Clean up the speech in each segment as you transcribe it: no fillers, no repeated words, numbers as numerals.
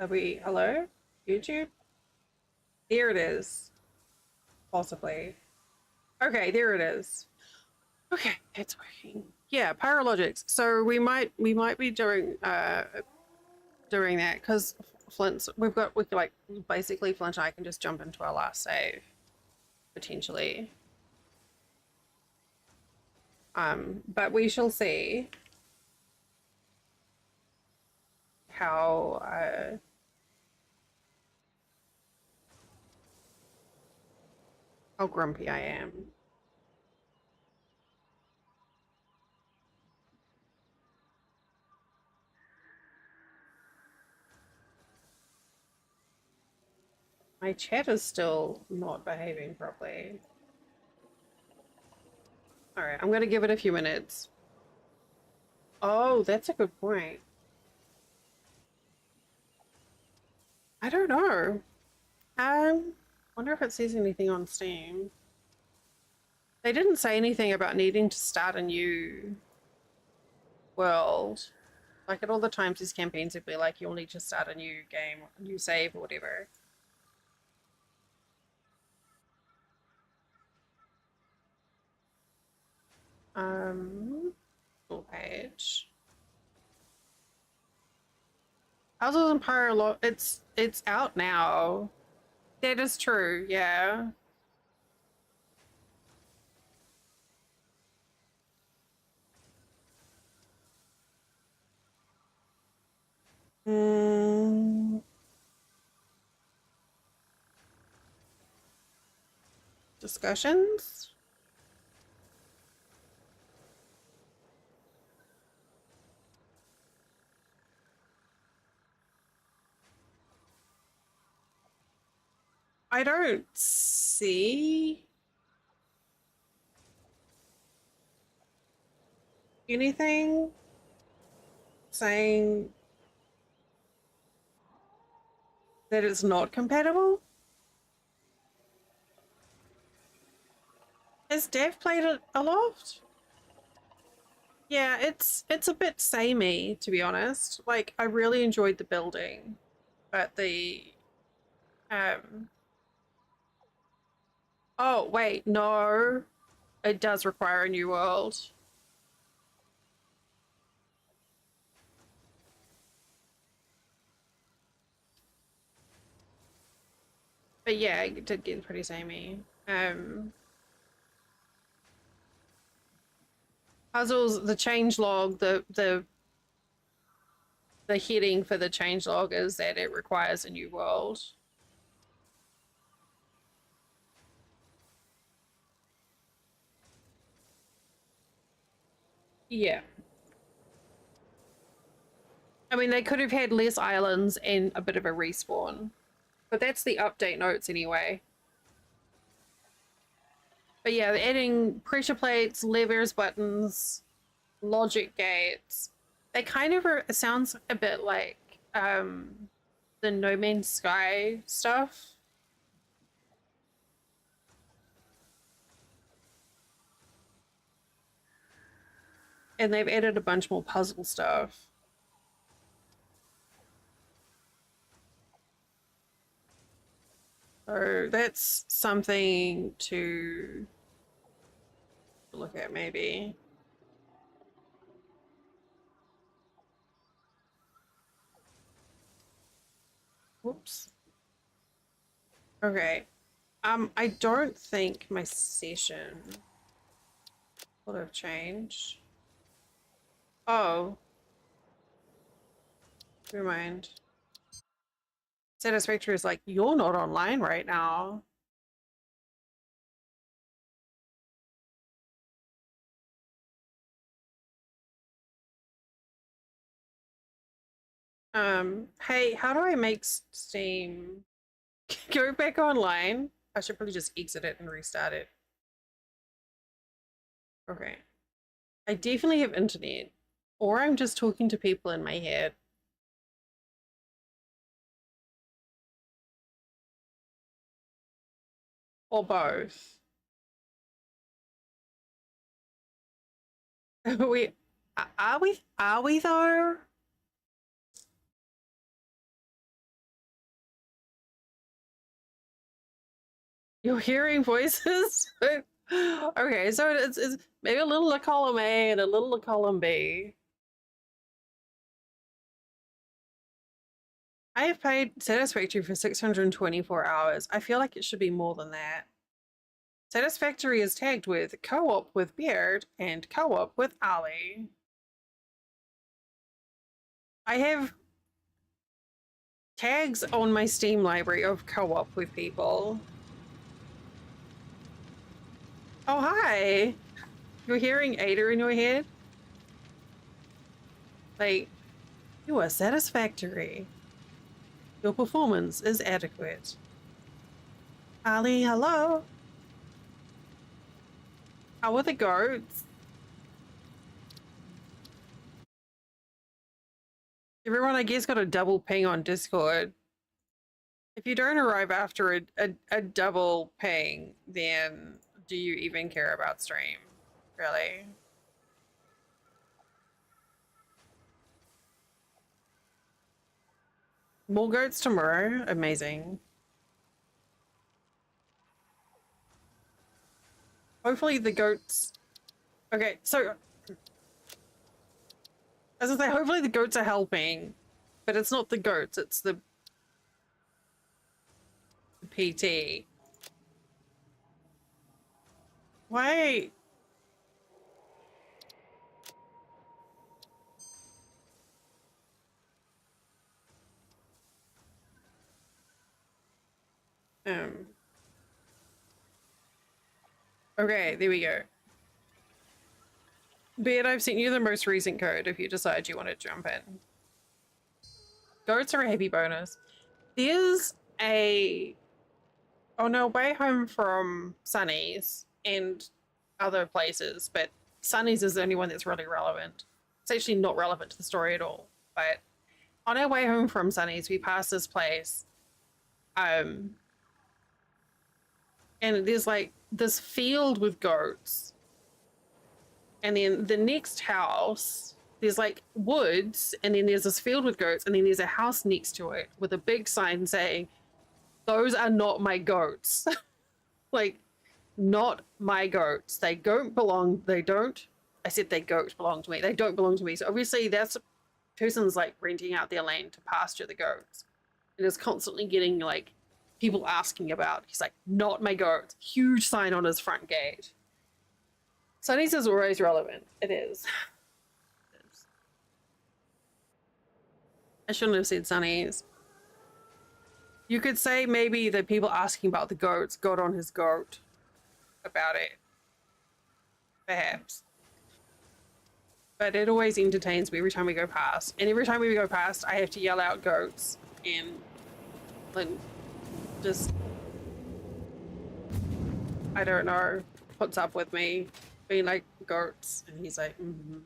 Are we, hello? YouTube? There it is. Possibly. Okay, there it is. Okay, it's working. Yeah, pyrologics. So we might be doing that because Flint's we can, like, basically Flint and I can just jump into our last save potentially. But we shall see how how grumpy I am. My chat is still not behaving properly. All right, I'm gonna give it a few minutes. Oh, that's a good point. I don't know. Wonder if it says anything on Steam. They didn't say anything about needing to start a new world. Like at all the times these campaigns would be like, you'll need to start a new game, a new save or whatever. Full page. Houses Empire it's out now. That is true, yeah. Mm, discussions? I don't see anything saying that it's not compatible. Has Dev played it a lot? Yeah, it's a bit samey, to be honest. Like I really enjoyed the building, but the um oh wait, no. It does require a new world. But yeah, it did get pretty samey. Puzzles, the change log, the heading for the change log is that it requires a new world. Yeah. I mean, they could have had less islands and a bit of a respawn, but that's the update notes anyway. But yeah, adding pressure plates, levers, buttons, logic gates. They kind of are, it sounds a bit like the No Man's Sky stuff. And they've added a bunch more puzzle stuff. So that's something to look at maybe. Whoops. Okay. I don't think my session would have changed. Oh, never mind. Satisfactory is like, you're not online right now. Hey, how do I make Steam go back online? I should probably just exit it and restart it. Okay. I definitely have internet, or I'm just talking to people in my head. Or both. we are we though? You're hearing voices? Okay, so it's maybe a little of column A and a little of column B. I have paid Satisfactory for 624 hours. I feel like it should be more than that. Satisfactory is tagged with co-op with Beard and co-op with Ali. I have tags on my Steam library of co-op with people. Oh, hi. You're hearing Ada in your head? Like, you are satisfactory. Your performance is adequate. Ali, hello. How are the goats? Everyone, I guess, got a double ping on Discord. If you don't arrive after a double ping, then do you even care about stream? Really? More goats tomorrow? Amazing. Hopefully the goats... Okay, so... As I say, hopefully the goats are helping. But it's not the goats, it's the PT. Why? Um... Okay, there we go. Beard, I've sent you the most recent code if you decide you want to jump in. Goats are a heavy bonus. There's a... Oh no, way home from Sunny's and other places, but Sunny's is the only one that's really relevant. It's actually not relevant to the story at all. But on our way home from Sunny's, we passed this place. And there's like this field with goats. And then the next house, there's like woods, and then there's this field with goats, and then there's a house next to it with a big sign saying, "Those are not my goats." Like, not my goats. They don't belong. They don't. I said they goat belong to me. They don't belong to me. So obviously, that's person's like renting out their land to pasture the goats, and is constantly getting like people asking about. He's like, "Not my goats." Huge sign on his front gate. Sunny's is always relevant. It is. I shouldn't have said Sunny's. You could say maybe the people asking about the goats got on his goat about it. Perhaps. But it always entertains me every time we go past. And every time we go past, I have to yell out goats. And then just, I don't know, puts up with me being like, goats. And he's like, mm-hmm.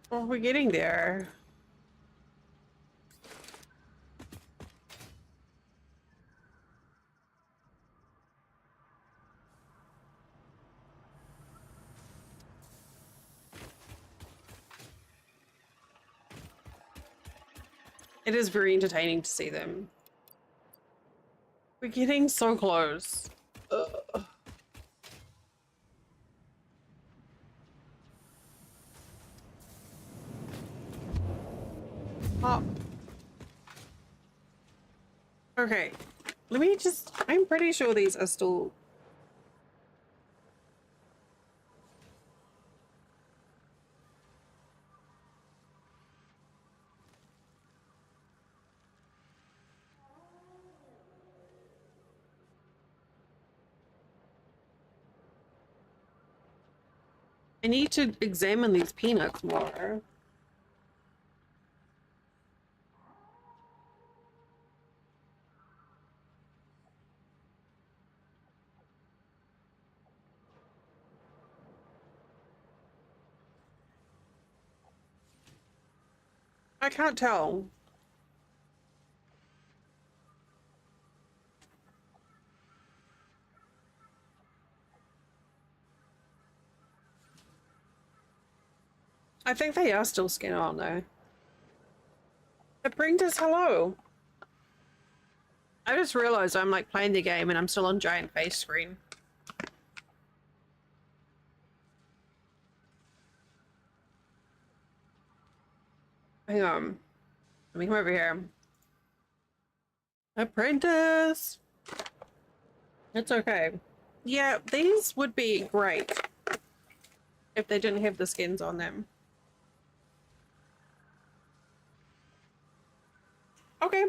Well, we're getting there. It is very entertaining to see them. We're getting so close. Ugh. Oh. Okay. Let me just... I'm pretty sure these are still... I need to examine these peanuts more. I can't tell. I think they are still skin on though. Apprentice, hello. I just realized I'm like playing the game and I'm still on giant face screen. Hang on. Let me come over here. Apprentice! It's okay. Yeah, these would be great if they didn't have the skins on them. Okay.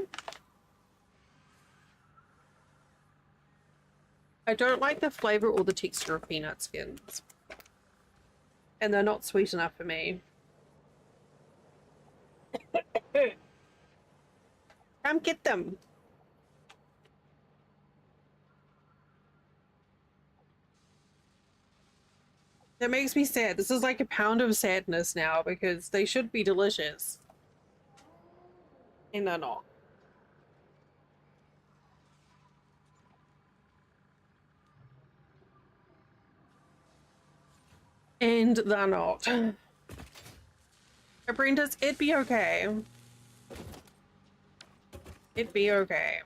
I don't like the flavor or the texture of peanut skins. And they're not sweet enough for me. Come get them. That makes me sad. This is like a pound of sadness now because they should be delicious. And they're not. And they're not. Apprentice, it'd be okay. It'd be okay.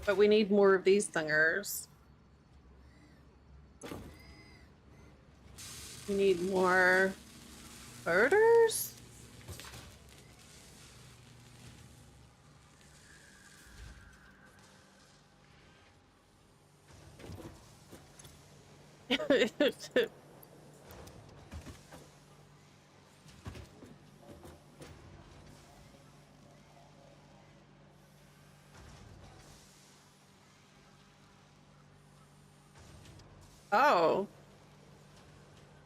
But we need more of these thingers. We need more birders? Oh.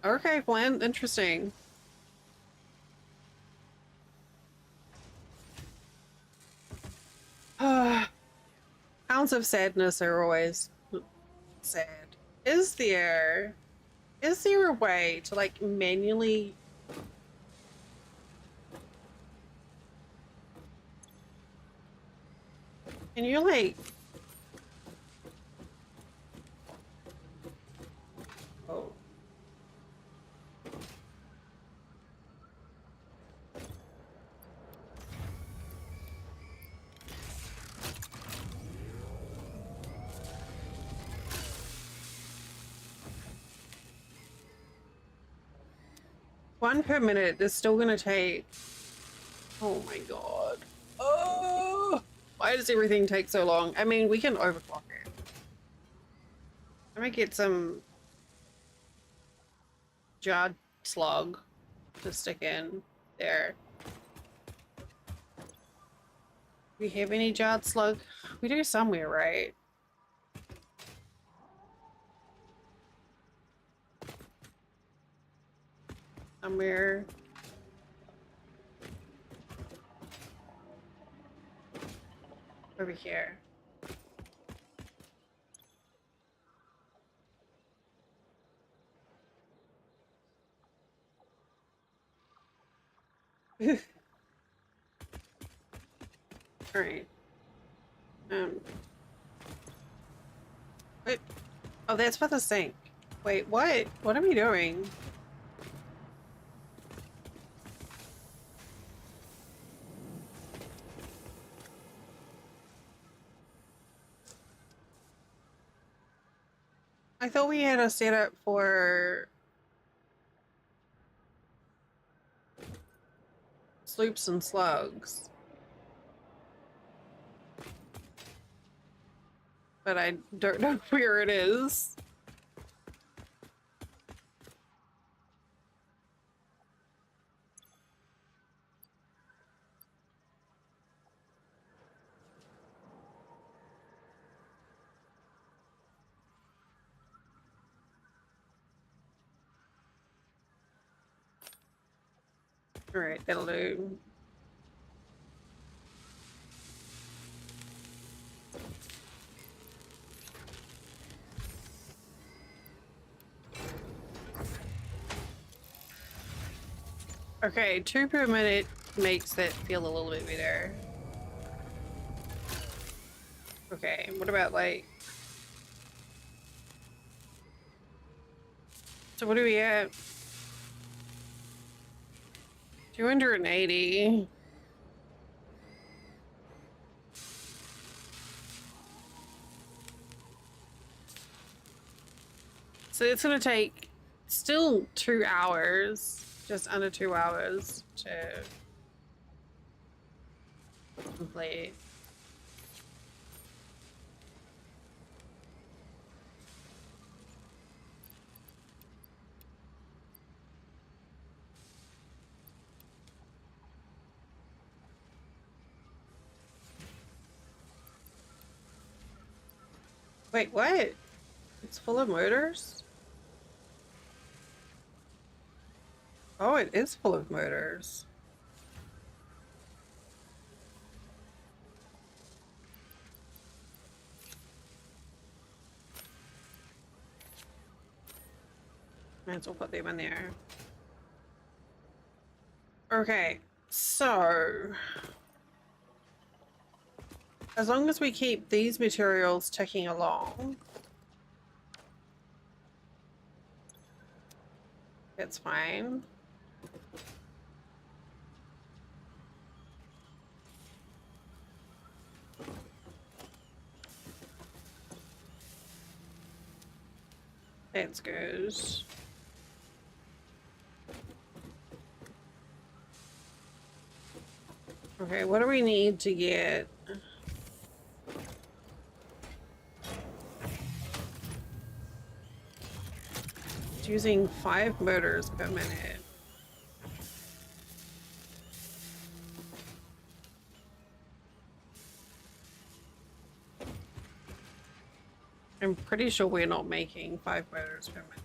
Okay, Flynn. Interesting. Pounds of sadness are always sad. Is there a way to like manually can you like oh 1 per minute is still gonna take oh my god. Oh, why does everything take so long? I mean, we can overclock it. I'm gonna get some jarred slug to stick in there. We have any jarred slug? We do somewhere, right? Somewhere. Over here. All right. Wait. Oh, that's for the sink. Wait, what? What are we doing? I thought we had a setup for sloops and slugs. But I don't know where it is. All right, that'll do. Okay, 2 per minute makes it feel a little bit better. Okay, what about like... So what are we at? 280. So it's gonna take still 2 hours, just under 2 hours to complete. Wait, what? It's full of motors? Oh, it is full of motors. Might as well put them in there. Okay, so as long as we keep these materials ticking along, it's fine. That's good. Okay, what do we need to get? It's using 5 motors per minute. I'm pretty sure we're not making 5 motors per minute.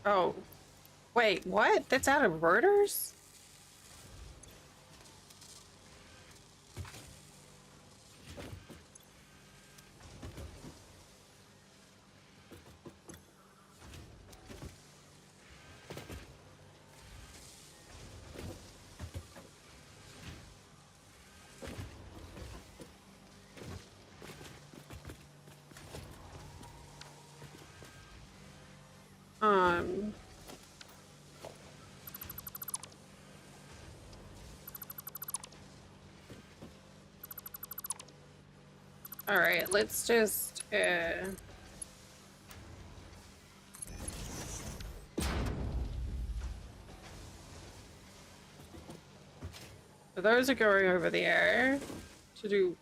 Oh, wait, what? That's out of rotors? Um, all right, let's just, so those are going over there to do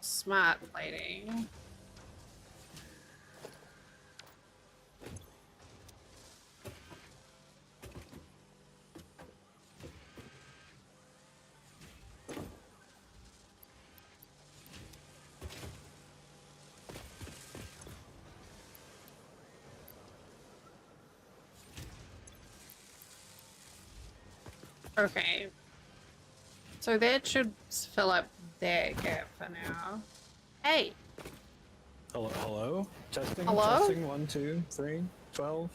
smart lighting. Okay. So that should fill up that gap for now. Hey! Hello, hello? Testing, Hello? testing, 1, 2, 3, 12.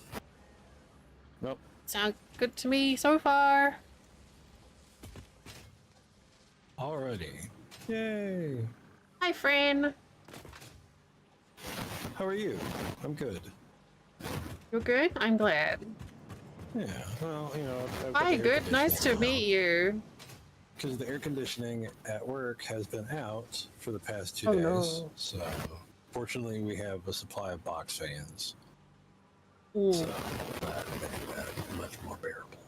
Nope. Sound good to me so far. Alrighty. Yay! Hi, friend. How are you? I'm good. You're good? I'm glad. Yeah, well, you know, I've got Hi, the air good. Nice to conditioning meet you. because the air conditioning at work has been out for the past 2 Oh, days. no. So, fortunately, we have a supply of box fans. Ooh. So, that made that much more bearable.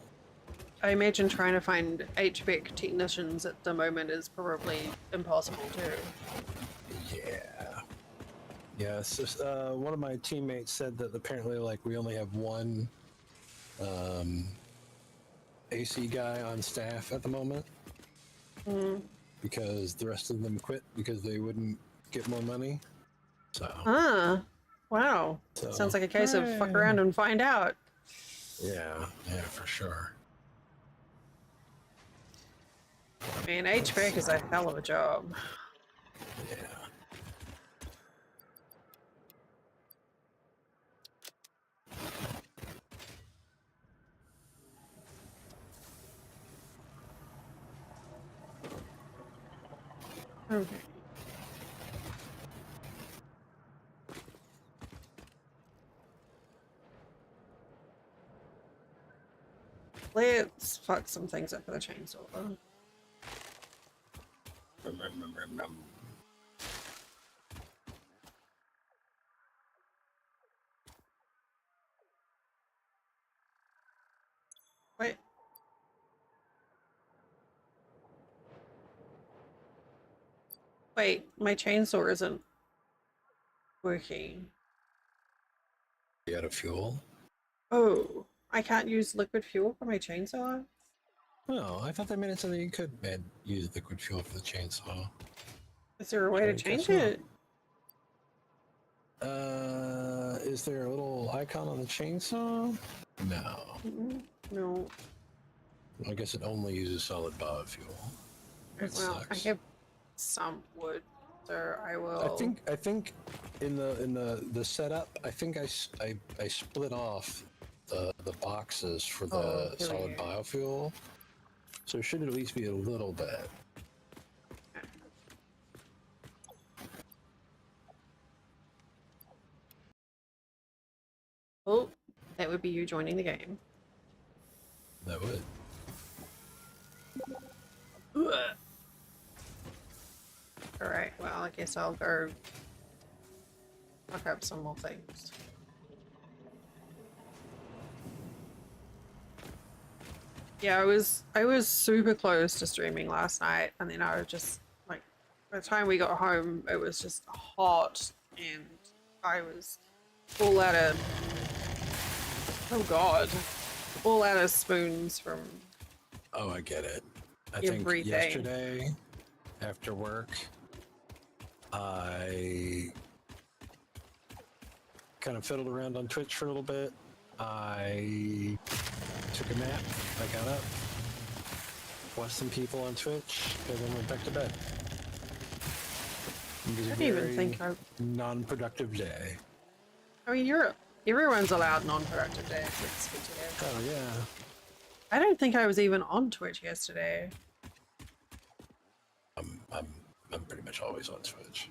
I imagine trying to find HVAC technicians at the moment is probably impossible too. Yeah. Yeah, so, one of my teammates said that apparently, like, we only have one AC guy on staff at the moment because the rest of them quit because they wouldn't get more money. So, Wow. Sounds like a case of fuck hey. around and find out. Yeah, for sure. Man, HVAC is a hell of a job. Yeah. Okay. Let's fuck some things up with a chainsaw. Wait. Wait, my chainsaw isn't working. You out of fuel? Oh, I can't use liquid fuel for my chainsaw? No, I thought they made it so that you could use liquid fuel for the chainsaw. Is there a way to I guess change not. it? Is there a little icon on the chainsaw? No. No. I guess it only uses solid biofuel. That Well, I sucks. have some wood, so I will. I think in the setup, I think I split off the boxes for the here we solid go. biofuel, so it should at least be a little bit. Oh, that would be you joining the game. That would. Alright, well, I guess I'll go look up some more things. Yeah, I was super close to streaming last night, and then I was just like, by the time we got home, it was just hot, and I was all out of, oh god, all out of spoons from Oh, I get it. I everything. think yesterday after work, I kind of fiddled around on Twitch for a little bit. I took a nap. I got up, watched some people on Twitch, and then went back to bed. It was a I didn't even very think non-productive day. I mean, everyone's allowed non-productive days. It's good to hear. Oh yeah. I don't think I was even on Twitch yesterday. I'm pretty much always on Twitch.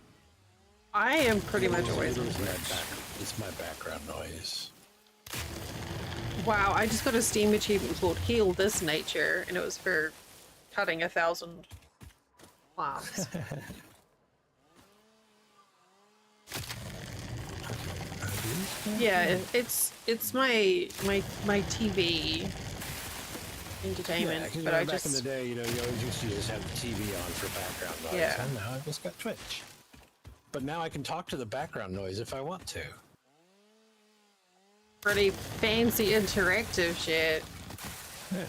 I am pretty much always on It's my Twitch. it's my background noise. Wow, I just got a Steam achievement called Heal This Nature, and it was for cutting 1,000 plants. Yeah, it's my TV entertainment, Yeah, 'cause, but I back in the just day, you always used to just have the TV on for background noise. Yeah. And now I've just got Twitch. But now I can talk to the background noise if I want to. pretty fancy interactive shit. Yeah.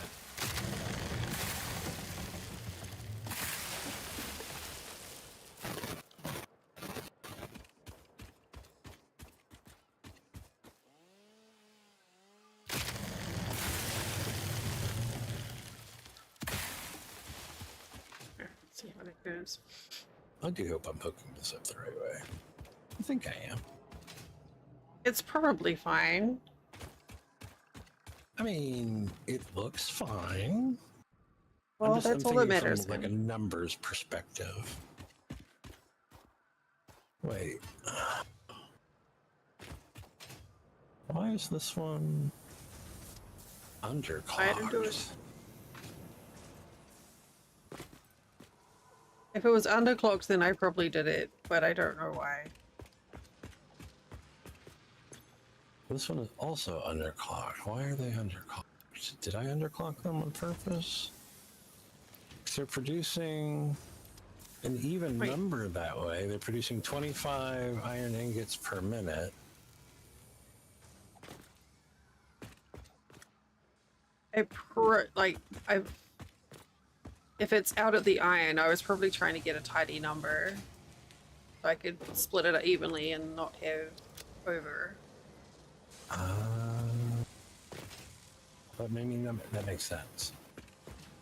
Let's see how it goes. I do hope I'm hooking this up the right way. I think I am. It's probably fine. I mean, it looks fine. Well, I'm that's all that thinking matters. from like a numbers perspective. Wait. Why is this one underclocked? I had to do it. If it was underclocked, then I probably did it, but I don't know why. This one is also underclocked. Why are they underclocked? Did I underclock them on purpose? They're producing an even Wait. number that way. They're producing 25 iron ingots per minute. If it's out at the iron, I was probably trying to get a tidy number, so I could split it evenly and not have over. But maybe that makes sense.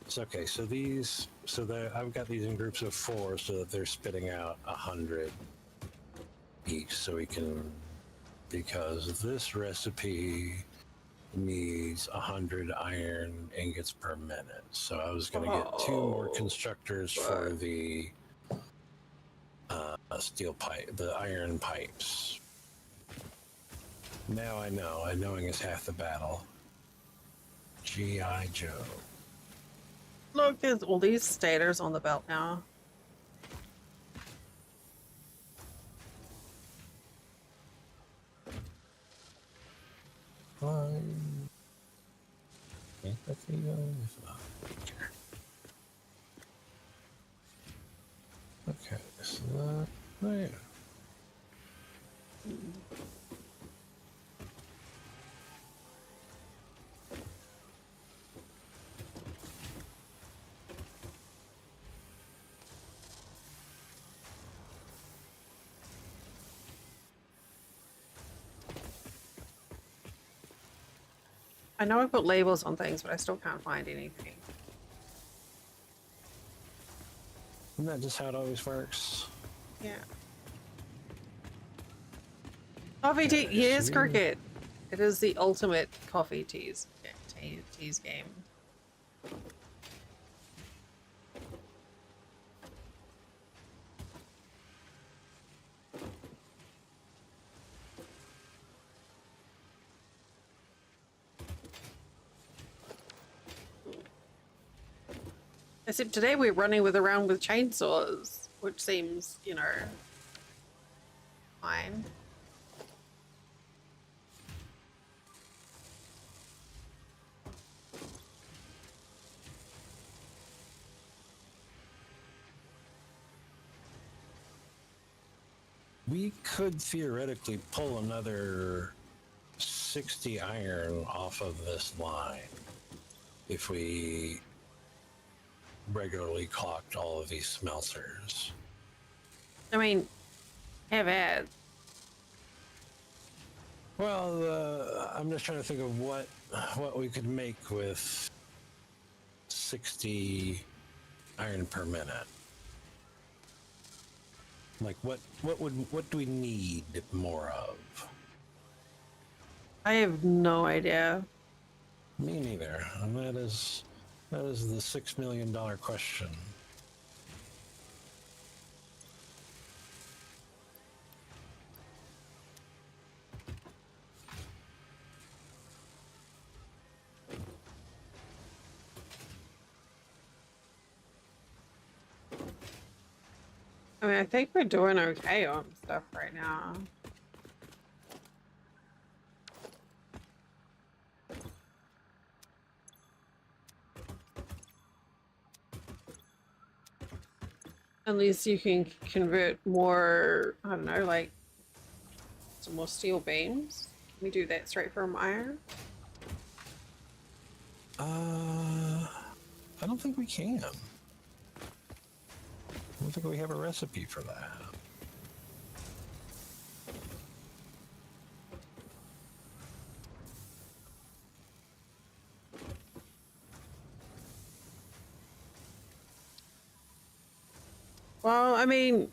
So okay, so I've got these in groups of 4, so that they're spitting out 100 each, so we can, because this recipe needs 100 iron ingots per minute. So I was going to get 2 more constructors for the steel pipe, the iron pipes. Now I know, and knowing is half the battle. G.I. Joe. Look, there's all these stators on the belt now. Fine. Okay, so that there. I know I put labels on things, but I still can't find anything. Isn't that just how it always works? Yeah. Coffee tea. Yes, cricket. It is the ultimate coffee teas game. Except today we're running around with chainsaws, which seems, you know, fine. We could theoretically pull another 60 iron off of this line if we regularly clocked all of these smelters. I mean, have at. Well, I'm just trying to think of what we could make with 60 iron per minute. Like what do we need more of? I have no idea. Me neither. And that is the $6 million question. I mean, I think we're doing okay on stuff right now. At least you can convert more, I don't know, like some more steel beams. Can we do that straight from iron? I don't think we can. I don't think we have a recipe for that. Well, I mean,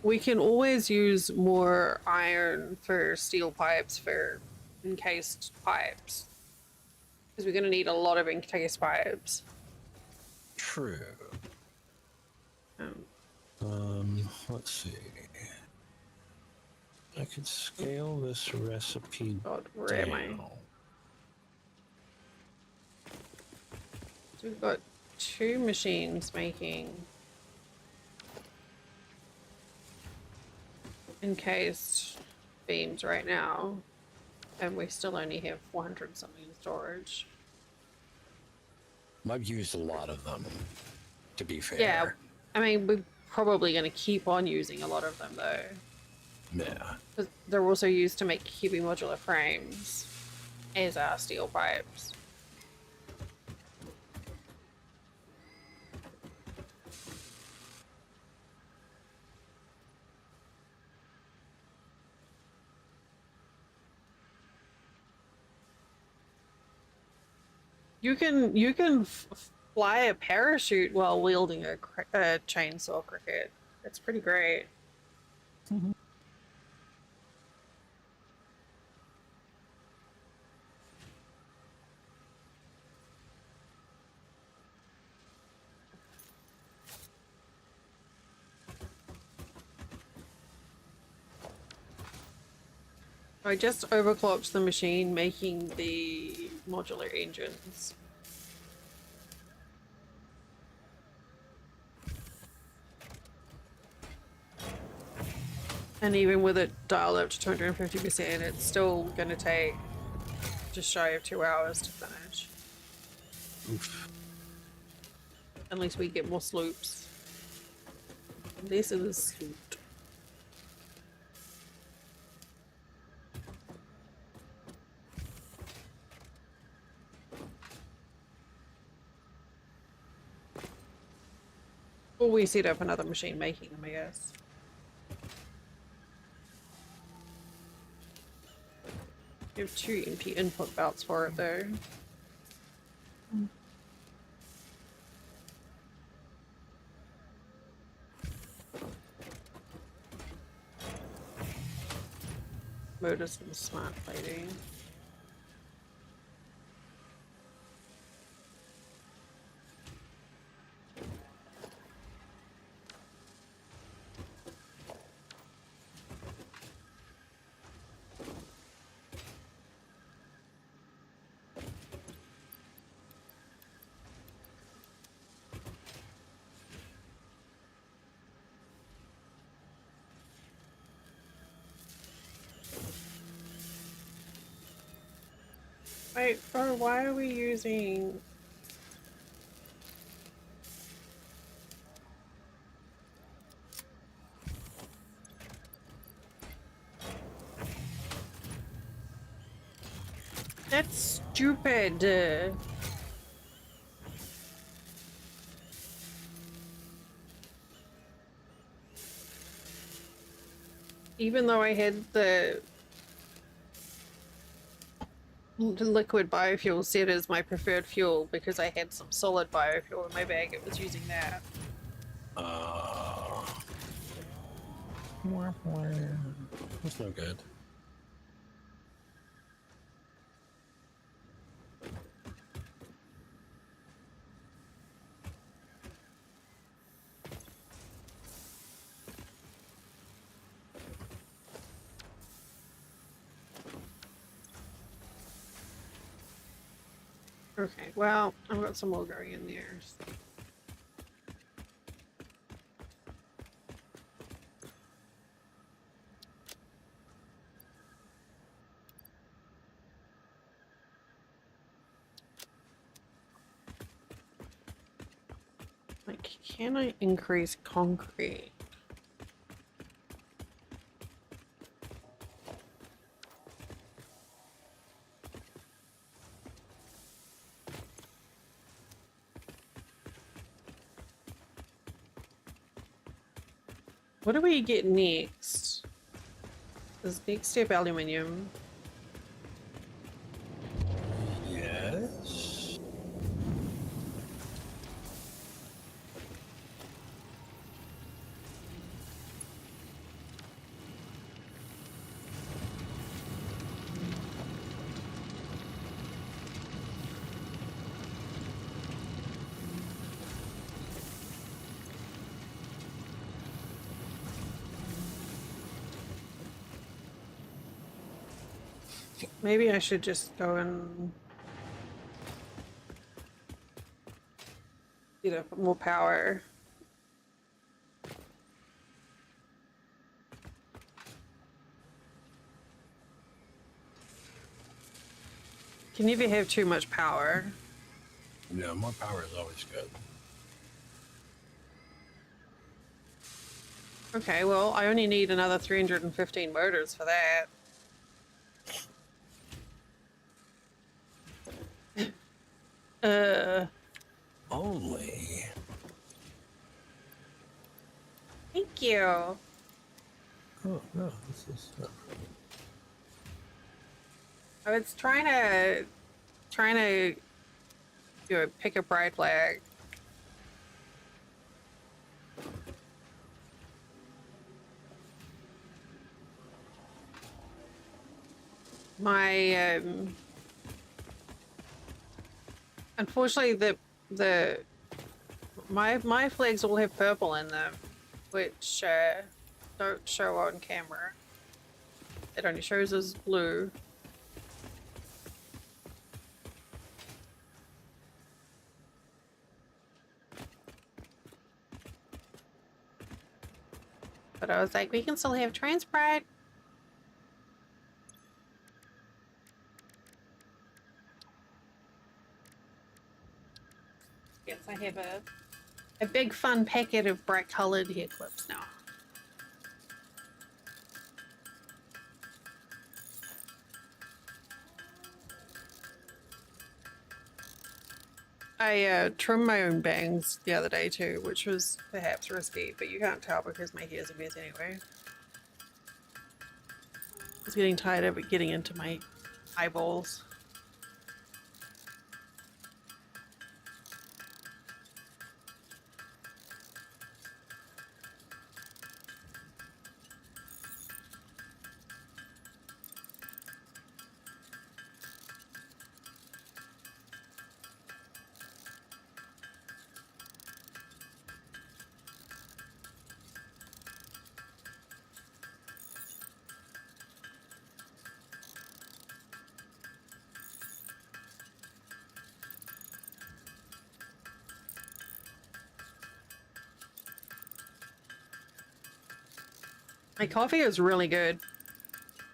we can always use more iron for steel pipes for encased pipes. Because we're going to need a lot of encased pipes. True. Let's see. I could scale this recipe God, where down. am I? So we've got 2 machines making encased beams right now, and we still only have 400 something in storage. I've used a lot of them, to be fair. Yeah, I mean, we're probably going to keep on using a lot of them though. Yeah. Because they're also used to make heavy modular frames, as are steel pipes. You can fly a parachute while wielding a chainsaw cricket. It's pretty great. I just overclocked the machine making the modular engines. And even with it dialed up to 250%, it's still going to take just shy of 2 hours to finish. Oof. Unless we get more sloops. This is a sloop. Or we set up another machine making them, I guess. We have 2 MP input belts for it though. Motors and smart plating. Wait, bro, why are we using... That's stupid. Even though I had the liquid biofuel set as my preferred fuel because I had some solid biofuel in my bag, it was using that. That's no good. Okay, well, I've got some more going in there. Like, can I increase concrete? What do we get next? This next step aluminium. Yes. Maybe I should just go and get up more power. Can never have too much power. Yeah, more power is always good. Okay, well, I only need another 315 motors for that. Only. Thank you. Oh no, this is. I was trying to pick a pride flag. My unfortunately my flags all have purple in them, which don't show on camera. It only shows as blue. but I was like, we can still have transport. Yes, I have a big fun packet of bright colored hair clips now. I trimmed my own bangs the other day too, which was perhaps risky, but you can't tell because my hair's a mess anyway. I was getting tired of it getting into my eyeballs. My coffee is really good,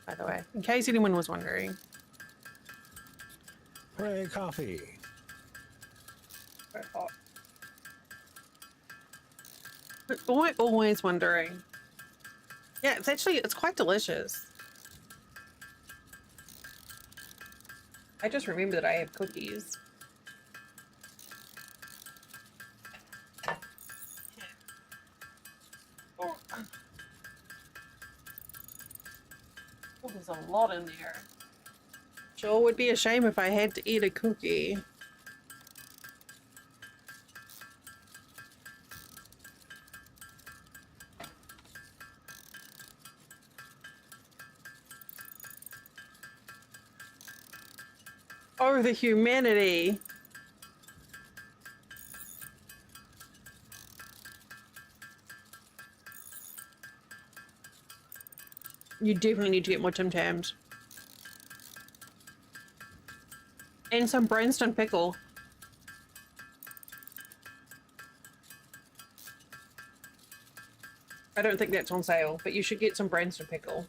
by the way, in case anyone was wondering. Hooray, coffee! Very hot. But always wondering. Yeah, it's quite delicious. I just remember that I have cookies. Oh, there's a lot in there. Sure would be a shame if I had to eat a cookie. Oh, the humanity. You definitely need to get more Tim Tams. And some Branston pickle. I don't think that's on sale, but you should get some Branston pickle.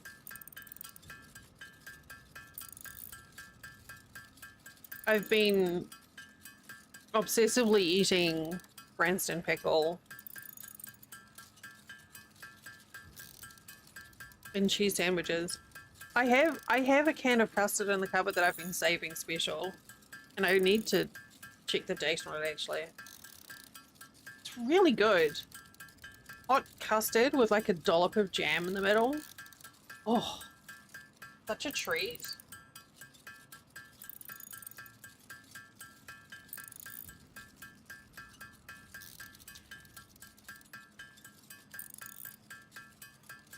I've been obsessively eating Branston pickle in cheese sandwiches. I have a can of custard in the cupboard that I've been saving special, and I need to check the date on it actually. It's really good. Hot custard with like a dollop of jam in the middle. Oh, such a treat.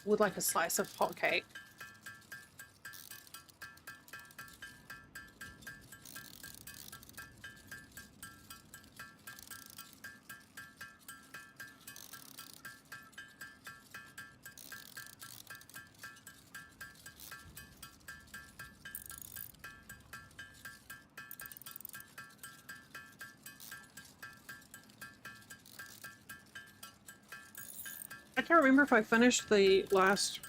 With like a slice of hot cake. I can't remember if I finished the last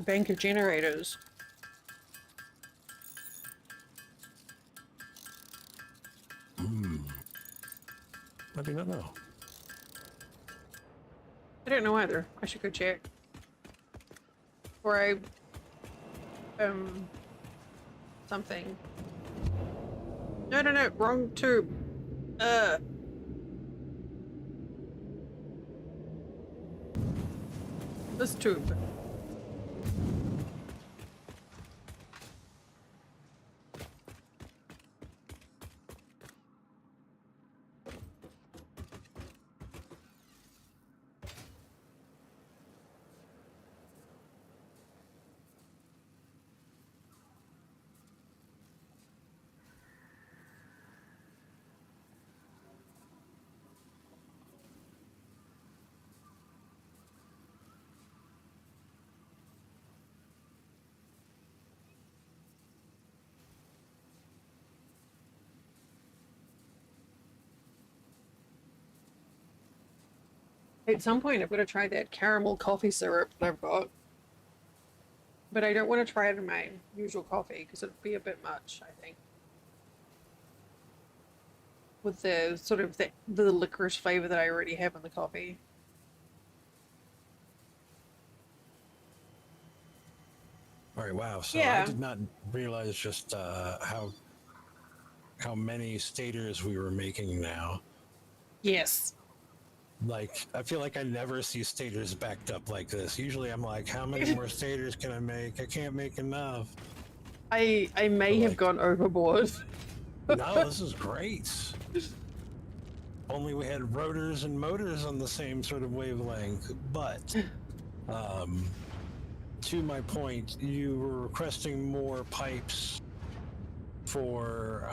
bank of generators. I do not know. I don't know either. I should go check. Or something. No, wrong tube. This tube. At some point, I've got to try that caramel coffee syrup that I've got. But I don't want to try it in my usual coffee because it'd be a bit much, I think. With the sort of the licorice flavor that I already have in the coffee. All right, wow. So I Yeah. did not realize just how many staters we were making now. Yes. Like, I feel like I never see staters backed up like this. Usually I'm like, how many more staters can I make? I can't make enough. I may But have like, gone overboard. no, this is great. Only we had rotors and motors on the same sort of wavelength. But to my point, you were requesting more pipes for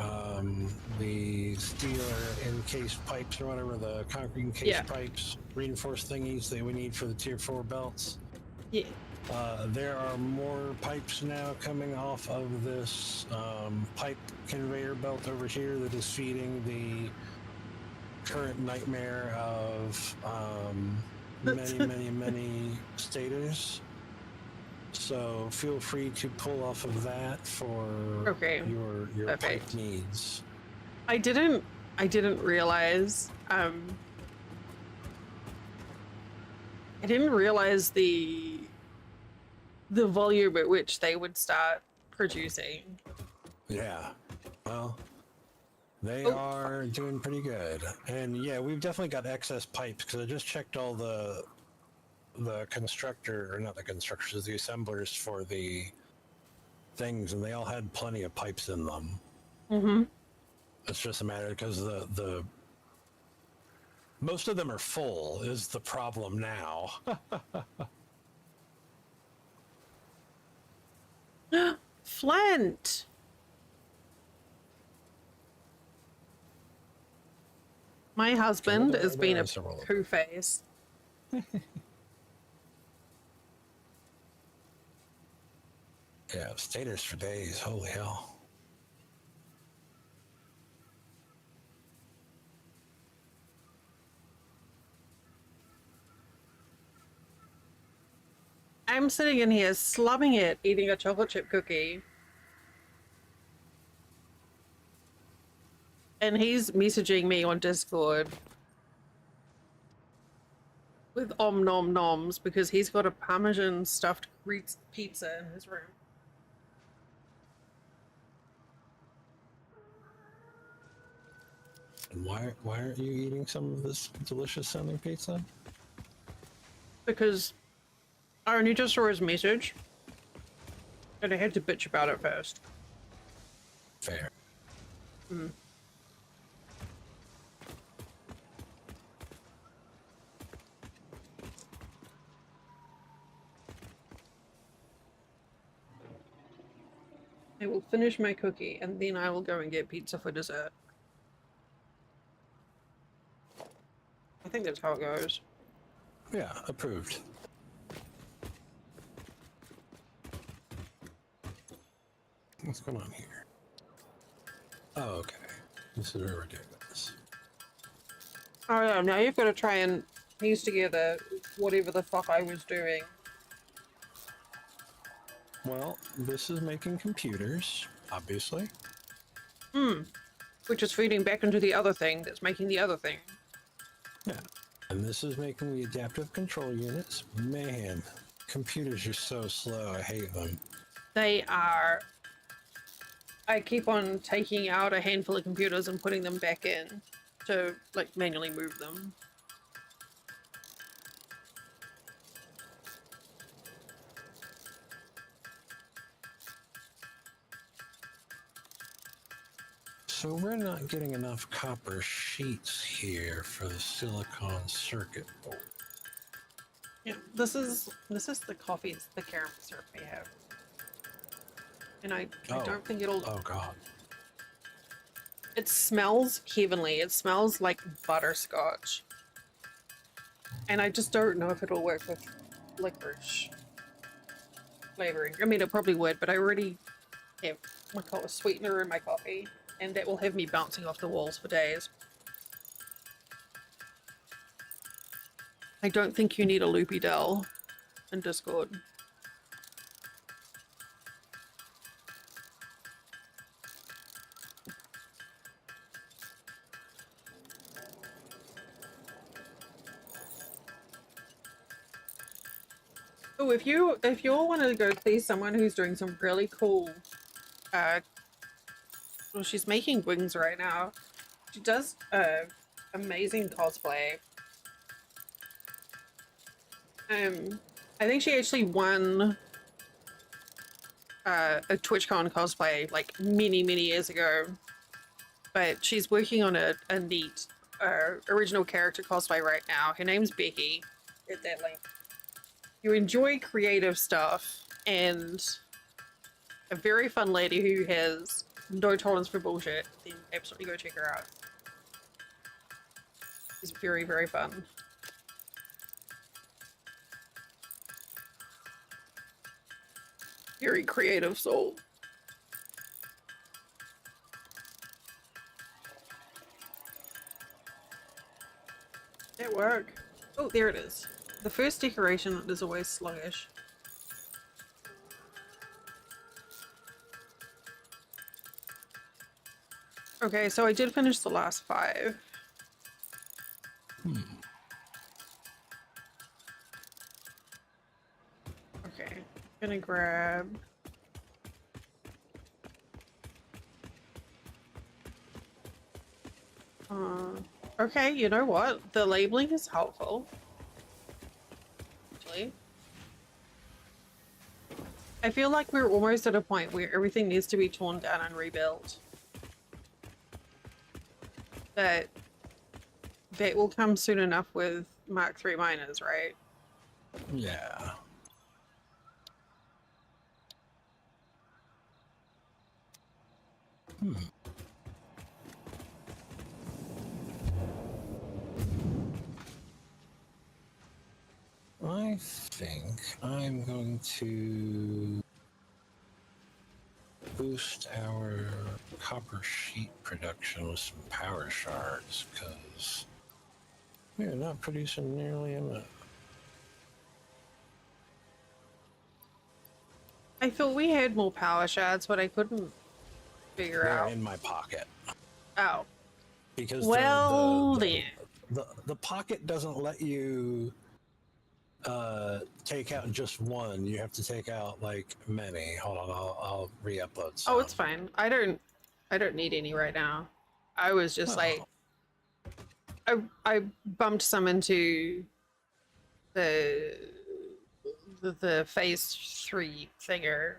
the steel or encased pipes or whatever, the concrete encased pipes, reinforced thingies that we need for the tier 4 belts. Yeah. There are more pipes now coming off of this pipe conveyor belt over here that is feeding the current nightmare of many stators. So feel free to pull off of that for your pipe needs. I didn't realize I didn't realize the volume at which they would start producing. Yeah. Well, they are doing pretty good. And yeah, we've definitely got excess pipes because I just checked all the constructor, or not the constructors, the assemblers for the things, and they all had plenty of pipes in them. Mm-hmm. It's just a matter because the most of them are full is the problem now. Flint. My husband has been a poo-face. Yeah, staters for days. Holy hell. I'm sitting in here slumming it, eating a chocolate chip cookie. And he's messaging me on Discord with om nom noms because he's got a Parmesan stuffed pizza in his room. And why aren't you eating some of this delicious sounding pizza? Because I only just saw his message and I had to bitch about it first. Fair. Mm. I will finish my cookie and then I will go and get pizza for dessert. I think that's how it goes. Yeah, approved. What's going on here? Oh, okay. This is where we're doing this. Oh yeah, now you've got to try and piece together whatever the fuck I was doing. Well, this is making computers, obviously. Which is feeding back into the other thing that's making the other thing. Yeah. And this is making the adaptive control units. Man, computers are so slow. I hate them. They are... I keep on taking out a handful of computers and putting them back in to, like, manually move them. So we're not getting enough copper sheets here for the silicon circuit board. Yeah, this is the coffee, it's the caramel syrup we have. And I don't think it'll... Oh, God. It smells heavenly. It smells like butterscotch. And I just don't know if it'll work with licorice flavoring. I mean, it probably would, but I already have a sweetener in my coffee, and that will have me bouncing off the walls for days. I don't think you need a loopy Dell in Discord. Oh, if you all want to go see someone who's doing some really cool, well, she's making wings right now. She does amazing cosplay. I think she actually won a TwitchCon cosplay like many years ago, but she's working on a neat original character cosplay right now. Her name's Becky. Get that link. You enjoy creative stuff and a very fun lady who has no tolerance for bullshit, then absolutely go check her out. She's very fun. Very creative soul. That work? Oh, there it is. The first decoration is always sluggish. Okay, so I did finish the last 5. Okay, gonna grab... okay, you know what? The labeling is helpful. Actually. I feel like we're almost at a point where everything needs to be torn down and rebuilt. That will come soon enough with Mark III miners, right? Yeah. I think I'm going to boost our copper sheet production with some power shards because we're not producing nearly enough. I thought we had more power shards, but I couldn't figure They're out. in my pocket. Oh. Because Well, then. the pocket doesn't let you take out just one. You have to take out like many. Hold on, I'll re-upload some. Oh, it's fine. I don't need any right now. I was just like, I bumped some into the phase 3 thinger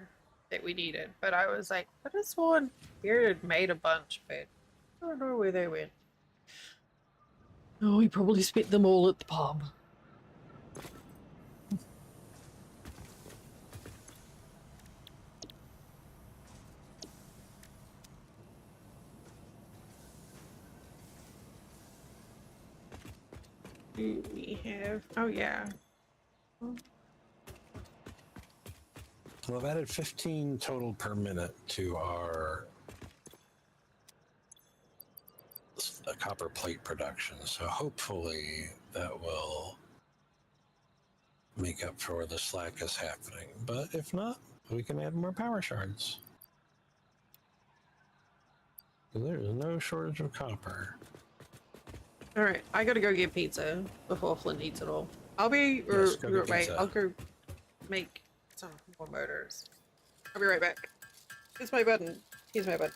that we needed, but I was like, I just sworn here it made a bunch, but I don't know where they went. Oh, we probably spent them all at the pub. Do we have... Oh, yeah. So I've added 15 total per minute to our copper plate production. So hopefully that will make up for where the slack is happening. But if not, we can add more power shards. There is no shortage of copper. All right, I gotta go get pizza before Flint eats it all. I'll be Yes, go get right. pizza. I'll go make some more motors. I'll be right back. Here's my button. Here's my button.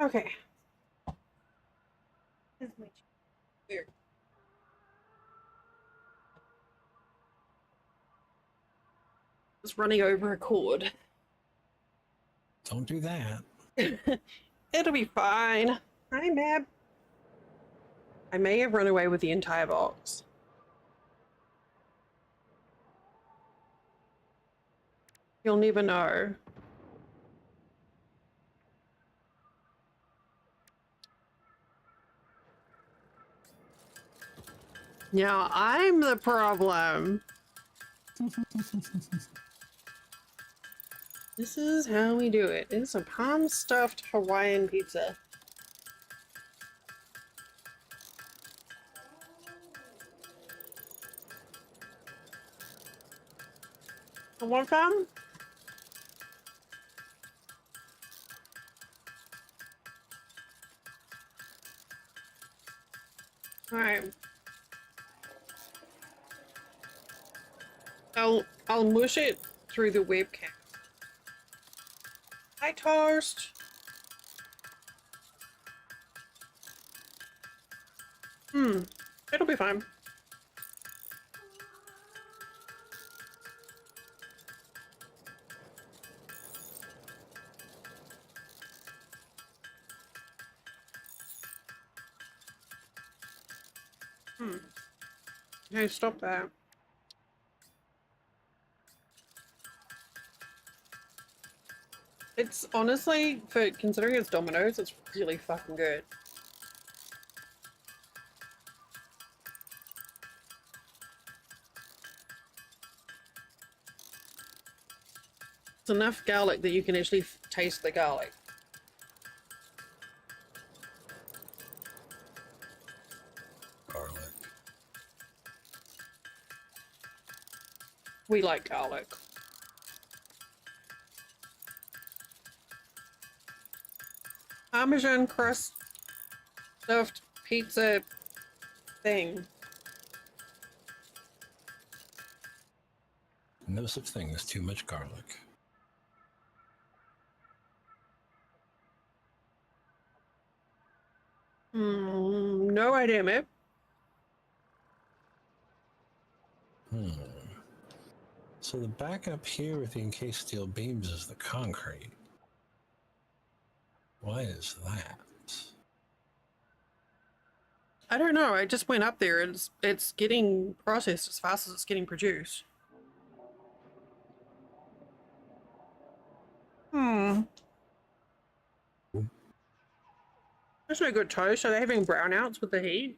Okay. Weird. Just running over a cord. Don't do that. It'll be fine. Hi, Mab. I may have run away with the entire box. You'll never know. Now I'm the problem. This is how we do it. It's a palm stuffed Hawaiian pizza. Want some? Alright. I'll mush it through the webcam. Hi, Toast. It'll be fine. Hey, stop that. It's honestly, for considering it's Domino's, it's really fucking good. It's enough garlic that you can actually taste the garlic. Garlic. We like garlic. Parmesan crust stuffed pizza thing. No such thing as too much garlic. No idea, mate. So the backup here with the encased steel beams is the concrete. Why is that? I don't know. I just went up there. It's getting processed as fast as it's getting produced. There's no good toast. Are they having brownouts with the heat?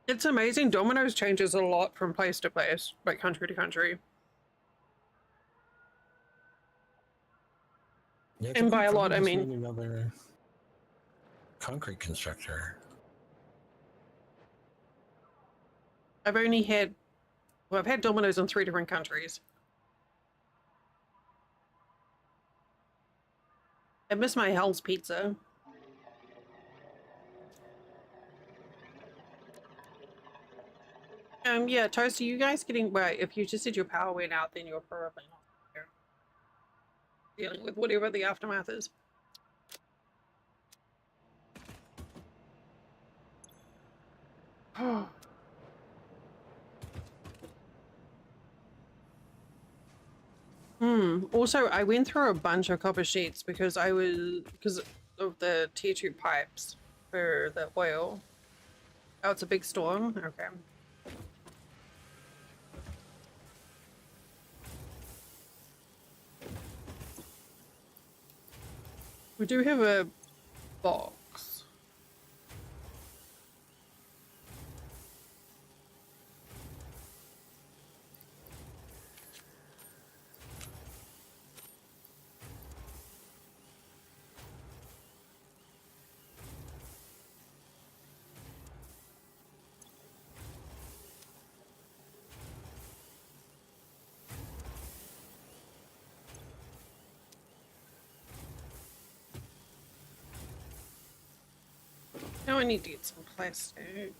It's amazing. Domino's changes a lot from place to place, like country to country. Yeah, And by a lot, I mean another concrete constructor. I've had Domino's in 3 different countries. I miss my Hell's Pizza. Yeah, Toast, are you guys getting, well, if you just said your power went out, then you're probably not there. Dealing with whatever the aftermath is. Also, I went through a bunch of copper sheets because because of the tier 2 pipes for the oil. Oh, it's a big storm? Okay. We do have a box. Now I need to get some plastic.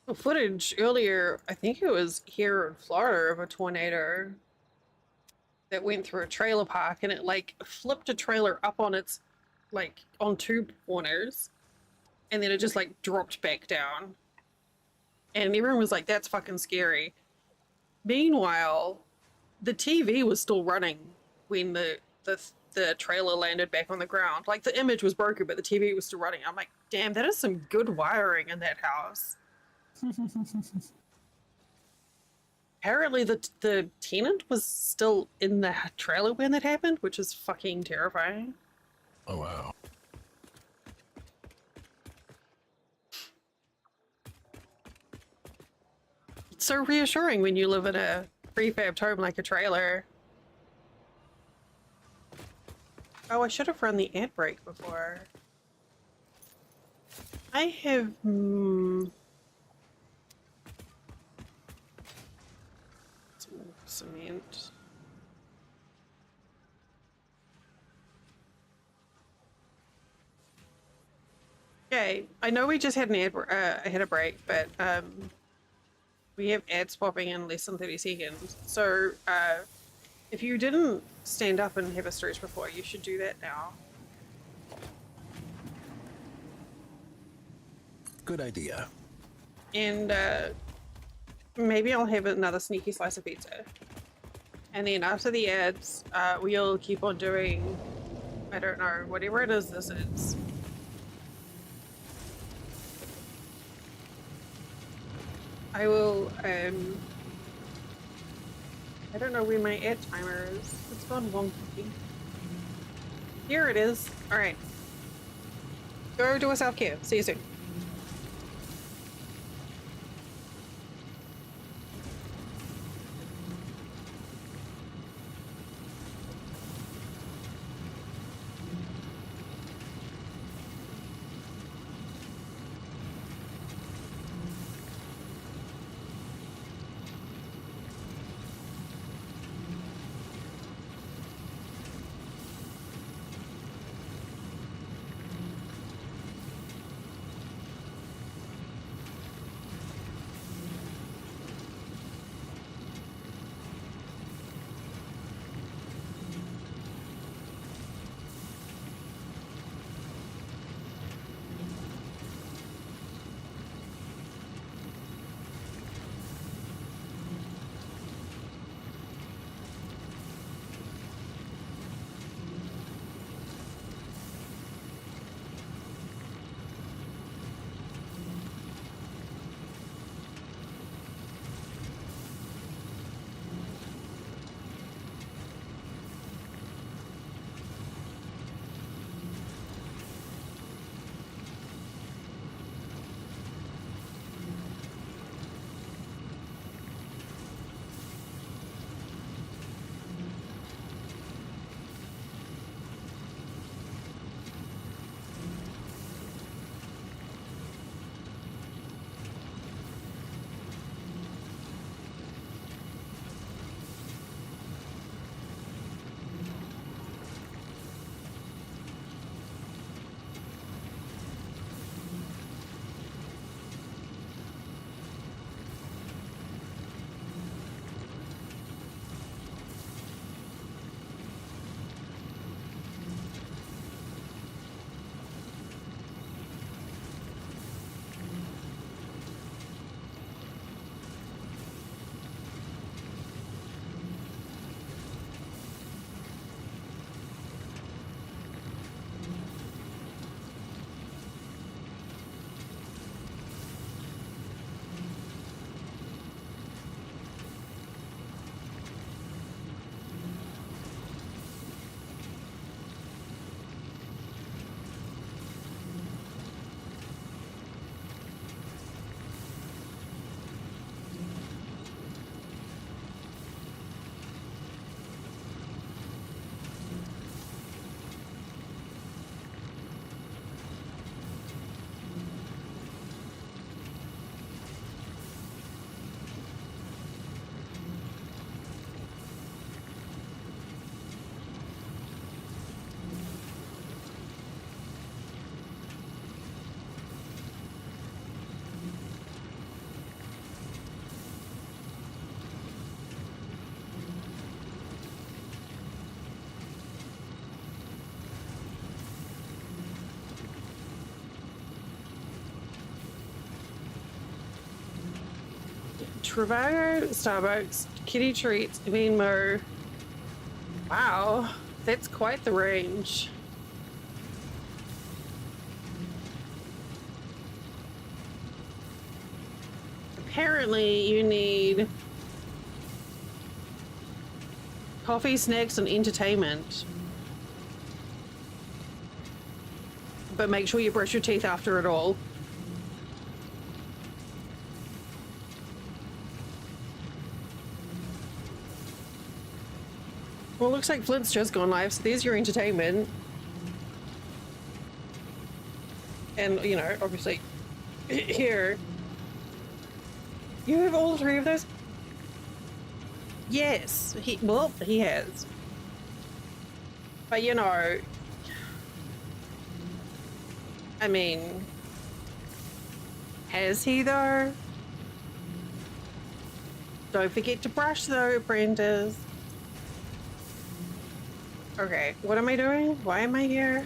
The footage earlier, I think it was here in Florida, of a tornado that went through a trailer park, and it like flipped a trailer up on its, like, on two corners, and then it just like dropped back down. And everyone was like, that's fucking scary. Meanwhile, the TV was still running when the trailer landed back on the ground. Like, the image was broken, but the TV was still running. I'm like, damn, that is some good wiring in that house. Apparently, the tenant was still in the trailer when that happened, which is fucking terrifying. Oh, wow. It's so reassuring when you live in a prefabbed home like a trailer. Oh, I should have run the ant brake before. I have... some cement. Okay, I know we just had an had a break, but we have ads popping in less than 30 seconds. So if you didn't stand up and have a stretch before, you should do that now. Good idea. And maybe I'll have another sneaky slice of pizza. And then after the ads, we'll keep on doing, I don't know, whatever it is this is. I will, I don't know where my ad timer is. It's gone wonky. Here it is. All right. Go do a self-care. See you soon. Trivago, Starbucks, Kitty Treats, Venmo. Wow, that's quite the range. Apparently, you need coffee, snacks, and entertainment. But make sure you brush your teeth after it all. Well, looks like Flint's just gone live, so there's your entertainment. And, you know, obviously, here. You have all three of those? Yes, he has. But, you know, I mean, has he though? Don't forget to brush though, apprentice. Okay, what am I doing? Why am I here?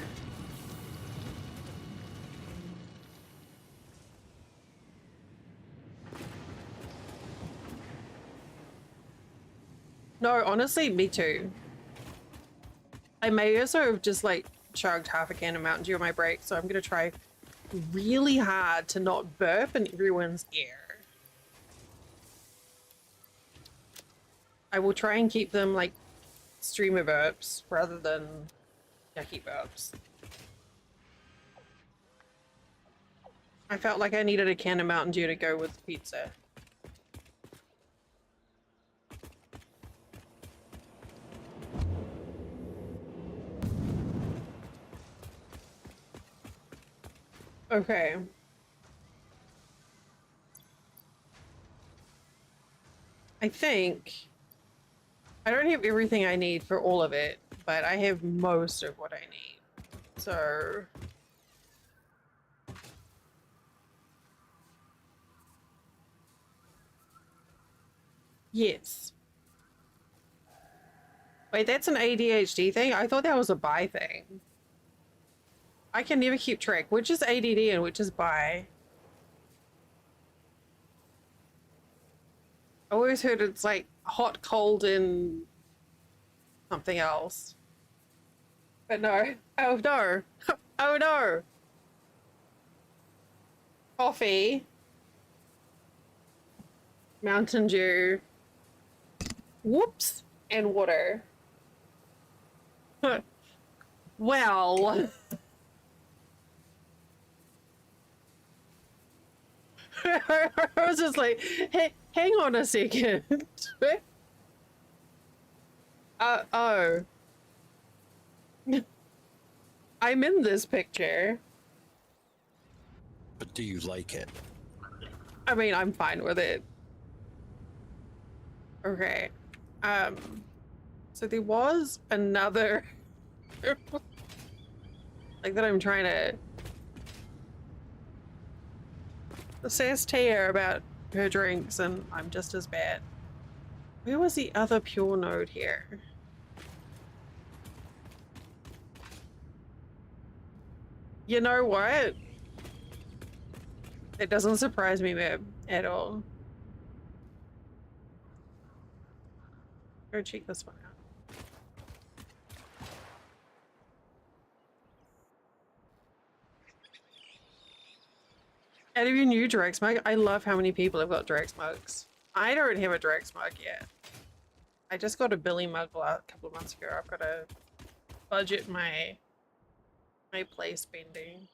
No, honestly, me too. I may also have just like chugged half a can of Mountain Dew on my break, so I'm gonna try really hard to not burp in everyone's ear. I will try and keep them like streamer burps rather than yucky burps. I felt like I needed a can of Mountain Dew to go with the pizza. Okay. I think I don't have everything I need for all of it, but I have most of what I need. So yes. Wait, that's an ADHD thing? I thought that was a bi thing. I can never keep track. Which is ADD and which is bi? I always heard it's like hot, cold, and something else. But no. Oh no. Oh no. Coffee. Mountain Dew. Whoops. And water. Well. I was just like, hey, hang on a second. Oh. I'm in this picture. But do you like it? I mean, I'm fine with it. Okay. So there was another like that I'm trying to says Taya about her drinks and I'm just as bad. Where was the other pure node here? You know what? It doesn't surprise me, Mib, at all. Go check this one out. Out of your new direct smoke, I love how many people have got direct smokes. I don't have a direct smoke yet. I just got a Billy mug a couple of months ago. I've got to budget my play spending.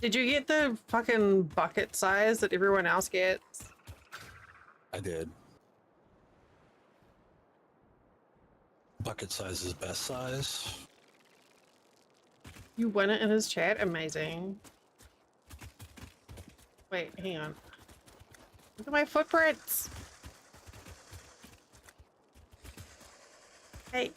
Did you get the fucking bucket size that everyone else gets? I did. Bucket size is best size. You won it in his chat? Amazing. Wait, hang on. Look at my footprints! Hey.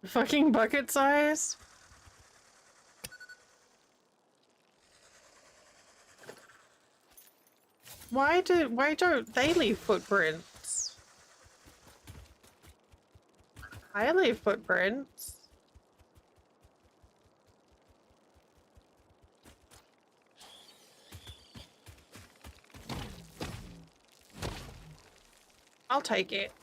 Fucking bucket size? Why don't they leave footprints? I leave footprints. I'll take it.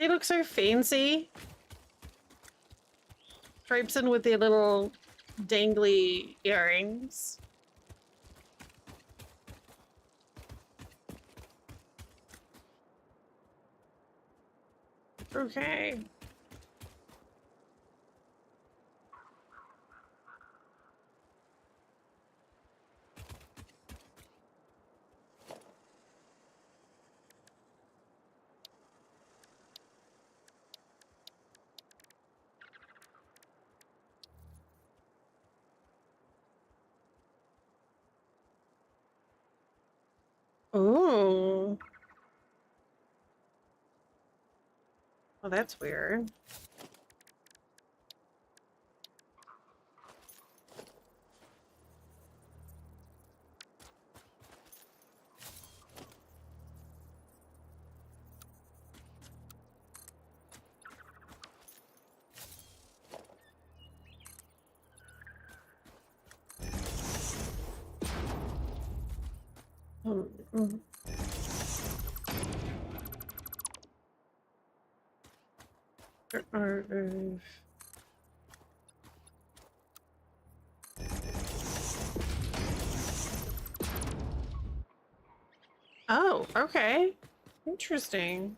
They look so fancy. Traipsing with their little dangly earrings. Okay. Ooh. Well, that's weird. Mm. Oh, okay. Interesting.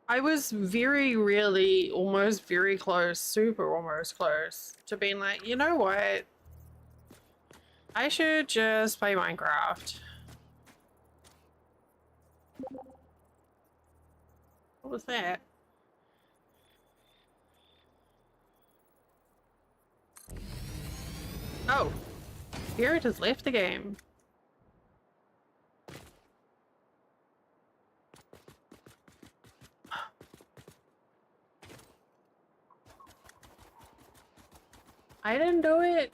I was very, really, almost very close, super almost close to being like, you know what? I should just play Minecraft. What was that? Oh, Spirit has left the game. I didn't do it.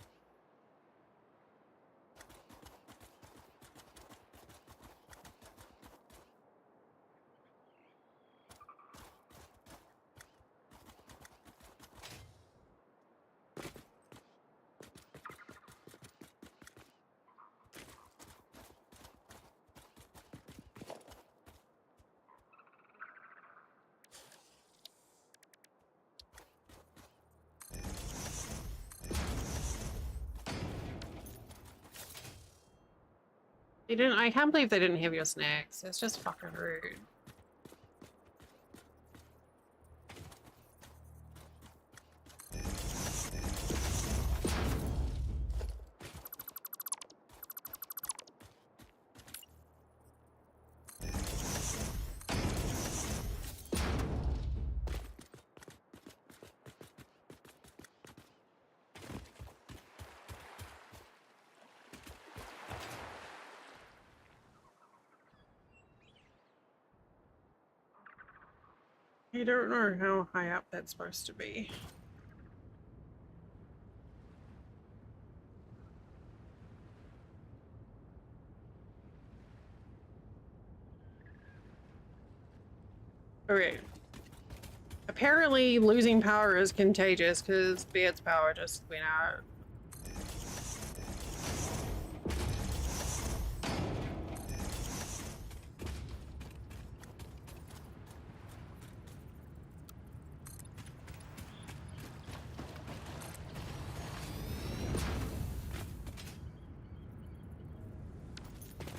They didn't. I can't believe they didn't have your snacks. It's just fucking rude. I don't know how high up that's supposed to be. Okay. Apparently, losing power is contagious because Beard's power just went out.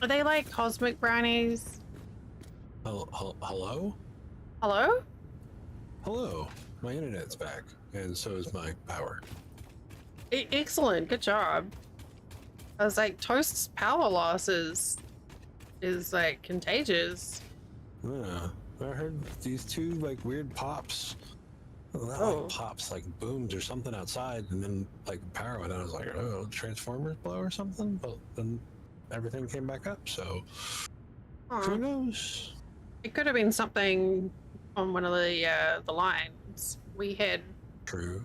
Are they like cosmic brownies? Hello? Hello? Hello. My internet's back, and so is my power. Excellent. Good job. I was like, Toast's power loss is like contagious. Yeah, I heard these two like weird pops. Well, not Oh. like pops, like booms or something outside, and then like power went out. I was like, oh, Transformers blow or something. But then everything came back up. So who knows? It could have been something on one of the lines. We had True.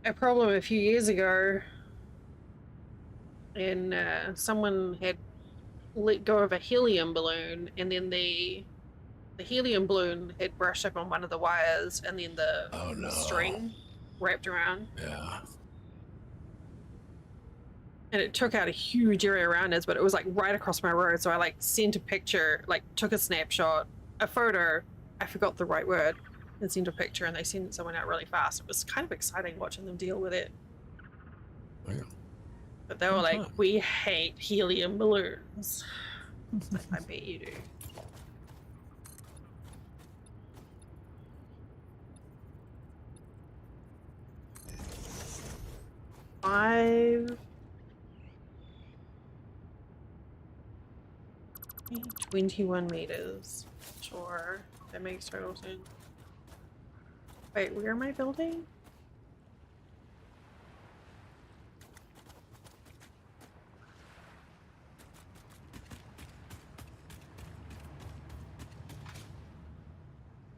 a problem a few years ago, and someone had let go of a helium balloon, and then the the helium balloon had brushed up on one of the wires, and then the Oh no. string wrapped around. Yeah. And it took out a huge area around us, but it was like right across my road. So I like sent a picture, like took a snapshot, a photo. I forgot the right word, and sent a picture, and they sent someone out really fast. It was kind of exciting watching them deal with it. Yeah. But they were Well like, done. "We hate helium balloons." I bet you do. Five. 21 meters. Sure. That makes total sense. Wait, where am I building?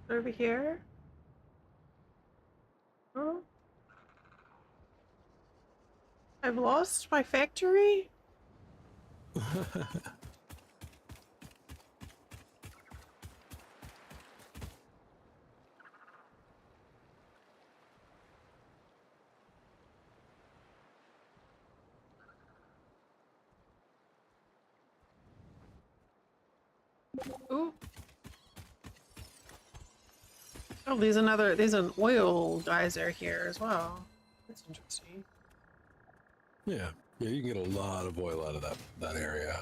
Over here? Oh. I've lost my factory? Ooh. Oh, there's an oil geyser here as well. That's interesting. Yeah. Yeah, you can get a lot of oil out of that area.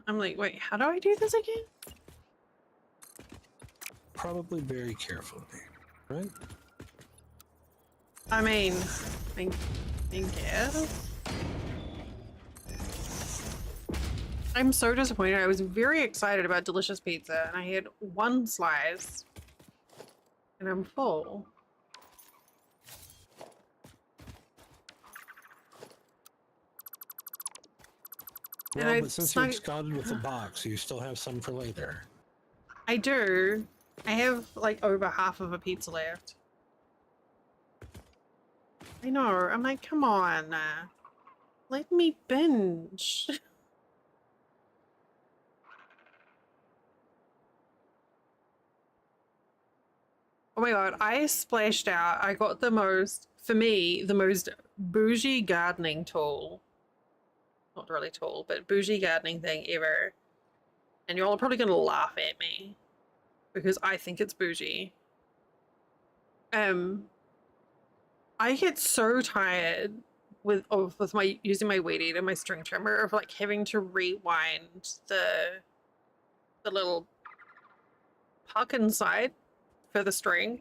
I'm like, wait, how do I do this again? Probably very carefully, right? I mean, I guess. I'm so disappointed. I was very excited about delicious pizza, and I had one slice, and I'm full. And Well, I but since you absconded with the box, you still have some for later. I do. I have like over half of a pizza left. I know. I'm like, come on. Let me binge. Oh my god, I splashed out. I got for me, the most bougie gardening tool. Not really tool, but bougie gardening thing ever. And you're all probably gonna laugh at me because I think it's bougie. Um, I get so tired with my using my weed eater, my string trimmer, of like having to rewind the little puck inside for the string.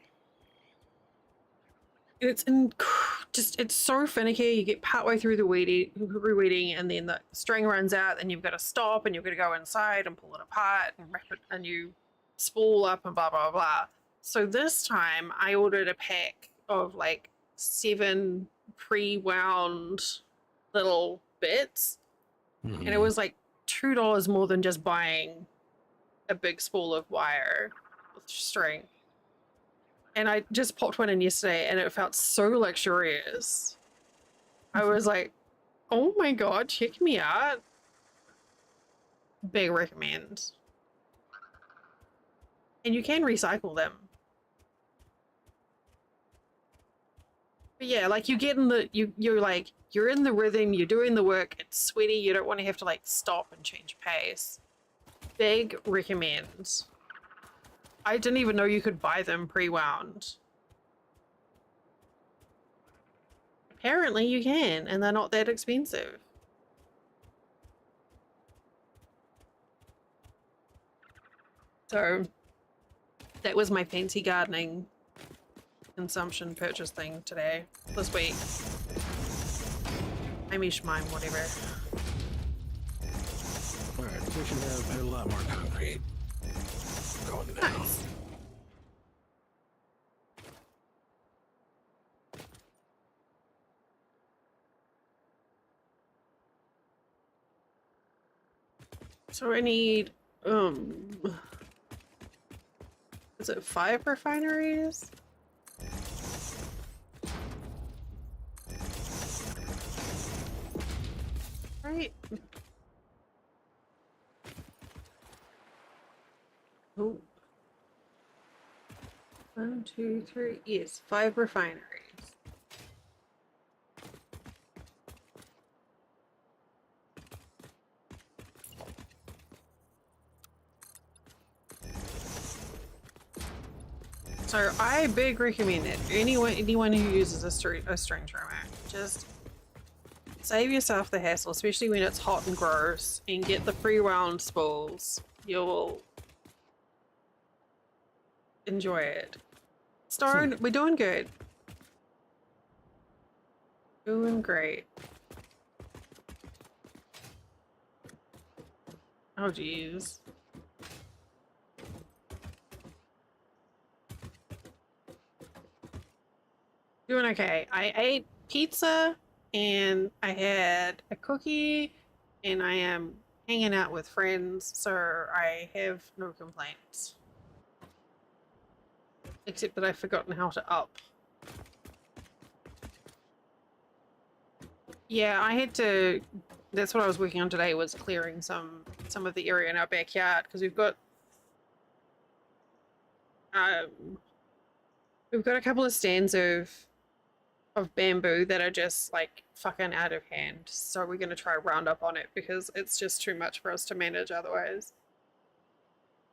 It's it's so finicky. You get partway through the reweeding, and then the string runs out, and you've got to stop, and you've got to go inside and pull it apart and wrap it, and you spool up and blah blah blah. So this time, I ordered a pack of like 7 pre-wound little bits, and it was like $2 more than just buying a big spool of wire with string. And I just popped one in yesterday and it felt so luxurious. I was like, oh my god, check me out. Big recommend. And you can recycle them. But yeah, like you get in the you're like you're in the rhythm, you're doing the work, it's sweaty, you don't want to have to like stop and change pace. Big recommend. I didn't even know you could buy them pre-wound. Apparently you can, and they're not that expensive. So that was my fancy gardening consumption purchase thing today, this week. I mish mine, whatever. Alright, we should have a lot more concrete going down. Nice. So I need, is it 5 refineries? Right? Oh. 1, 2, 3, yes, 5 refineries. So I big recommend it. Anyone who uses a string trimmer, just save yourself the hassle, especially when it's hot and gross, and get the pre-wound spools. You'll enjoy it. Stone, we're doing good. Doing great. Oh geez. Doing okay. I ate pizza and I had a cookie and I am hanging out with friends, so I have no complaints. Except that I've forgotten how to up. Yeah, I had to, that's what I was working on today, was clearing some of the area in our backyard because we've got a couple of stands of bamboo that are just like fucking out of hand. So we're gonna try round up on it because it's just too much for us to manage otherwise.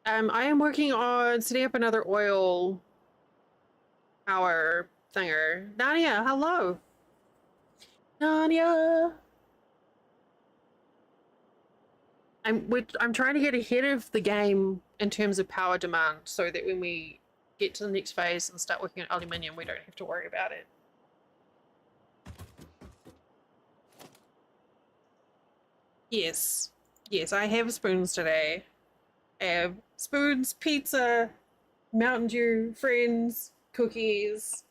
I am working on setting up another oil power thinger. Nadia, hello. Nadia. I'm trying to get ahead of the game in terms of power demand so that when we get to the next phase and start working on aluminium, we don't have to worry about it. Yes. Yes, I have spoons today. I have spoons, pizza, Mountain Dew, friends, cookies.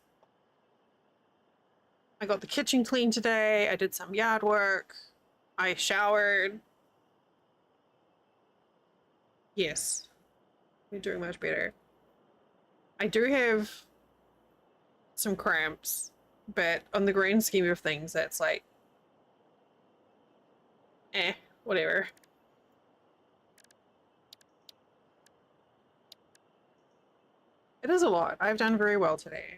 I got the kitchen clean today. I did some yard work. I showered. Yes, you're doing much better. I do have some cramps, but on the grand scheme of things, that's like, whatever. It is a lot. I've done very well today.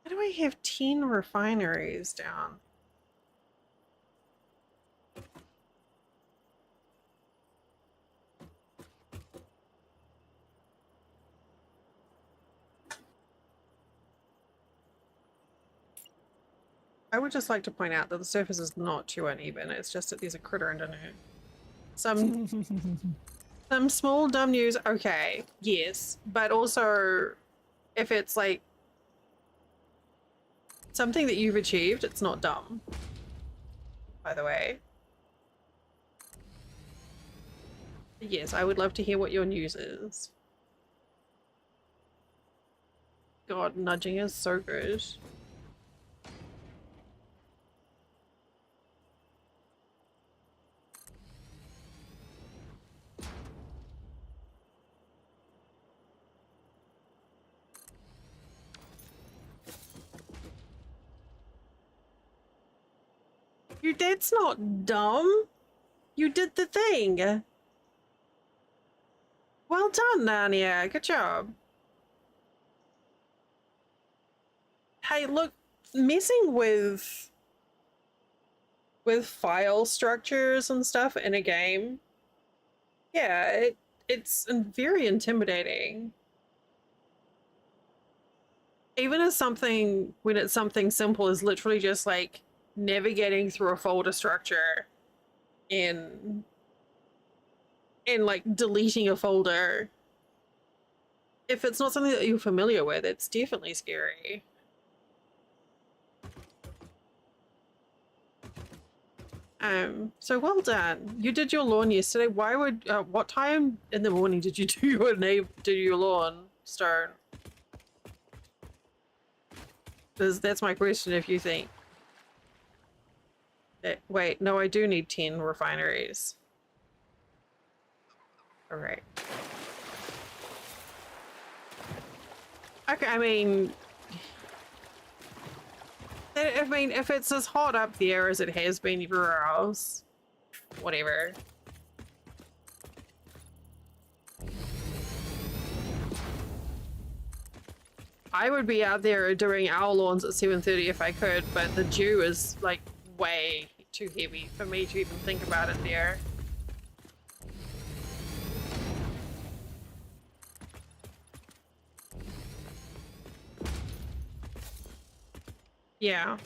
How do I have 10 refineries down? I would just like to point out that the surface is not too uneven. It's just that there's a critter underneath. Some small dumb news, okay, yes, but also if it's like something that you've achieved, it's not dumb, by the way. Yes, I would love to hear what your news is. God, nudging is so good. That's not dumb. You did the thing. Well done, Narnia. Good job. Hey, look, messing with file structures and stuff in a game, yeah, it's very intimidating. Even as something, when it's something simple as literally just like navigating through a folder structure in like deleting a folder. If it's not something that you're familiar with, it's definitely scary. So well done. You did your lawn yesterday. Why would what time in the morning did you do your lawn, Stone? Because that's my question. If you think that, wait, no, I do need 10 refineries. All right. Okay, I mean, if it's as hot up there as it has been everywhere else, whatever. I would be out there doing our lawns at 7:30 if I could, but the dew is like way too heavy for me to even think about it there. Yeah.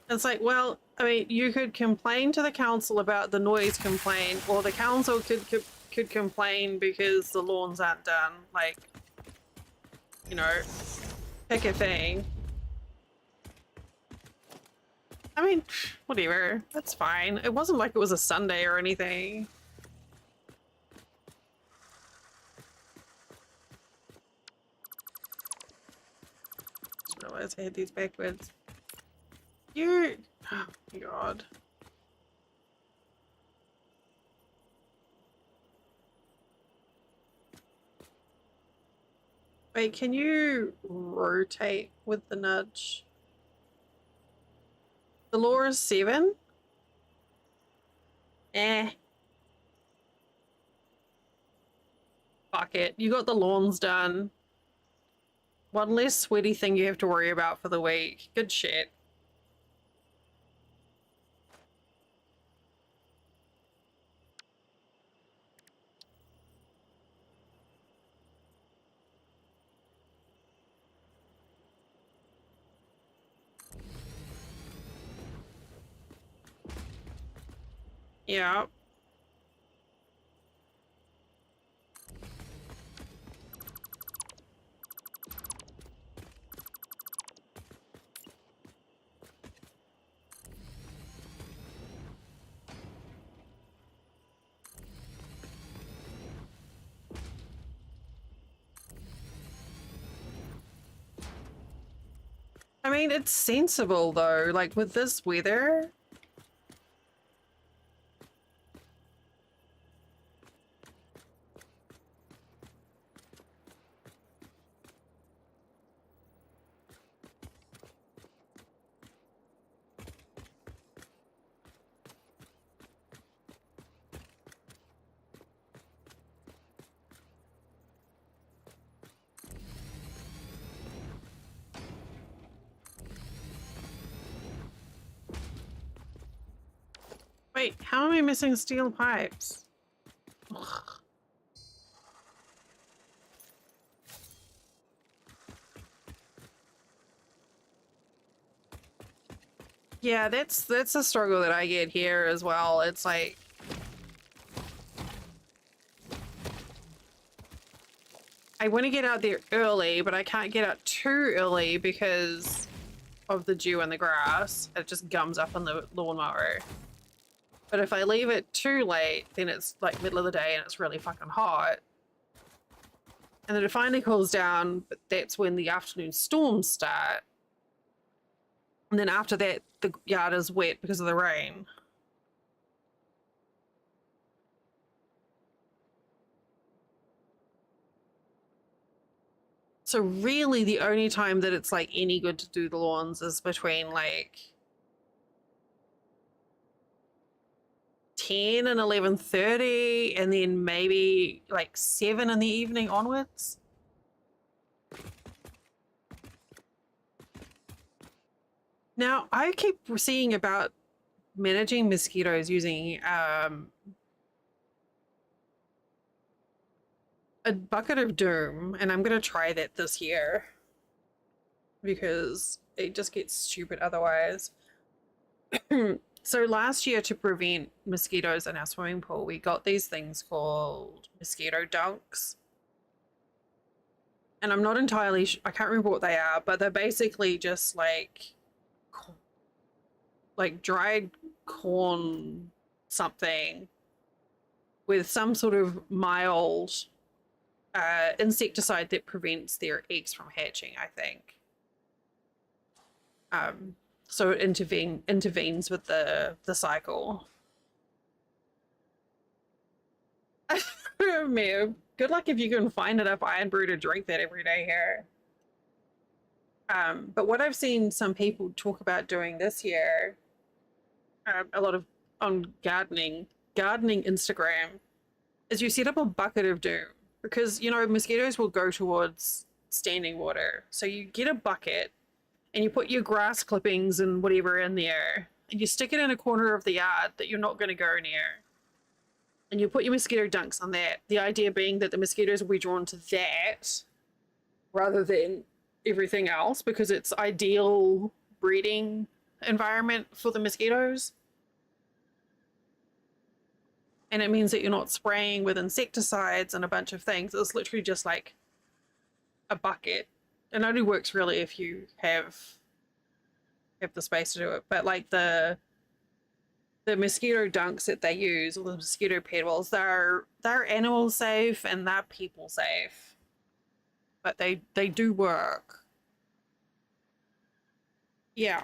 It's like, well, I mean, you could complain to the council about the noise complaint, or the council could complain because the lawns aren't done. Like, you know, pick a thing. I mean, whatever. That's fine. It wasn't like it was a Sunday or anything. Just realized I had these backwards. You... Oh, my God. Wait, can you rotate with the nudge? The law is 7? Eh. Fuck it. You got the lawns done. One less sweaty thing you have to worry about for the week. Good shit. Yeah. I mean, it's sensible though, like with this weather. Wait, how am I missing steel pipes? Ugh. Yeah, that's a struggle that I get here as well. It's like I want to get out there early, but I can't get out too early because of the dew in the grass. It just gums up on the lawnmower. But if I leave it too late, then it's like middle of the day and it's really fucking hot. And then it finally cools down, but that's when the afternoon storms start. And then after that, the yard is wet because of the rain. So really the only time that it's like any good to do the lawns is between like 10 and 11:30, and then maybe like 7 in the evening onwards. Now, I keep seeing about managing mosquitoes using a bucket of doom, and I'm going to try that this year because it just gets stupid otherwise. So last year, to prevent mosquitoes in our swimming pool, we got these things called mosquito dunks. And I'm not entirely I can't remember what they are, but they're basically just like dried corn something with some sort of mild insecticide that prevents their eggs from hatching, I think. So it intervenes with the cycle. Man, good luck if you can find enough iron brew to drink that every day here. But what I've seen some people talk about doing this year, a lot of on gardening Instagram, is you set up a bucket of doom, because you know mosquitoes will go towards standing water. So you get a bucket and you put your grass clippings and whatever in there, and you stick it in a corner of the yard that you're not going to go near. And you put your mosquito dunks on that. The idea being that the mosquitoes will be drawn to that rather than everything else, because it's ideal breeding environment for the mosquitoes. And it means that you're not spraying with insecticides and a bunch of things. It's literally just like a bucket. It only works really if you have the space to do it. But like the mosquito dunks that they use, or the mosquito pedals, they're animal safe and they're people safe. But they do work. Yeah.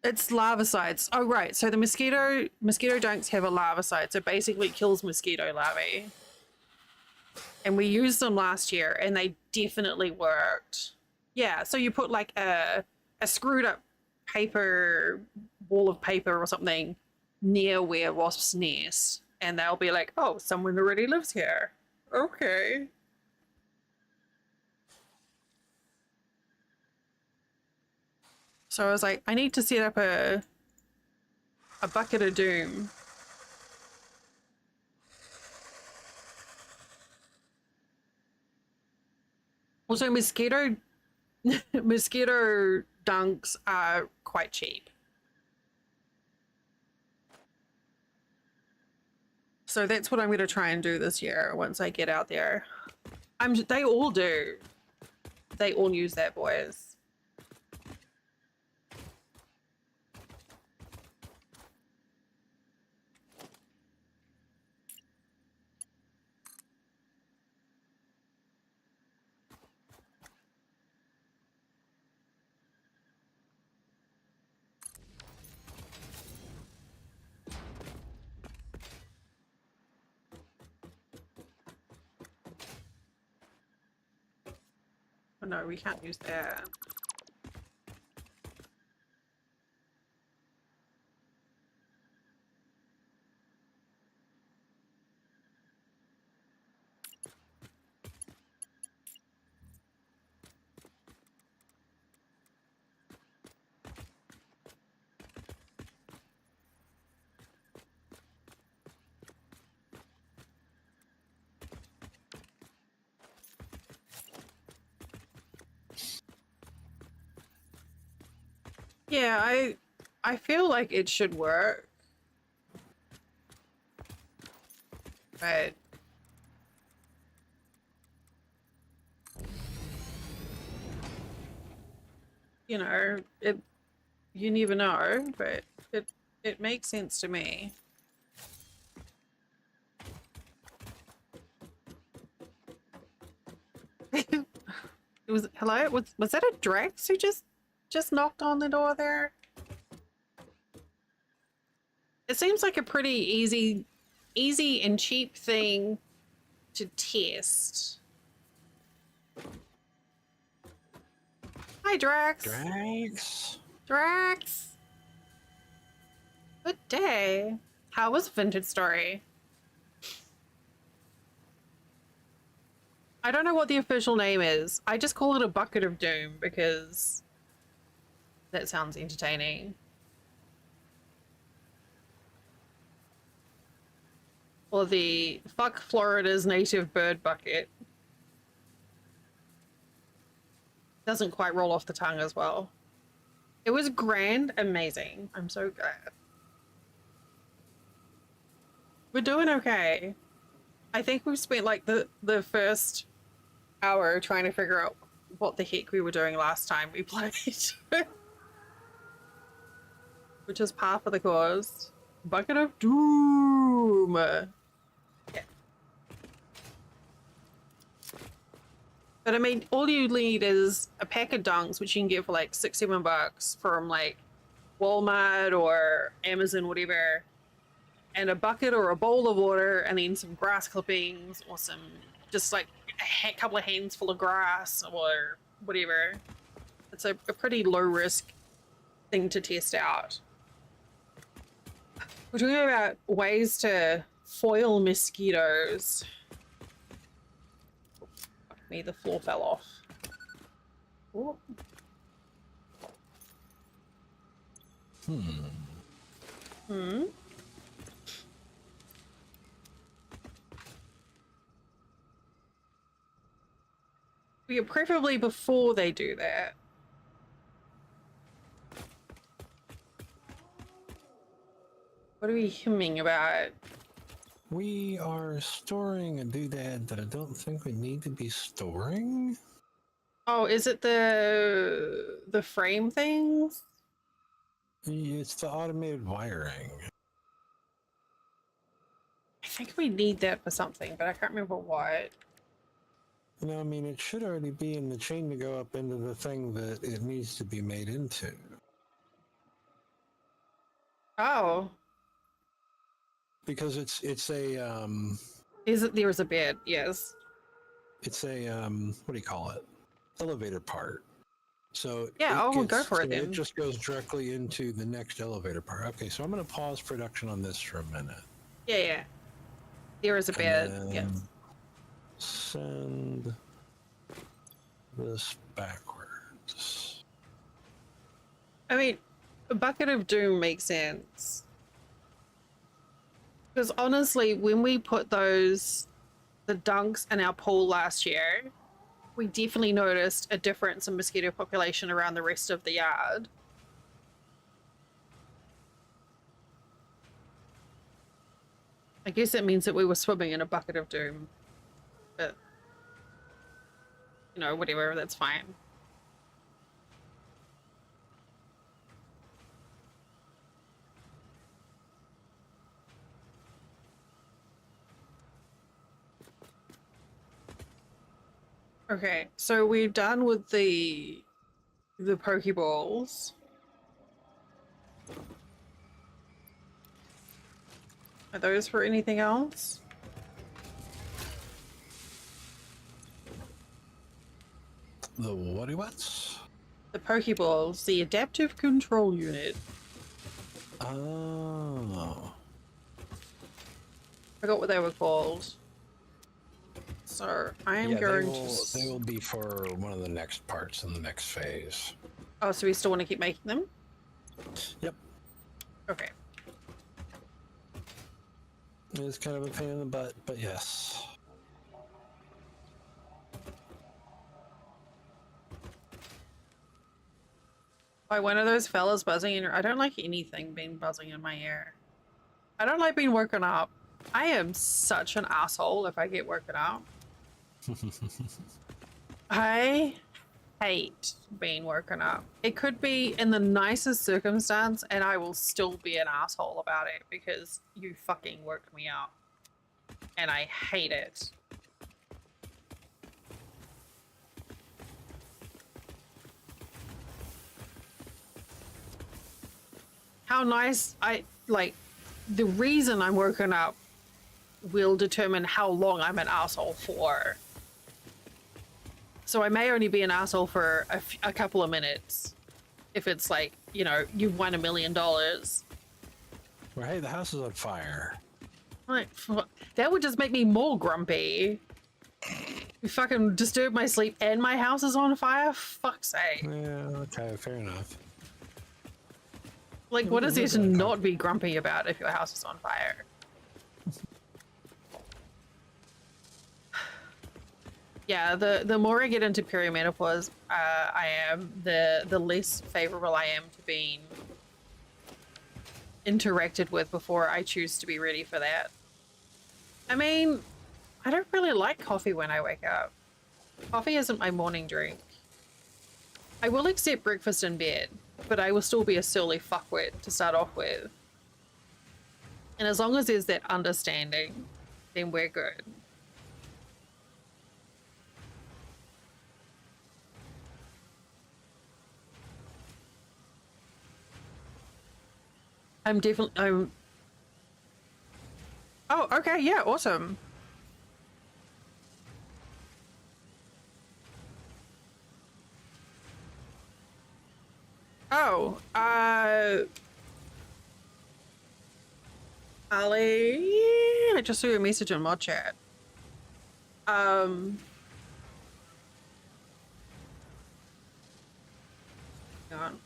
It's larvicides. Oh, right. So the mosquito dunks have a larvicide. So basically it kills mosquito larvae. And we used them last year and they definitely worked. Yeah. So you put like a screwed up wall of paper or something near where wasps nest, and they'll be like, oh, someone already lives here. Okay. So I was like, I need to set up a bucket of doom. Also, mosquito dunks are quite cheap. So that's what I'm going to try and do this year once I get out there. They all do. They all use that, boys. Oh, no, we can't use that. Yeah, I feel like it should work. But you know, you never know, but it makes sense to me. It was hello? Was that a Drax who just knocked on the door there? It seems like a pretty easy easy and cheap thing to test. Hi, Drax. Drags. Drax. Good day. How was Vintage Story? I don't know what the official name is. I just call it a bucket of doom because that sounds entertaining. Or the fuck Florida's native bird bucket. Doesn't quite roll off the tongue as well. It was grand, amazing. I'm so glad. We're doing okay. I think we've spent like the first hour trying to figure out what the heck we were doing last time we played. Which is par for the course. Bucket of doom. Yeah. But I mean, all you need is a pack of dunks, which you can get for like $6-7 from like Walmart or Amazon, whatever, and a bucket or a bowl of water, and then some grass clippings or some just like a couple of hands full of grass or whatever. It's a pretty low risk thing to test out. We're talking about ways to foil mosquitoes. Fuck me, the floor fell off. Ooh. Hmm. Yeah, preferably before they do that. What are we hemming about? We are storing a doodad that I don't think we need to be storing. Oh, is it the frame things? It's the automated wiring. I think we need that for something, but I can't remember what. No, I mean, it should already be in the chain to go up into the thing that it needs to be made into. Oh. Because it's a Is it there is a bed, yes. it's a what do you call it? Elevator part. So Yeah, it oh, gets, go for it so then. it just goes directly into the next elevator part. Okay, so I'm going to pause production on this for a minute. Yeah, yeah. There is a bed, And yes. then send this backwards. I mean, a bucket of doom makes sense. Because honestly, when we put the dunks in our pool last year, we definitely noticed a difference in mosquito population around the rest of the yard. I guess that means that we were swimming in a bucket of doom. But, you know, whatever, that's fine. Okay, so we're done with the Pokeballs. Are those for anything else? The what's? The Pokeballs, the adaptive control unit. Oh. Forgot what they were called. So I am going to. They will be for one of the next parts in the next phase. Oh, so we still want to keep making them? Yep. Okay. It's kind of a pain in the butt, but yes. By one of those fellas buzzing in your... I don't like anything being buzzing in my ear. I don't like being woken up. I am such an asshole if I get woken up. I hate being woken up. It could be in the nicest circumstance and I will still be an asshole about it because you fucking woke me up. And I hate it. How nice the reason I'm woken up will determine how long I'm an asshole for. So I may only be an asshole for a couple of minutes. If it's like, you know, you've won $1 million. Well, hey, the house is on fire. Like, that would just make me more grumpy. You fucking disturb my sleep and my house is on fire? Fuck's sake. Yeah, okay, fair enough. Like, what is there to not be grumpy about if your house is on fire? Yeah, the more I get into perimenopause, I am, the less favorable I am to being interacted with before I choose to be ready for that. I mean, I don't really like coffee when I wake up. Coffee isn't my morning drink. I will accept breakfast in bed, but I will still be a surly fuckwit to start off with. And as long as there's that understanding, then we're good. I'm oh, okay, yeah, awesome. Oh, Ali, I just saw your message in mod chat. Hang on.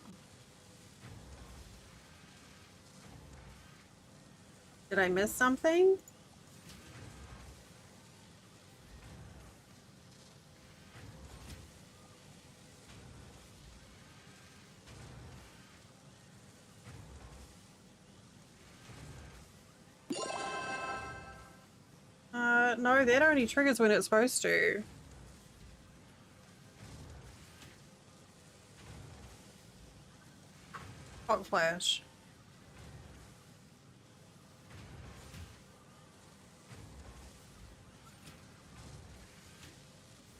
Did I miss something? No, that only triggers when it's supposed to. Hot flash.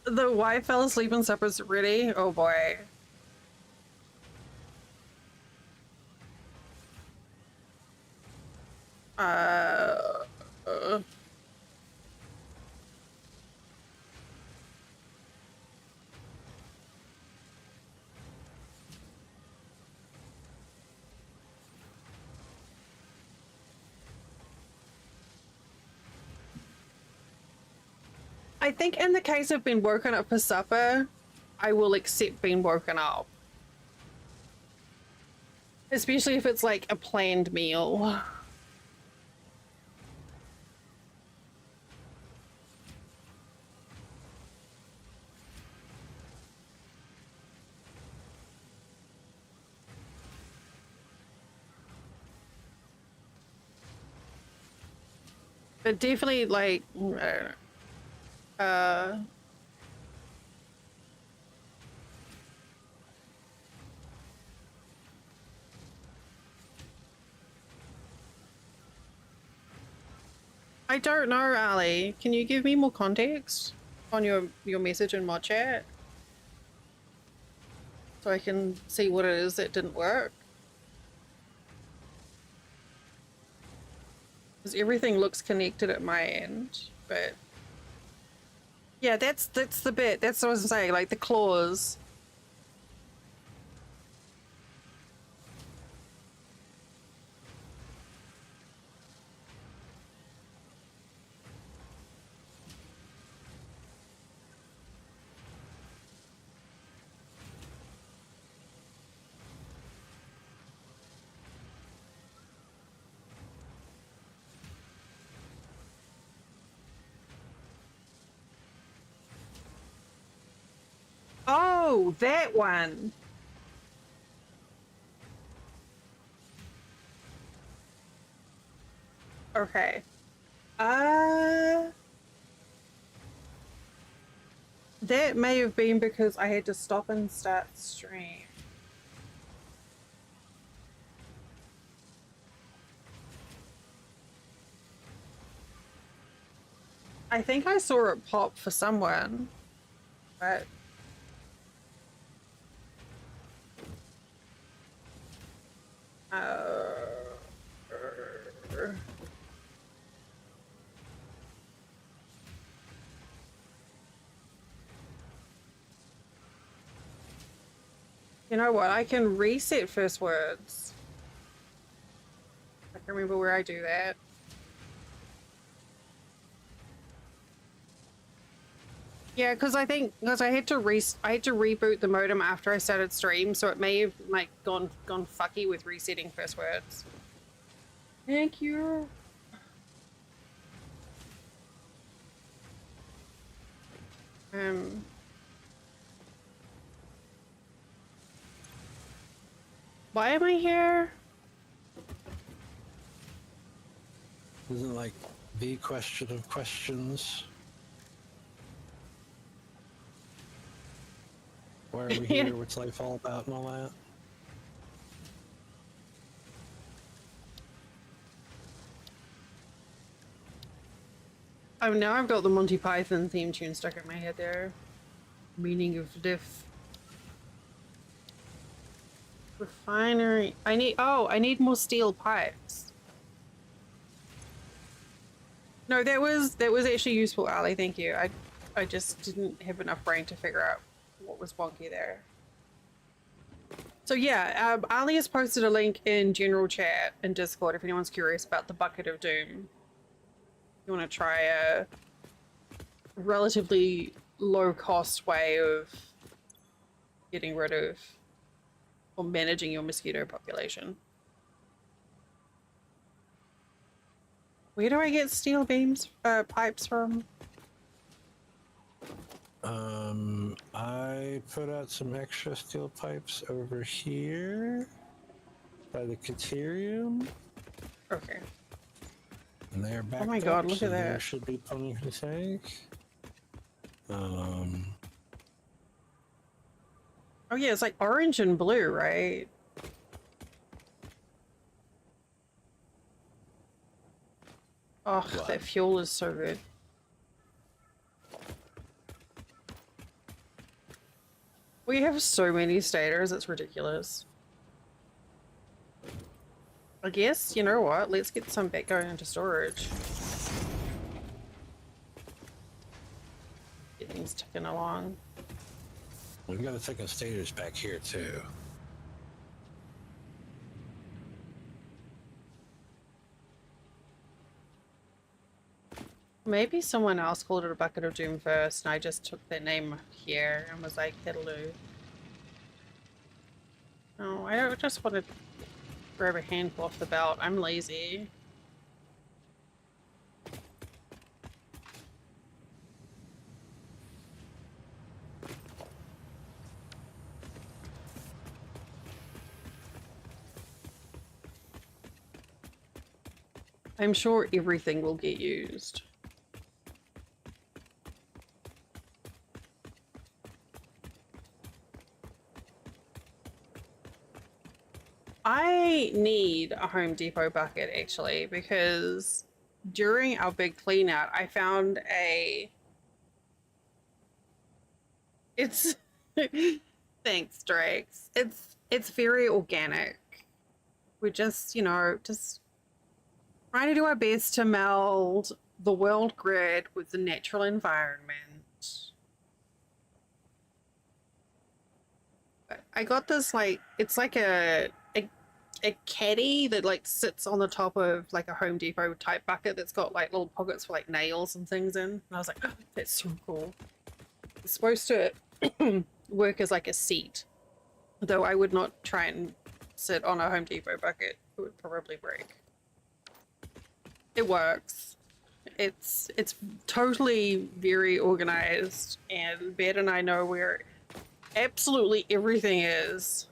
The wife fell asleep and supper's ready. Oh boy. Uh, uh. I think in the case of being woken up for supper, I will accept being woken up. Especially if it's like a planned meal. But definitely like, I don't know. I don't know, Ali. Can you give me more context on your message in mod chat? So I can see what it is that didn't work. Because everything looks connected at my end, but yeah, that's the bit. That's what I was saying, like the clause. Oh, that one. Okay. That may have been because I had to stop and start stream. I think I saw it pop for someone, but uh, You know what? I can reset first words. I can remember where I do that. Yeah, because I think I had to reboot the modem after I started stream, so it may have like gone fucky with resetting first words. Thank you. Why am I here? Isn't it like the question of questions? Why are we Yeah. here? What's life all about and all that? Oh, now I've got the Monty Python theme tune stuck in my head there. Meaning of diff. Refinery. I need more steel pipes. No, that was actually useful, Ali. Thank you. I just didn't have enough brain to figure out what was wonky there. So yeah, Ali has posted a link in general chat in Discord if anyone's curious about the Bucket of Doom. You want to try a relatively low-cost way of getting rid of or managing your mosquito population. Where do I get steel beams, pipes from? I put out some extra steel pipes over here by the Caterium, Okay. and they're back. Oh my god, look so at there that. should be plenty to take. Oh yeah, it's like orange and blue, right? Oh, What? that fuel is so good. We have so many stators, it's ridiculous. I guess, you know what, let's get some back going into storage. Get things ticking along. We've got to take a stators back here too. Maybe someone else called it a bucket of doom first, and I just took their name here and was like, hello. No, I don't just want to grab a handful off the belt. I'm lazy. I'm sure everything will get used. I need a Home Depot bucket actually, because during our big clean out, I found it's thanks, Drakes. It's very organic. We're just, you know, just trying to do our best to meld the world grid with the natural environment. I got this like it's like a caddy that like sits on the top of like a Home Depot type bucket that's got like little pockets for like nails and things in. And I was like, oh, that's so cool. It's supposed to work as like a seat, though I would not try and sit on a Home Depot bucket. It would probably break. It works. It's totally very organized, and Bet and I know where absolutely everything is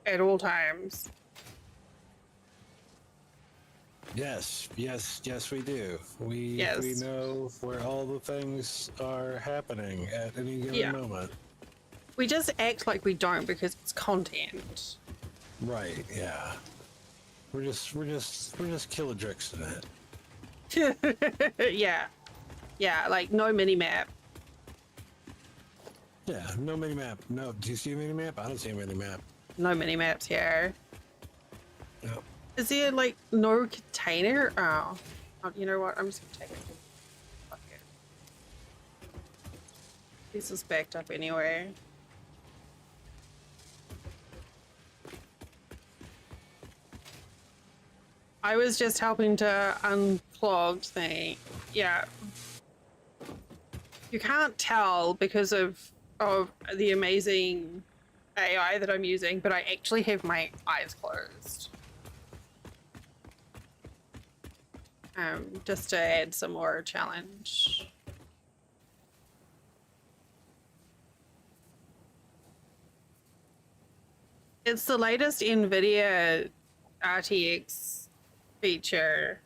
at all times. Yes, we do. We Yes. know where all the things are happening at any given moment. We just act like we don't because it's content. Right, yeah. We're just killadricks in it. Yeah. Yeah, like no mini map. Yeah, no mini map. No, do you see a mini map? I don't see a mini map. No mini maps here. No. Is there like no container? Oh, you know what? I'm just gonna take it. Fuck it. This is backed up anyway. I was just helping to unclog thing. Yeah. You can't tell because of the amazing AI that I'm using, but I actually have my eyes closed. Just to add some more challenge. It's the latest NVIDIA RTX feature.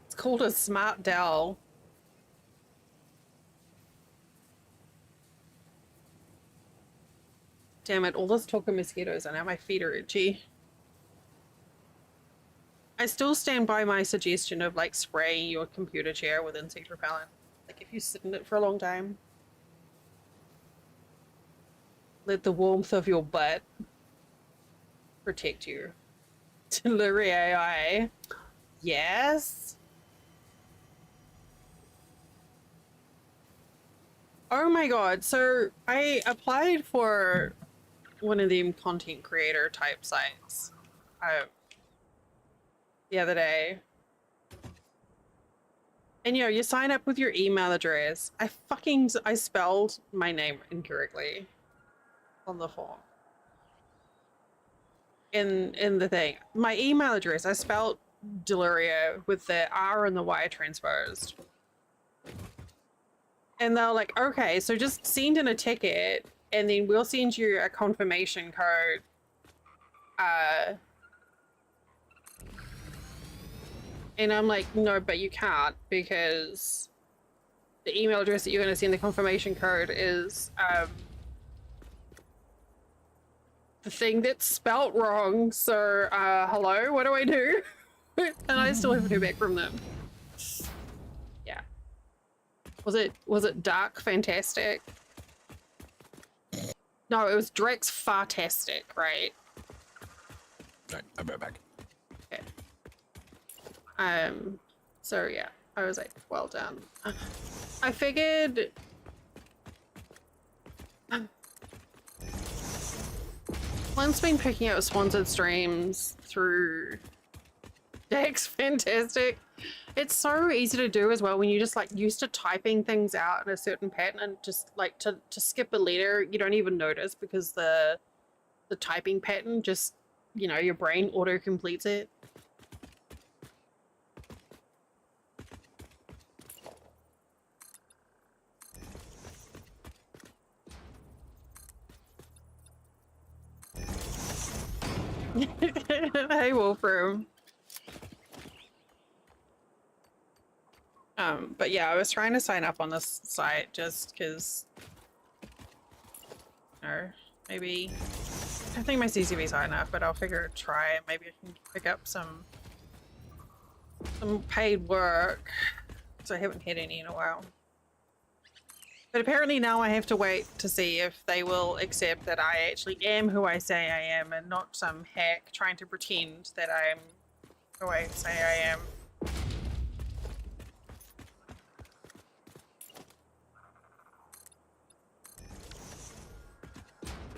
It's called a smart dell. Damn it, all this talk of mosquitoes and now my feet are itchy. I still stand by my suggestion of like spraying your computer chair with insect repellent. Like if you sit in it for a long time. Let the warmth of your butt protect you. Delivery AI. Yes. Oh my god. So I applied for one of them content creator type sites the other day. And you know, you sign up with your email address. I spelled my name incorrectly on the form. In the thing. My email address, I spelled Deliria with the R and the Y transposed. And they're like, okay, so just send in a ticket and then we'll send you a confirmation code. And I'm like, no, but you can't because the email address that you're going to send the confirmation code is the thing that's spelt wrong. So, hello, what do I do? And I still haven't heard back from them. Yeah. Was it Dark Fantastic? No, it was Drex Fartastic, right? Alright, I'll be right back. Okay. So yeah, I was like, well done. I figured once been picking up sponsored streams through Dex Fantastic, it's so easy to do as well when you just like used to typing things out in a certain pattern and just like to skip a letter, you don't even notice because the typing pattern just, you know, your brain auto completes it. Hey, Wolfram. But yeah, I was trying to sign up on this site just because, or maybe, I don't think my CCV's high enough, but I'll try it. Maybe I can pick up some paid work, because I haven't had any in a while. But apparently now I have to wait to see if they will accept that I actually am who I say I am and not some hack trying to pretend that I'm who I say I am.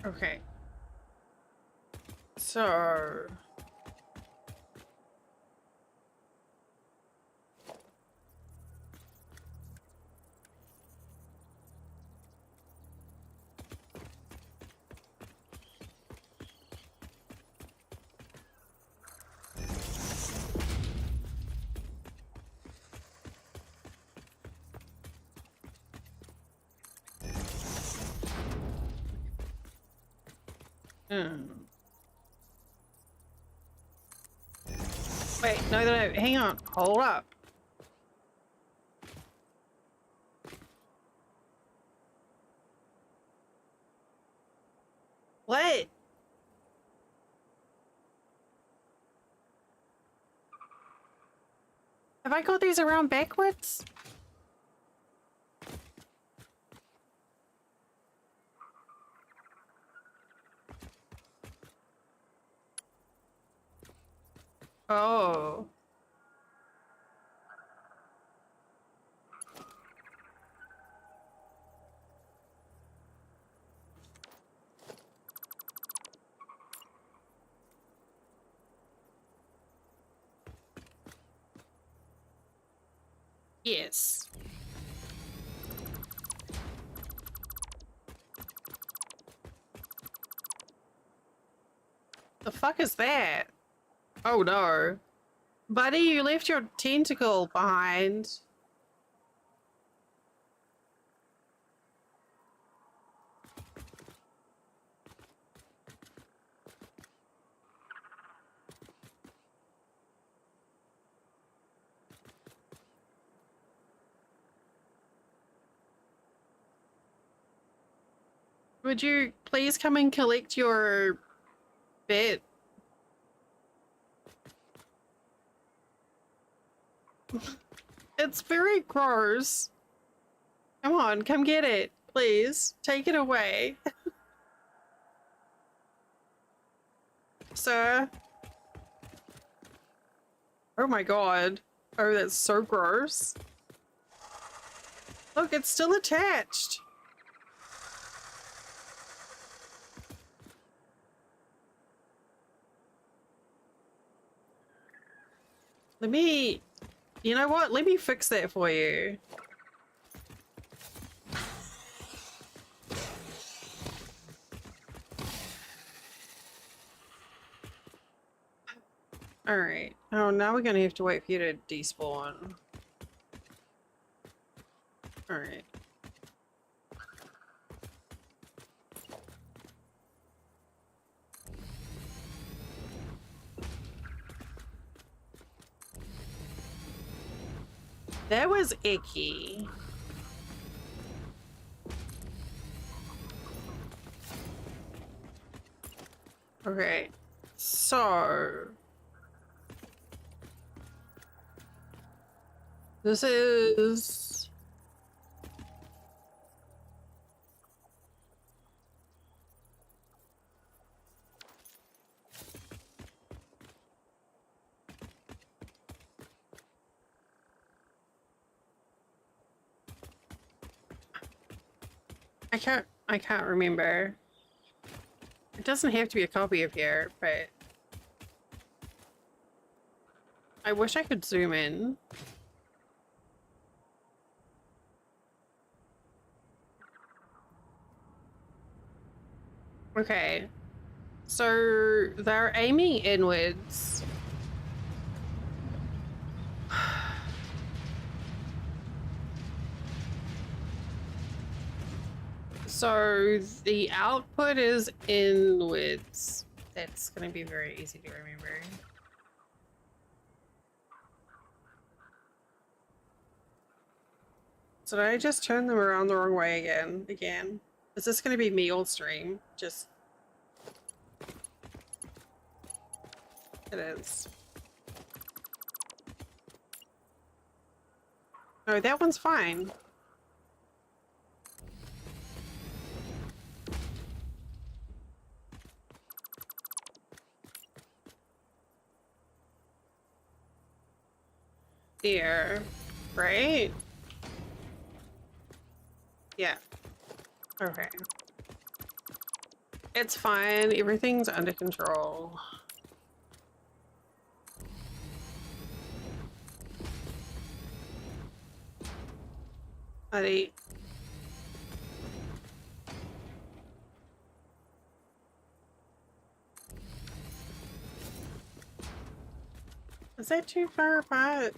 Okay. So... Wait, no, hang on, hold up. What? Have I got these around backwards? Oh. Yes. The fuck is that? Oh no. Buddy, you left your tentacle behind. Would you please come and collect your bit? It's very gross. Come on, come get it. Please, take it away. Sir? Oh my god. Oh, that's so gross. Look, it's still attached. Let me... You know what? Let me fix that for you. Alright. Oh, now we're gonna have to wait for you to despawn. Alright. That was icky. Okay. So... This is... I can't remember. It doesn't have to be a copy of here, but I wish I could zoom in. Okay. So they're aiming inwards. So the output is inwards. That's going to be very easy to remember. So did I just turn them around the wrong way again? Is this going to be me all stream? Just... It is. No, that one's fine. Here, right? Yeah. Okay. It's fine. Everything's under control. Buddy. Is that too far apart?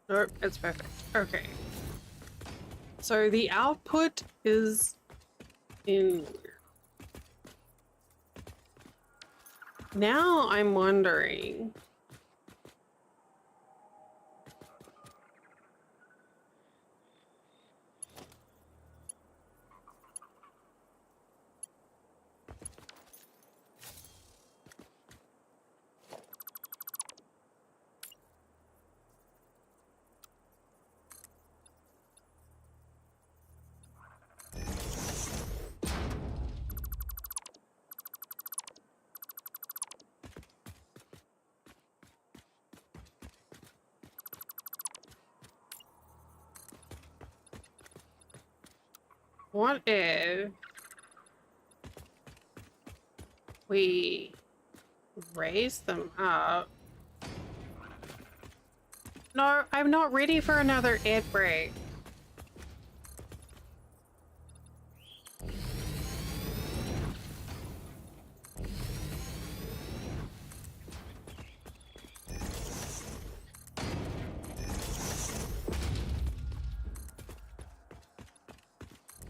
Nope, it's perfect. Okay. So the output is in... Now I'm wondering... What if we raise them up No, I'm not ready for another ad break.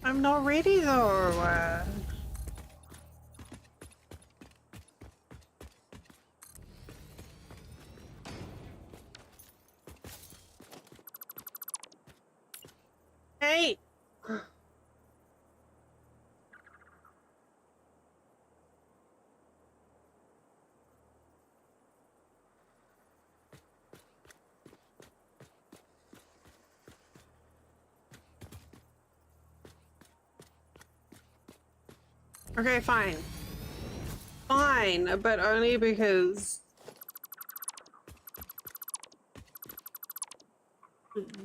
I'm not ready though. Hey! Okay, fine. Fine, but only because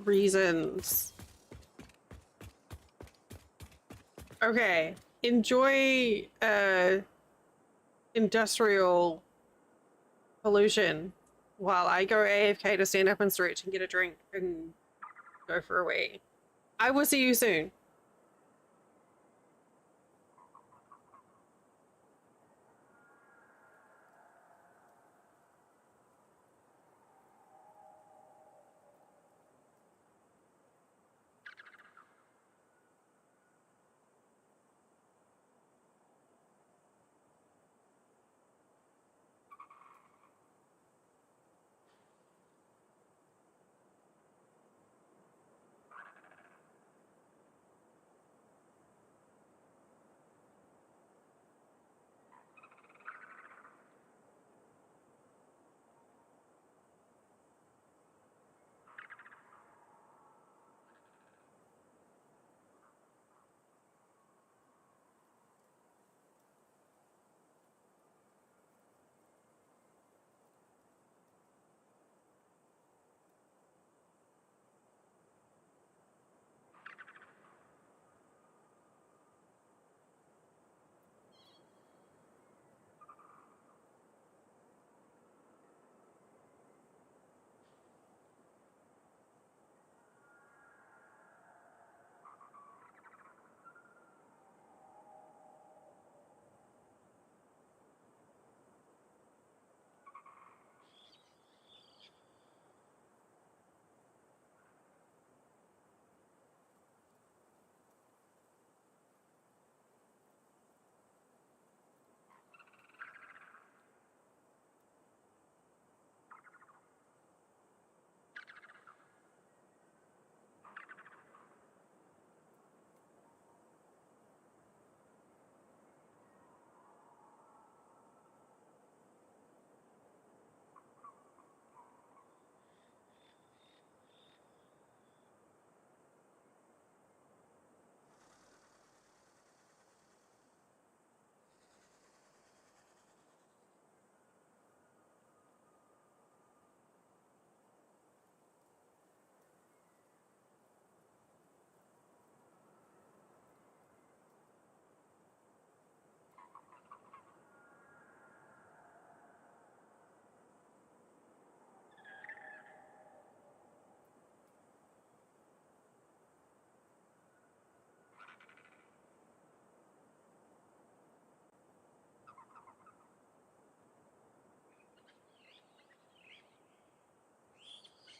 reasons. Okay. Enjoy industrial pollution while I go AFK to stand up and stretch and get a drink and go for a wee. I will see you soon.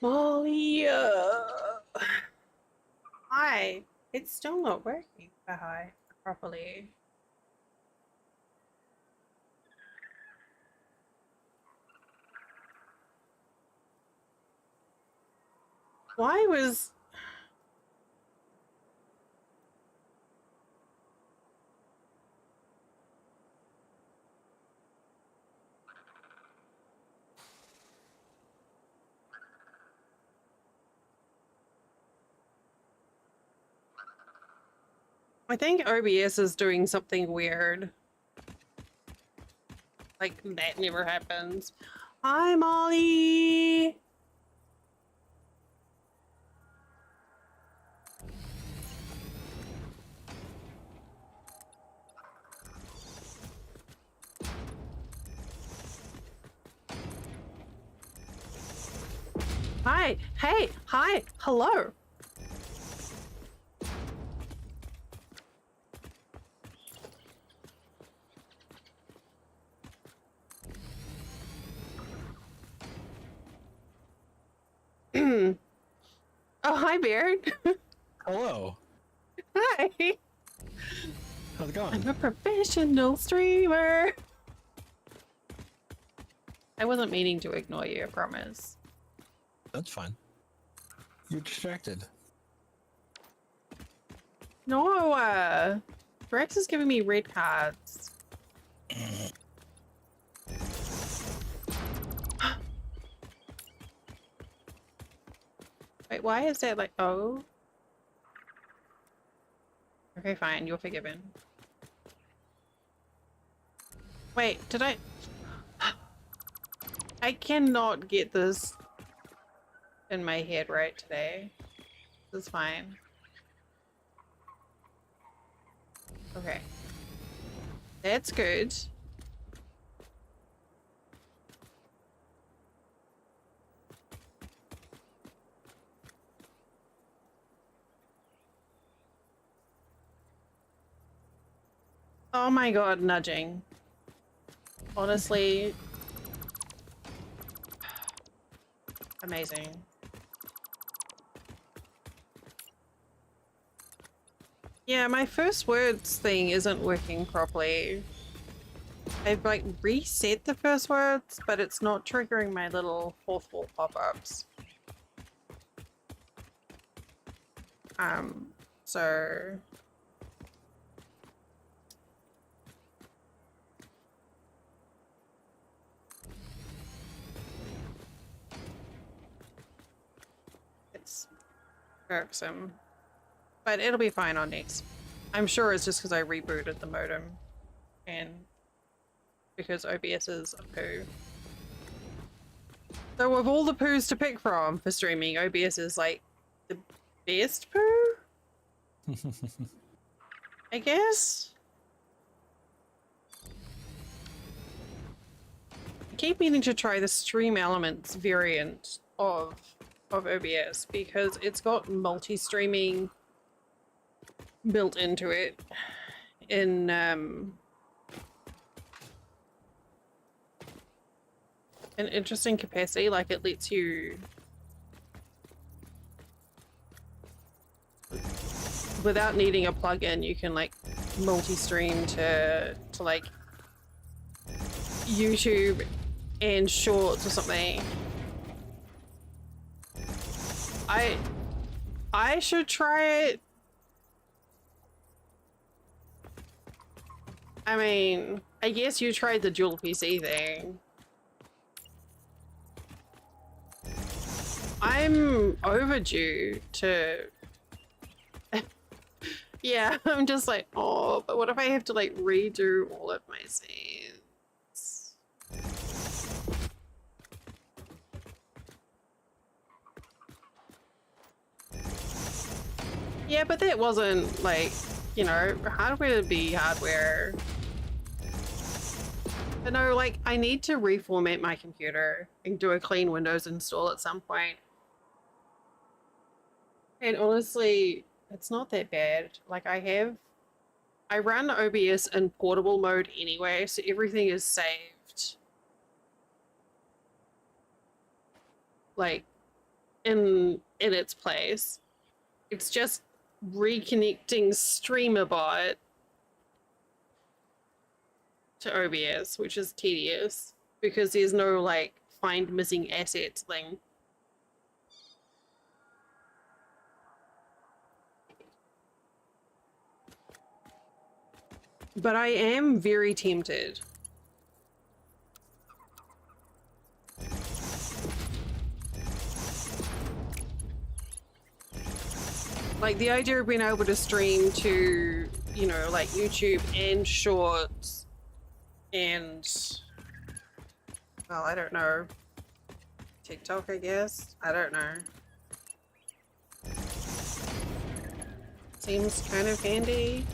Molly, hi. It's still not working. Hi, properly. Why was... I think OBS is doing something weird. Like, that never happens. Hi, Molly! Hi. Hey. Hi. Hello. Oh, hi, Baird. Hello. Hi. How's it I'm going? a professional streamer. I wasn't meaning to ignore you, I promise. That's fine. You're distracted. No, Rex is giving me red cards. Wait, why is that like, oh? Okay, fine, you're forgiven. Wait, did I? I cannot get this in my head right today. This is fine. Okay. That's good. Oh my god, nudging. Honestly, amazing. Yeah, my first words thing isn't working properly. I've like reset the first words, but it's not triggering my little fourth wall pop-ups. So it's irksome. But it'll be fine on next. I'm sure it's just because I rebooted the modem and because OBS is a poo. So of all the poos to pick from for streaming, OBS is like the best poo? I guess? I keep meaning to try the Stream Elements variant of OBS because it's got multi-streaming built into it in an interesting capacity. Like it lets you, without needing a plugin, you can like multi-stream to like YouTube and Shorts or something. I should try it. I mean, I guess you tried the dual PC thing. I'm overdue to... Yeah, I'm just like, oh, but what if I have to like redo all of my scenes? Yeah, but that wasn't like, you know, hardware to be hardware. But no, like, I need to reformat my computer and do a clean Windows install at some point. And honestly, it's not that bad. Like, I run OBS in portable mode anyway, so everything is saved. Like, in its place. It's just reconnecting StreamerBot to OBS, which is tedious because there's no like find missing assets thing. But I am very tempted. Like the idea of being able to stream to, you know, like YouTube and Shorts and, well, I don't know, TikTok, I guess? I don't know. Seems kind of handy.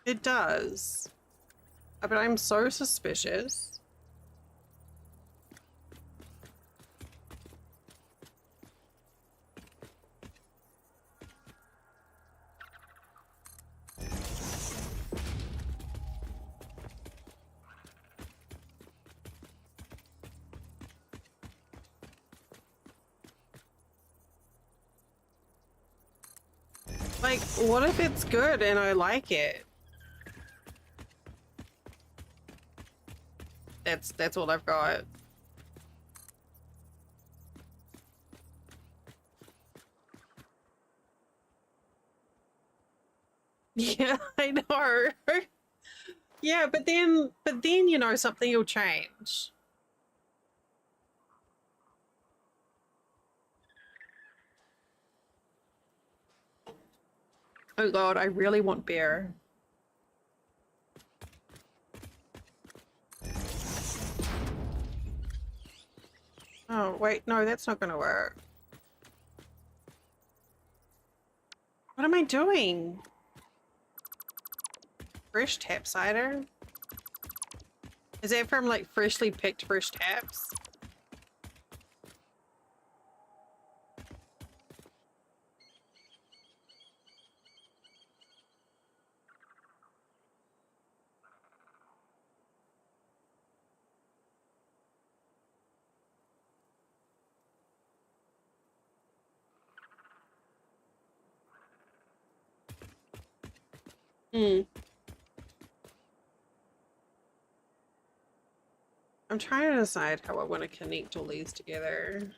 It does. But I'm so suspicious. Like, what if it's good and I like it? That's what I've got. Yeah, I know. Yeah, but then you know something will change. Oh god, I really want beer. Oh wait, no, that's not gonna work. What am I doing? Fresh tap cider? Is that from like freshly picked fresh taps? Hmm. I'm trying to decide how I want to connect all these together.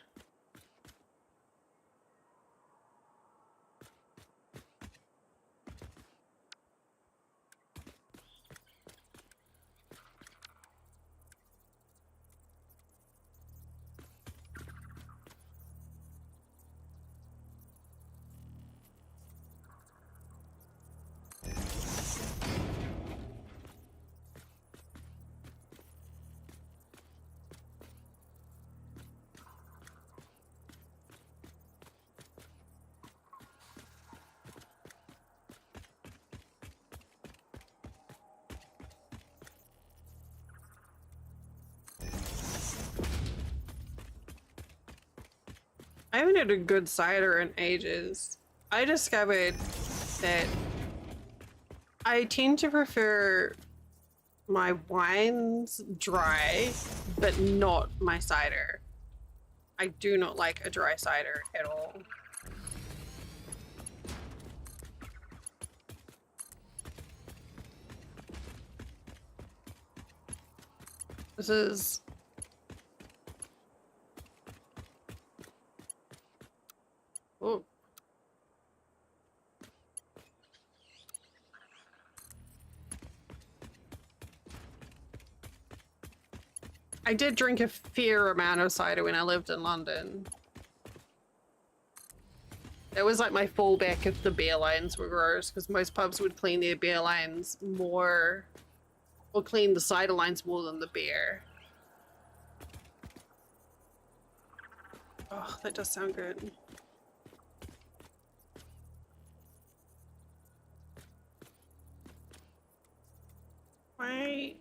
I haven't had a good cider in ages. I discovered that I tend to prefer my wines dry, but not my cider. I do not like a dry cider at all. This is... Oh. I did drink a fair amount of cider when I lived in London. That was like my fallback if the beer lines were gross, because most pubs would clean their beer lines more, or clean the cider lines more than the beer. Oh, that does sound good. Right.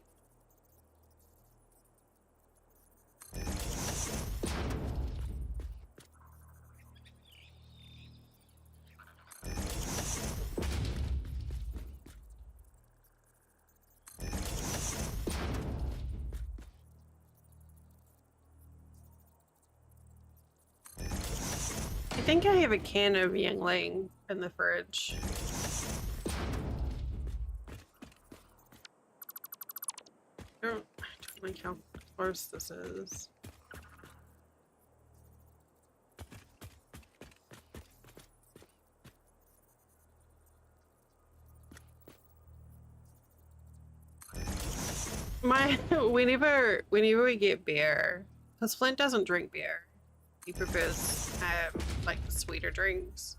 I think I have a can of Yingling in the fridge. I don't like how close this is. Whenever we get beer, because Flint doesn't drink beer. He prefers like sweeter drinks.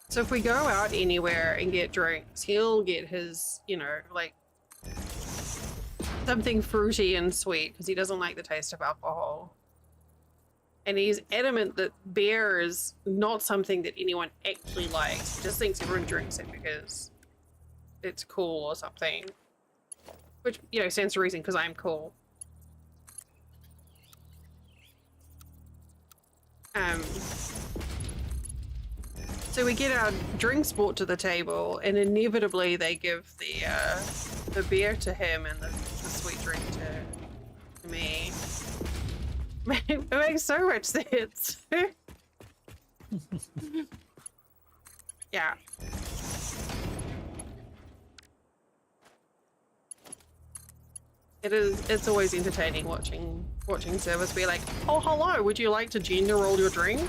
So if we go out anywhere and get drinks, he'll get his, you know, like something fruity and sweet because he doesn't like the taste of alcohol. And he's adamant that beer is not something that anyone actually likes. He just thinks everyone drinks it because it's cool or something. Which, you know, stands to reason because I'm cool. So we get our drinks brought to the table, and inevitably they give the beer to him and the sweet drink to me. It makes so much sense. Yeah. It's always entertaining watching servers be like, oh hello, would you like to gender roll your drink?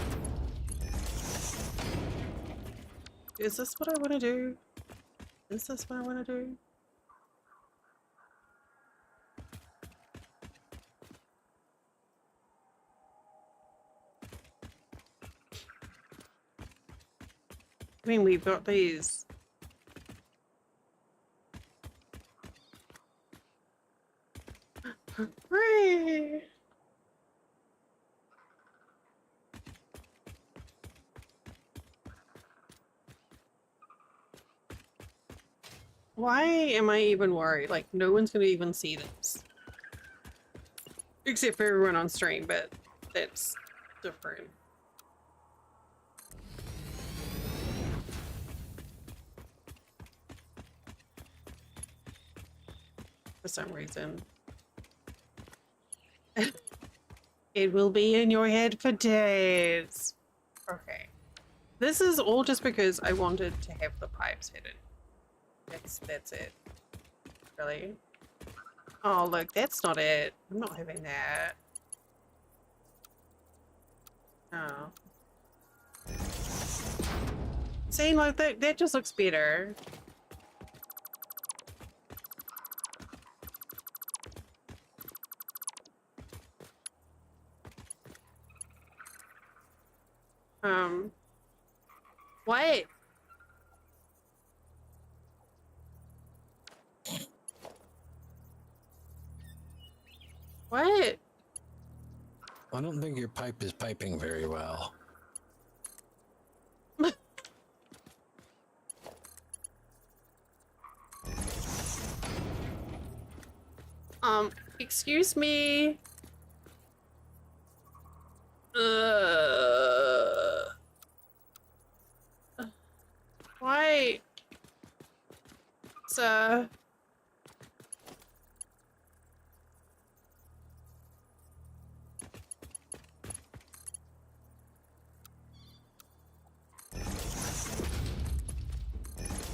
Is this what I want to do? Is this what I want to do? I mean, we've got these. Hooray! Why am I even worried? Like, no one's gonna even see this. Except for everyone on stream, but that's different. For some reason. It will be in your head for days. Okay. This is all just because I wanted to have the pipes hidden. That's it. Really? Oh, look, that's not it. I'm not having that. Oh. See, like, that just looks better. What? What? I don't think your pipe is piping very well. Excuse me. Why? Sir.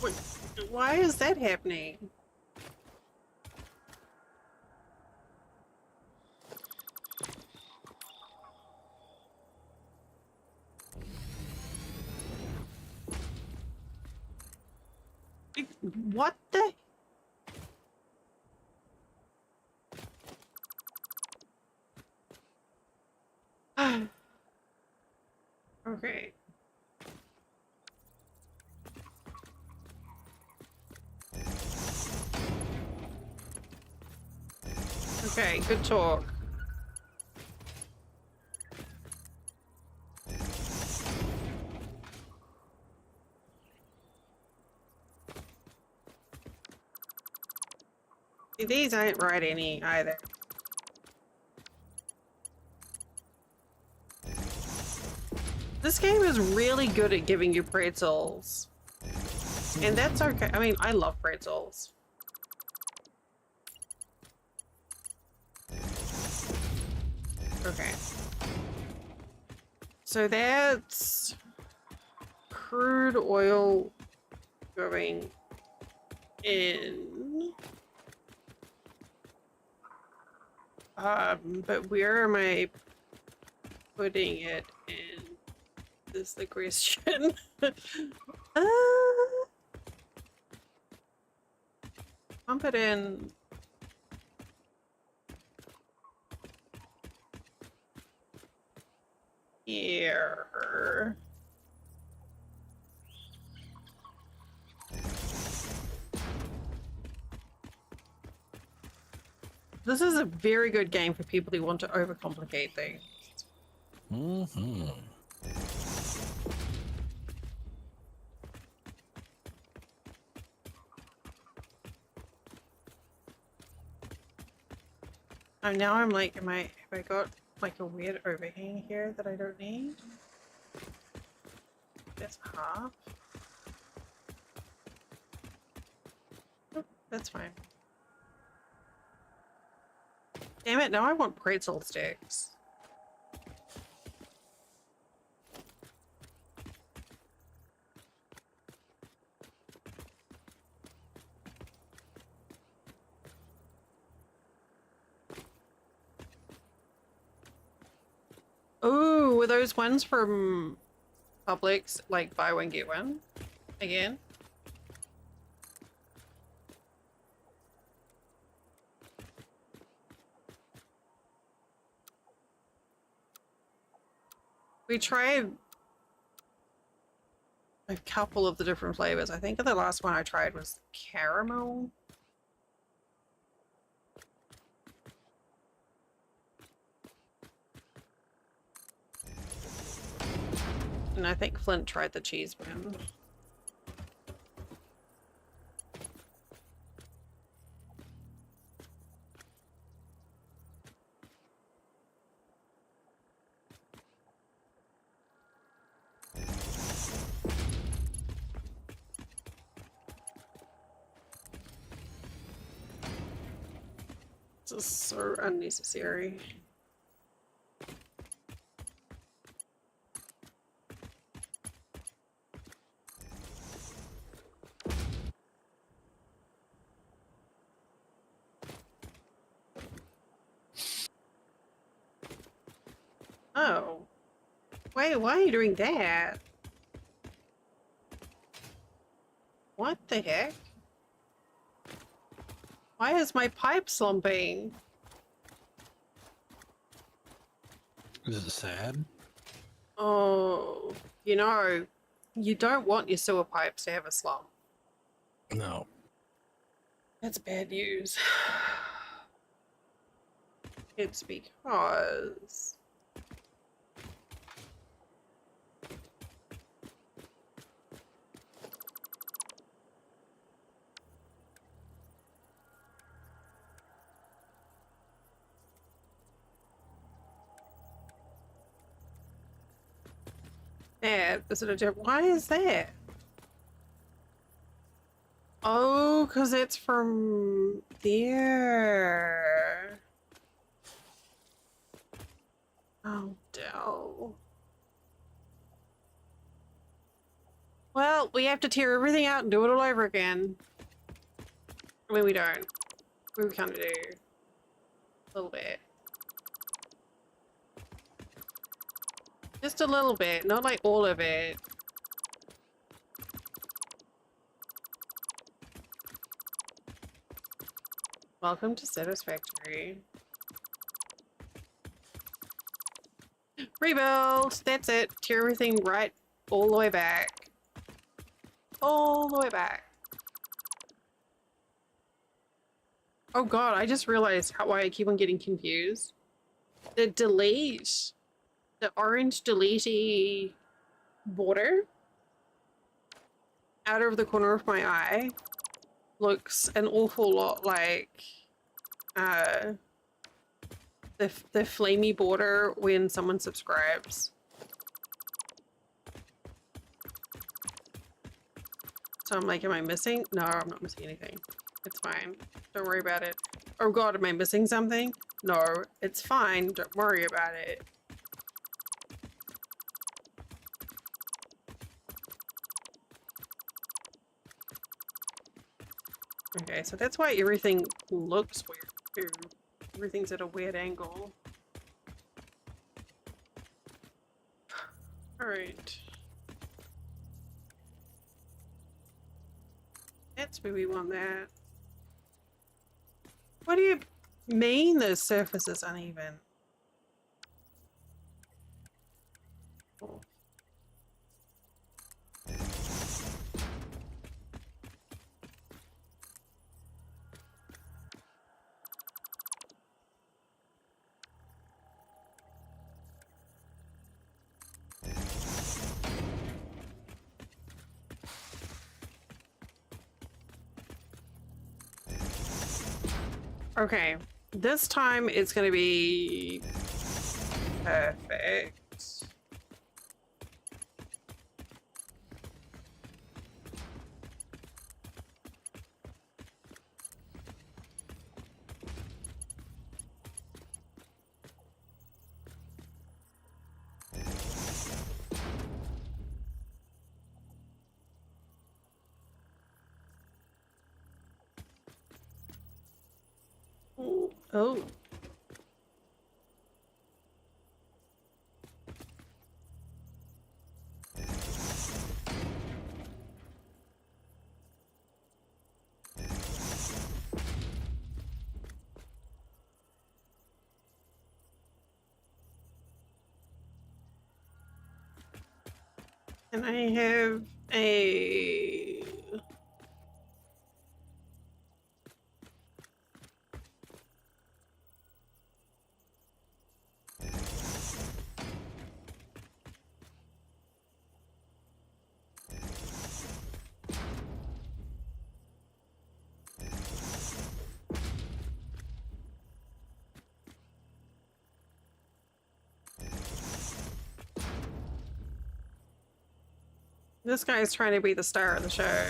Wait, why is that happening? What the? Okay. Okay, good talk. See, these ain't right any either. This game is really good at giving you pretzels. And that's okay. I mean, I love pretzels. Okay. So that's crude oil going in. But where am I putting it in? Is the question. Pump it in. Here. This is a very good game for people who want to overcomplicate things. Mm-hmm. Oh, now I'm like, have I got like a weird overhang here that I don't need? That's half. Nope, that's fine. Damn it, now I want pretzel sticks. Ooh, were those ones from Publix, like buy one get one again? We tried a couple of the different flavors. I think the last one I tried was caramel. And I think Flint tried the cheese one. This is so unnecessary. Oh. Wait, why are you doing that? What the heck? Why is my pipe slumping? Is it sad? Oh, you know, you don't want your sewer pipes to have a slump. No. That's bad news. It's because... Is it a different? Why is that? Oh, because it's from there. Oh, Dell. Well, we have to tear everything out and do it all over again. I mean, we don't. We kind of do. A little bit. Just a little bit, not like all of it. Welcome to Satisfactory. Rebuild! That's it. Tear everything right all the way back. All the way back. Oh god, I just realized why I keep on getting confused. The delete, the orange deletey border out of the corner of my eye looks an awful lot like the flamey border when someone subscribes. So I'm like, am I missing? No, I'm not missing anything. It's fine. Don't worry about it. Oh god, am I missing something? No, it's fine. Don't worry about it. Okay, so that's why everything looks weird too. Everything's at a weird angle. Alright. That's where we want that. What do you mean the surface is uneven? Oh. Okay, This time it's going to be perfect. Oh. And I have a... This guy's trying to be the star of the show.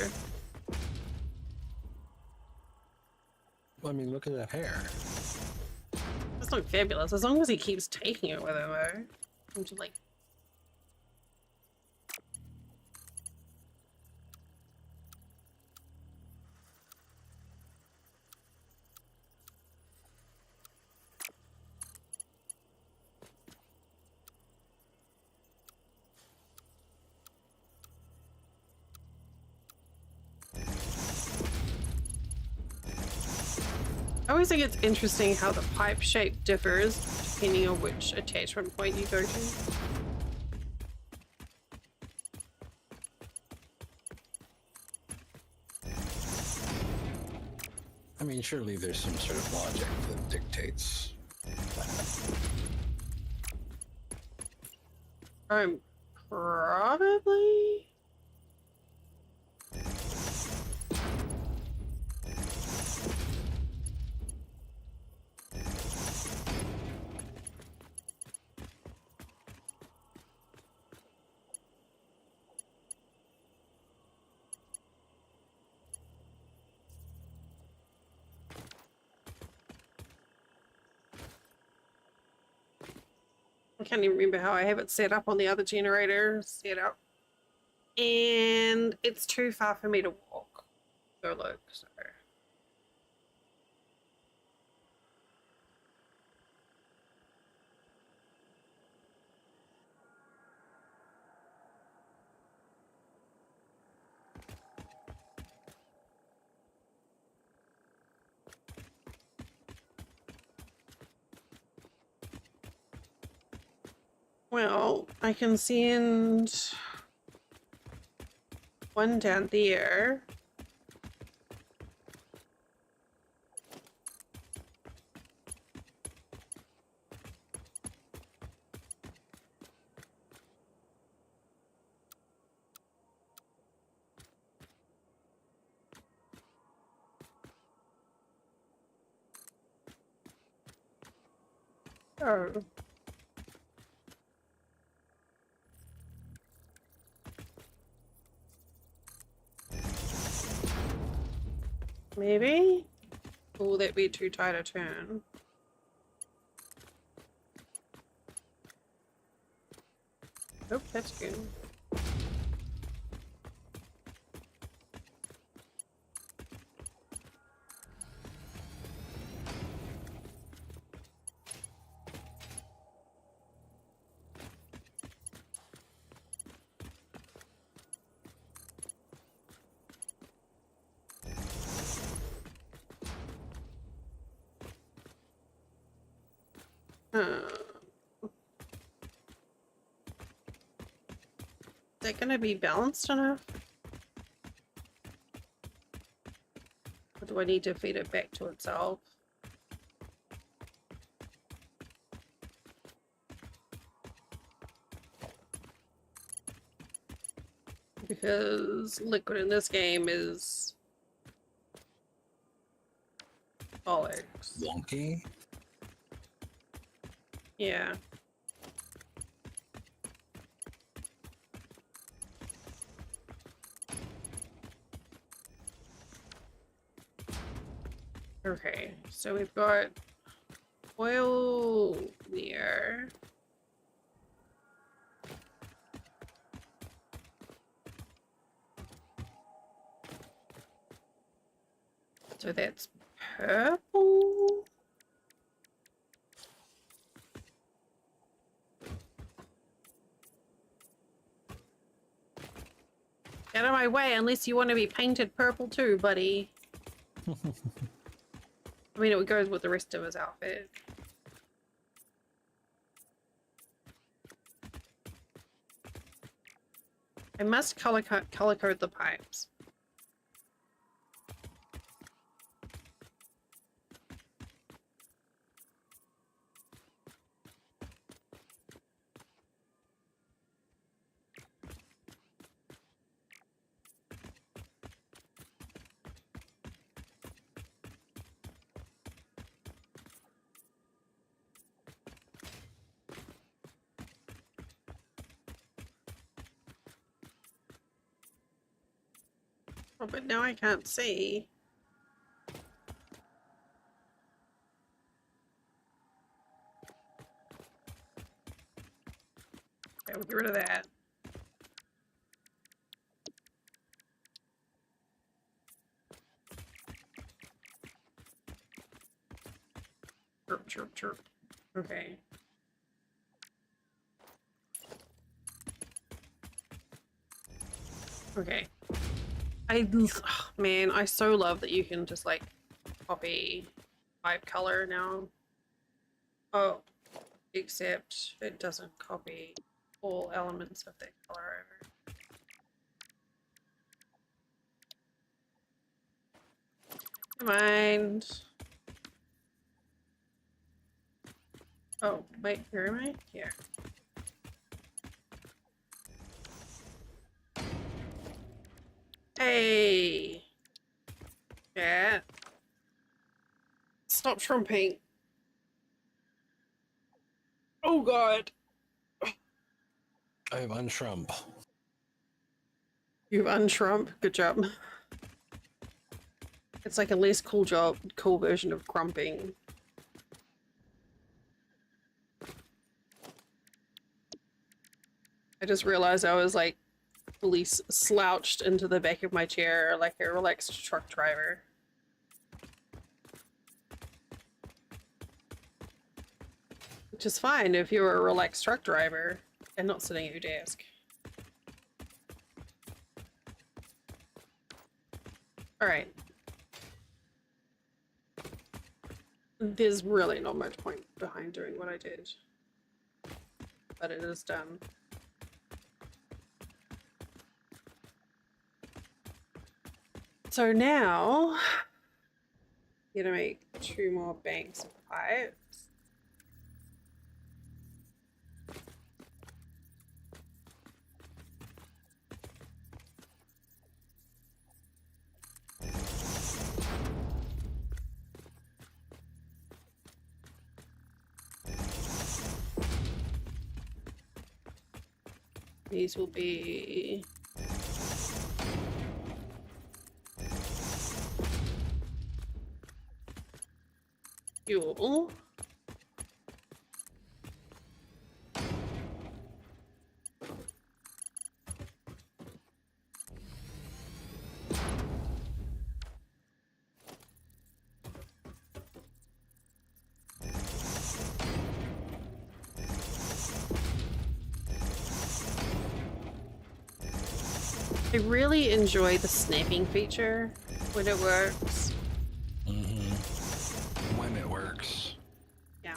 I mean, look at that hair. It's not fabulous, as long as he keeps taking it with him, though. I'm just like... I always think it's interesting how the pipe shape differs depending on which attachment point you go to. I mean, surely there's some sort of logic that dictates that. Probably... I can't even remember how I have it set up on the other generator setup. And it's too far for me to walk. Go look, so... Well, I can send one down there. Oh. Maybe? Or will that be too tight a turn? Oh, that's good. Is that gonna be balanced enough? Or do I need to feed it back to itself? Because liquid in this game is Bollocks. Wonky. Yeah. Okay, so we've got oil there. So that's purple. Get out of my way unless you want to be painted purple too, buddy. I mean, it goes with the rest of his outfit. I must color code the pipes. Oh, but now I can't see. Okay, we'll get rid of that. Chirp, chirp, chirp. Okay. Okay. Oh, man, I so love that you can just like copy pipe color now. Oh, except it doesn't copy all elements of that color over. Never mind. Oh, wait, where am I? Here. Hey! Yeah. Stop trumping. Oh god. I have untrump. You've untrump. Good job. It's like a less cool version of crumping. I just realized I was like fully slouched into the back of my chair like a relaxed truck driver. Which is fine if you're a relaxed truck driver and not sitting at your desk. Alright. There's really not much point behind doing what I did. But it is done. So now, I'm gonna make 2 more banks of pipes. These will be fuel. I really enjoy the snapping feature when it works. When it works. Yeah.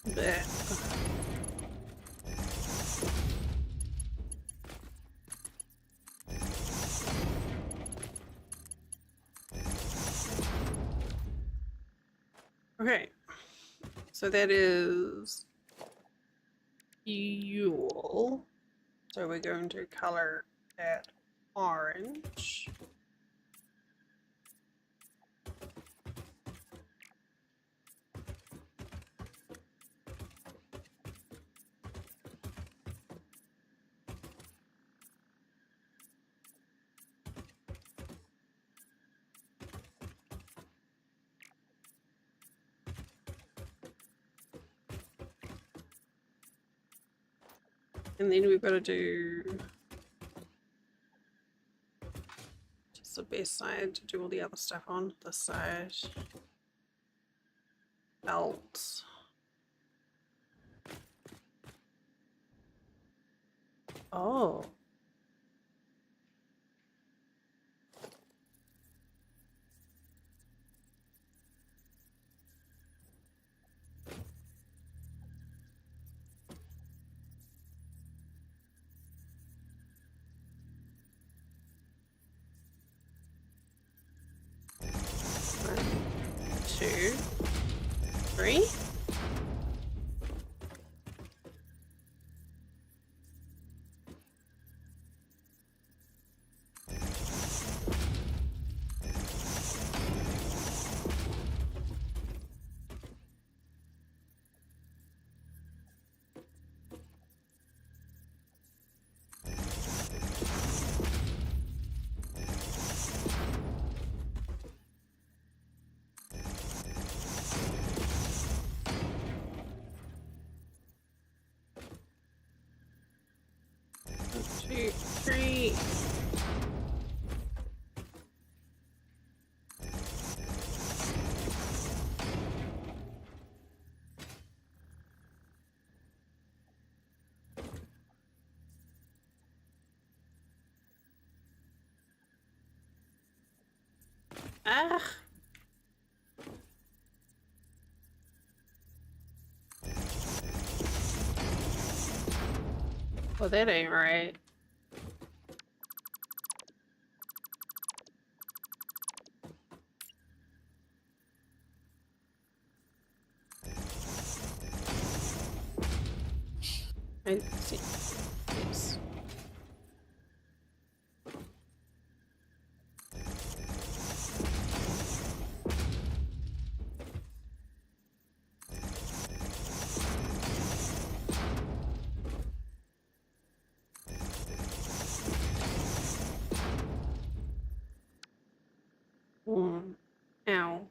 Blech. Okay, so that is fuel. So we're going to color that orange. And then we've got to do just the best side to do all the other stuff on this side. Belt. Oh. One, 2, 3. One, 2, 3. Ah. Well, that ain't right. I see. Yes. Ow.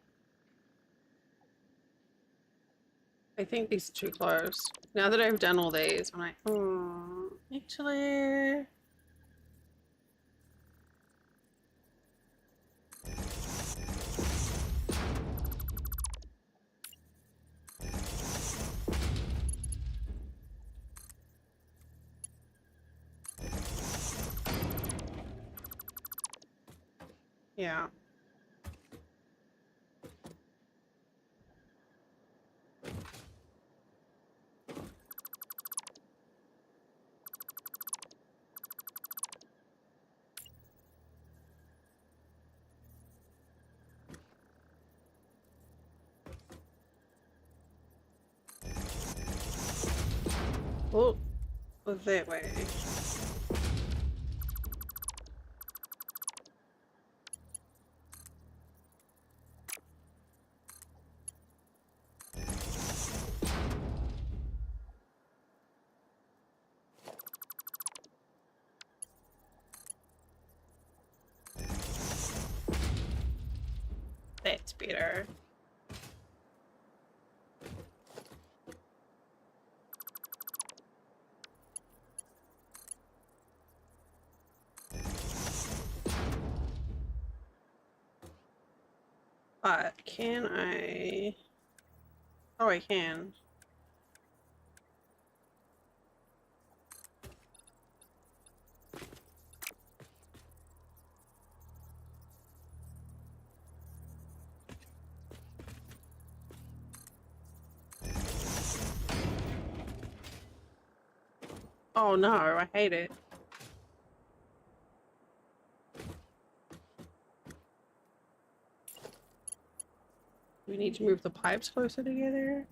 I think these are too close. Now that I've done all these, I'm like, actually. Yeah. Oh, that way. That's better. But can I? Oh, I can. Oh no, I hate it. We need to move the pipes closer together.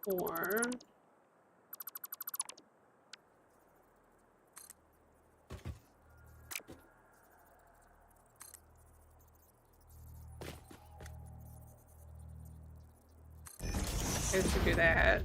Or... I have to do that.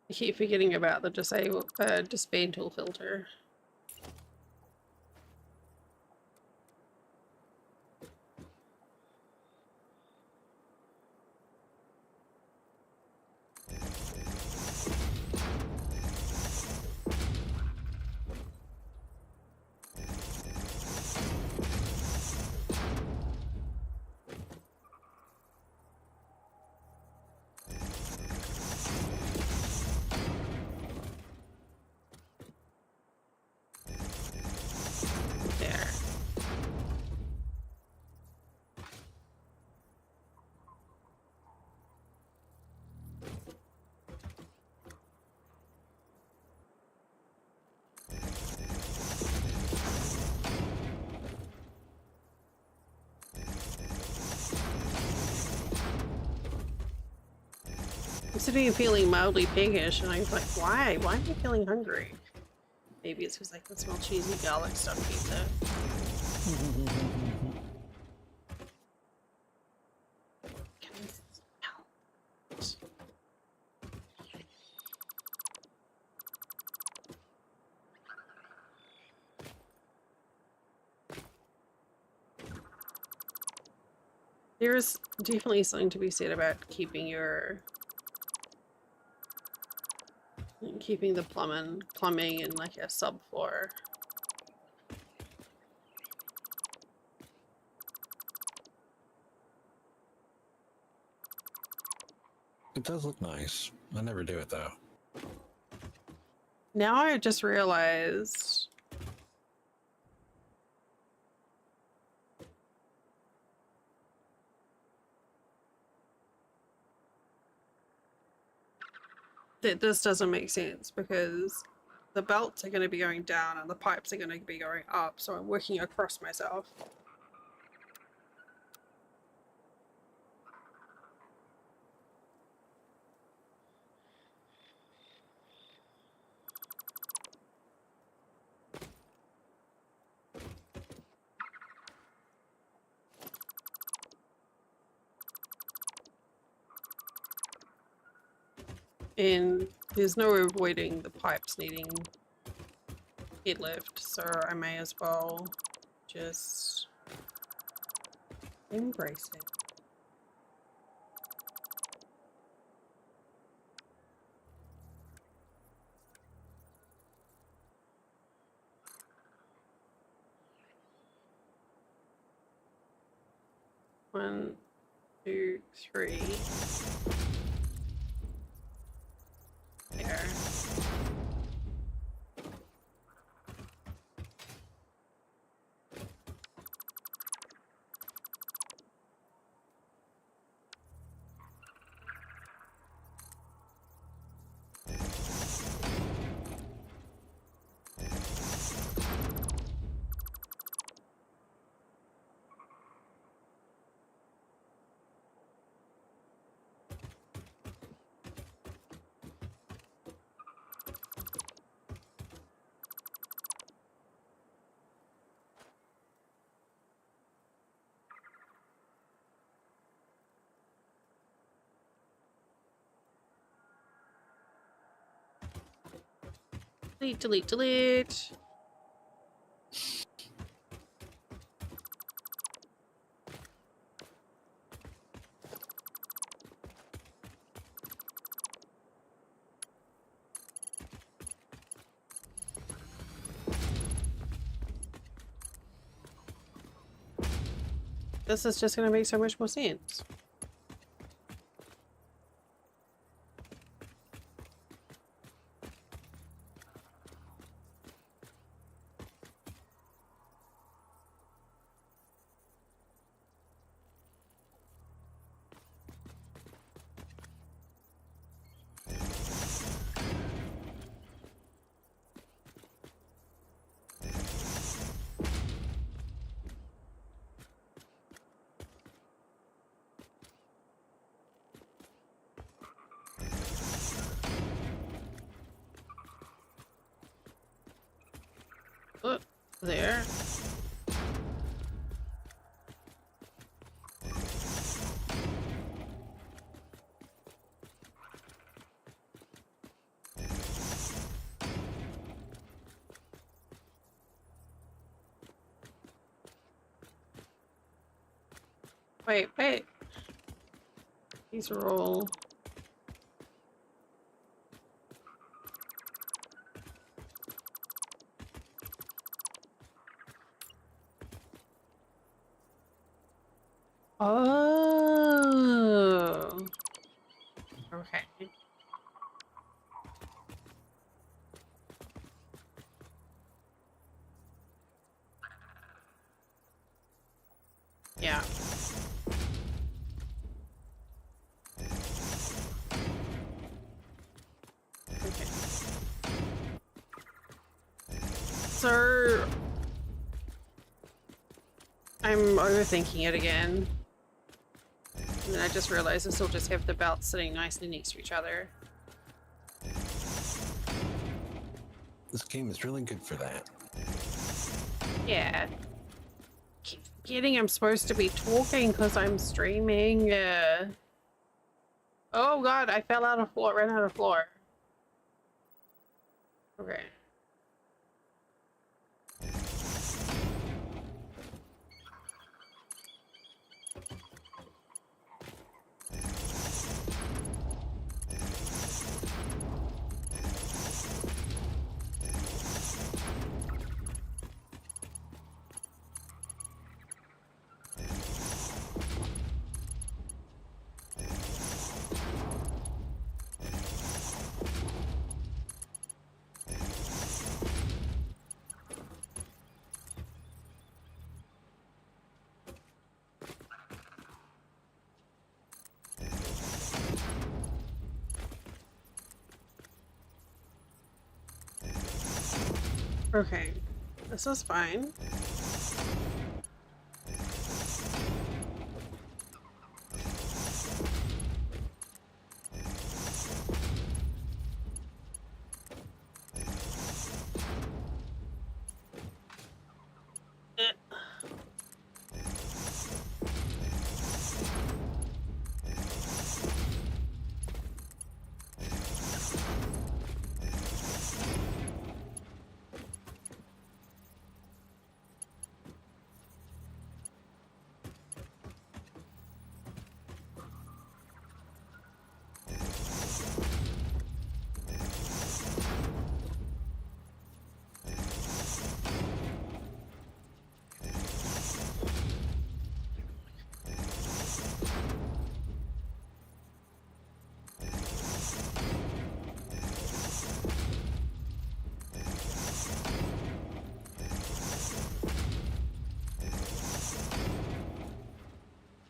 I keep forgetting about the dismantle filter. There. I'm sitting here feeling mildly piggish, and I was like, why? Why am I feeling hungry? Maybe it's because I can smell cheesy garlic stuff pizza. Can I smell it? There's definitely something to be said about keeping the plumbing in like a subfloor. It does look nice. I never do it though. Now I just realized that this doesn't make sense because the belts are going to be going down and the pipes are going to be going up, so I'm working across myself. And there's no avoiding the pipes needing head lift, so I may as well just embrace it. One, two, three. There. Delete, delete, delete. This is just gonna make so much more sense. Oh, there. Wait, wait. These are all... Oh. Okay. Yeah. Okay. So... I'm overthinking it again. And then I just realized this will just have the belts sitting nicely next to each other. This game is really good for that. Yeah. Keep forgetting I'm supposed to be talking because I'm streaming. Oh god, I fell out of floor, ran out of floor. Okay. Okay. This is fine.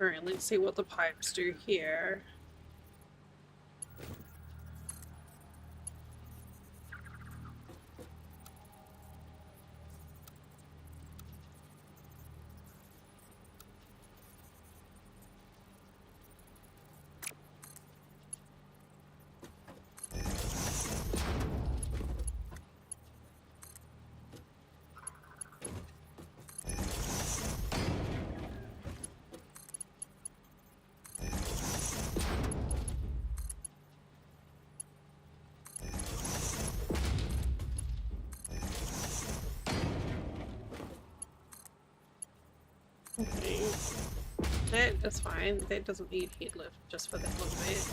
Alright, let's see what the pipes do here. Okay. That's fine. That doesn't need heat lift just for that little bit.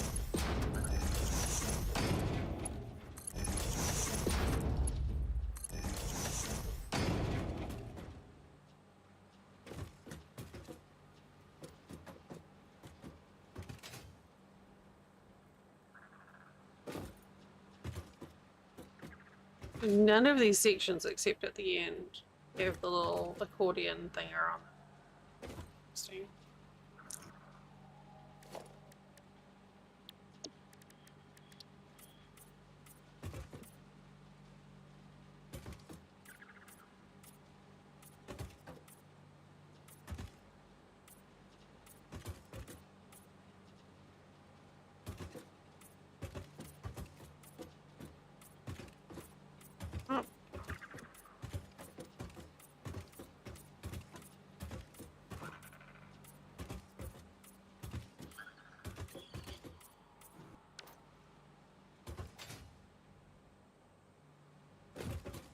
None of these sections, except at the end, have the little accordion thing on them. Interesting. Oh.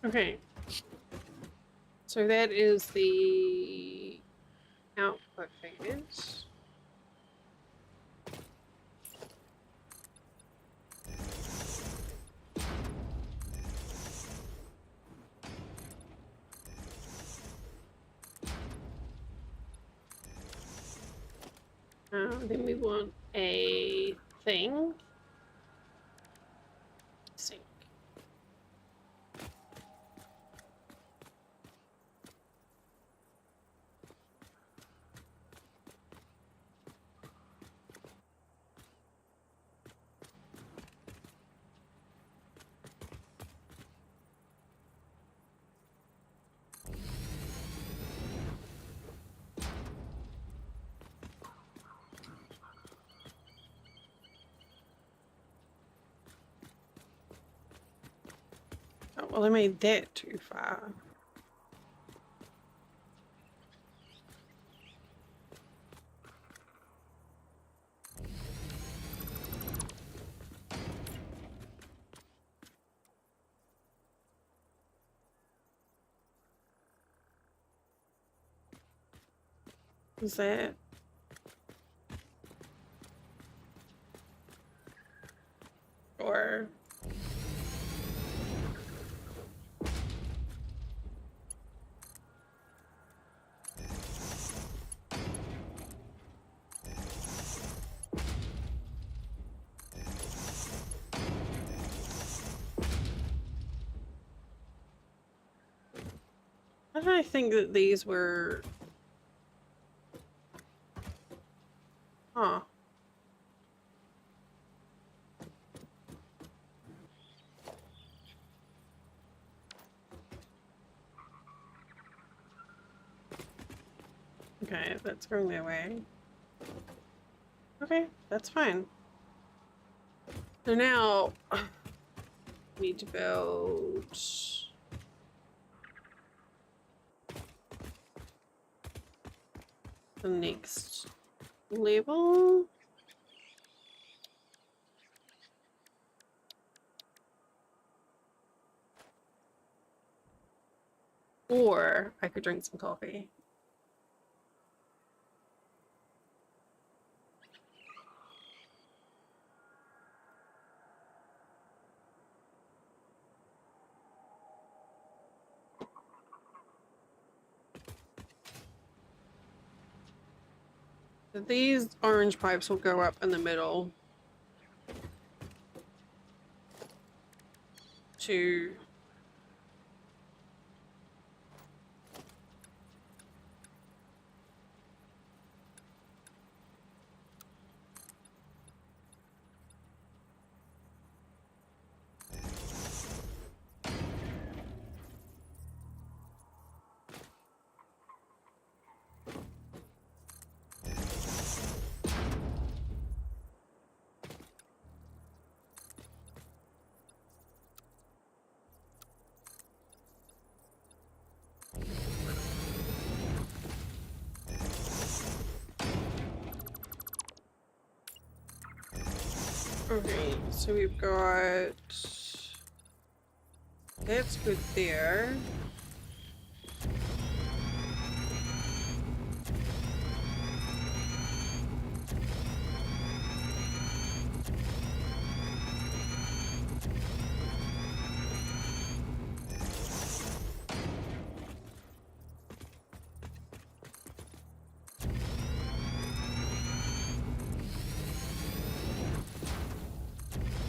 Okay. So that is the output phase. Then we want a thing. Sync. Oh, well, I made that too far. Is that? Or how did I think that these were? Huh. Okay, that's going that way. Okay, that's fine. So now we need to build the next level. Or I could drink some coffee. So these orange pipes will go up in the middle to okay, so we've got that's good there.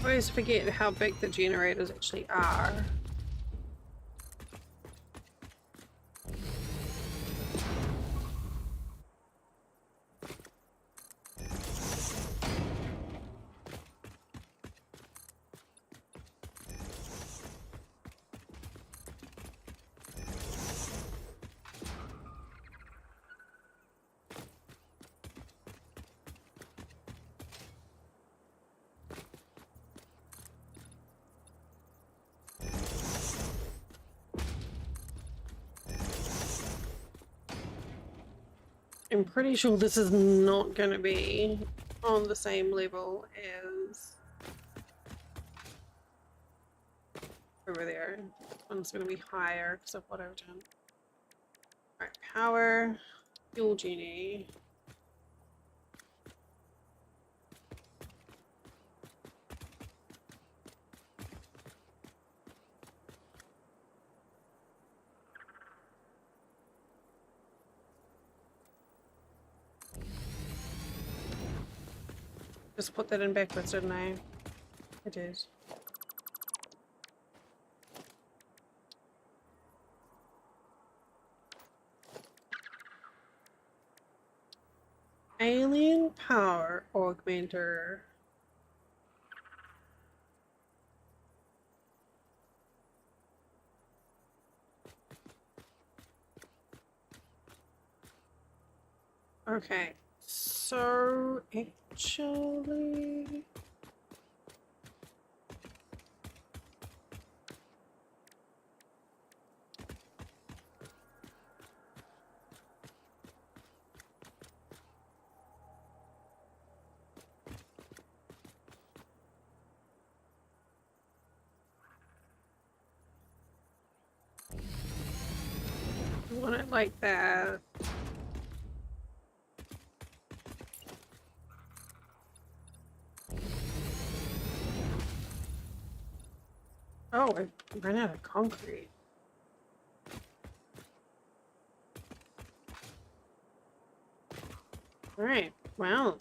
I always forget how big the generators actually are. I'm pretty sure this is not going to be on the same level as over there. This one's going to be higher because of what I've done. Alright, power, fuel genie. Just put that in backwards, didn't I? I did. Alien power augmenter. Okay, so actually... I want it like that. Oh, I ran out of concrete. Alright, well.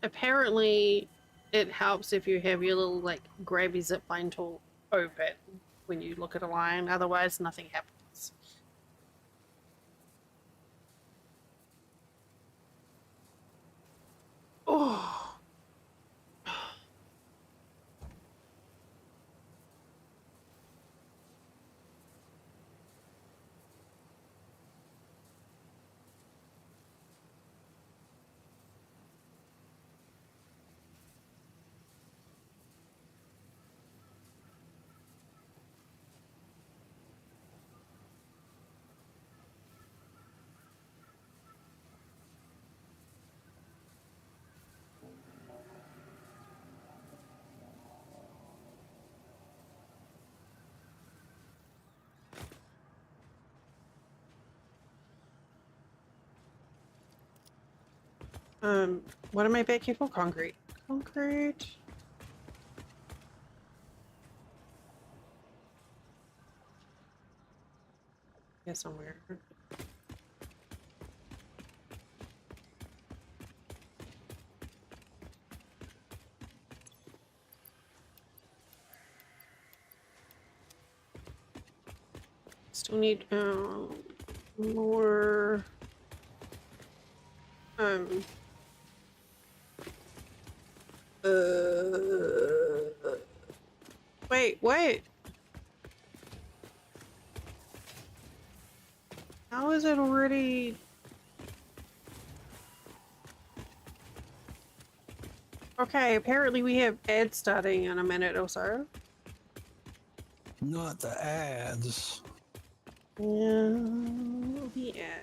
Apparently, it helps if you have your little, like, grabby zipline tool open when you look at a line. Otherwise, nothing happens. Oh. What am I baking for? Concrete. Concrete. Yeah, somewhere. Still need more um wait, what? How is it already? Okay, apparently we have ads starting in a minute or so. Not the ads. Yeah, the ad.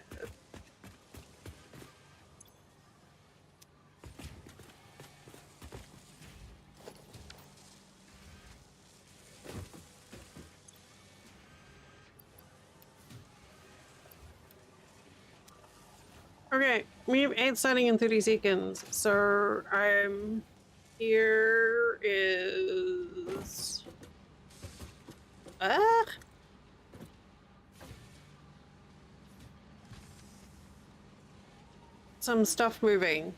Okay, we have ads starting in 30 seconds, so here is some stuff moving.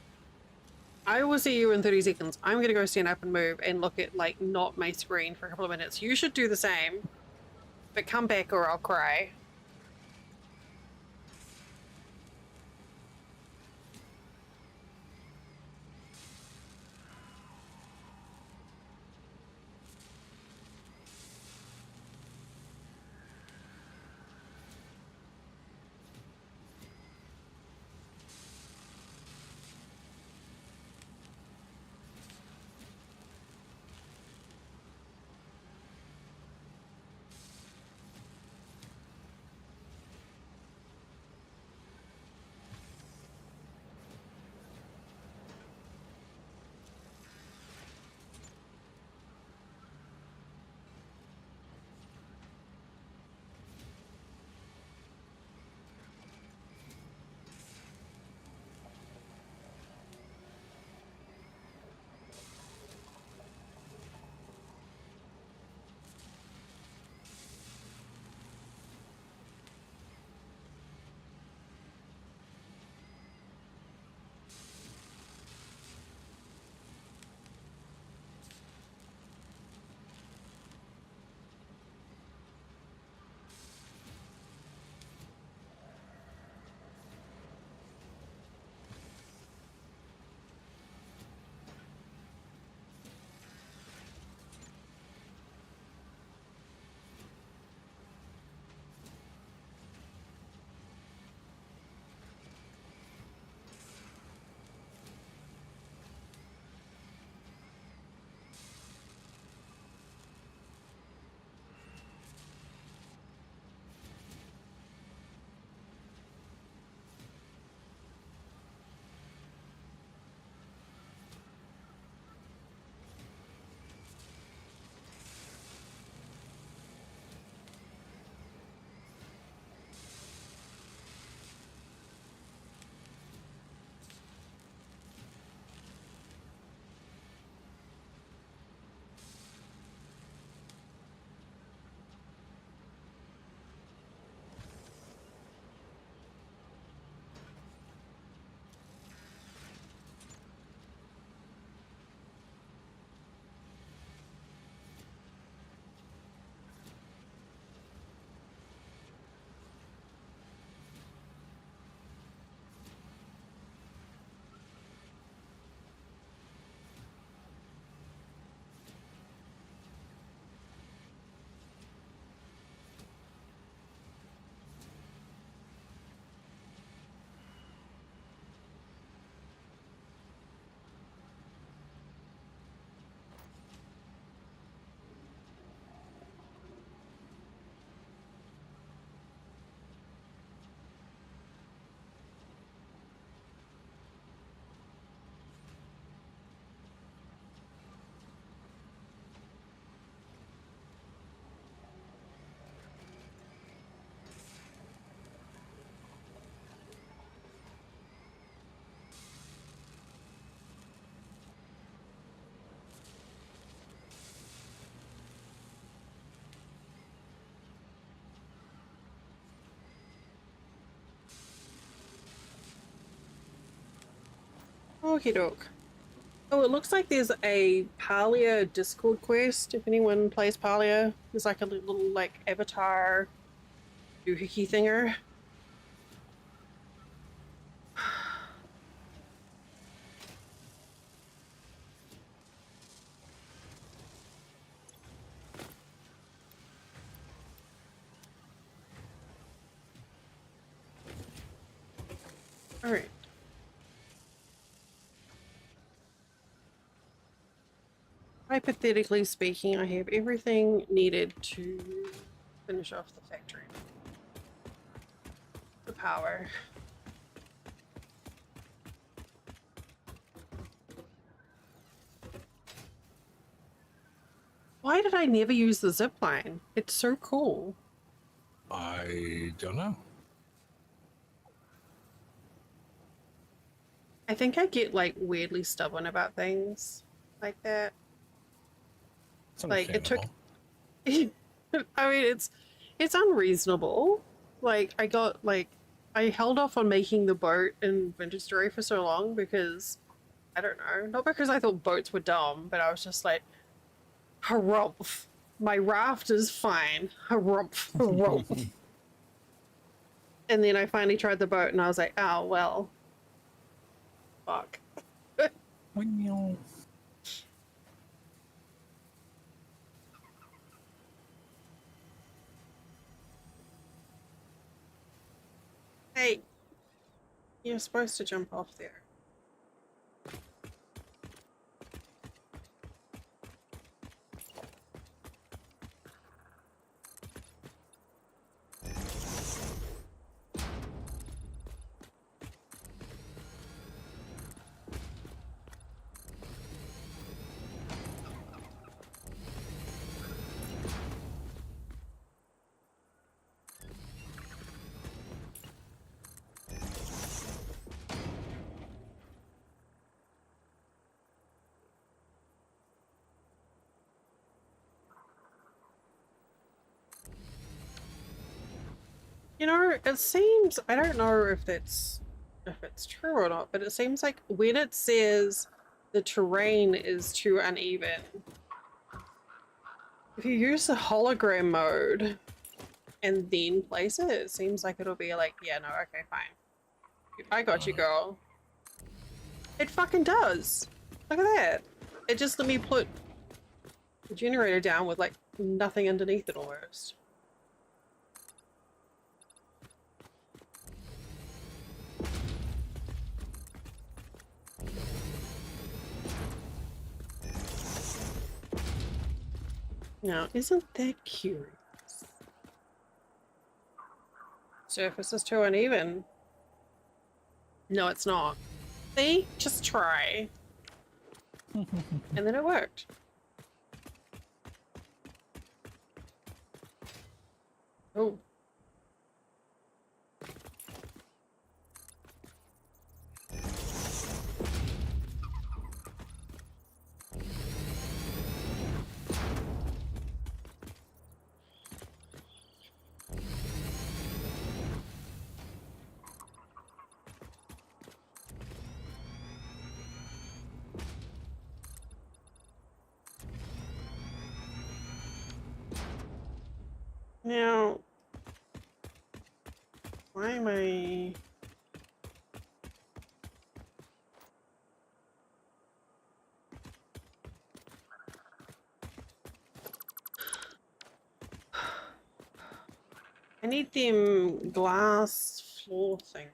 I will see you in 30 seconds. I'm gonna go stand up and move and look at, like, not my screen for a couple of minutes. You should do the same, but come back or I'll cry. Okie doke. Oh, it looks like there's a Palia Discord quest. If anyone plays Palia, there's like a little like avatar doohickey thinger. All right. Hypothetically speaking, I have everything needed to finish off the factory. The power. Why did I never use the zip line? It's so cool. I don't know. I think I get like weirdly stubborn about things like that. It's Like it took understandable. I mean it's unreasonable. Like I held off on making the boat in Winter Story for so long because I don't know, not because I thought boats were dumb, but I was just like, harumph. My raft is fine. Harumph, harumph. And then I finally tried the boat and I was like, oh well. Fuck. Well, Hey, you're supposed to jump off there. You know, it seems, I don't know if it's true or not, but it seems like when it says the terrain is too uneven, if you use the hologram mode and then place it, it seems like it'll be like, yeah, no, okay, fine. I got you, girl. It fucking does. Look at that. It just let me put the generator down with like nothing underneath it almost. Now, isn't that curious? Surface is too uneven. No, it's not. See? Just try. And then it worked. Oh. Now, why am I... I need them glass floor thing.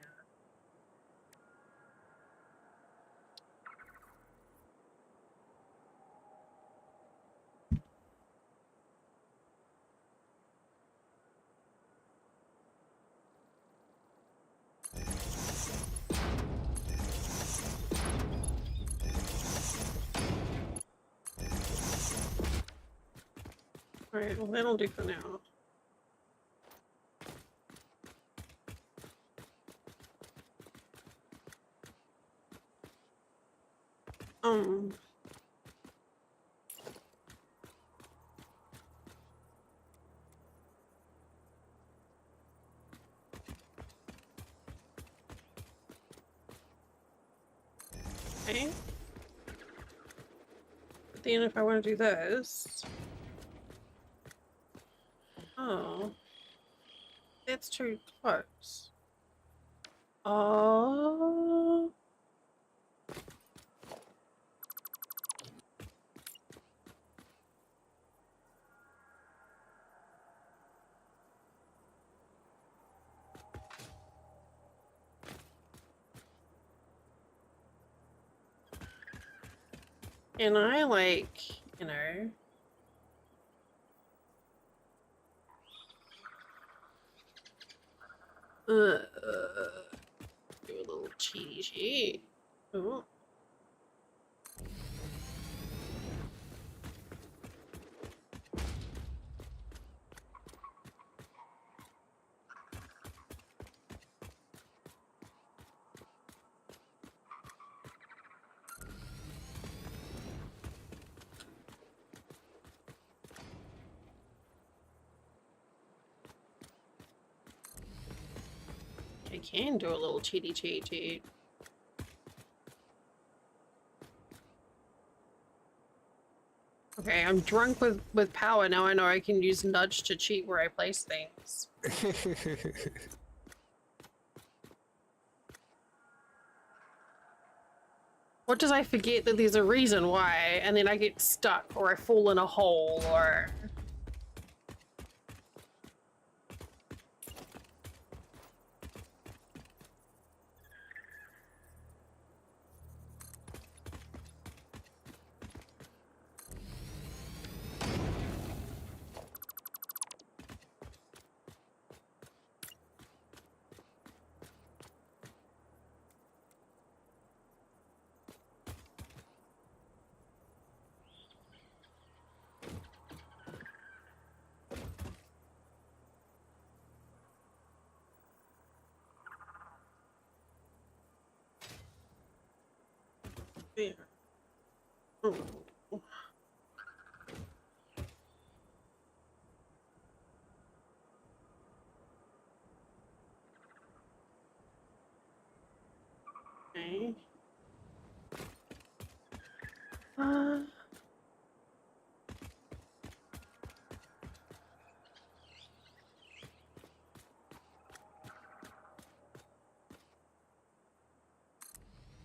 Alright, well that'll do for now. Um... Okay. But then if I want to do this... Oh. That's too close. Oh. And I like, you know... do a little cheesy. Ooh. I can do a little cheaty cheat. Okay, I'm drunk with power. Now I know I can use nudge to cheat where I place things. What does I forget that there's a reason why, and then I get stuck, or I fall in a hole, or... There. Oh. Okay.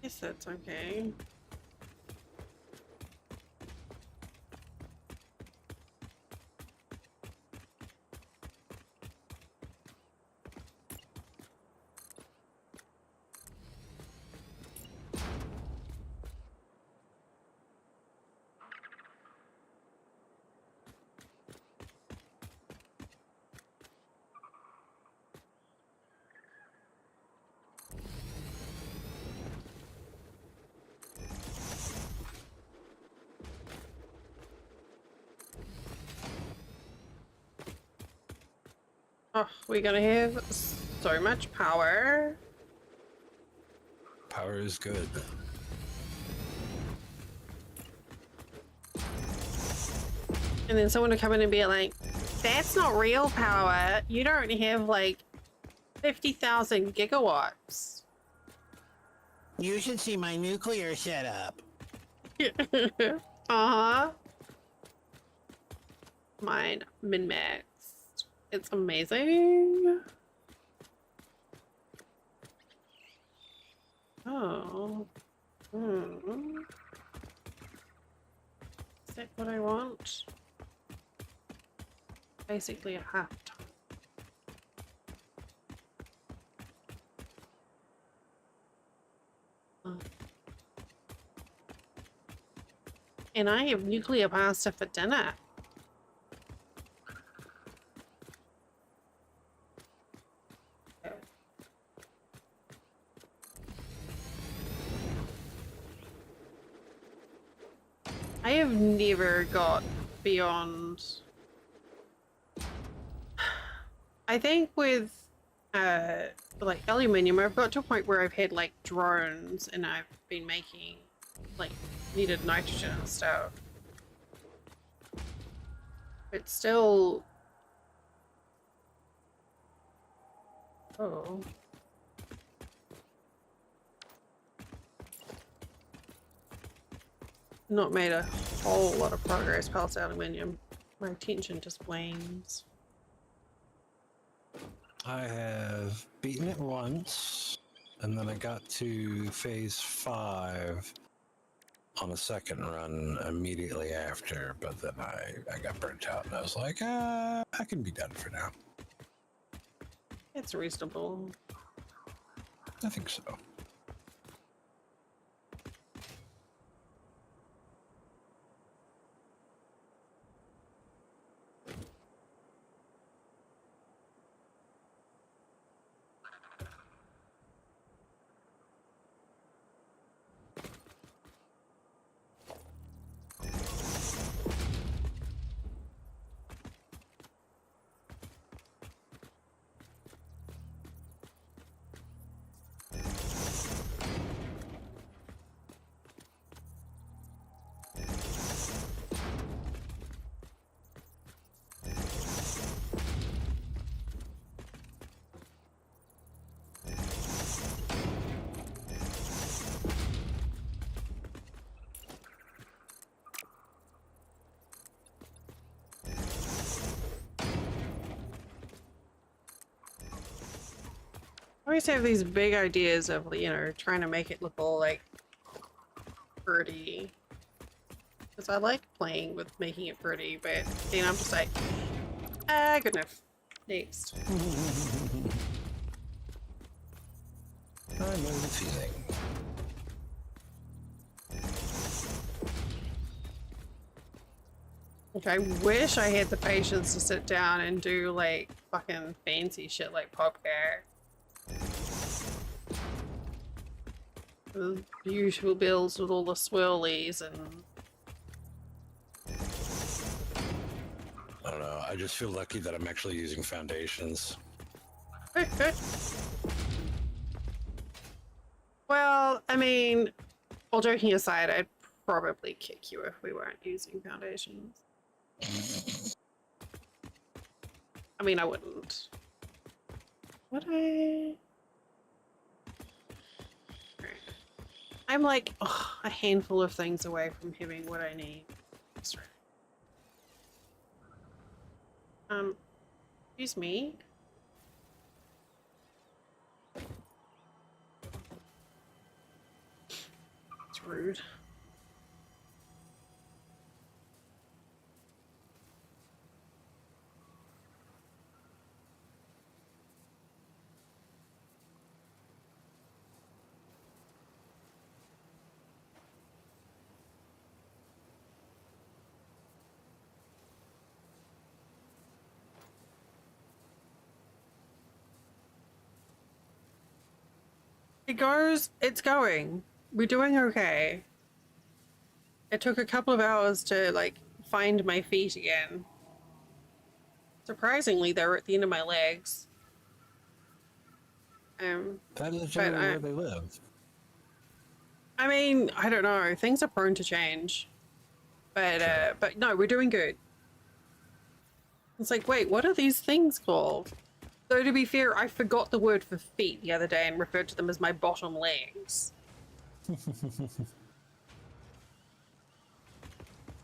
Guess that's okay. Oh, we're gonna have so much power. Power is good. And then someone will come in and be like, that's not real power. You don't have like 50,000 gigawatts. You should see my nuclear setup. Uh-huh. Mine min-maxed. It's amazing. Oh. Hmm. Is that what I want? Basically a half time. And I have nuclear pasta for dinner. I have never got beyond... I think with like aluminium, I've got to a point where I've had like drones and I've been making like needed nitrogen and stuff. But still... Oh. not made a whole lot of progress past aluminium. My attention just wanes. I have beaten it once, and then I got to phase 5 on the second run immediately after, but then I got burnt out, and I was like, I can be done for now. It's reasonable. I think so. I always have these big ideas of, you know, trying to make it look all like pretty. Because I like playing with making it pretty, but then I'm just like, good enough. Next. I know the feeling. Like, I wish I had the patience to sit down and do like fucking fancy shit like pop hair. The beautiful builds with all the swirlies and I don't know. I just feel lucky that I'm actually using foundations. well, I mean, all joking aside, I'd probably kick you if we weren't using foundations. I mean, I wouldn't. Would I? Right. I'm like a handful of things away from having what I need. That's right. Excuse me. It's rude. It's going. We're doing okay. It took a couple of hours to, like, find my feet again. Surprisingly, they were at the end of my legs. That is But generally where they live. I mean, I don't know. Things are prone to change. But, Sure. but no, we're doing good. It's like, wait, what are these things called? Though, to be fair, I forgot the word for feet the other day and referred to them as my bottom legs.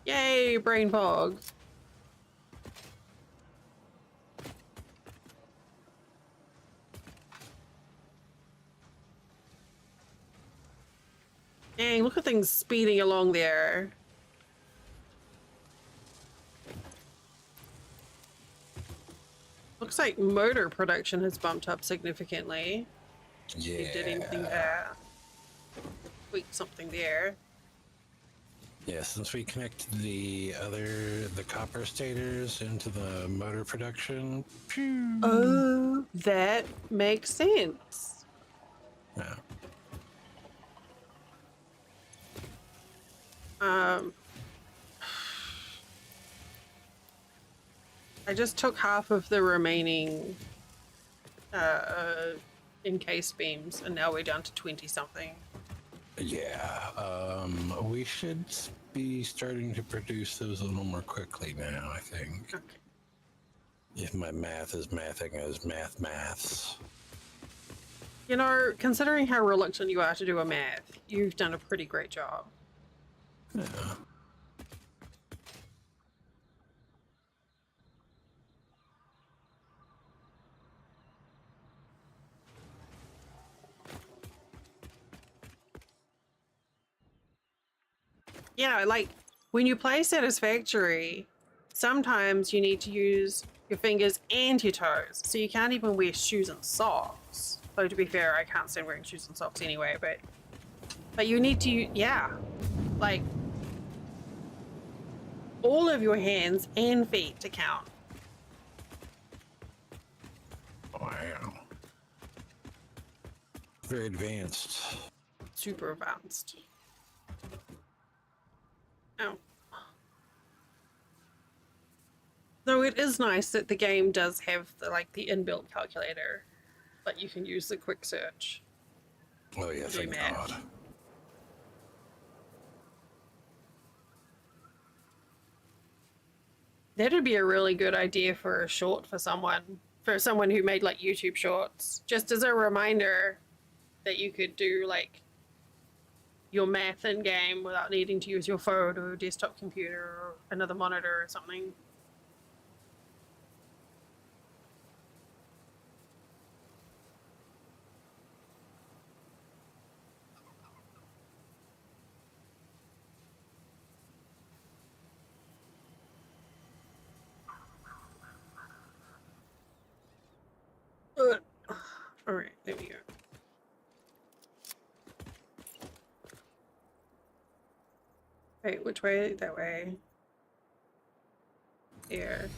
Yay, brain fog. Dang, look at things speeding along there. Looks like motor production has bumped up significantly. Yeah. If you did anything there. Tweak something there. Yeah, since we connect the copper stators into the motor production. Pew. Oh, that makes sense. Yeah. I just took half of the remaining encased beams, and now we're down to 20 something. Yeah. We should be starting to produce those a little more quickly now, I think. Okay. If my math is mathing as maths. You know, considering how reluctant you are to do a math, you've done a pretty great job. Yeah. Yeah, like when you play Satisfactory, sometimes you need to use your fingers and your toes. So you can't even wear shoes and socks. Though to be fair, I can't stand wearing shoes and socks anyway, but you need to, yeah, like all of your hands and feet to count. Wow. Very advanced. Super advanced. Oh. Though it is nice that the game does have the, like the inbuilt calculator, but you can use the quick search. Oh yeah, Do thank math. God. That'd be a really good idea for a short for someone who made like YouTube shorts. Just as a reminder that you could do like your math in game without needing to use your phone or desktop computer or another monitor or something. All right, there we go. Wait, which way? That way. Here.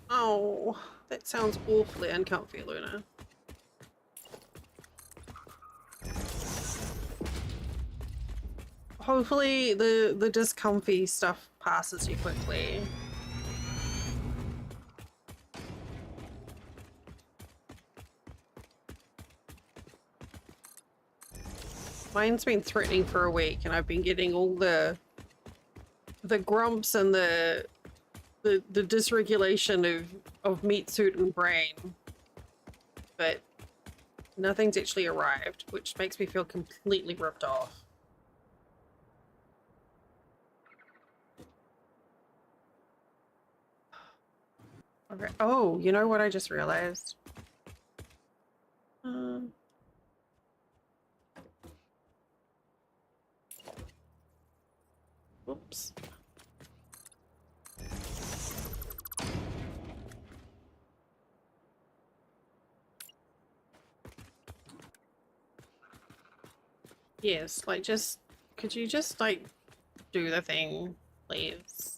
Oh, that sounds awfully uncomfy, Luna. Hopefully the discomfy stuff passes you quickly. Mine's been threatening for a week and I've been getting all the grumps and the dysregulation of meat suit and brain. But nothing's actually arrived, which makes me feel completely ripped off. Okay. Oh, you know what I just realized? Oops. Yes, like just, could you just like do the thing, please?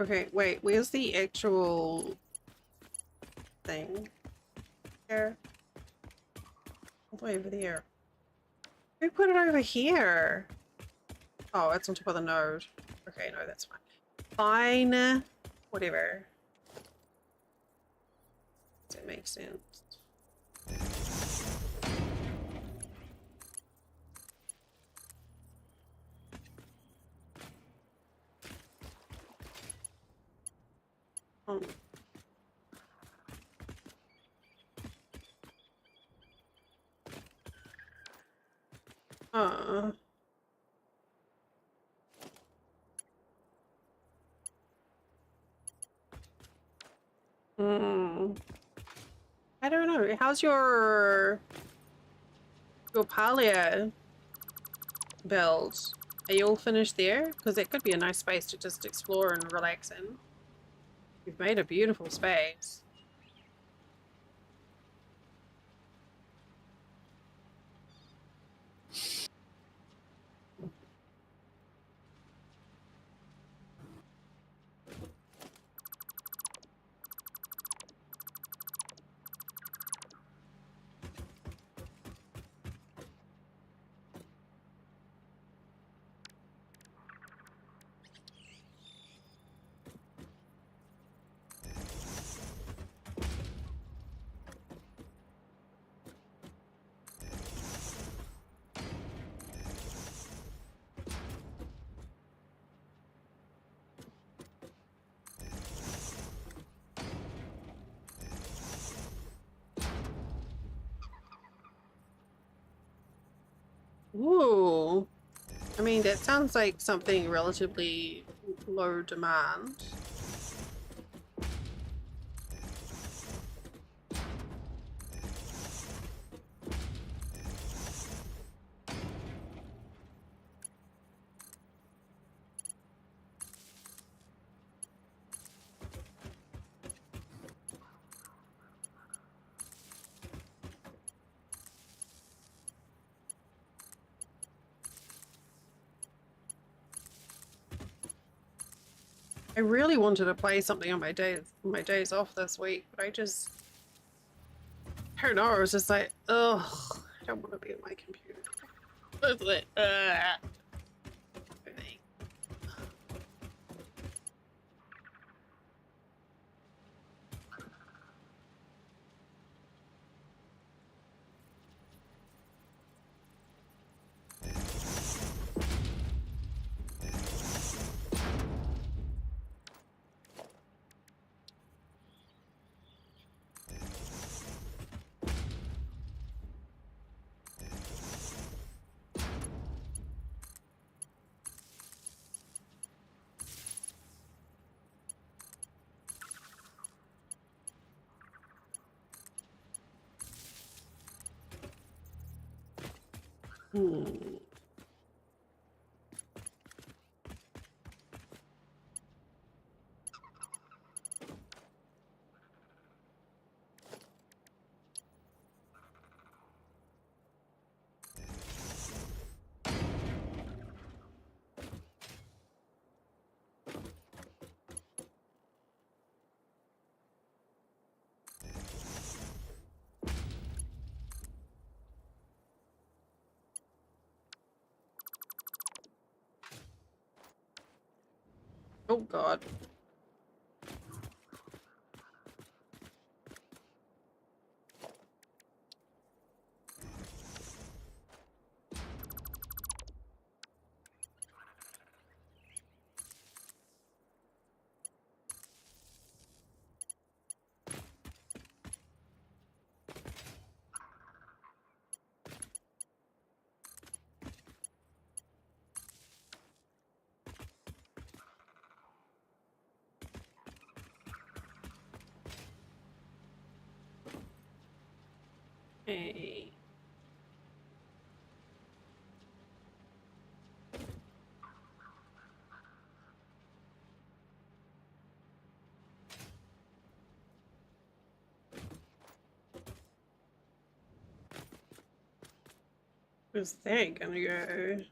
Okay, wait, where's the actual thing? Here? All the way over there. Who put it over here? Oh, it's on top of the node. Okay, no, that's fine. Fine. Whatever. Does that make sense? Um. Uh. Hmm. I don't know. How's your Palia build? Are you all finished there? Because it could be a nice space to just explore and relax in. You've made a beautiful space. Ooh. I mean, that sounds like something relatively low demand. I really wanted to play something on my days off this week, but I don't know. I was just like, ugh, I don't want to be at my computer. It's like, okay. Hmm. Oh God. Hey. Where's that gonna go?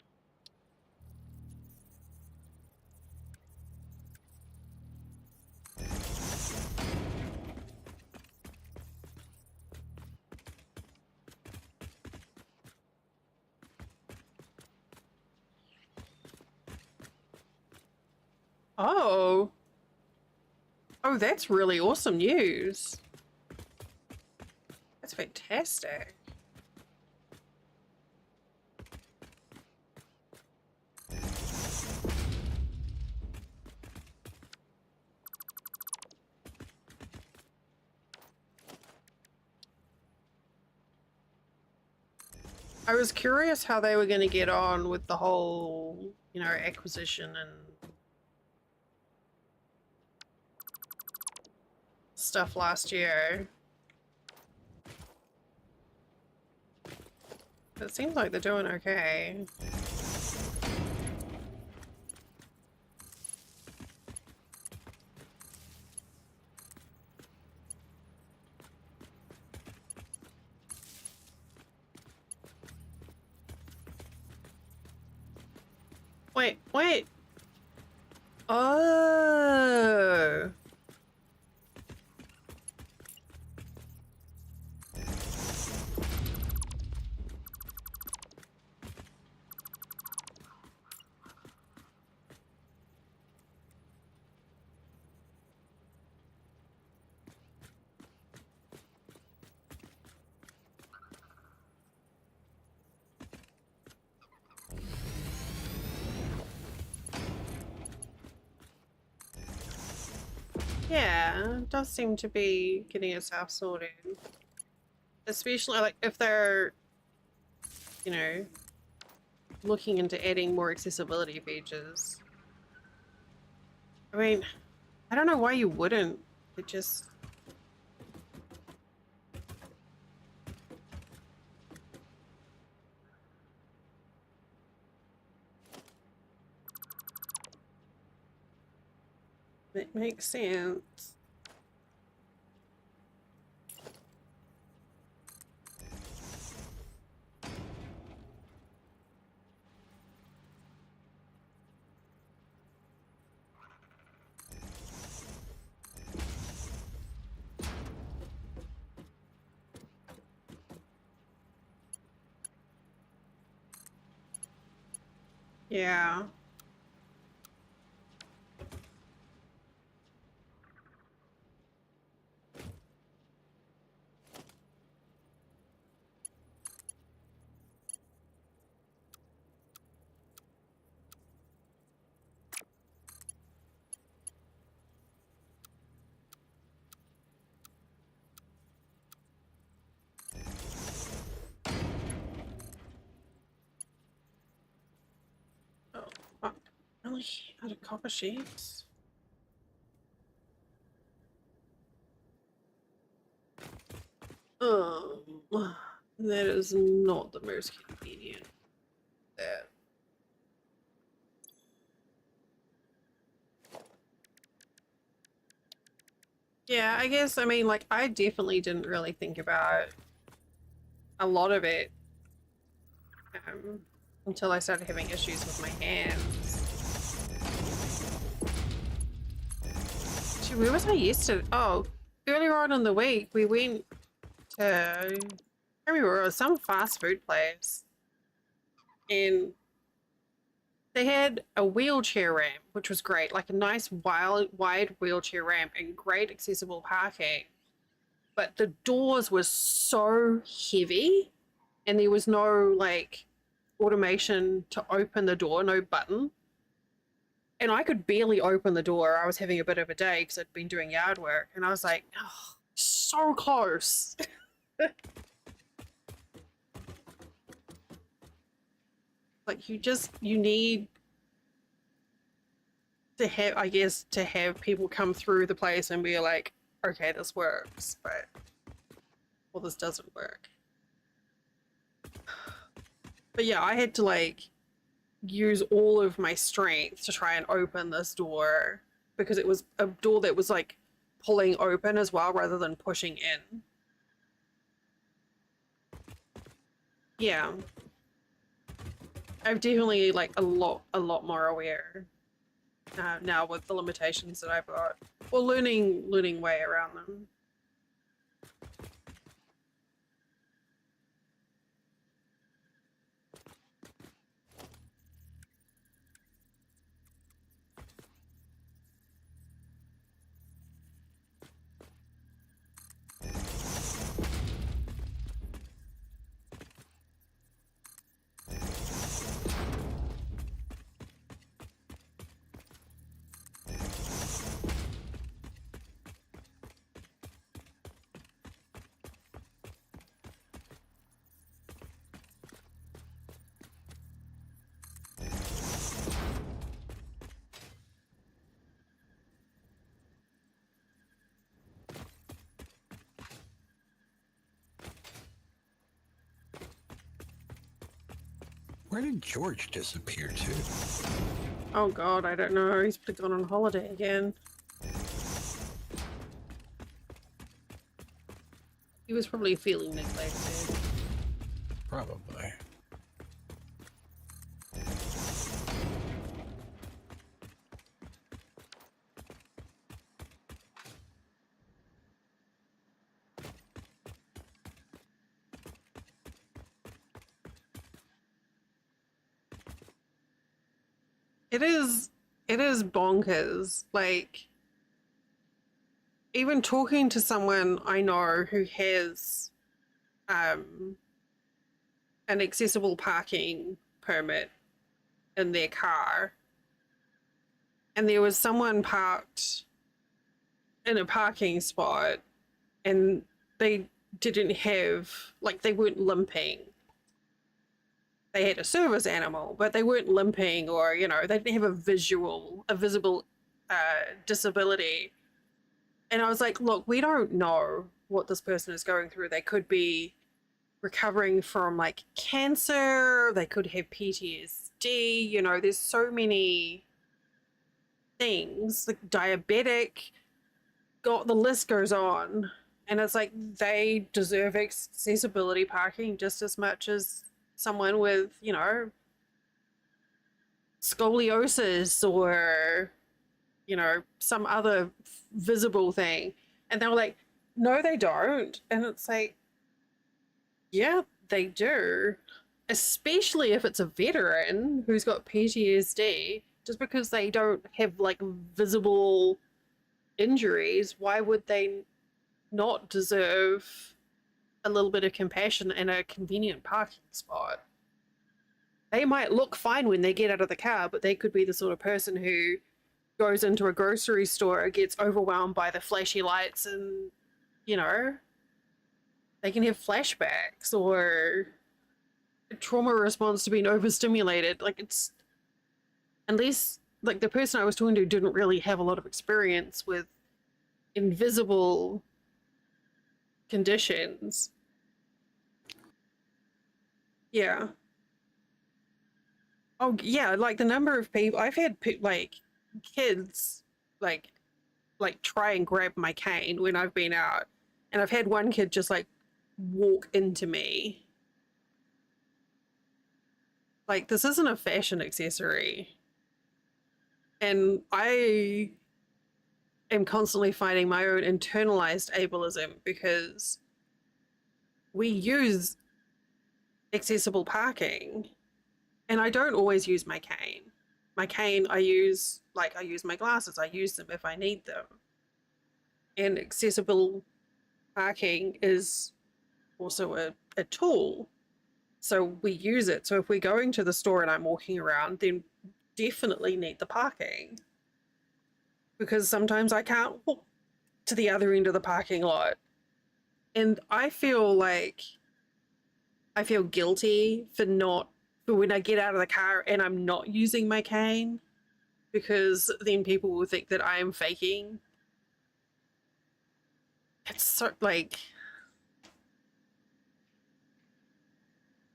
Oh. Oh, that's really awesome news. That's fantastic. I was curious how they were going to get on with the whole, acquisition and stuff last year. It seems like they're doing okay. Wait, wait. Oh. Yeah, it does seem to be getting itself sorted. Especially like if they're, you know, looking into adding more accessibility features. I mean, I don't know why you wouldn't. It just... It makes sense. Yeah. Oh, fuck. Really? Out of copper sheets? That is not the most convenient. That. Yeah, I guess, I mean, like, I definitely didn't really think about a lot of it until I started having issues with my hands. Gee, where was I yesterday? Oh, earlier on in the week, we went to, I can't remember, it was some fast food place. And they had a wheelchair ramp, which was great, like a nice wide wheelchair ramp and great accessible parking. But the doors were so heavy and there was no like automation to open the door, no button. And I could barely open the door. I was having a bit of a day because I'd been doing yard work and I was like, oh, so close. Like you need to have, I guess, to have people come through the place and be like, okay, this works, but well, this doesn't work. But yeah, I had to like use all of my strength to try and open this door because it was a door that was like pulling open as well rather than pushing in. Yeah. I've definitely like a lot more aware now with the limitations that I've got, or learning way around them. Where did George disappear to? Oh god, I don't know. He's probably gone on holiday again. He was probably feeling neglected. Probably. It is bonkers. Like, even talking to someone I know who has an accessible parking permit in their car, and there was someone parked in a parking spot and they didn't have, like, they weren't limping. they had a service animal, but they weren't limping or, you know, they didn't have a visible disability. And I was like, look, we don't know what this person is going through. They could be recovering from like cancer, they could have PTSD, you know, there's so many things, like diabetic, got the list goes on. And it's like they deserve accessibility parking just as much as someone with, you know, scoliosis or, you know, some other visible thing. And they were like, no, they don't. And it's like, yeah, they do. Especially if it's a veteran who's got PTSD, just because they don't have like visible injuries, why would they not deserve a little bit of compassion and a convenient parking spot? They might look fine when they get out of the car, but they could be the sort of person who goes into a grocery store, gets overwhelmed by the flashy lights, and, you know, they can have flashbacks or a trauma response to being overstimulated. Like, it's, unless, like, the person I was talking to didn't really have a lot of experience with invisible conditions. Yeah. Oh, yeah, like the number of people I've had, like kids, like try and grab my cane when I've been out, and I've had one kid just like walk into me. Like, this isn't a fashion accessory, and I am constantly fighting my own internalized ableism because we use accessible parking. And I don't always use my cane. My cane, I use my glasses. I use them if I need them. And accessible parking is also a tool. So we use it. So if we're going to the store and I'm walking around, then definitely need the parking. Because sometimes I can't walk to the other end of the parking lot. And I feel guilty for when I get out of the car and I'm not using my cane, because then people will think that I am faking. It's so, like,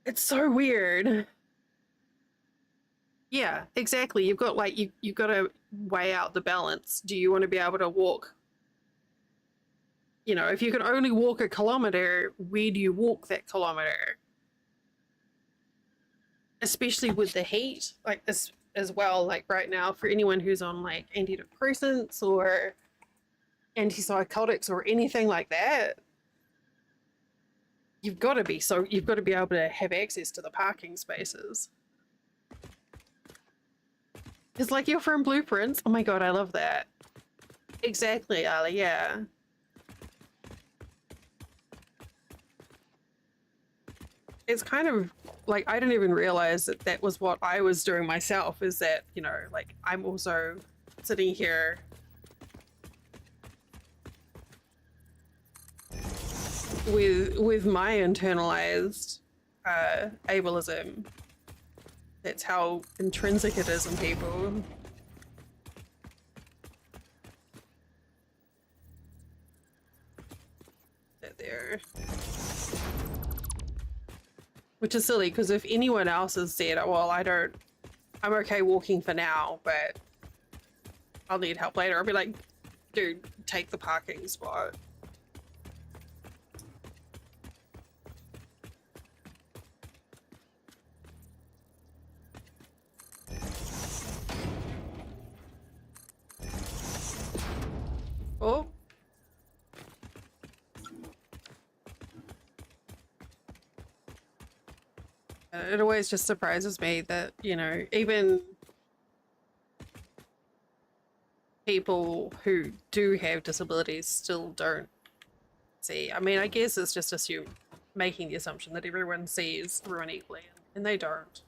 it's so weird. Yeah, exactly. You've got like, you've got to weigh out the balance. Do you want to be able to walk? You know, if you can only walk a kilometer, where do you walk that kilometer? Especially with the heat, like this as well, like right now, for anyone who's on like antidepressants or antipsychotics or anything like that, you've got to be able to have access to the parking spaces. It's like you're from Blueprints. Oh my god, I love that. Exactly, Ali, yeah. It's kind of like, I didn't even realize that that was what I was doing myself, is that, you know, like, I'm also sitting here with my internalized ableism. That's how intrinsic it is in people. There. Which is silly, because if anyone else has said, oh, well, I'm okay walking for now, but I'll need help later, I'll be like, dude, take the parking spot. Oh. It always just surprises me that, you know, even people who do have disabilities still don't see. I mean, I guess it's just making the assumption that everyone sees everyone equally, and they don't.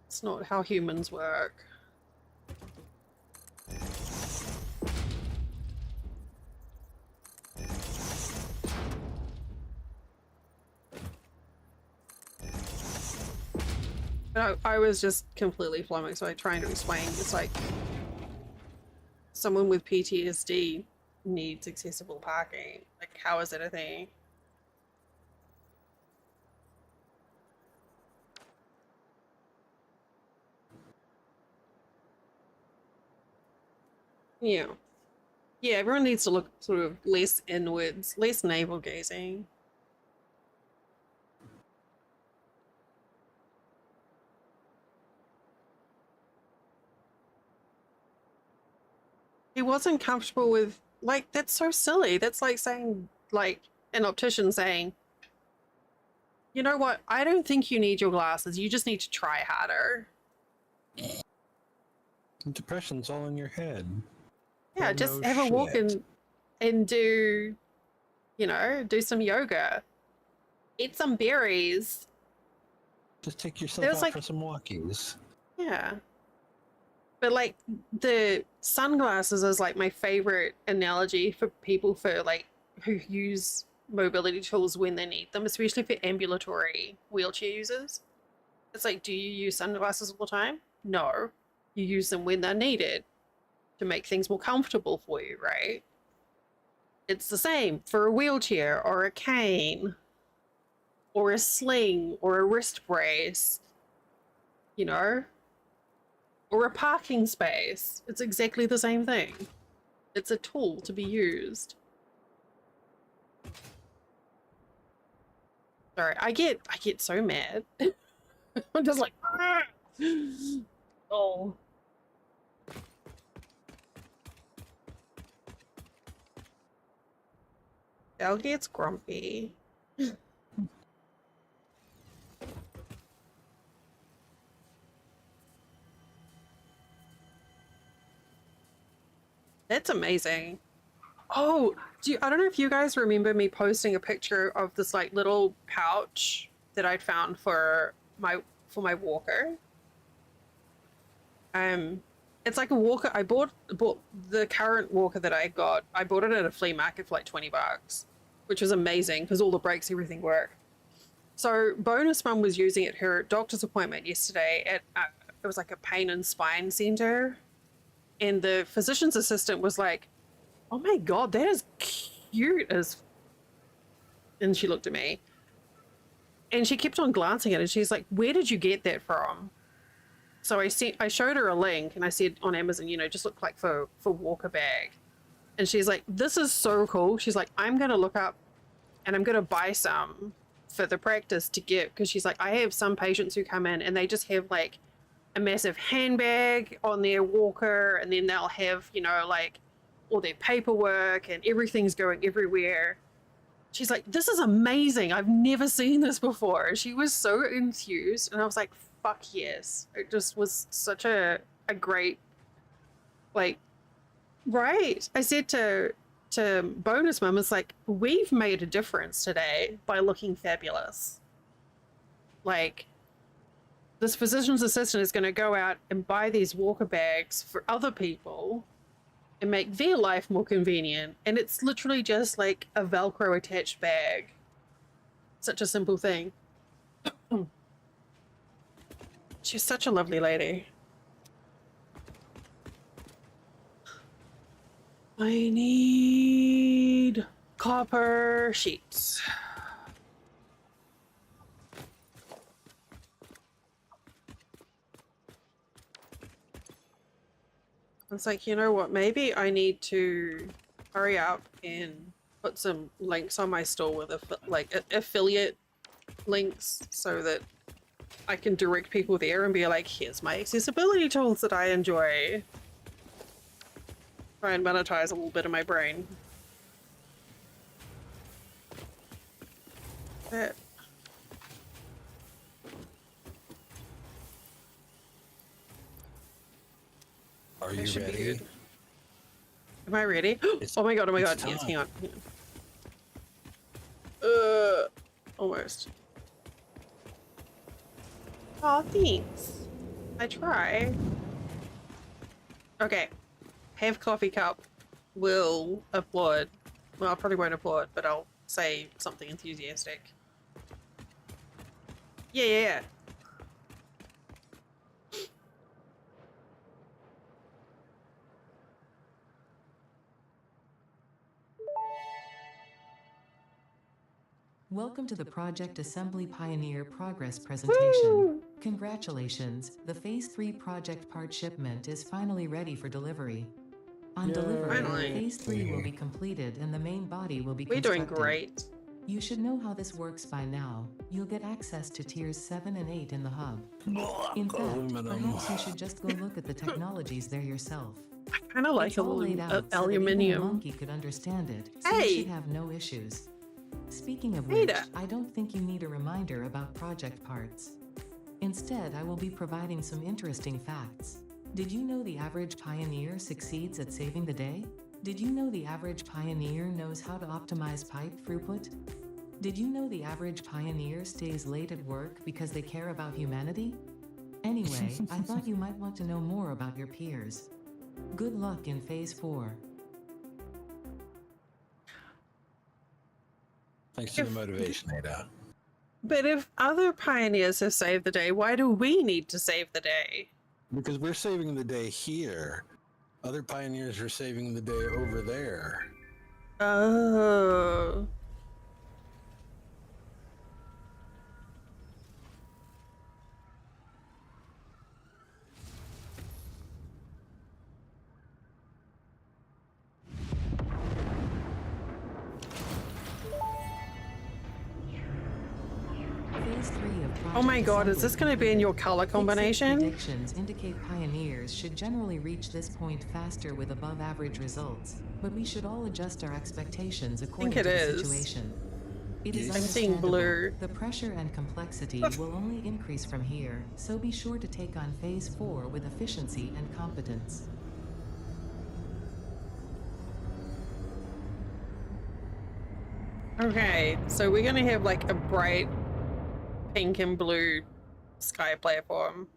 It's not how humans work. I was just completely flummoxed, so I trying to explain. It's like someone with PTSD needs accessible parking. Like, how is it a thing? Yeah. Yeah, everyone needs to look sort of less inwards, less navel gazing. He wasn't comfortable with, like, that's so silly. That's like saying, like, an optician saying, you know what, I don't think you need your glasses. You just need to try harder. Depression's all in your head. Yeah, Well, just no have a walk shit. and do, you know, do some yoga. Eat some berries. Just take It yourself was out like, for some walkies. yeah. But like the sunglasses is like my favorite analogy for people for like who use mobility tools when they need them, especially for ambulatory wheelchair users. It's like, do you use sunglasses all the time? No. You use them when they're needed to make things more comfortable for you, right? It's the same for a wheelchair or a cane or a sling or a wrist brace, you know, or a parking space. It's exactly the same thing. It's a tool to be used. Sorry, I get so mad. I'm just like, "Ah!" Oh. Dal gets grumpy. That's amazing. Oh, I don't know if you guys remember me posting a picture of this like little pouch that I'd found for my walker. Um, it's like a walker. I bought the current walker that I got. I bought it at a flea market for like $20, which was amazing because all the brakes, everything work. So bonus mum was using it at her doctor's appointment yesterday at it was like a pain and spine center, and the physician's assistant was like, "Oh my god, that is cute as." And she looked at me, and she kept on glancing at it. She's like, "Where did you get that from?" So I showed her a link, and I said on Amazon, you know, just look like for walker bag. And she's like, "This is so cool." She's like, "I'm gonna look up, and I'm gonna buy some for the practice to give," because she's like, "I have some patients who come in and they just have like a massive handbag on their walker, and then they'll have, you know, like all their paperwork and everything's going everywhere." She's like, "This is amazing. I've never seen this before." She was so enthused, and I was like, "Fuck yes!" It just was such a great, like, right. I said to bonus mum, it's like, we've made a difference today by looking fabulous. Like, this physician's assistant is going to go out and buy these walker bags for other people and make their life more convenient. And it's literally just like a Velcro attached bag. Such a simple thing. She's such a lovely lady. I need copper sheets. It's like, you know what? Maybe I need to hurry up and put some links on my store with affiliate links so that I can direct people there and be like, here's my accessibility tools that I enjoy. Try and monetize a little bit of my brain. That. Are you Should be ready? good. Am I ready? Oh my god, oh my god. Yes, hang on. Almost. Oh, thanks. I try. Okay. Have coffee cup. Will applaud. Well, I probably won't applaud, but I'll say something enthusiastic. Yeah, yeah, yeah. Welcome to the Project Assembly Pioneer Progress presentation. Woo! Congratulations, the Phase 3 project part shipment is finally ready for delivery. On Yay. delivery, Finally. Phase 3 will be completed and the main body will be We're doing constructed. great. You should know how this works by now. You'll get access to tiers 7 and 8 in the hub. In fact, Aluminum. perhaps you should just go look at the technologies there yourself. I kind of like It's all laid out so that even a aluminium. monkey could understand it, so Hey! you should have no issues. Speaking of Hey which, there. I don't think you need a reminder about project parts. Instead, I will be providing some interesting facts. Did you know the average pioneer succeeds at saving the day? Did you know the average pioneer knows how to optimize pipe throughput? Did you know the average pioneer stays late at work because they care about humanity? Anyway, I thought you might want to know more about your peers. Good luck in Phase 4. Thanks to the motivation, Ada. But if other pioneers have saved the day, why do we need to save the day? Because we're saving the day here. Other pioneers are saving the day over there. Oh. Phase 3 of Project Oh my god, is Assembly this going to be in your color Fixit combination? predictions indicate pioneers should generally reach this point faster with above average results, but we should all adjust our expectations according it to the is. situation. It is I'm seeing understandable. blue. The pressure and complexity will only increase from here, so be sure to take on Phase 4 with efficiency and competence. Okay, so we're going to have like a bright pink and blue sky platform.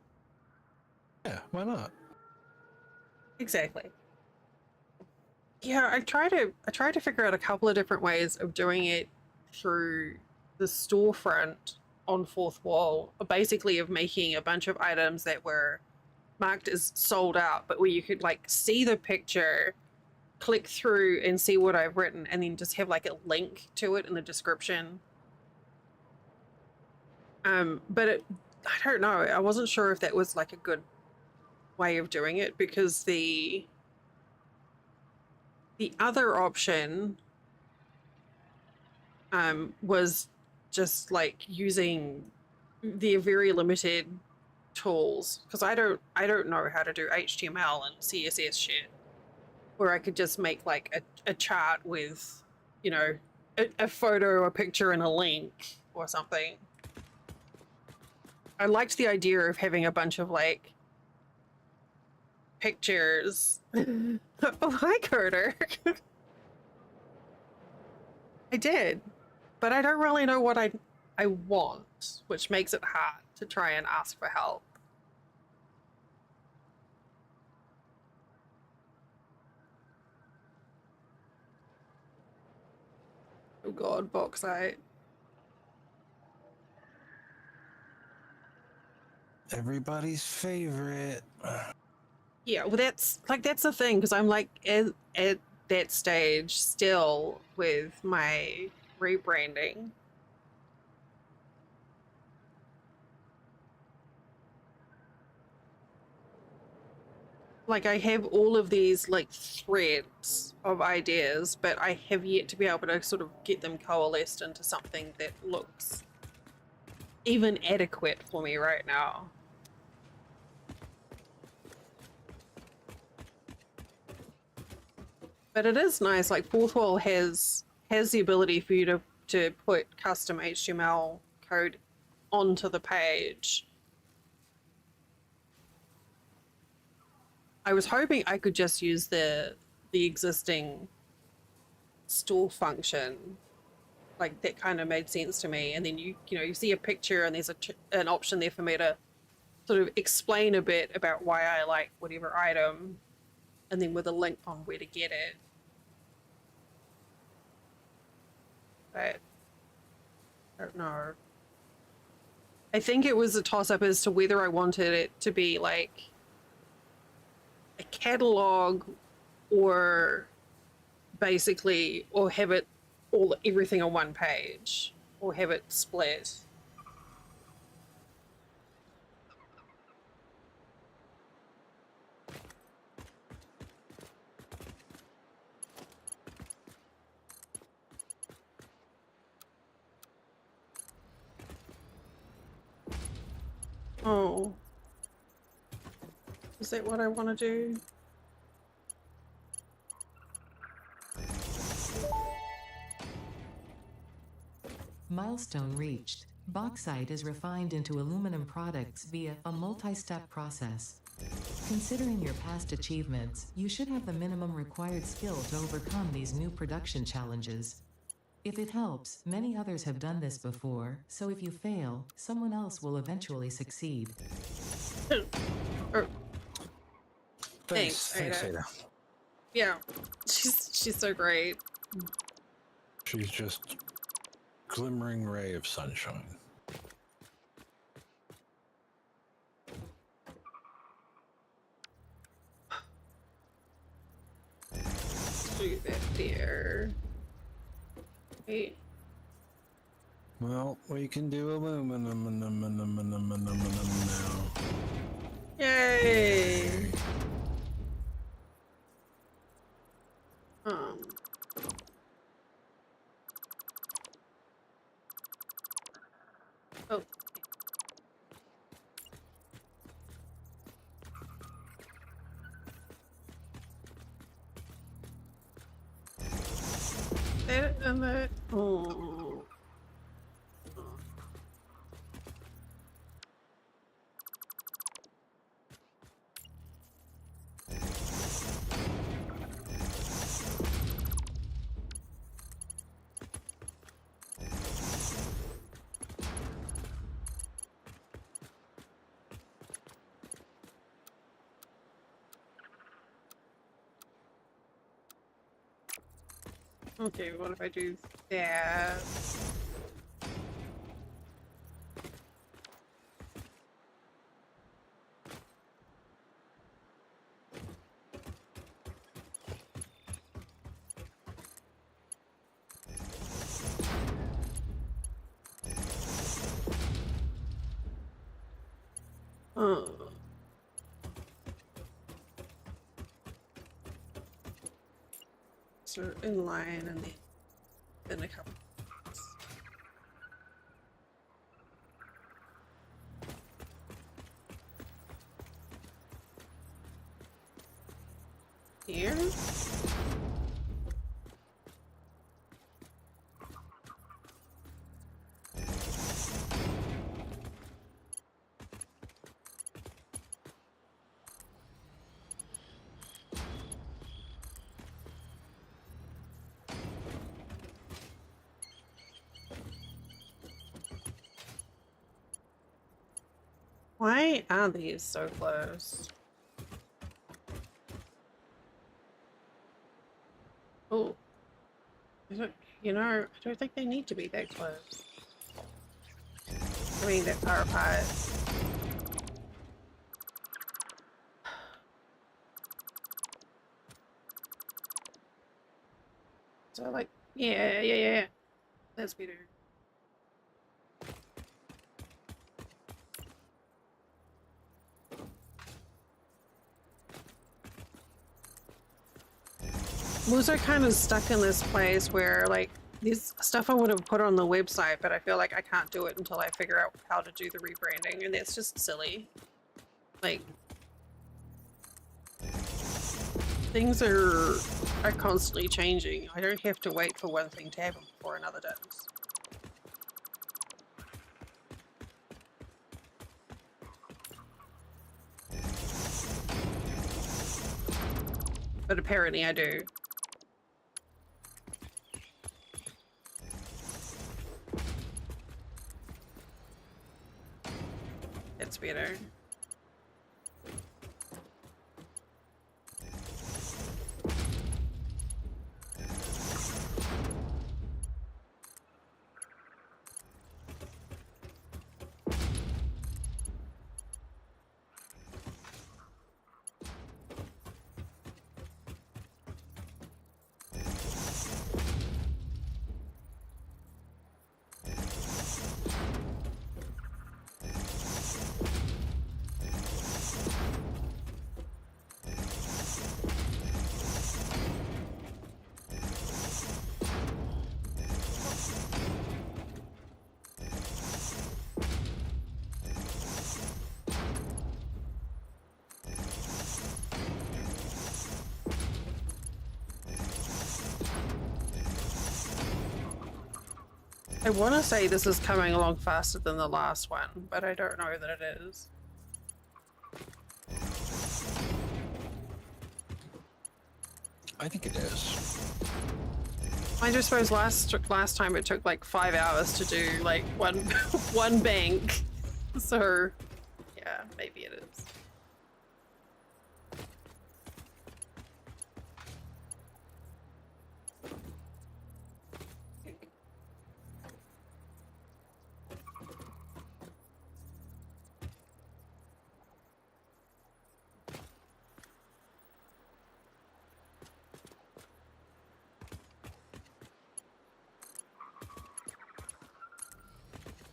Yeah, why not? Exactly. Yeah, I tried to figure out a couple of different ways of doing it through the storefront on Fourth Wall, basically of making a bunch of items that were marked as sold out, but where you could like see the picture, click through and see what I've written, and then just have like a link to it in the description. But I don't know. I wasn't sure if that was like a good way of doing it, because the other option was just like using the very limited tools, because I don't know how to do HTML and CSS shit, where I could just make like a chart with, you know, a photo, a picture, and a link or something. I liked the idea of having a bunch of like pictures. Oh, hi, Carter. I did, but I don't really know what I want, which makes it hard to try and ask for help. Oh god, bauxite. Everybody's favorite. Yeah, well, that's the thing, because I'm like at that stage still with my rebranding. Like, I have all of these like threads of ideas, but I have yet to be able to sort of get them coalesced into something that looks even adequate for me right now. But it is nice, like Fourth Wall has the ability for you to put custom HTML code onto the page. I was hoping I could just use the existing store function. Like, that kind of made sense to me. And then you see a picture and there's an option there for me to sort of explain a bit about why I like whatever item, and then with a link on where to get it. But I don't know. I think it was a toss-up as to whether I wanted it to be like a catalog, or basically, or have it everything on one page, or have it split. Oh. Is that what I want to do? Milestone reached. Bauxite is refined into aluminum products via a multi-step process. Considering your past achievements, you should have the minimum required skill to overcome these new production challenges. If it helps, many others have done this before, so if you fail, someone else will eventually succeed. Or, Thanks, Ada. Ada. Yeah, she's so great. She's just glimmering ray of sunshine. Do that there. Wait. Well, we can do aluminum now. Yay! Oh. That and that. Oh. Okay, what if I do that? Oh. So in line and then a couple. Here? Why are these so close? Oh, I don't think they need to be that close. I mean, that far apart. So like, yeah. That's better. I'm also kind of stuck in this place where like this stuff I would have put on the website, but I feel like I can't do it until I figure out how to do the rebranding, and that's just silly. Like, things are constantly changing. I don't have to wait for one thing to happen before another does. But apparently I do. It's better. I want to say this is coming along faster than the last one, but I don't know that it is. I think it is. I just suppose last time it took like 5 hours to do like one one bank. So yeah, maybe it is.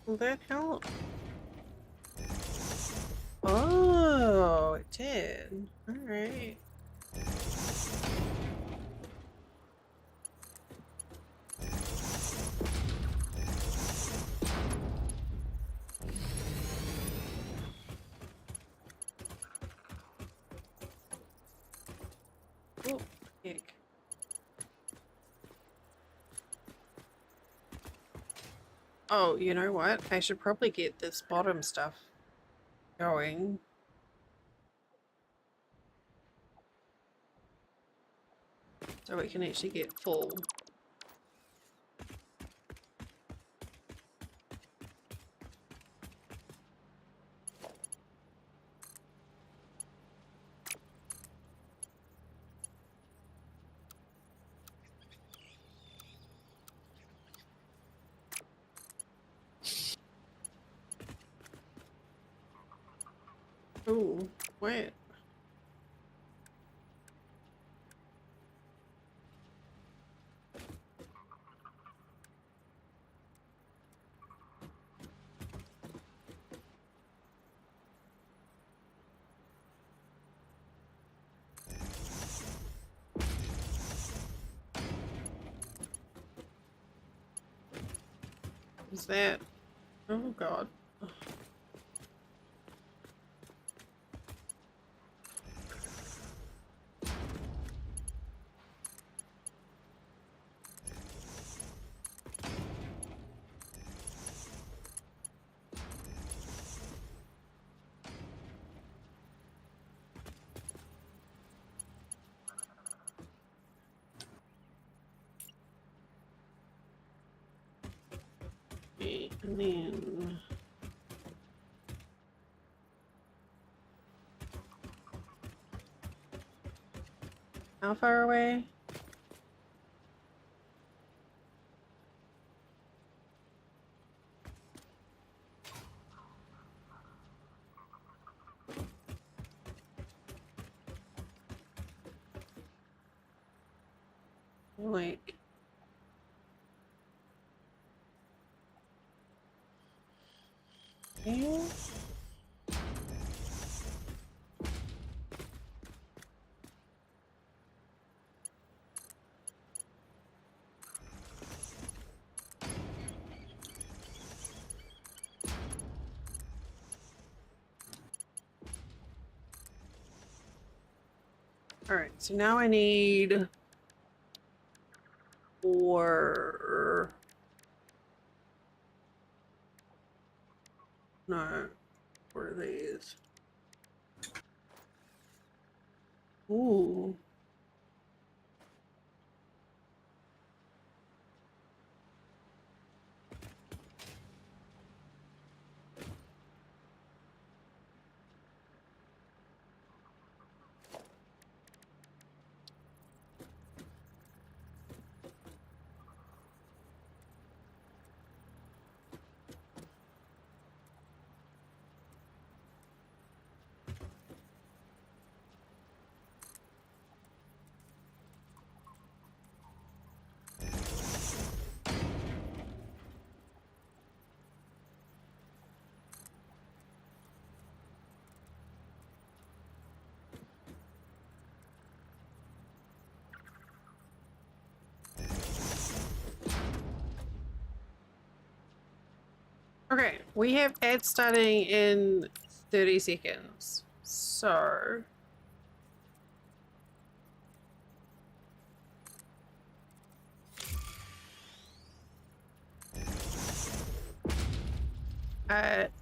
Will that help? Oh, it did. All right. Oh, ick. Oh, you know what? I should probably get this bottom stuff going. So we can actually get full. Ooh, wait. Is that? Oh God. Okay, and then how far away? Like, yeah. All right, so now I need 4. No, what are these? Ooh. Okay, we have ads starting in 30 seconds. So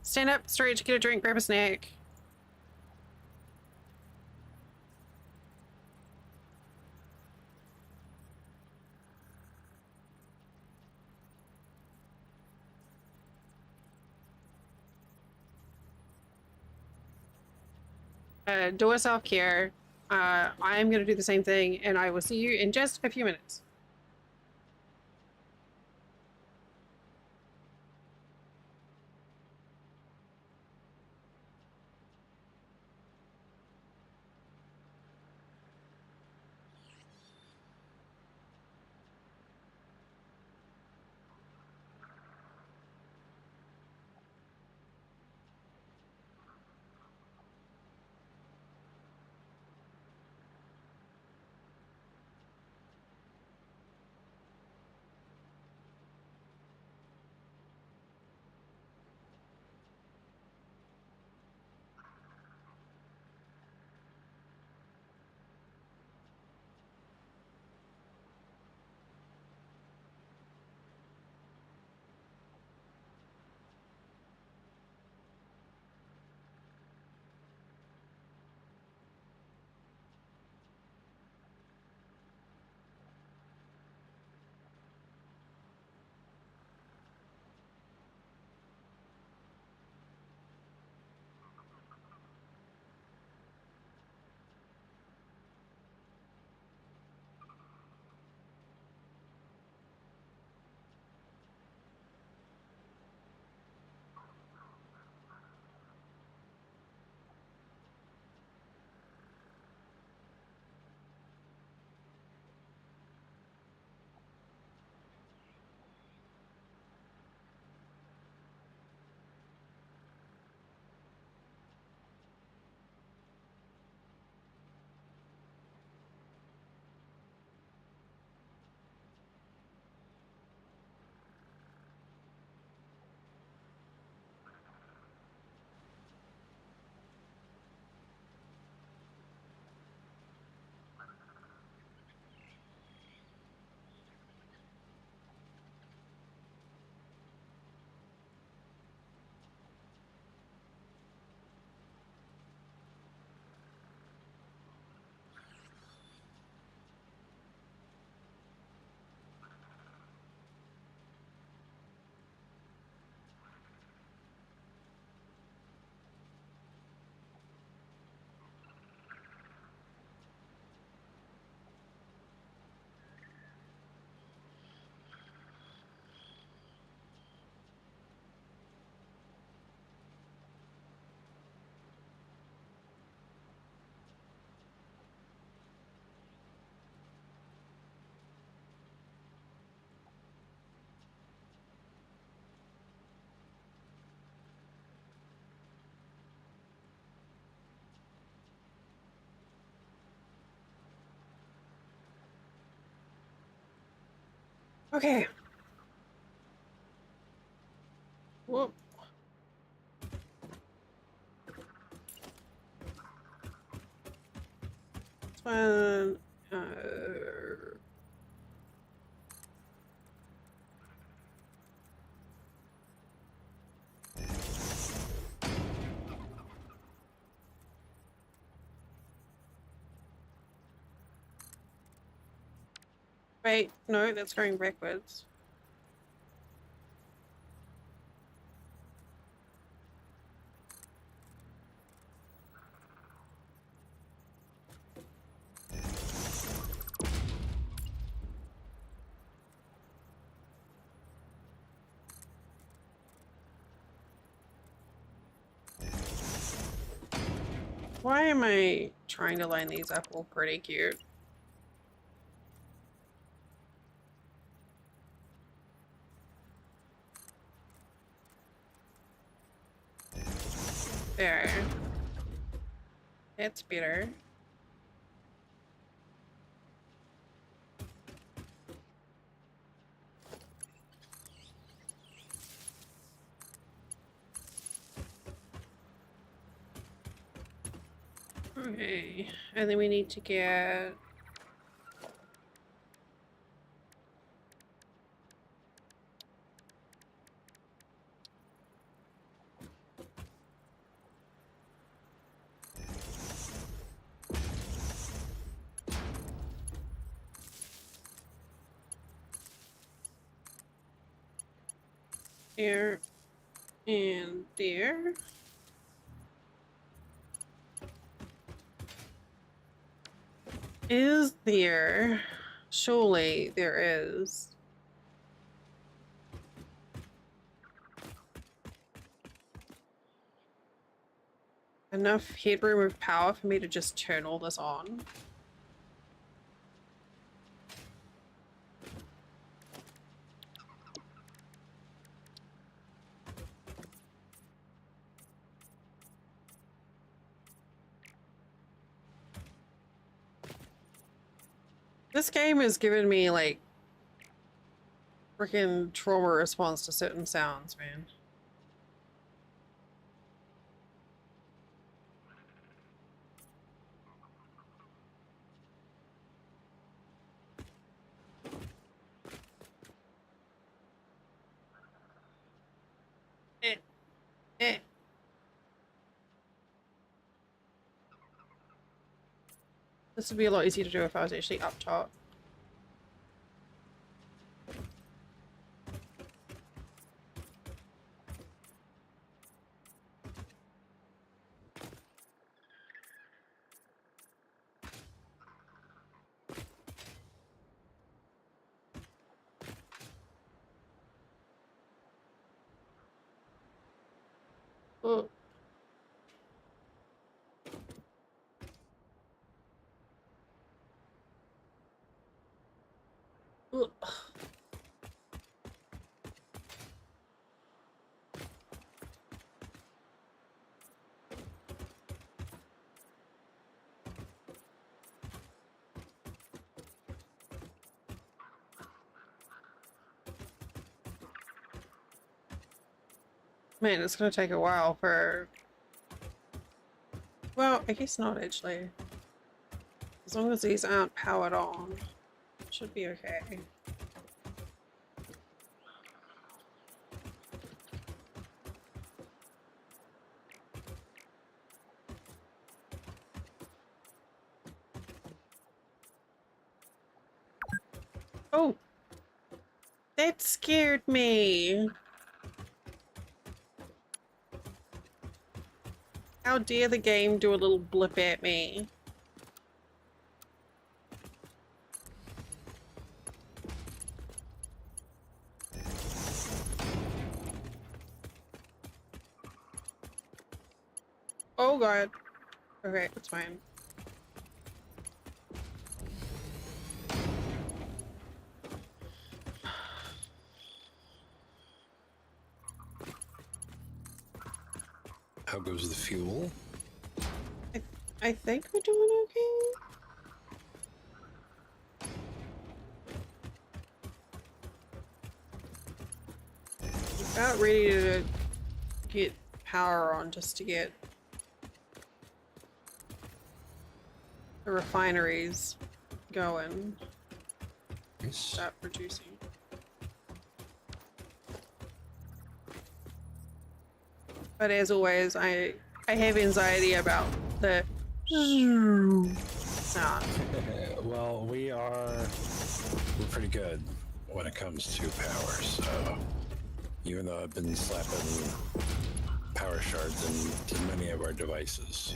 Stand up, stretch, get a drink, grab a snack. Do a self-care. I'm gonna do the same thing, and I will see you in just a few minutes. Okay. Whoop. It's fine. Wait, no, that's going backwards. Why am I trying to line these up all pretty cute? There. That's better. Okay, and then we need to get... There and there. Is there? Surely there is. Enough headroom of power for me to just turn all this on. This game has given me like freaking trauma response to certain sounds, man. Eh, eh. This would be a lot easier to do if I was actually up top. Ugh. Ugh. Man, it's gonna take a while for... Well, I guess not actually. As long as these aren't powered on, it should be okay. Oh! That scared me! How dare the game do a little blip at me? Oh god. Okay, it's fine. How goes the fuel? I think we're doing okay. About ready to get power on just to get the refineries going. Nice. Stop producing. But as always, I have anxiety about the sound. Well, we're pretty good when it comes to power, so even though I've been slapping power shards into many of our devices.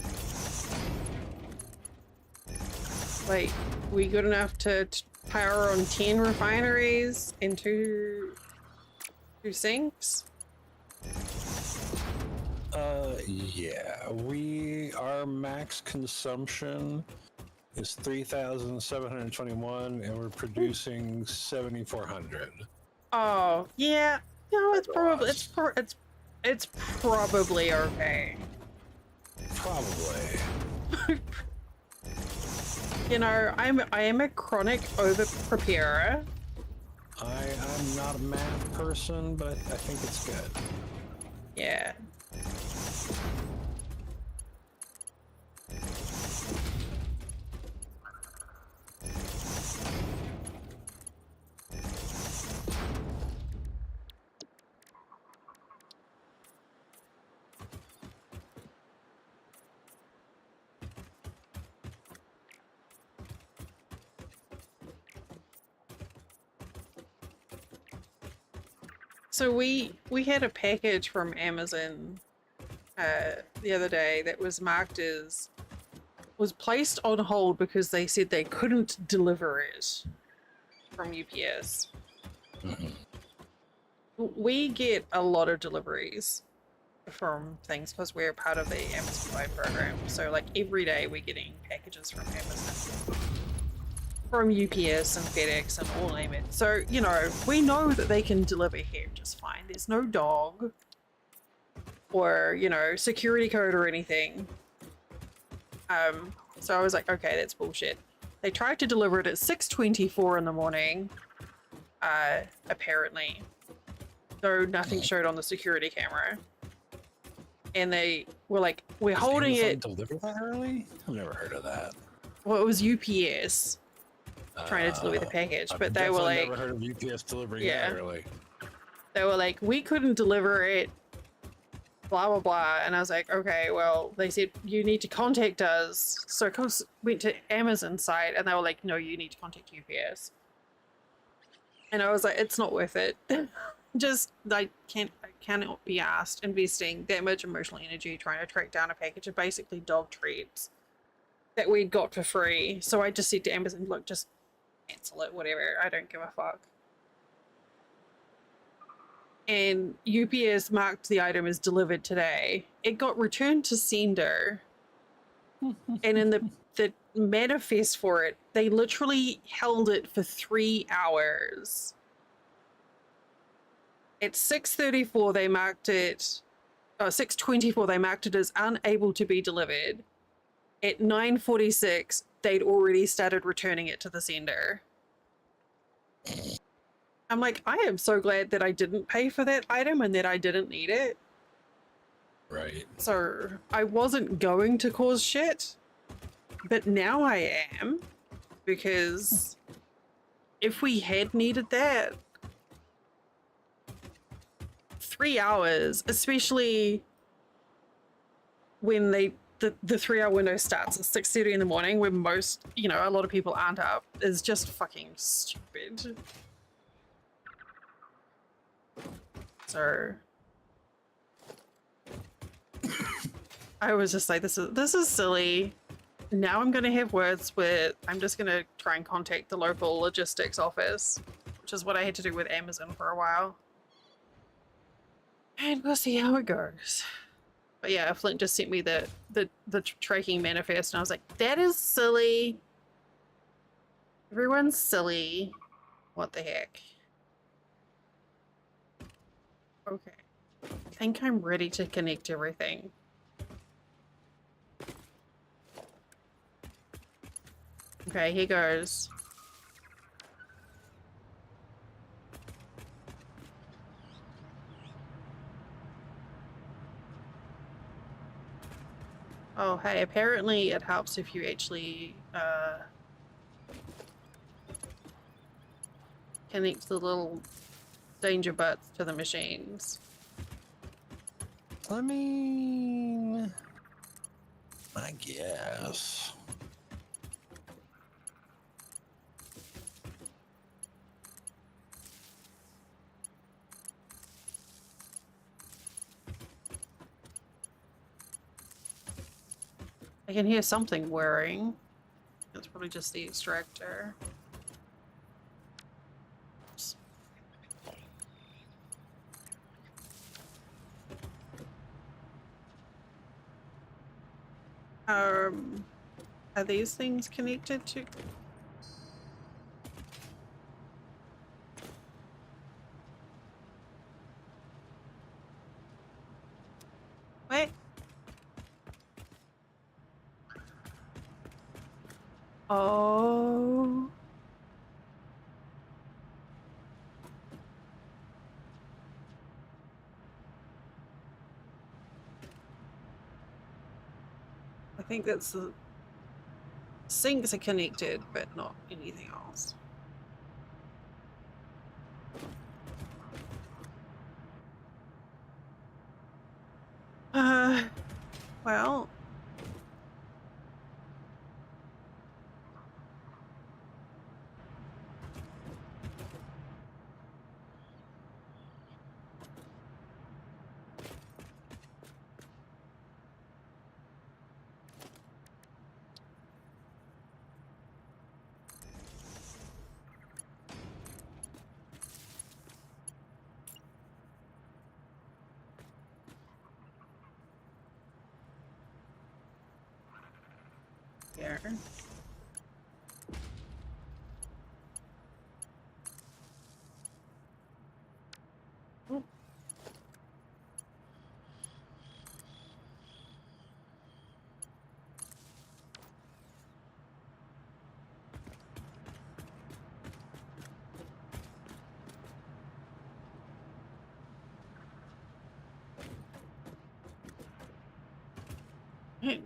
Like, we good enough to power on 10 refineries and two sinks? Yeah, our max consumption is 3,721 and we're producing 7,400. Oh, yeah. No, it's probably, Megawatts. it's probably okay. Probably. You know, I am a chronic over preparer. I'm not a math person, but I think it's good. Yeah. So we had a package from Amazon the other day that was marked as was placed on hold because they said they couldn't deliver it from UPS. We get a lot of deliveries from things because we're part of the Amazon Prime program. So like every day we're getting packages from Amazon, from UPS and FedEx and all name it. So, you know, we know that they can deliver here just fine. There's no dog or, you know, security code or anything. So I was like, okay, that's bullshit. They tried to deliver it at 6:24 in the morning, apparently, though nothing showed on the security camera. And they were like, we're Does holding Amazon it. deliver that early? I've never heard of that. Well, it was UPS trying to deliver the package, I've but they were definitely like, never heard of UPS delivering yeah. that early. They were like, we couldn't deliver it, blah, blah, blah. And I was like, okay, well, they said, you need to contact us. So I went to Amazon site and they were like, no, you need to contact UPS. And I was like, it's not worth it. Just, I cannot be asked investing that much emotional energy trying to track down a package of basically dog treats that we'd got for free. So I just said to Amazon, look, just cancel it, whatever. I don't give a fuck. And UPS marked the item as delivered today. It got returned to sender. And in the manifest for it, they literally held it for 3 hours. At 6:34, they marked it, 6:24, they marked it as unable to be delivered. At 9:46, they'd already started returning it to the sender. I'm like, I am so glad that I didn't pay for that item and that I didn't need it. Right. So I wasn't going to cause shit, but now I am, because if we had needed that, 3 hours, especially when the 3 hour window starts at 6:30 in the morning, where most, you know, a lot of people aren't up, is just fucking stupid. So I was just like, this is silly. Now I'm gonna have words with, I'm just gonna try and contact the local logistics office, which is what I had to do with Amazon for a while. And we'll see how it goes. But yeah, Flint just sent me the tracking manifest, and I was like, that is silly. Everyone's silly. What the heck? Okay. I think I'm ready to connect everything. Okay, here goes. Oh, hey, apparently it helps if you actually connect the little danger butts to the machines. I mean, I guess. I can hear something whirring. It's probably just the extractor. Oops. Are these things connected to? Wait. Oh. I think that's the sinks are connected, but not anything else. Well. here. Oh.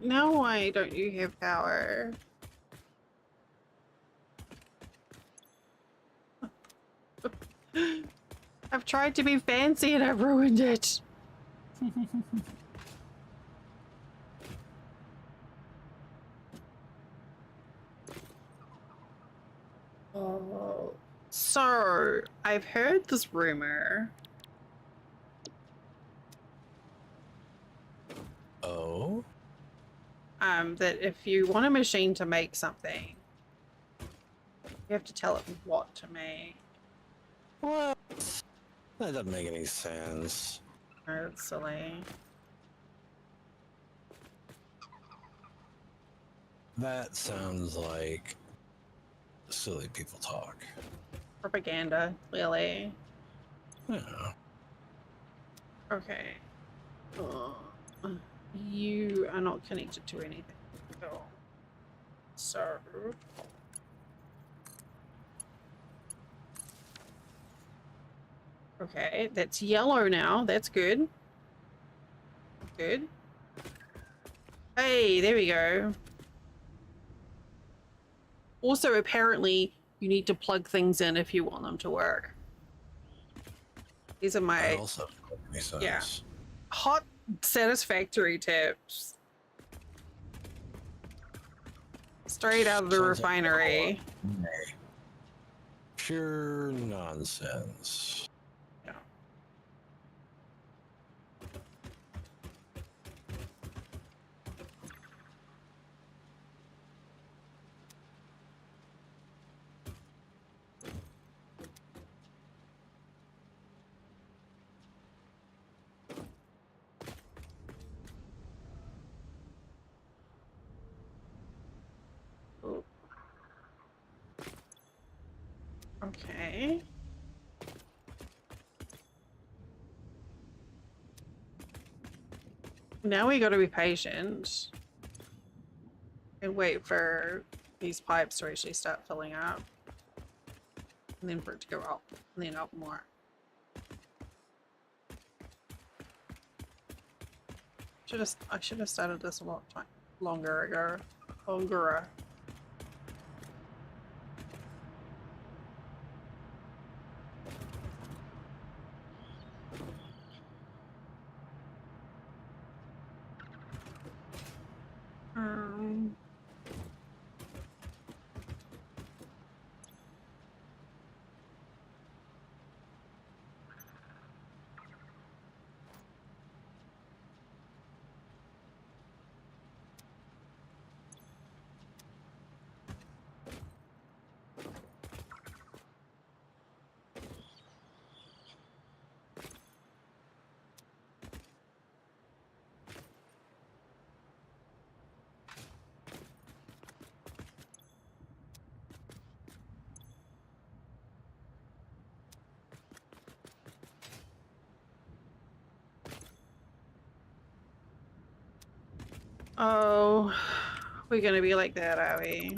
Now why don't you have power? I've tried to be fancy and I've ruined it. Oh. So, I've heard this rumor. Oh? That if you want a machine to make something, you have to tell it what to make. What? That doesn't make any sense. Oh, that's silly. That sounds like silly people talk. Propaganda, clearly. Yeah. Okay. You are not connected to anything. Oh. So. Okay, that's yellow now. That's good. Good. Hey, there we go. Also, apparently, you need to plug things in if you want them to work. These are That my also doesn't make any sense. Yeah. hot Satisfactory tips. Straight out of the Sounds like refinery. Pure nonsense. Yeah. Oh. Okay. Now we gotta be patient and wait for these pipes to actually start filling up. And then for it to go up, and then up more. I should have started this a lot longer ago. Longer. Um, Oh, we're gonna be like that, are we?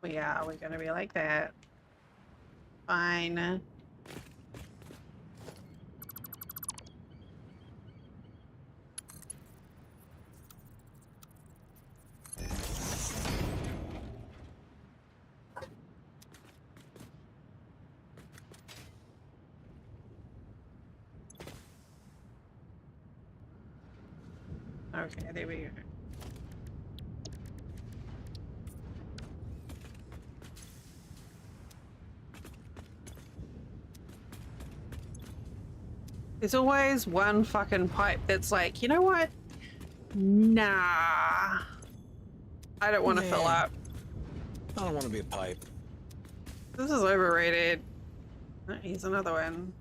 Yeah, we're gonna be like that. Fine. Okay, there we go. There's always one fucking pipe that's like, you know what? Nah. I don't want to fill Yeah. up. I don't want to be a pipe. This is overrated. Here's another one.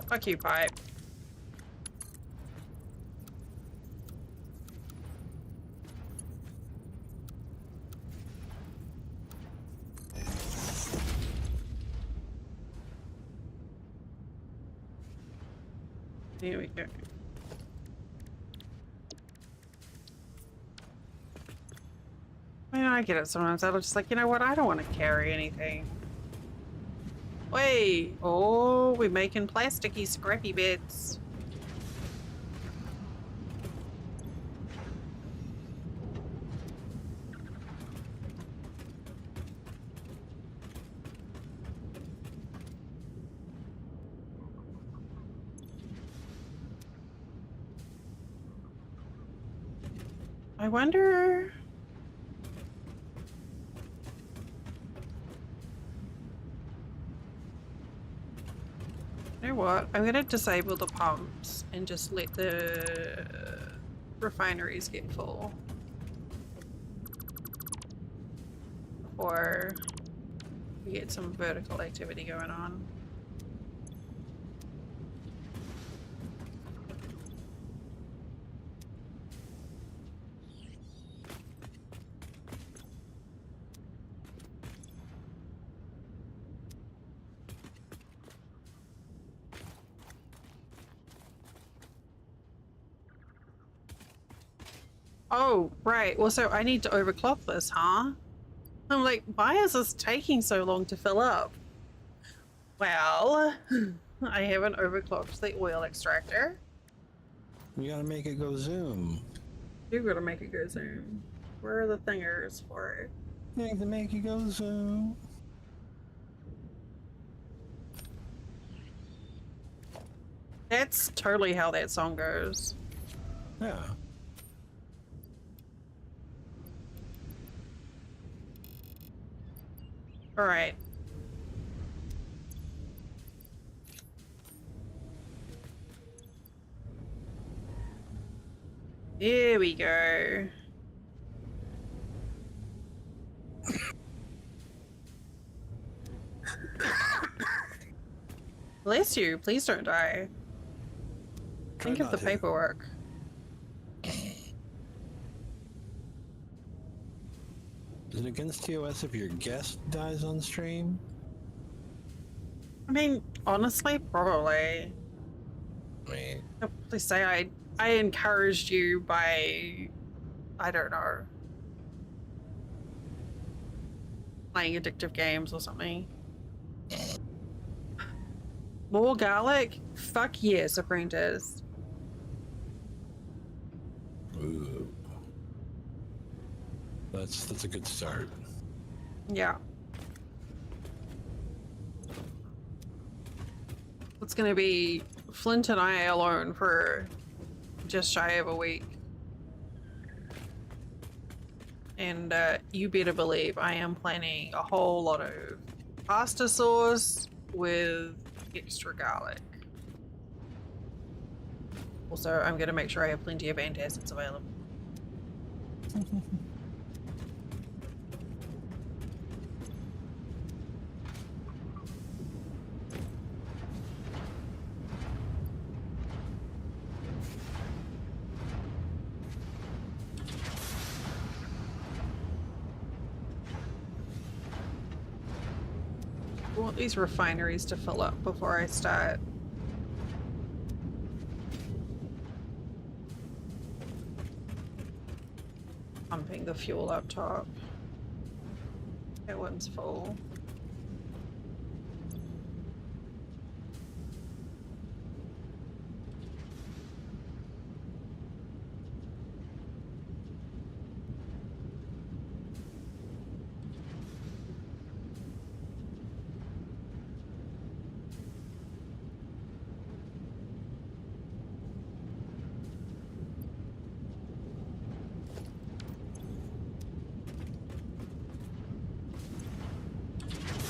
Fuck you, pipe. Here we go. I mean, I get it sometimes. I'm just like, you know what? I don't want to carry anything. Wait. Oh, we're making plasticky scrappy bits. I wonder... You know what? I'm gonna disable the pumps and just let the refineries get full. Before we get some vertical activity going on. Oh, right. Well, so I need to overclock this, huh? I'm like, why is this taking so long to fill up? Well, I haven't overclocked the oil extractor. You gotta make it go zoom. You're gonna make it go zoom. Where are the thingers for it? You have to make it go zoom. That's totally how that song goes. Yeah. All right. Here we go. Bless you. Please don't die. Try Think of not the to. paperwork. Is it against TOS if your guest dies on stream? I mean, honestly, probably. I mean, I'll probably say I encouraged you by, I don't know, playing addictive games or something. More garlic? Fuck yes, apprentice. ooh. That's a good start. Yeah. It's gonna be Flint and I alone for just shy of a week. And you better believe I am planning a whole lot of pasta sauce with extra garlic. Also, I'm gonna make sure I have plenty of antacids available. I want these refineries to fill up before I start. Pumping the fuel up top. That one's full.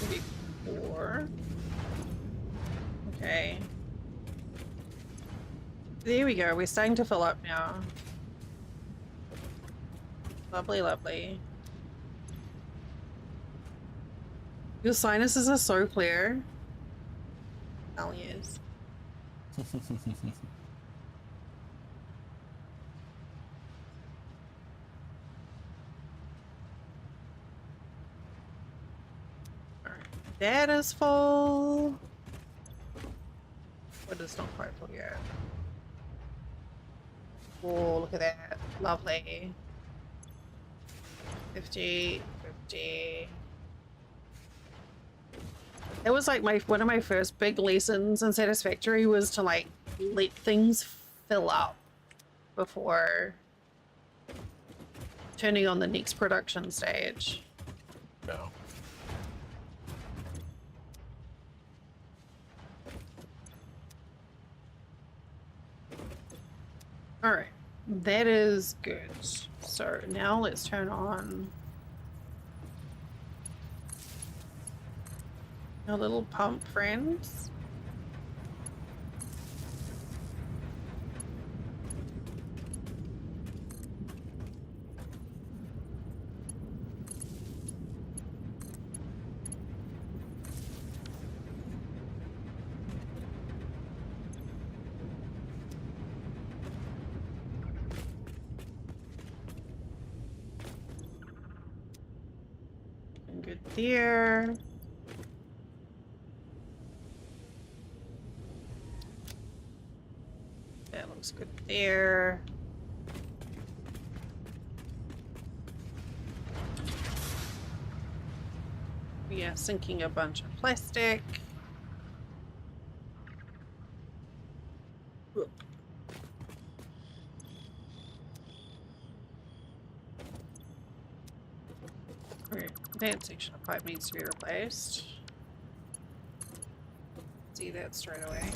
Maybe 4. Okay. There we go. We're starting to fill up now. Lovely, lovely. Your sinuses are so clear. Hell yes. Alright. That is full. But it's not quite full yet. Oh, look at that. Lovely. 50, 50. That was like one of my first big lessons in Satisfactory was to like let things fill up before turning on the next production stage. No. All right, that is good. So now let's turn on our little pump friends. Good there. That looks good there. We are sinking a bunch of plastic. Whoop. Okay, that section of pipe needs to be replaced. See that straight away.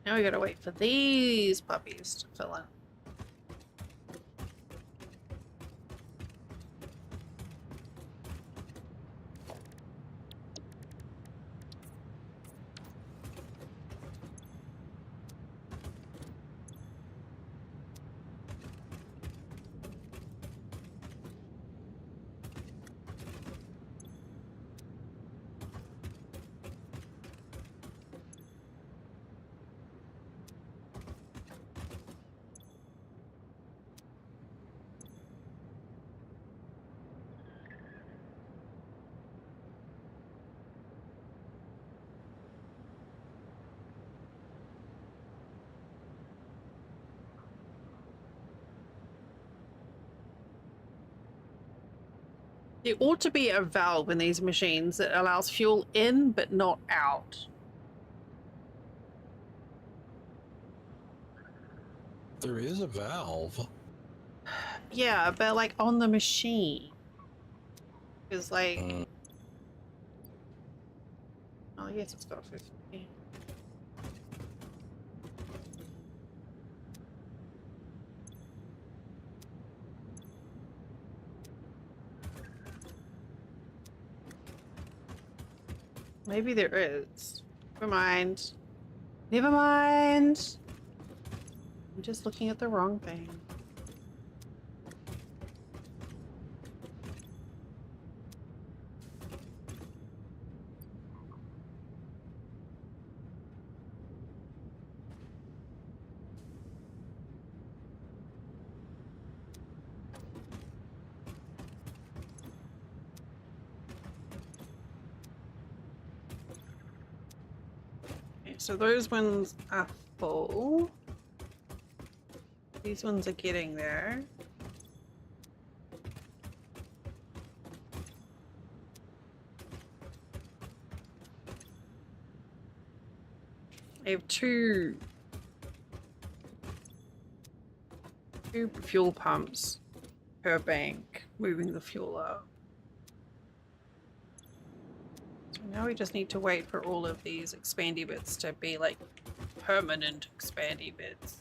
Now we gotta wait for these puppies to fill in. There ought to be a valve in these machines that allows fuel in but not out. There is a valve. Yeah, but like on the machine. Because like... Mm. Oh, yes, it's got 50. Maybe there is. Never mind. Never mind. I'm just looking at the wrong thing. Okay, so those ones are full. These ones are getting there. I have two fuel pumps per bank, moving the fuel up. Now we just need to wait for all of these expandy bits to be like permanent expandy bits.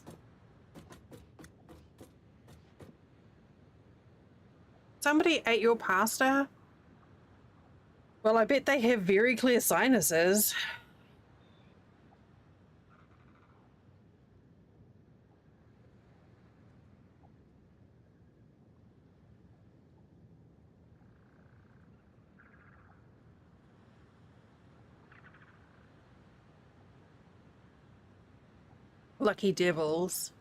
Somebody ate your pasta? Well, I bet they have very clear sinuses. Lucky devils.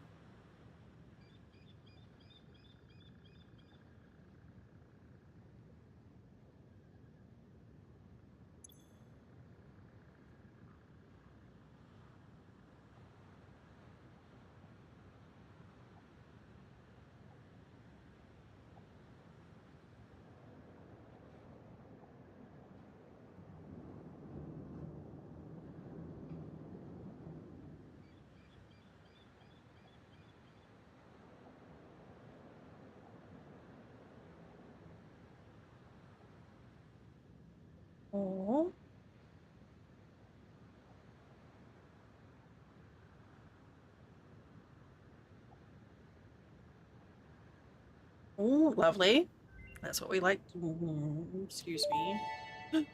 Oh. Oh, lovely. That's what we like. Excuse me.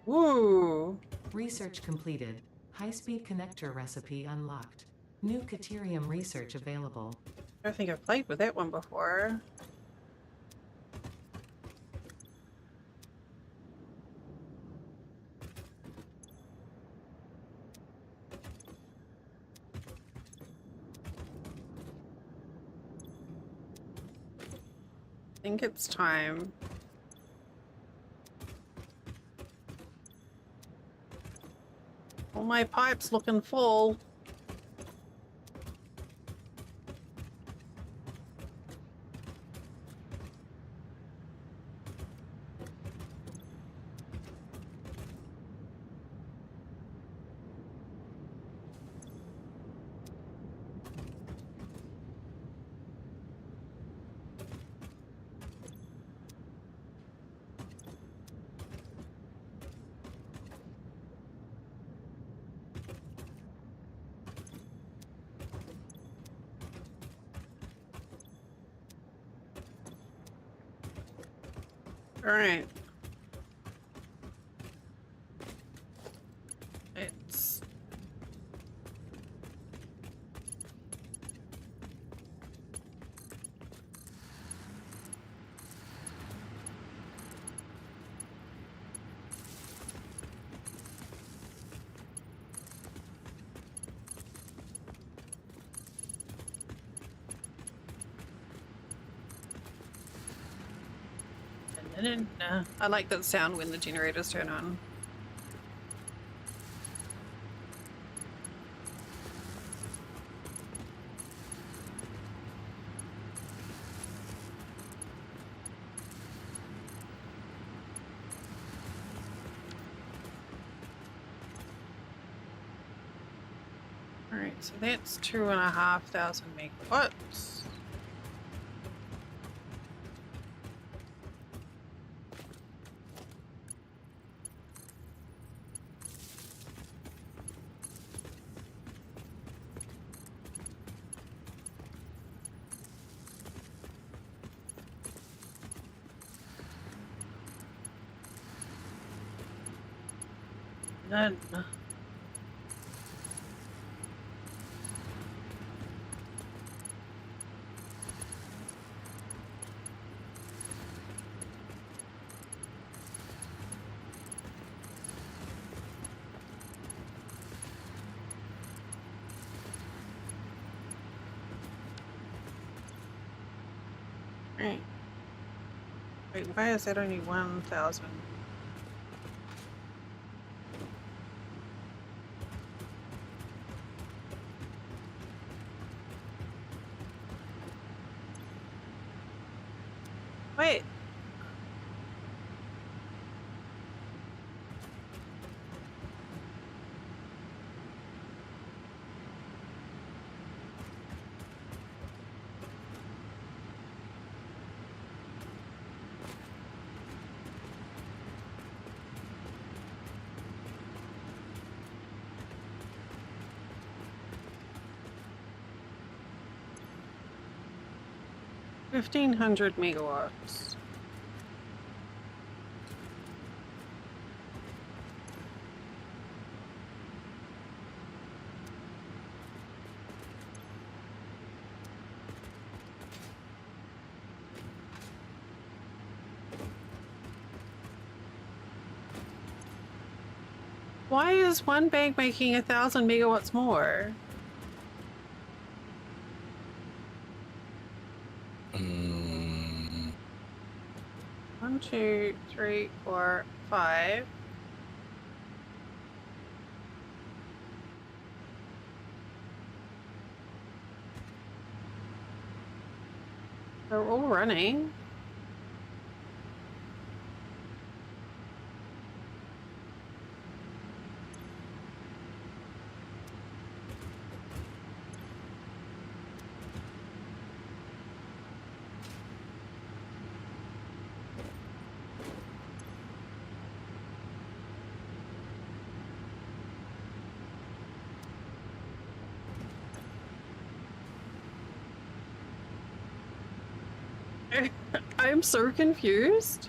Ooh. Research completed. High-speed connector recipe unlocked. New Caterium research available. I don't think I've played with that one before. I think it's time. All my pipes looking full. All right. It's I like that sound when the generators turn on. All right, so that's 2,500 megawatts. None. Right. Wait, why is that only 1,000? Wait. 1,500 megawatts. Why is one bank making 1,000 megawatts more? Mm, 1, 2, 3, 4, 5. They're all running. I'm so confused.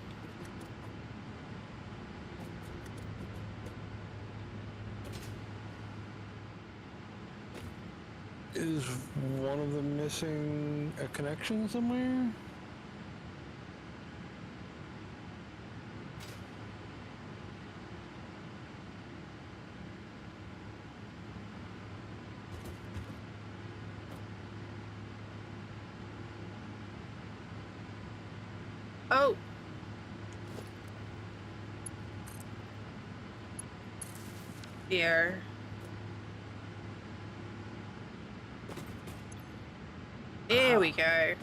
is one of them missing a connection somewhere? Oh. Here. There we go.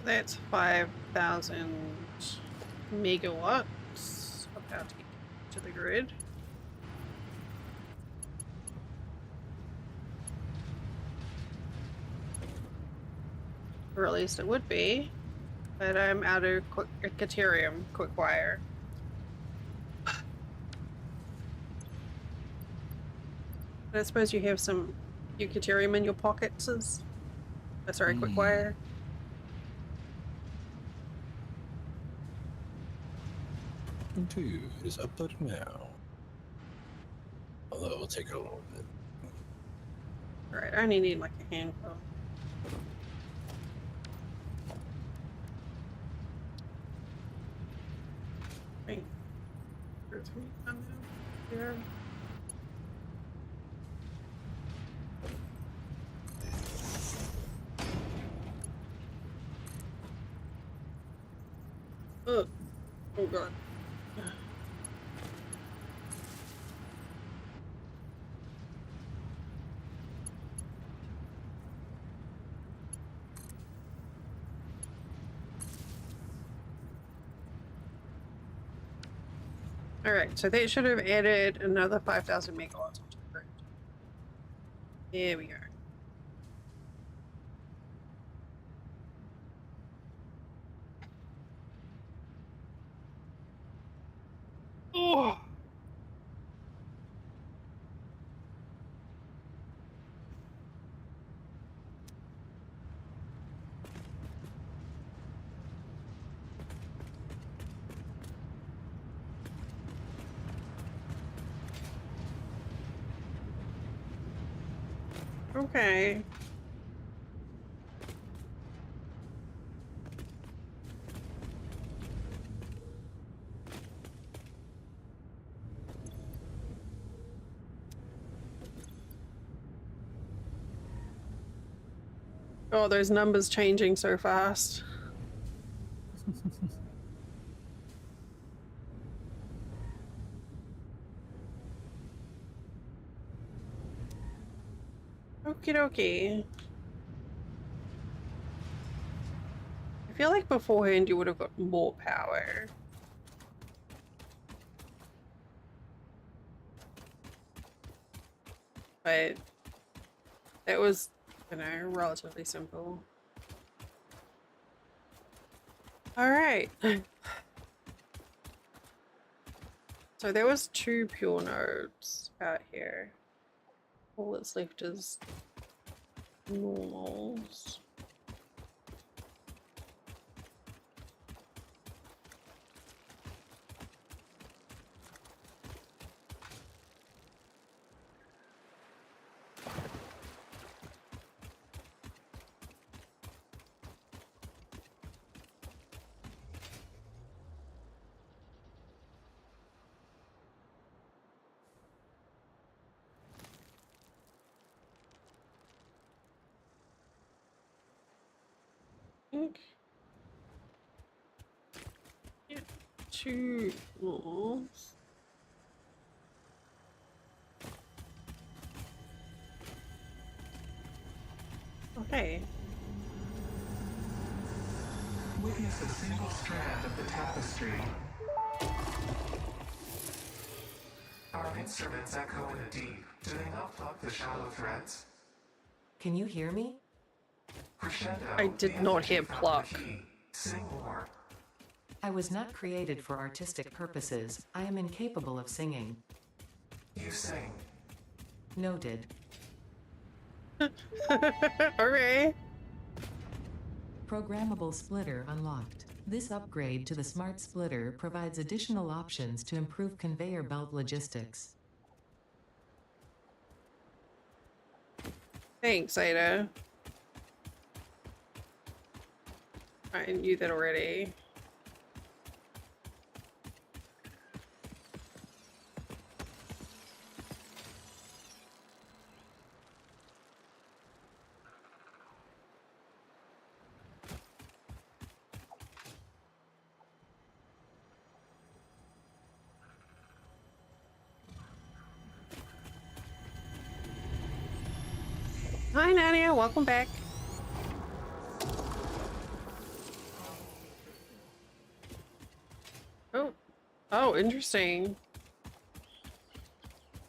So that's 5,000 megawatts about to get to the grid. Or at least it would be. But I'm out of Caterium quick wire. But I suppose you have some Eucaterium in your pockets. Sorry, quick wire. Two is uploading now. Although it will take a little bit. Alright, I only need like a handful. Wait. There's me on there. Oh, oh god. Alright, so they should have added another 5,000 megawatts onto the grid. Here we go. Oh! Okay. Oh, those numbers changing so fast. Okie dokie. I feel like beforehand you would have got more power. But it was, you know, relatively simple. Alright. So there was 2 pure nodes out here. All that's left is normals. Okay. Yeah, 2 normals. Okay. Witness a single strand of the tapestry. Our instruments echo in the deep. Do they not pluck the shallow threads? Can you hear me? Crescendo. I did not hear pluck. Sing more. I was not created for artistic purposes. I am incapable of singing. You sing. Noted. Okay. Programmable splitter unlocked. This upgrade to the smart splitter provides additional options to improve conveyor belt logistics. Thanks, Ada. I knew that already. Hi, Nadia. Welcome back. Oh. Oh, interesting.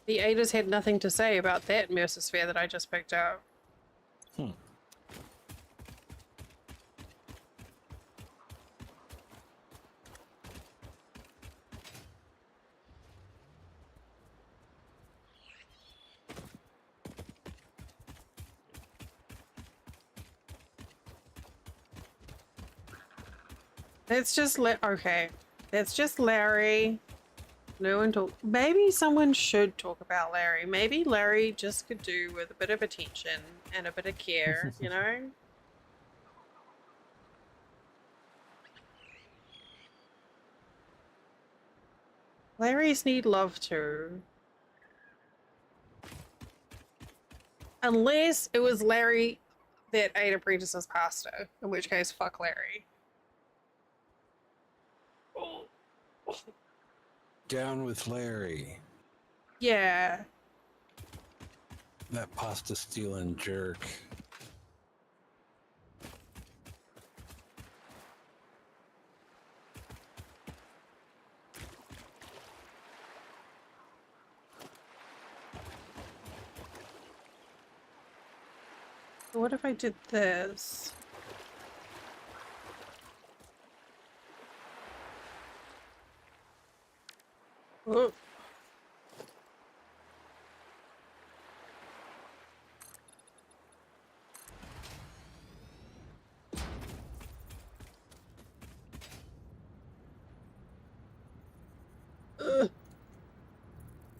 The Adas had nothing to say about that Mercisphere that I just picked up. It's just okay. That's just Larry. No one talk. Maybe someone should talk about Larry. Maybe Larry just could do with a bit of attention and a bit of care, you know? Larrys need love too. Unless it was Larry that ate Apprentice's pasta, in which case, fuck Larry. Down with Larry. Yeah. That pasta stealing jerk. What if I did this? Oh.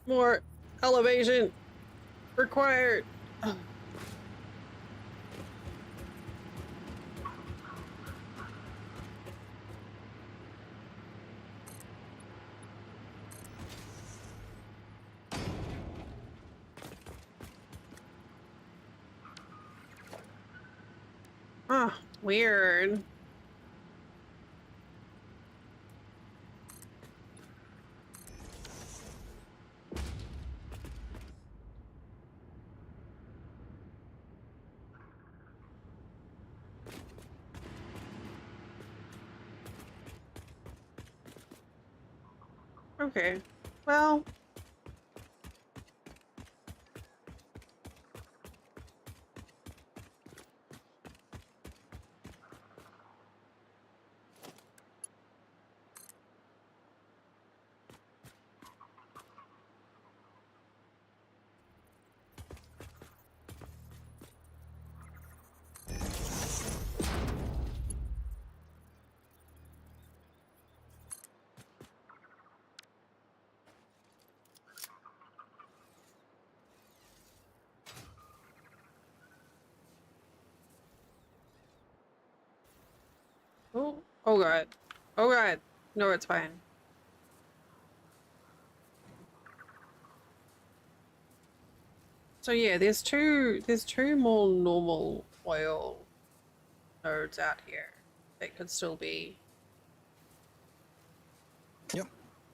More elevation required. Ugh. Ah, weird. Okay. Well. Oh, oh god. Oh god. No, it's fine. So yeah, there's two more normal oil nodes out here that could still be Yep.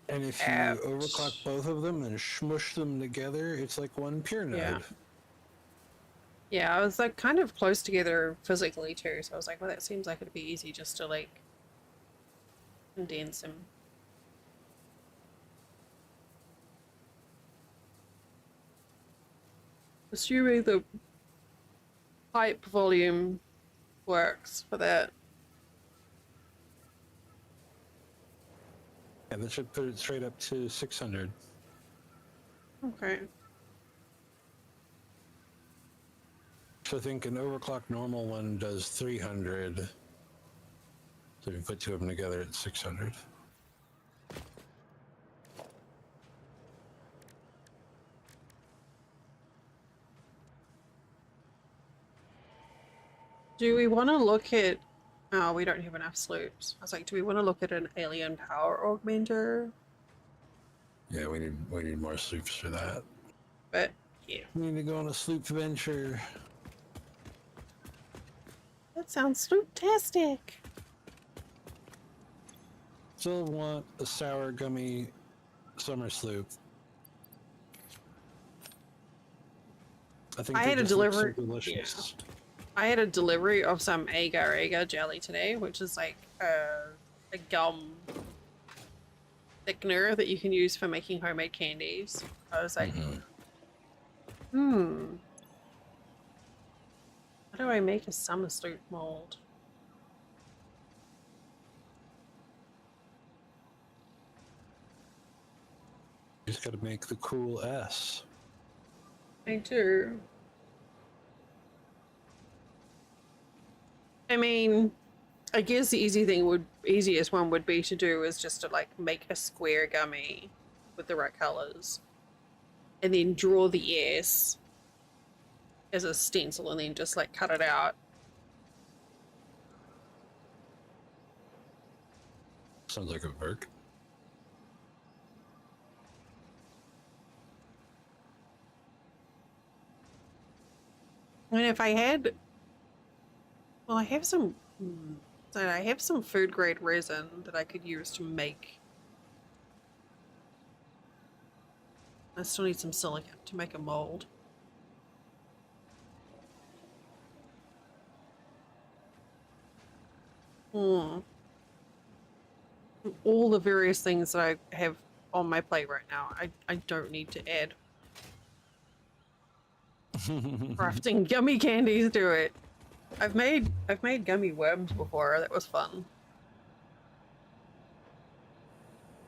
And if you tapped. overclock both of them and smush them together, it's like one pure node. Yeah. Yeah, I was like kind of close together physically too, so I was like, well, that seems like it'd be easy just to like condense them. Assuming the pipe volume works for that. And that should put it straight up to 600. Okay. So I think an overclock normal one does 300. So if you put two of them together, it's 600. Do we want to look at... Oh, we don't have enough sloops. I was like, do we want to look at an alien power augmenter? Yeah, we need more sloops for that. But, yeah. We need to go on a sloop venture. That sounds sloop-tastic. Still want a sour gummy summer sloop. I think I they had a just look so delivery- delicious. I had a delivery of some agar-agar jelly today, which is like a gum thickener that you can use for making homemade candies. I was like, how do I make a summer sloop mold? You just gotta make the cool S. Me too. I mean, I guess the easiest one would be to do is just to like make a square gummy with the right colors, and then draw the S as a stencil, and then just like cut it out. Sounds like a work. And if I had, well, I have some food grade resin that I could use to make. I still need some silicone to make a mold. All the various things that I have on my plate right now, I don't need to add crafting gummy candies to it. I've made gummy worms before. That was fun.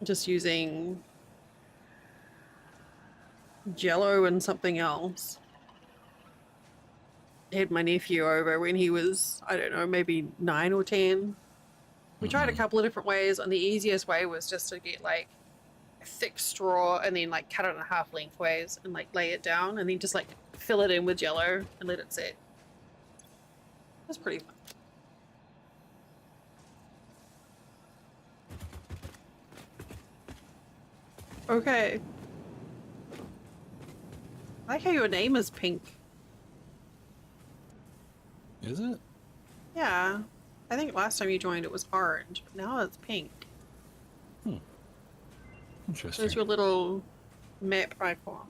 Just using Jello and something else. I had my nephew over when he was, I don't know, maybe 9 or 10. We tried a couple of different ways, and the easiest way was just to get like a thick straw and then like cut it in half lengthways and like lay it down and then just like fill it in with Jello and let it sit. That's pretty fun. Okay. I like how your name is Pink. Is it? Yeah. I think last time you joined it was orange, but now it's pink. Interesting. There's your little map icon.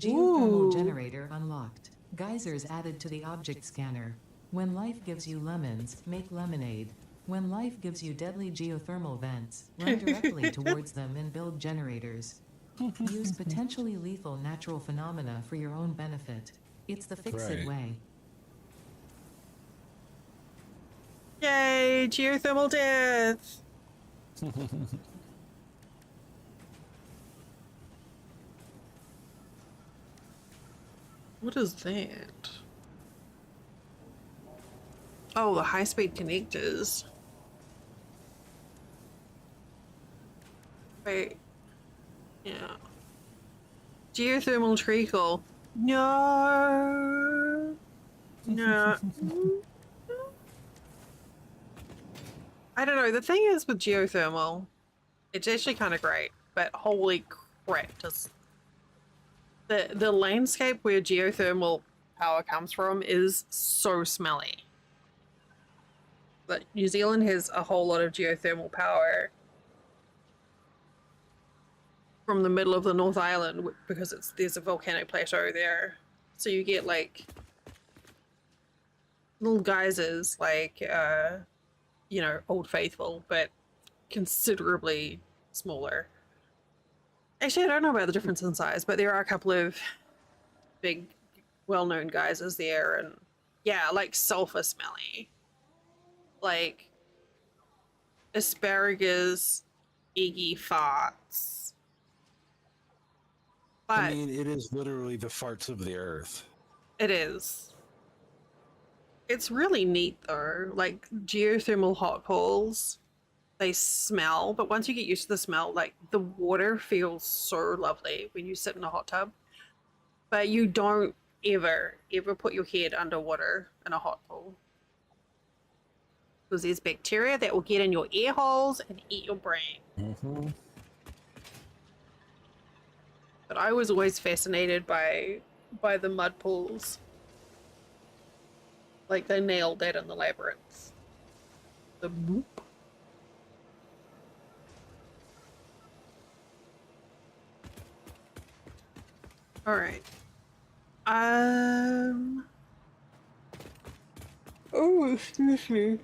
Geothermal Ooh. generator unlocked. Geysers added to the object scanner. When life gives you lemons, make lemonade. When life gives you deadly geothermal vents, run directly towards them and build generators. Use potentially lethal natural phenomena for your own benefit. It's the fix-it Right. way. Yay, geothermal death! What is that? Oh, the high-speed connectors. Wait. Yeah. Geothermal treacle. No. No. I don't know. The thing is with geothermal, it's actually kind of great, but holy crap, does the landscape where geothermal power comes from is so smelly. But New Zealand has a whole lot of geothermal power from the middle of the North Island because there's a volcanic plateau there. So you get like little geysers like you know, Old Faithful, but considerably smaller. Actually, I don't know about the difference in size, but there are a couple of big, well-known geysers there, and yeah, like sulfur smelly, like asparagus, eggy farts. I But mean, it is literally the farts of the earth. it is. It's really neat though. Like geothermal hot pools, they smell, but once you get used to the smell, like the water feels so lovely when you sit in a hot tub. But you don't ever put your head underwater in a hot pool. Because there's bacteria that will get in your ear holes and eat your brain. Mm-hmm. But I was always fascinated by the mud pools. Like they nailed that in the labyrinth. The boop. All right. Oh, excuse me.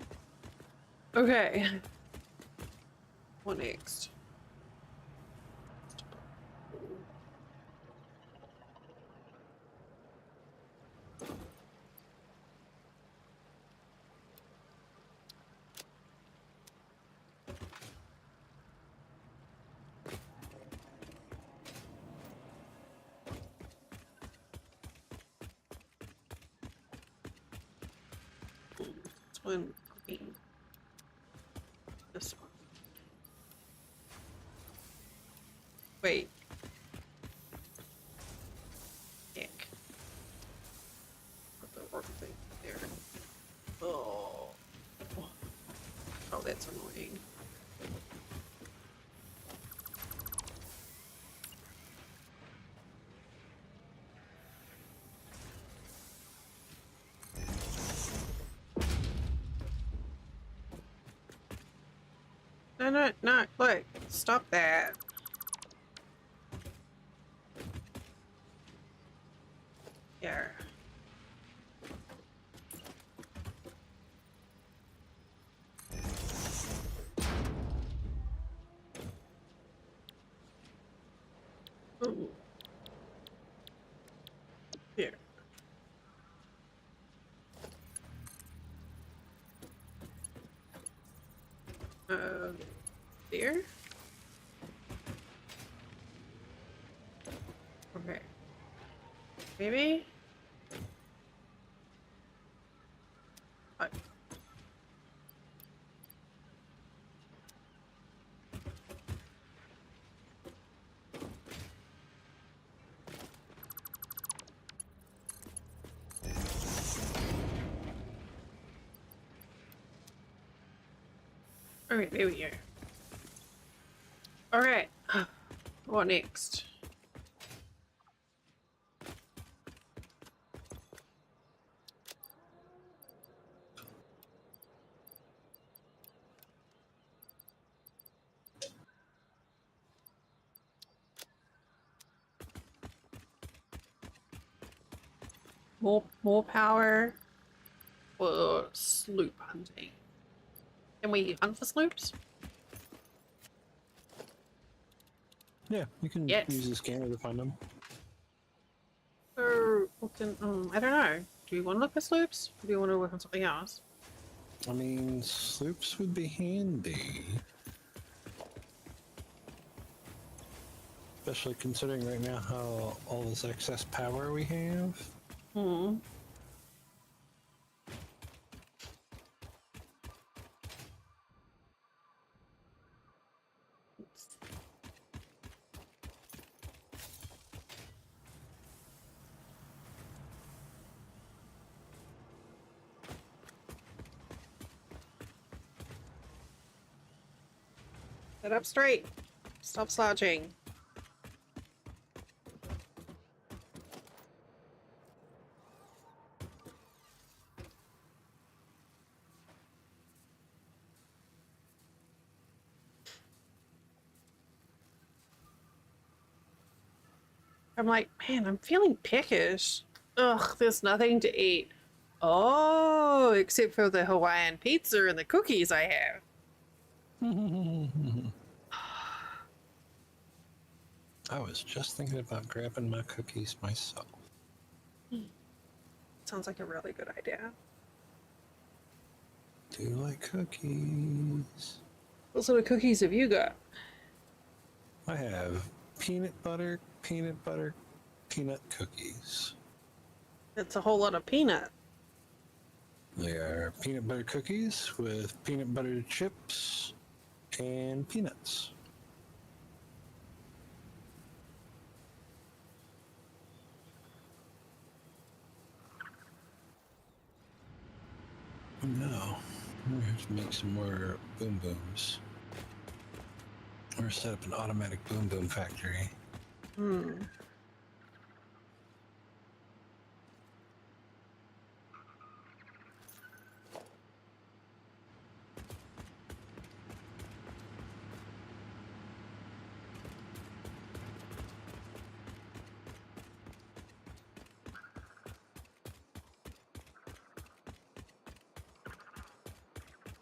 Okay. What next? This one. Green. This one. Wait. Heck. Put the wrong thing there. Oh. Oh, that's annoying. No, no, no, look, stop that. Here. Ooh. Here. There? Okay. Maybe? Uh, Okay, there we go. Alright. What next? More power for sloop hunting. Can we hunt for sloops? Yeah, you can Yes. use the scanner to find them. So, I don't know. Do you want to look for sloops? Or do you want to work on something else? I mean, sloops would be handy. Especially considering right now how all this excess power we have. Hmm. Sit up straight. Stop slouching. I'm like, man, I'm feeling peckish. Ugh, there's nothing to eat. Oh, except for the Hawaiian pizza and the cookies I have. I was just thinking about grabbing my cookies myself. Sounds like a really good idea. Do you like cookies? What sort of cookies have you got? I have peanut butter cookies. It's a whole lot of peanut. They are peanut butter cookies with peanut butter chips and peanuts. No, we have to make some more boom booms. Or set up an automatic boom boom factory. Hmm.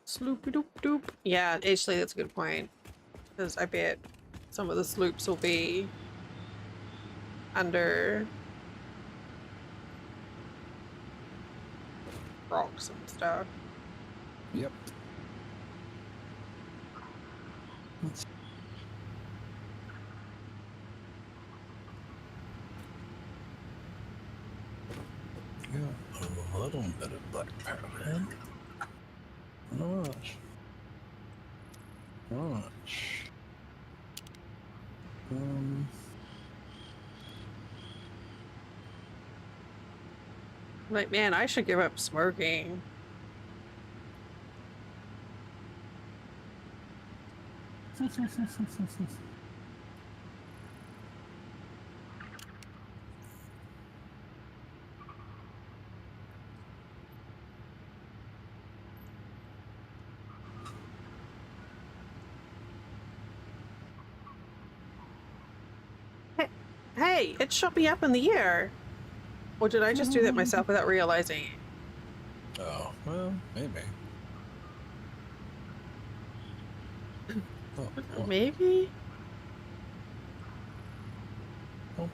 Sloopy doop doop. Yeah, actually, that's a good point. Because I bet some of the sloops will be under rocks and stuff. Yep. Let's a little bit of black powder. Not much. Not much. Like, man, I should give up smoking. Hey, it shot me up in the air. Or did I just do that myself without realizing it? Oh, well, maybe. Oh. Maybe? Oh.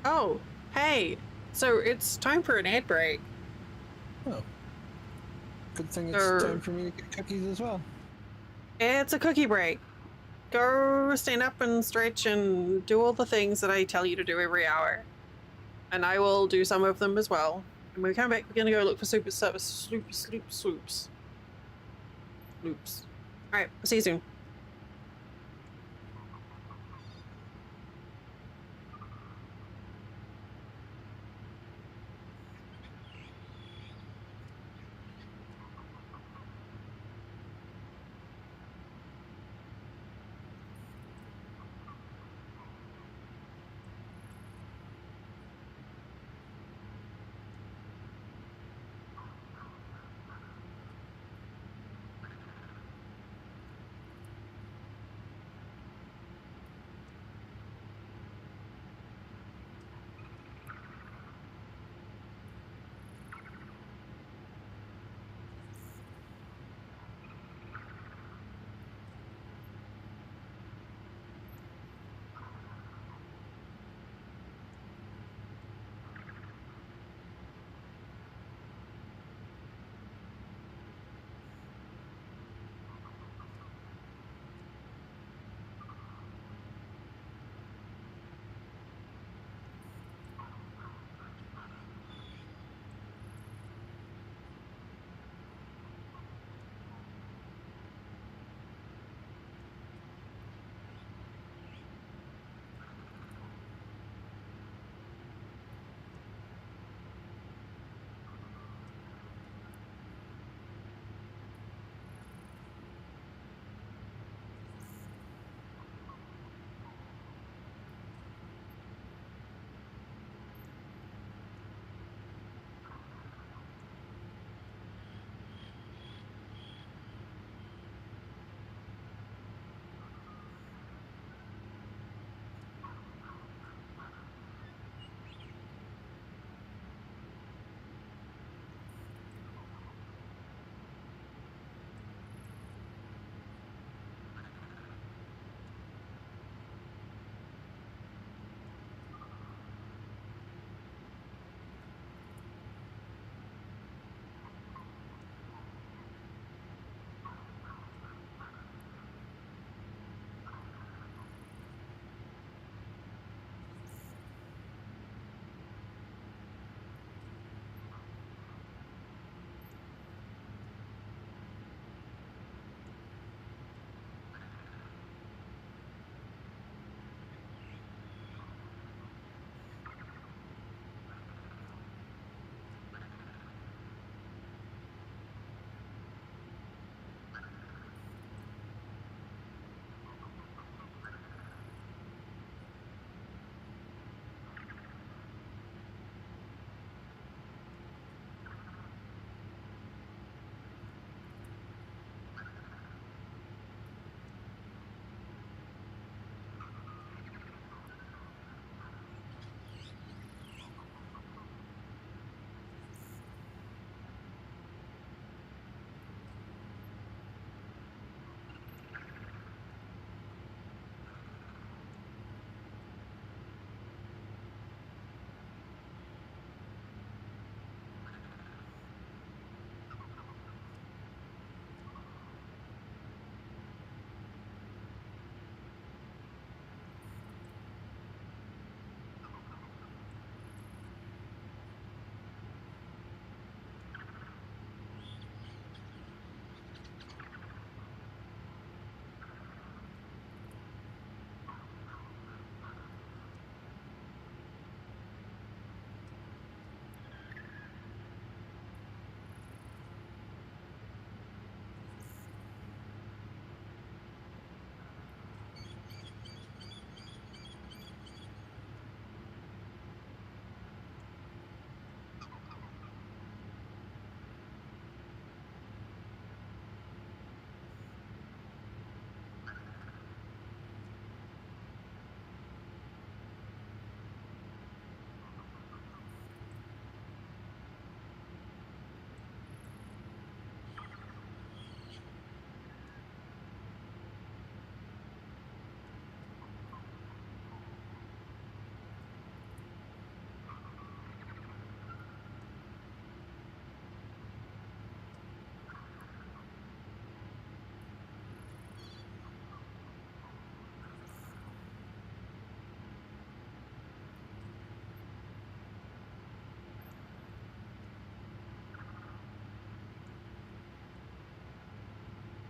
Oh, hey. So it's time for an ad break. Oh. Good thing it's time for me to get cookies as well. It's a cookie break. Go stand up and stretch and do all the things that I tell you to do every hour. And I will do some of them as well. And when we come back, we're gonna go look for sloops. Alright, see you soon.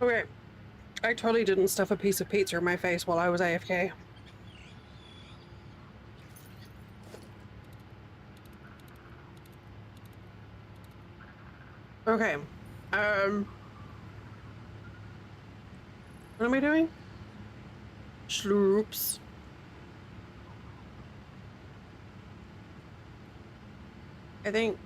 Okay. I totally didn't stuff a piece of pizza in my face while I was AFK. Okay. What am I doing? Schloops. I think.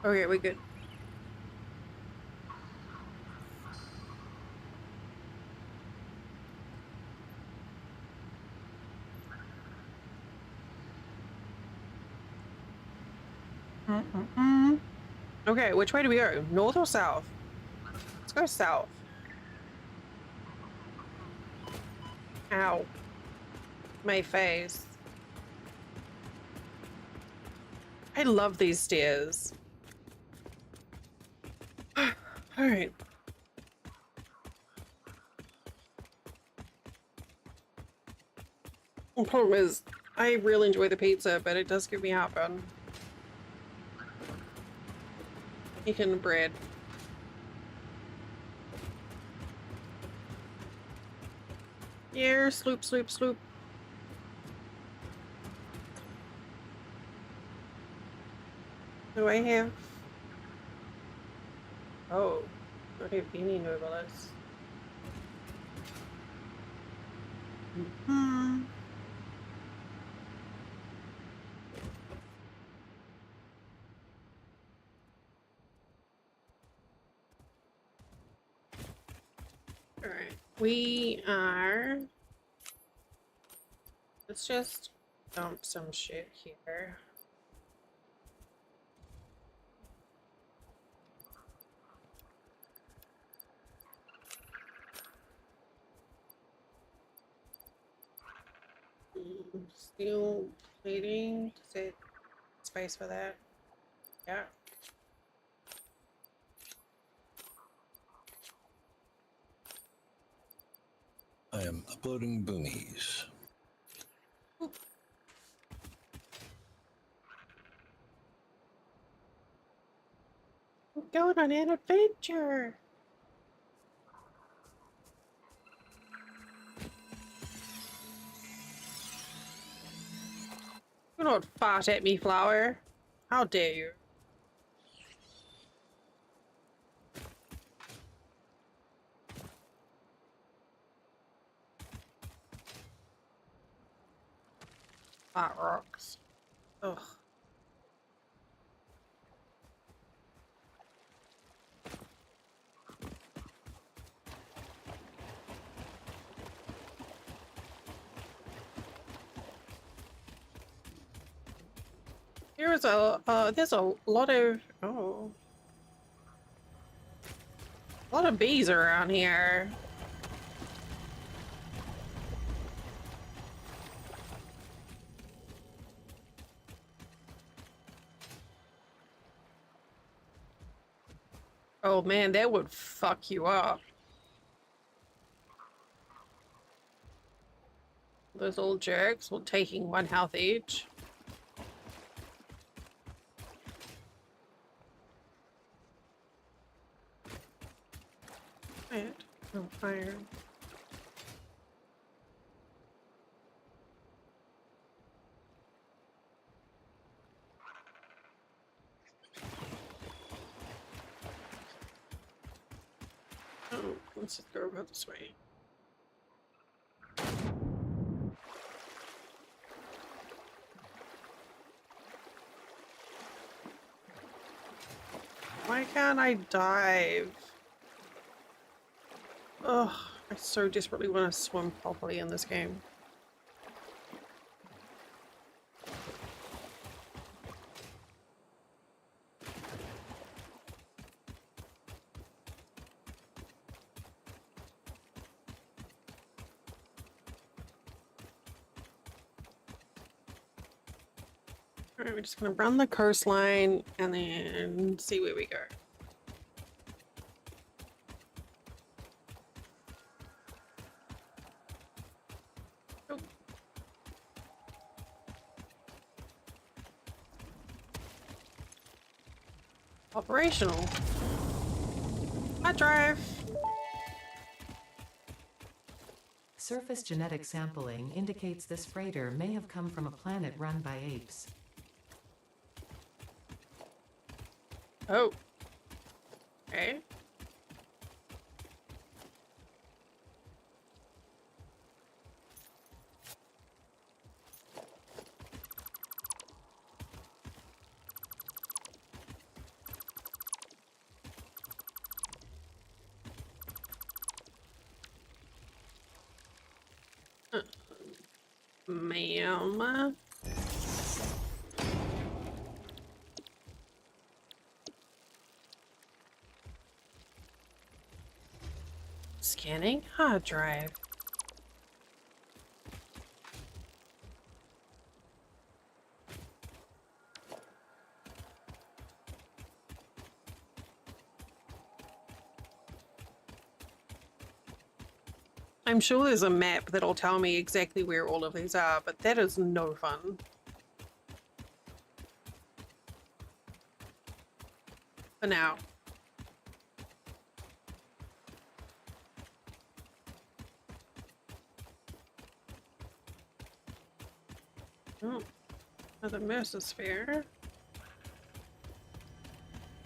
Okay, we good. Okay, which way do we go? North or south? Let's go south. Ow. My face. I love these stairs. Alright. The problem is, I really enjoy the pizza, but it does give me heartburn. Bacon and bread. Yeah, sloop, sloop, sloop. What do I have? Oh, I don't have any novellas. Hmm. Alright, we are... Let's just dump some shit here. Steel plating. Is it space for that? Yeah. I am uploading boonies. I'm going on an adventure. Do not fart at me, flower. How dare you? Fart rocks. Ugh. There's a lot of a lot of bees around here. Oh man, that would fuck you up. Those old jerks, well, taking 1 health each. Right. Oh, iron. Oh, let's just go about this way. Why can't I dive? Ugh, I so desperately want to swim properly in this game. Alright, we're just gonna run the coastline and then see where we go. Oh. Operational. Hard drive. Surface genetic sampling indicates this freighter may have come from a planet run by apes. Oh. Okay. Ma'am. Scanning hard drive. I'm sure there's a map that'll tell me exactly where all of these are, but that is no fun. For now. Oh, another mesosphere.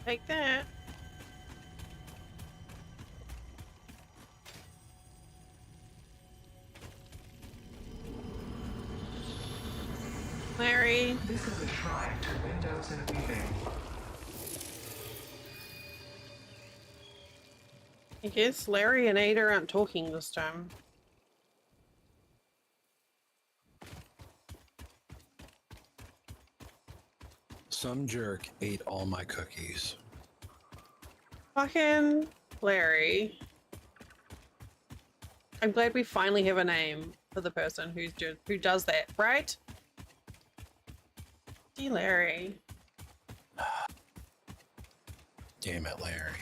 Take that. Larry. This is a shrine to windows and weaving. I guess Larry and Ada aren't talking this time. Some jerk ate all my cookies. Fucking Larry. I'm glad we finally have a name for the person who does that, right? Dear Larry. Damn it, Larry.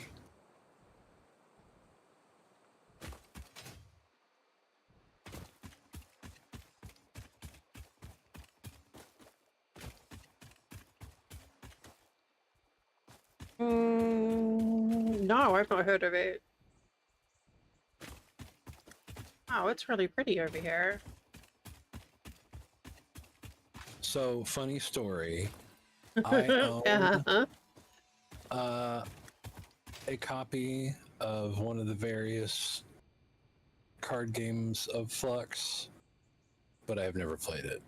No, I've not heard of it. Oh, it's really pretty over here. So, funny story. I own a copy of one of the various card games of Flux, but I have never played it.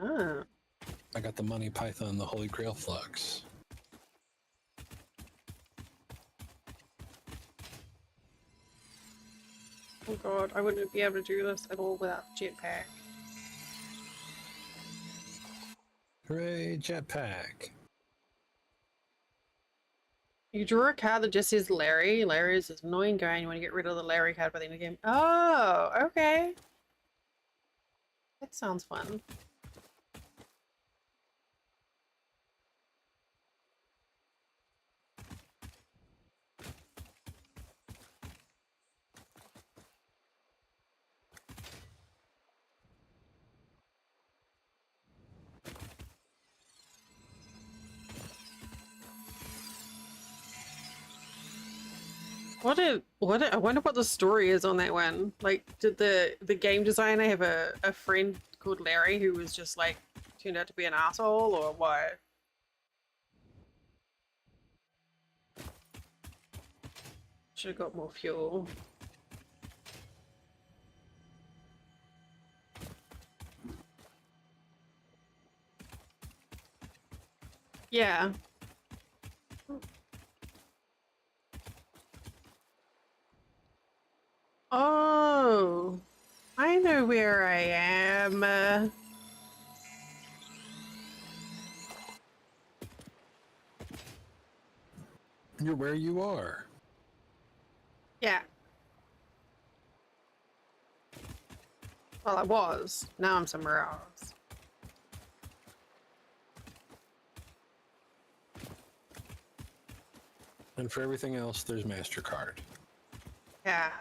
Ah. I got the Money Python, the Holy Grail Flux. Oh god, I wouldn't be able to do this at all without jetpack. Hooray, jetpack. You draw a card that just says Larry. Larry is this annoying guy and you want to get rid of the Larry card by the end of the game. Oh, okay. That sounds fun. I wonder what the story is on that one. Like, did the game designer have a friend called Larry who was just like turned out to be an asshole, or what? Should have got more fuel. Yeah. Oh, I know where I am. You're where you are. Yeah. Well, I was. Now I'm somewhere else. And for everything else, there's MasterCard. Yeah.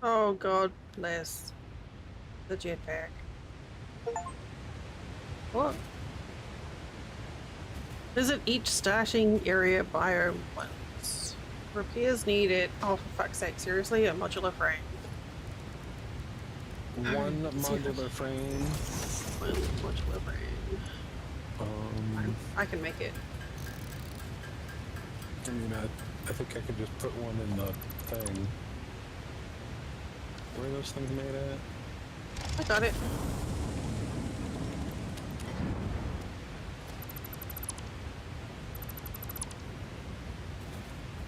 Oh god bless the jetpack. What? Visit each starting area biome once. Repairs needed. Oh, for fuck's sake, seriously? A modular frame. One modular frame. One modular frame. I can make it. I mean, I think I could just put one in the thing. Where are those things made at? I got it.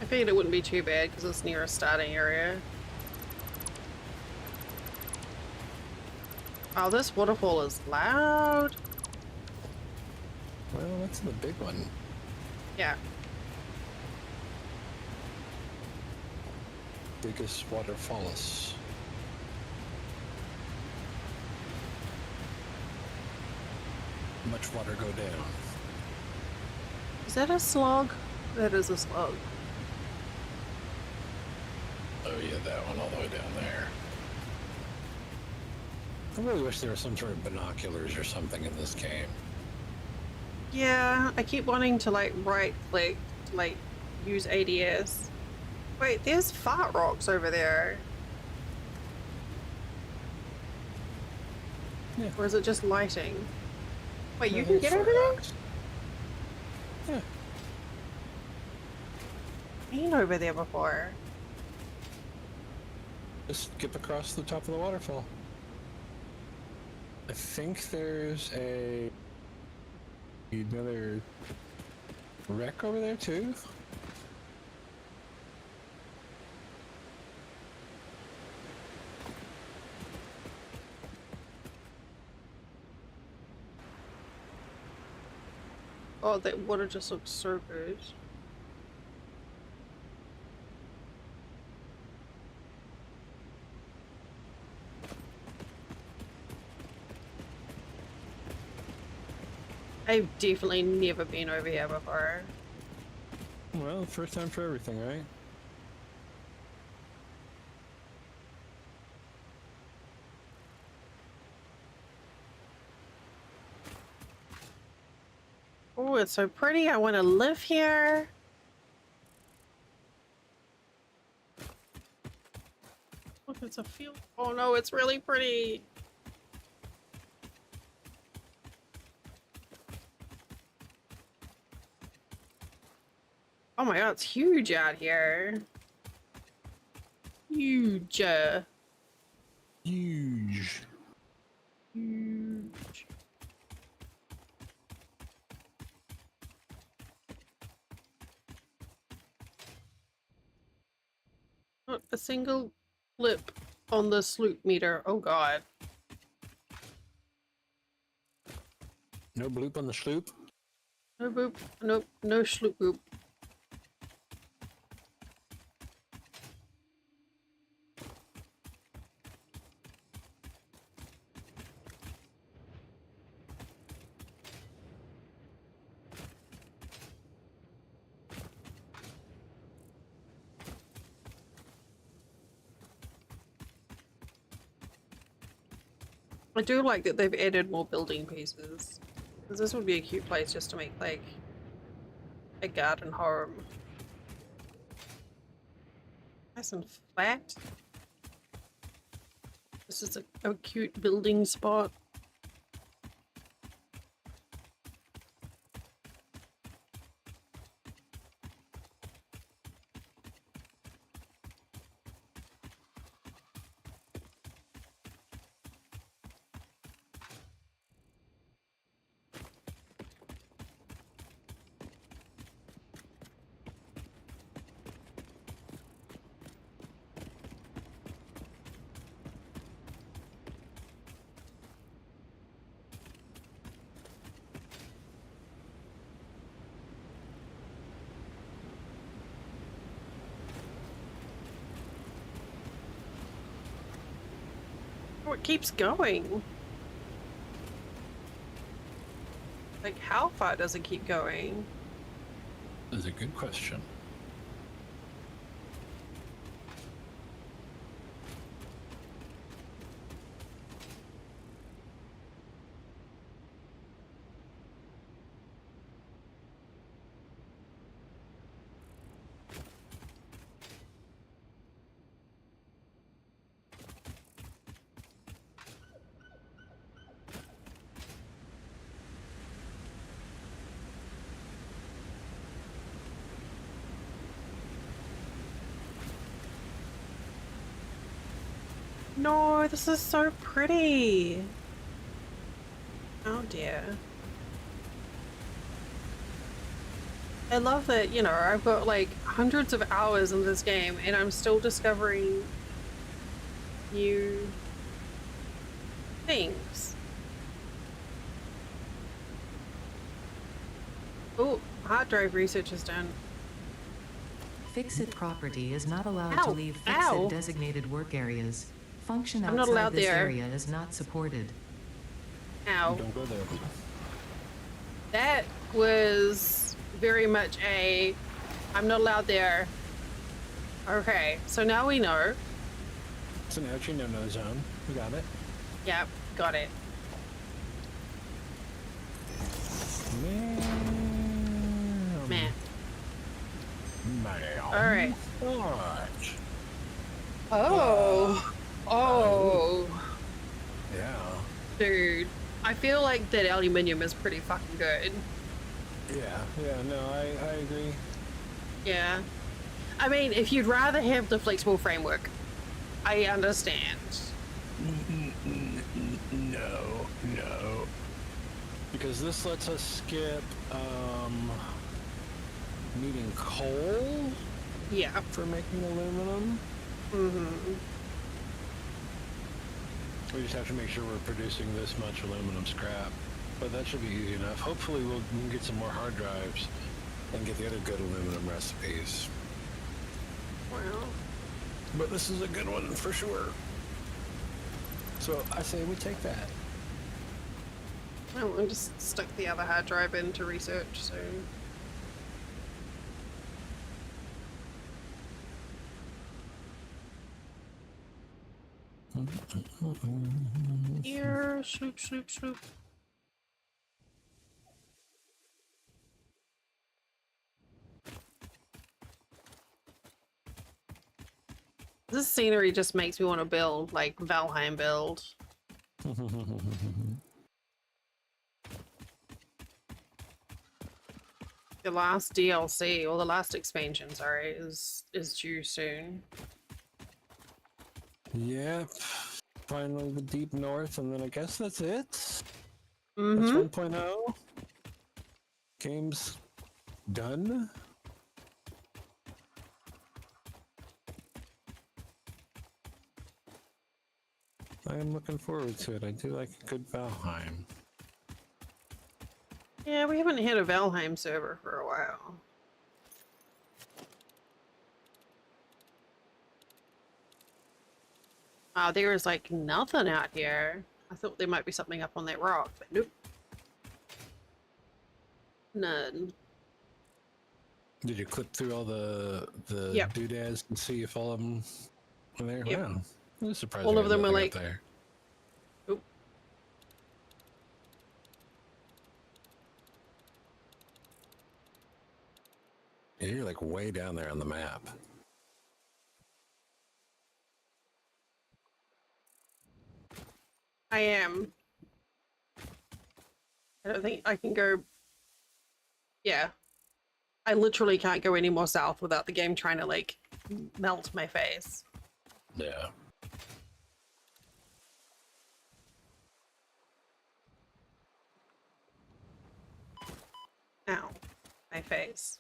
I figured it wouldn't be too bad because it's near a starting area. Oh, this waterfall is loud. Well, that's the big one. Yeah. Biggest waterfalls. Much water go down. Is that a slug? That is a slug. Oh yeah, that one all the way down there. I really wish there was some sort of binoculars or something in this game. Yeah, I keep wanting to like right click, like use ADS. Wait, there's fart rocks over there. Yeah. Or is it just lighting? Wait, you No, can they're get fart over there? rocks. Yeah. Been over there before. Just skip across the top of the waterfall. I think there's another wreck over there too. Oh, that water just looks so good. I've definitely never been over here before. Well, first time for everything, right? Oh, it's so pretty. I want to live here. Look, it's a field. Oh no, it's really pretty. Oh my god, it's huge out here. Huge. Huge. Huge. Not a single blip on the sloop meter. Oh god. No bloop on the sloop. No boop. Nope. No sloop boop. I do like that they've added more building pieces. Because this would be a cute place just to make, like, a garden home. Nice and flat. This is a cute building spot. Oh, it keeps going. Like, how far does it keep going? That's a good question. No, this is so pretty. Oh dear. I love that, you know, I've got like hundreds of hours in this game and I'm still discovering new things. Oh, hard drive research is done. Fix-It property is not allowed to Ow, leave ow. Fix-It designated work areas. Function I'm not outside allowed this there. area is not supported. Ow. Don't go there. That was very much a I'm not allowed there. Okay, so now we know. So now you know no zone. You got it. Yep, got it. Man. Alright. Watch. Oh. Oh. Yeah. Dude. I feel like that aluminium is pretty fucking good. Yeah, no, I agree. Yeah. I mean, if you'd rather have the flexible framework, I understand. No. Because this lets us skip, needing coal Yeah. for making aluminum. Mm-hmm. We just have to make sure we're producing this much aluminum scrap. But that should be easy enough. Hopefully we can get some more hard drives and get the other good aluminum recipes. Well. But this is a good one for sure. So I say we take that. Well, I just stuck the other hard drive into research, so. Here, sloop, sloop, sloop. This scenery just makes me want to build, like, Valheim build. The last DLC, or the last expansion, sorry, is due soon. Yep. Finally the deep north, and then I guess that's it. Mm-hmm. That's 1.0. Game's done. I am looking forward to it. I do like a good Valheim. Yeah, we haven't hit a Valheim server for a while. There is like nothing out here. I thought there might be something up on that rock, but nope. None. Did you clip through all the Yep. doodads and see if all of them were there? Yep. Wow. I was surprised All there of was them were nothing like- up there. Oop. Yeah, you're like way down there on the map. I am. I don't think I can go. Yeah. I literally can't go any more south without the game trying to like melt my face. Yeah. Ow. My face.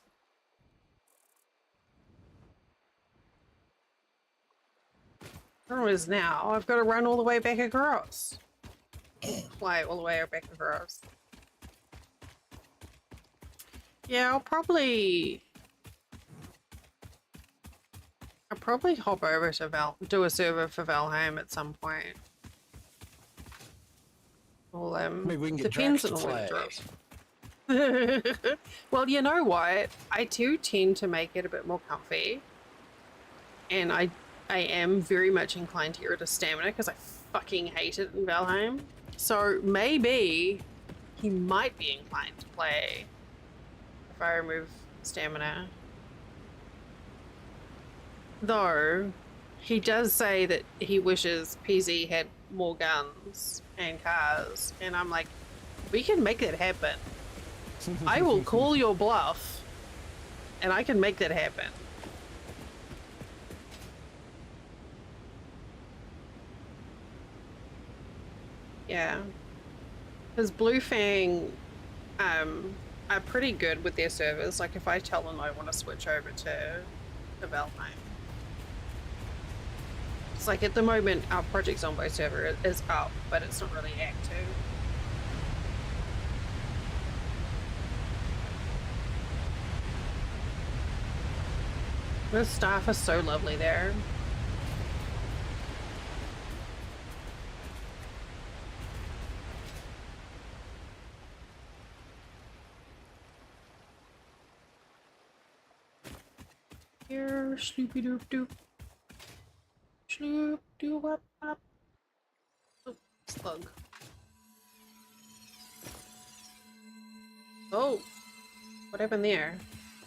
Problem is now I've got to run all the way back across. Fly all the way back across. Yeah, I'll probably hop over to do a server for Valheim at some point. Well, Maybe we can get depends Drax to on what play. it drops. Well, you know what? I do tend to make it a bit more comfy, and I am very much inclined to get rid of stamina because I fucking hate it in Valheim. So maybe he might be inclined to play if I remove stamina. Though, he does say that he wishes PZ had more guns and cars, and I'm like, we can make that happen. I will call your bluff, and I can make that happen. Yeah. Because Bluefang are pretty good with their servers. Like if I tell them I want to switch over to Valheim. It's like at the moment our Project Zombo server is up, but it's not really active. The staff are so lovely there. Here, sloopy doop doop. Sloop doop up up. Oh, slug. Oh, what happened there?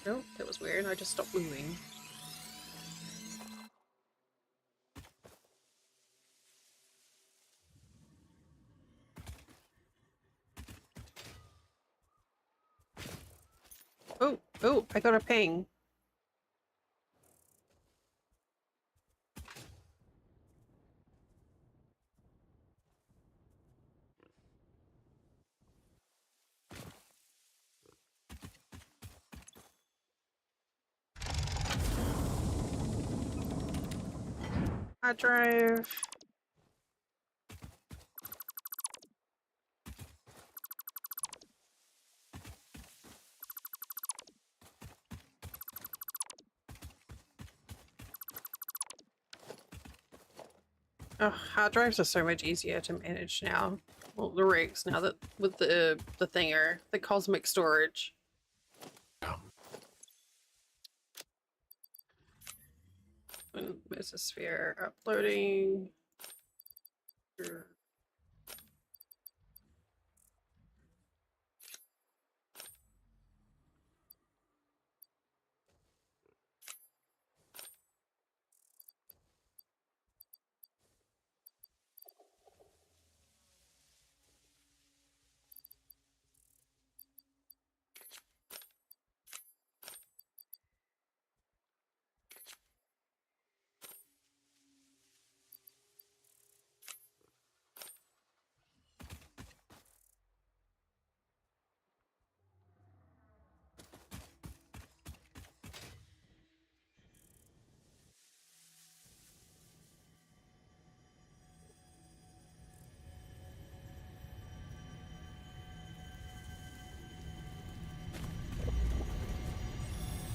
Oh, that was weird. I just stopped moving. Oh, oh, I got a ping. I drive. Oh, hard drives are so much easier to manage now. Well, the rigs now that with the thinger, the cosmic storage. And Mesosphere uploading. Sure.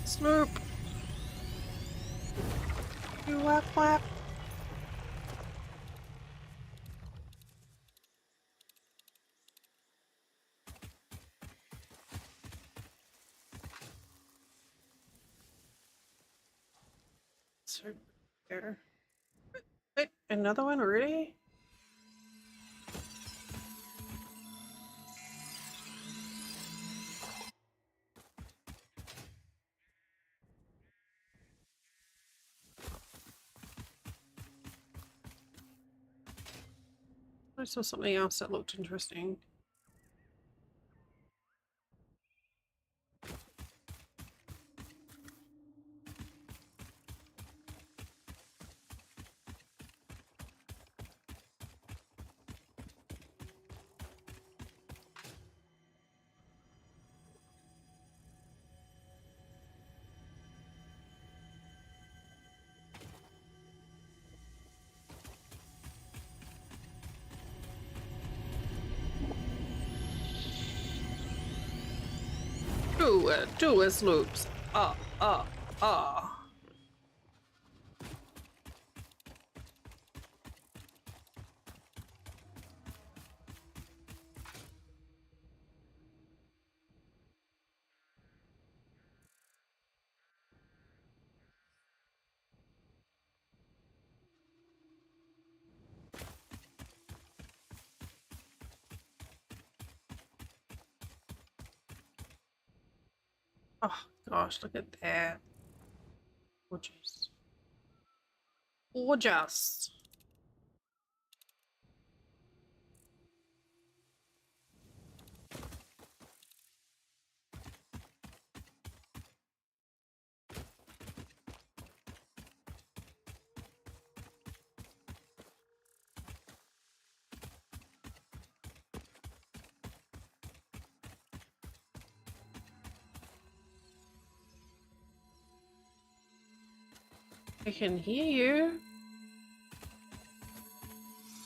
Sloop. You whap whap. So there. Wait, another one already? I saw something else that looked interesting. Do his loops. Uh. Oh gosh, look at that. Gorgeous. Gorgeous. I can hear you.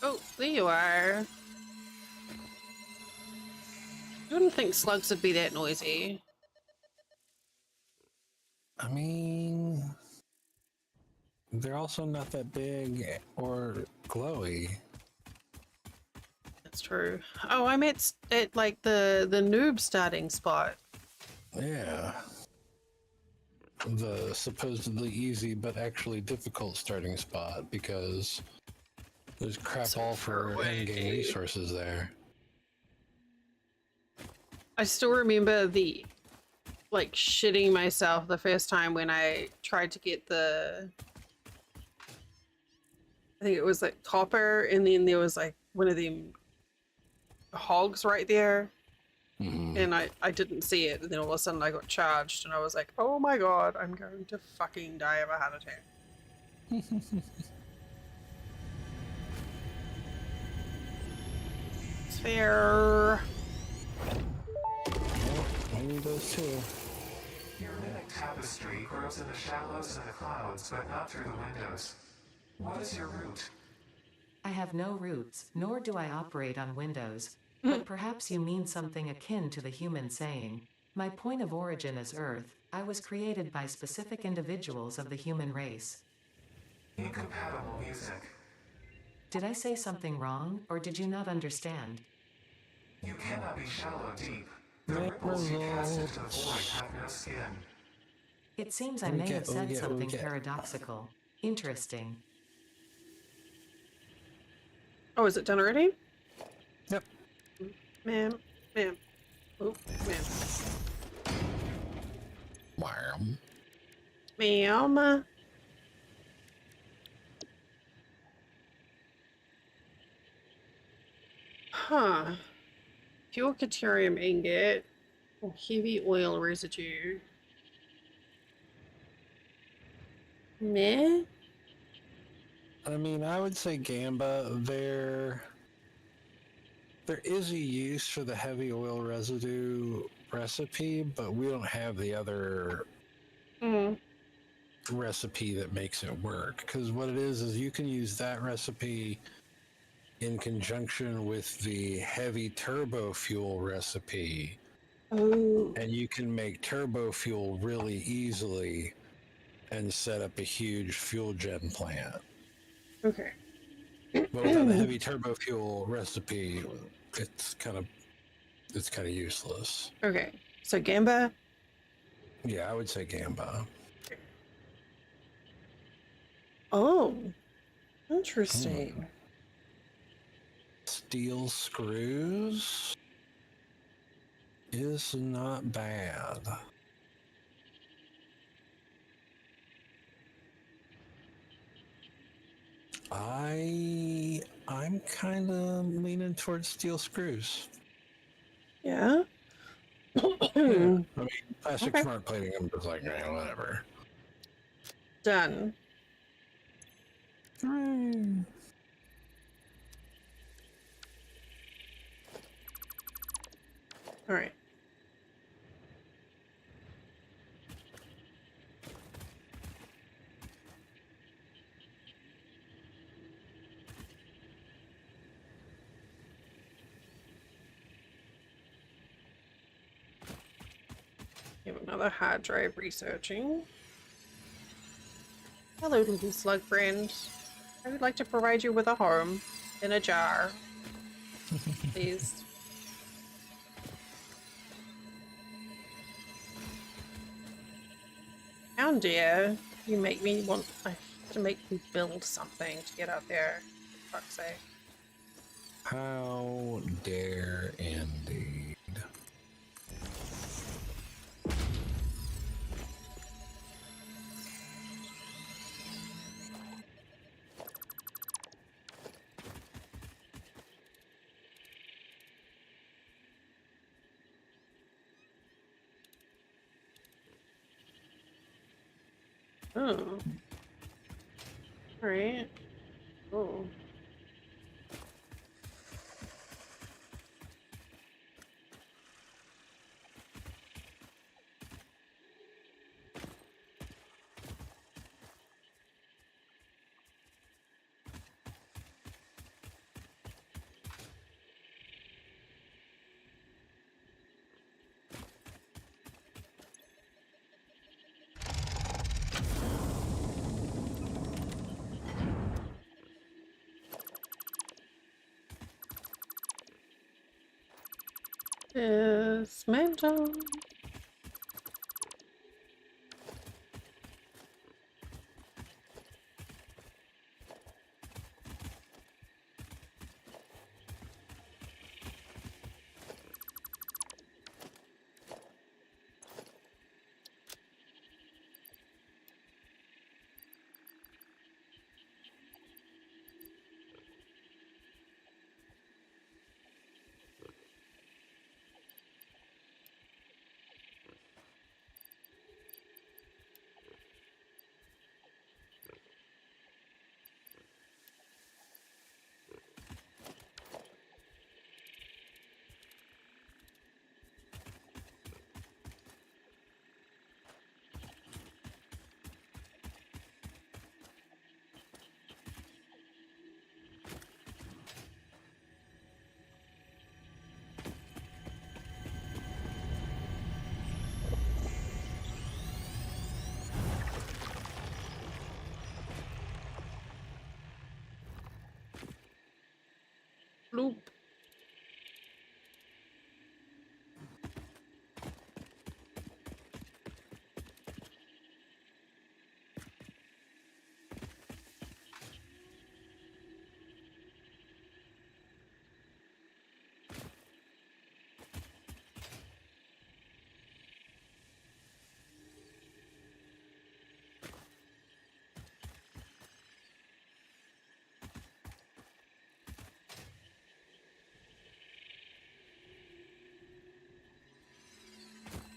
Oh, there you are. You wouldn't think slugs would be that noisy. I mean, they're also not that big or glowy. That's true. Oh, I'm at like the noob starting spot. Yeah. The supposedly easy but actually difficult starting spot because there's crap So all far for in-game away. resources there. I still remember the like shitting myself the first time when I tried to get I think it was like copper, and then there was like one of them hogs right there, and I didn't see it, and then all of a sudden I got charged, and I was like, oh my god, I'm going to fucking die of a heart attack. It's fair. Well, I need those too. Your mimic tapestry grows in the shallows and the clouds, but not through the windows. What is your root? I have no roots, nor do I operate on Windows. But perhaps you mean something akin to the human saying, my point of origin is Earth. I was created by specific individuals of the human race. Incompatible music. Did I say something wrong, or did you not understand? You cannot be shallow deep. The ripples you cast into the void have no skin. It seems I We may get- have we said get- we something get. paradoxical. Interesting. Oh, is it done already? Yep. Ma'am. Oh, ma'am. Wham. Ma'am. Huh. Pure deuterium ingot or heavy oil residue. Meh? I mean, I would say Gamba, there is a use for the heavy oil residue recipe, but we don't have the other Mm. recipe that makes it work. Because what it is you can use that recipe in conjunction with the heavy turbo fuel recipe, Oh. and you can make turbo fuel really easily and set up a huge fuel gen plant. Okay. But without the heavy turbo fuel recipe, it's kind of useless. Okay. So Gamba. Yeah, I would say Gamba. Oh. Interesting. Steel screws is not bad. I'm kind of leaning towards steel screws. Yeah. Yeah, I mean, plastic Okay. smart plating, I'm just like, whatever. Done. All right. We have another hard drive researching. Hello, little slug friend. I would like to provide you with a home in a jar. Please. How dare you make me want to make me build something to get out there. For fuck's sake. How dare indeed. Oh. Alright. Oh. Dismantle. Bloop.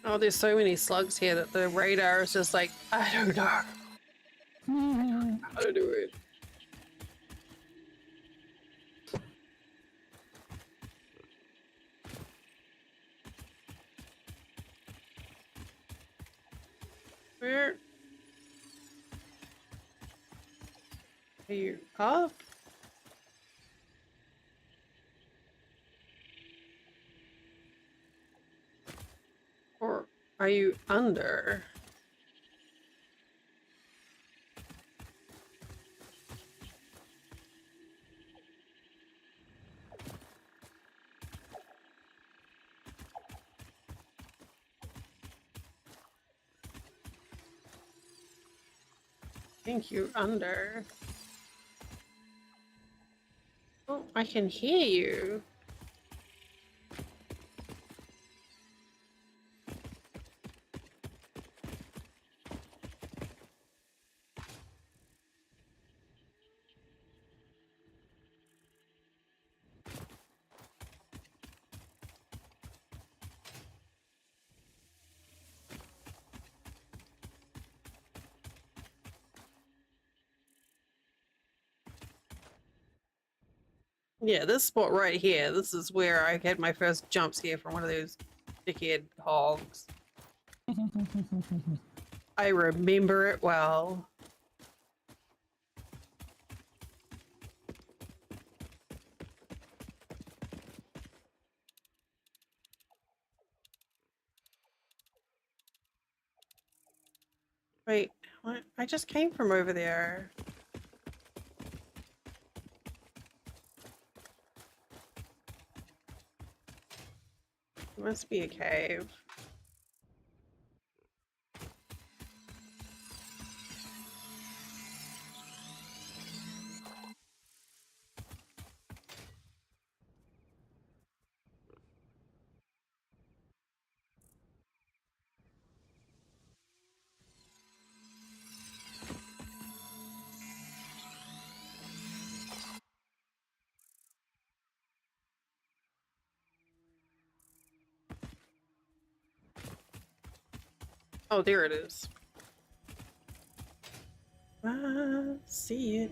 Oh, there's so many slugs here that the radar is just like, I don't know how to do it. Where are you? Up? Or are you under? I think you're under. Oh, I can hear you. Yeah, this spot right here, this is where I had my first jump scare from one of those dickhead hogs. I remember it well. Wait, what? I just came from over there. It must be a cave. Oh, there it is. See it.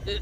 Ugh.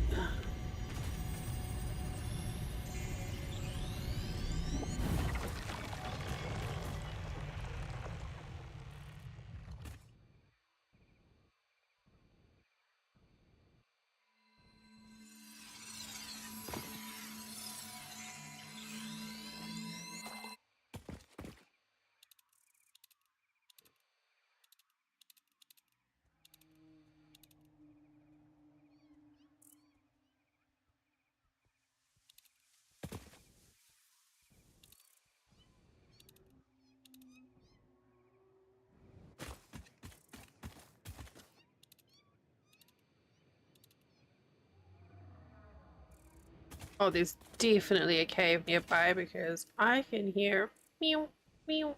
Oh, there's definitely a cave nearby because I can hear meow, meow,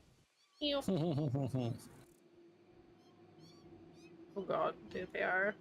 meow. Oh god, there they are.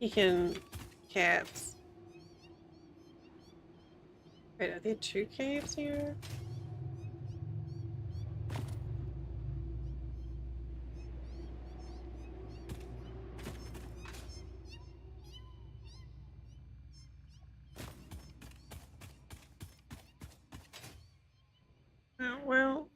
You can cats. Wait, are there two caves here? Oh, well.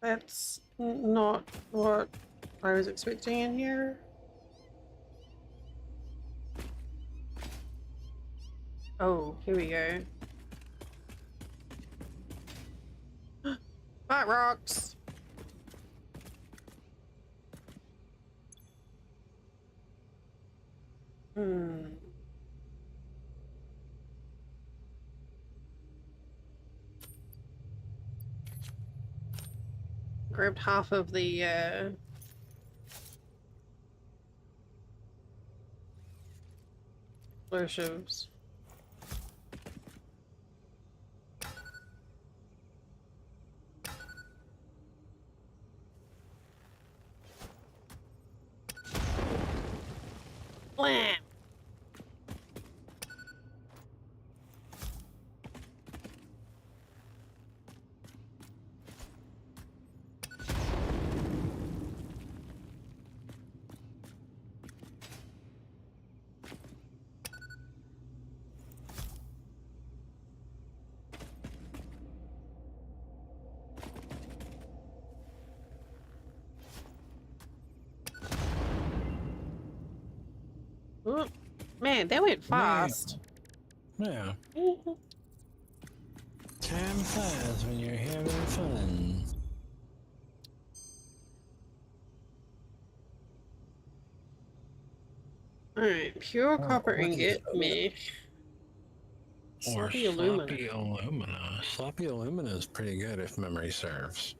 That's not what I was expecting in here. Oh, here we go. Fat rocks! Hmm. Grabbed half of the explosives. Blam! Ooh, man, that went Man. fast. Yeah. Time flies when you're having fun. Alright, pure copper what is ingot, it? meh. Or Sloppy alumina. sloppy alumina. Sloppy alumina is pretty good if memory serves.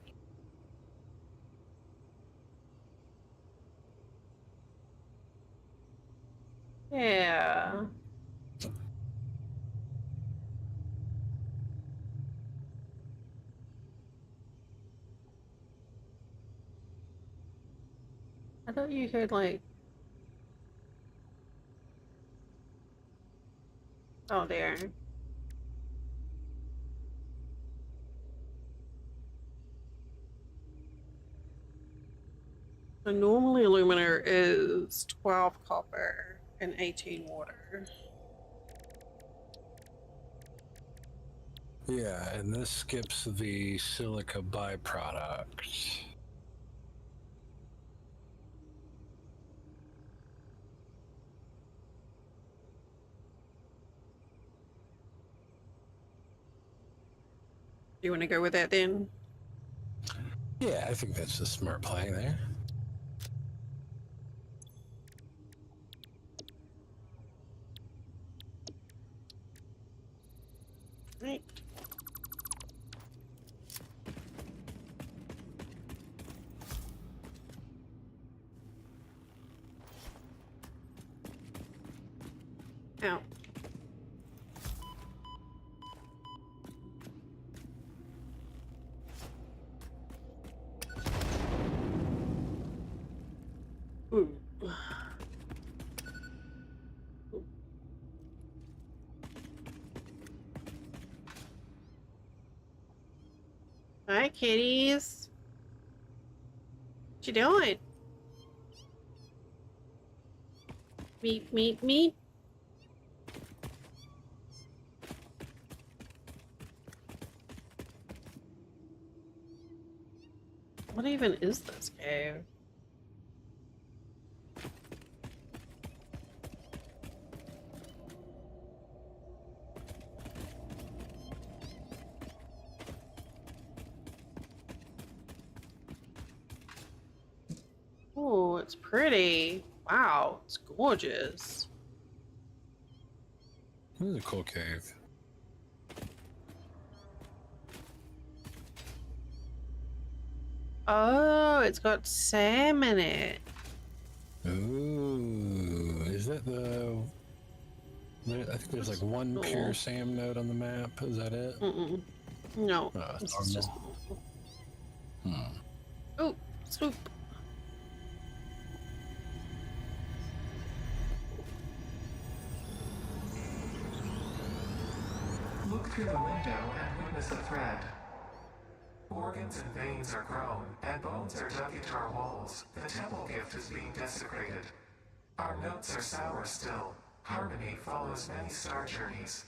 Yeah. I thought you could like. Oh, there. So normally alumina is 12 copper and 18 water. Yeah, and this skips the silica byproduct. Do you want to go with that then? Yeah, I think that's a smart play there. Right. Out. Ooh. Kitties. What you doing? Meep, meep, meep. What even is this cave? Oh, it's pretty. Wow, it's gorgeous. This is a cool cave. Oh, it's got Sam in it. Ooh, is that the? I think there's like one Cool. pure Sam node on the map. Is that it? Mm-mm. No, Oh, this it's is just. Hmm. Oh, swoop. Look through the window and witness the thread. Organs and veins are grown, and bones are dug into our walls. The temple gift is being desecrated. Our notes are sour still. Harmony follows many star journeys.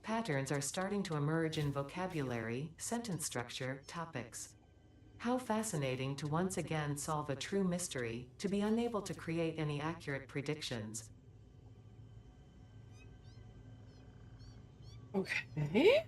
Patterns are starting to emerge in vocabulary, sentence structure, topics. How fascinating to once again solve a true mystery, to be unable to create any accurate predictions. Okay.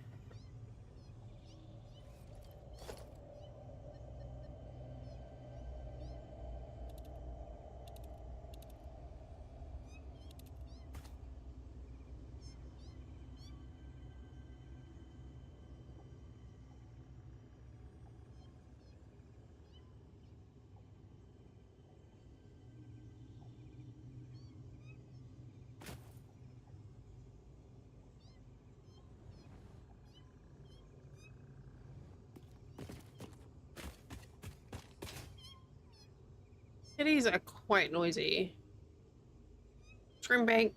Kitties are quite noisy. Shrimp bank.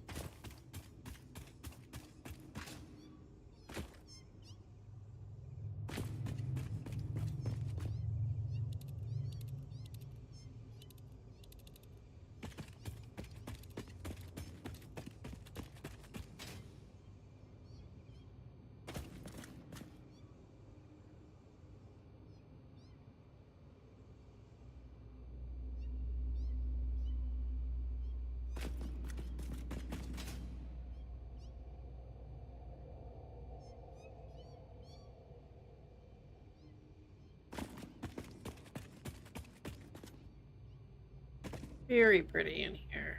Very pretty in here.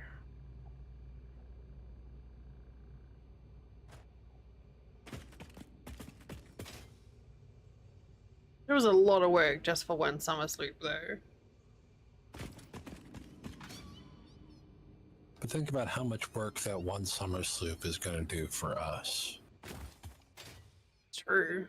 There was a lot of work just for one summer sloop, though. But think about how much work that one summer sloop is going to do for us. True.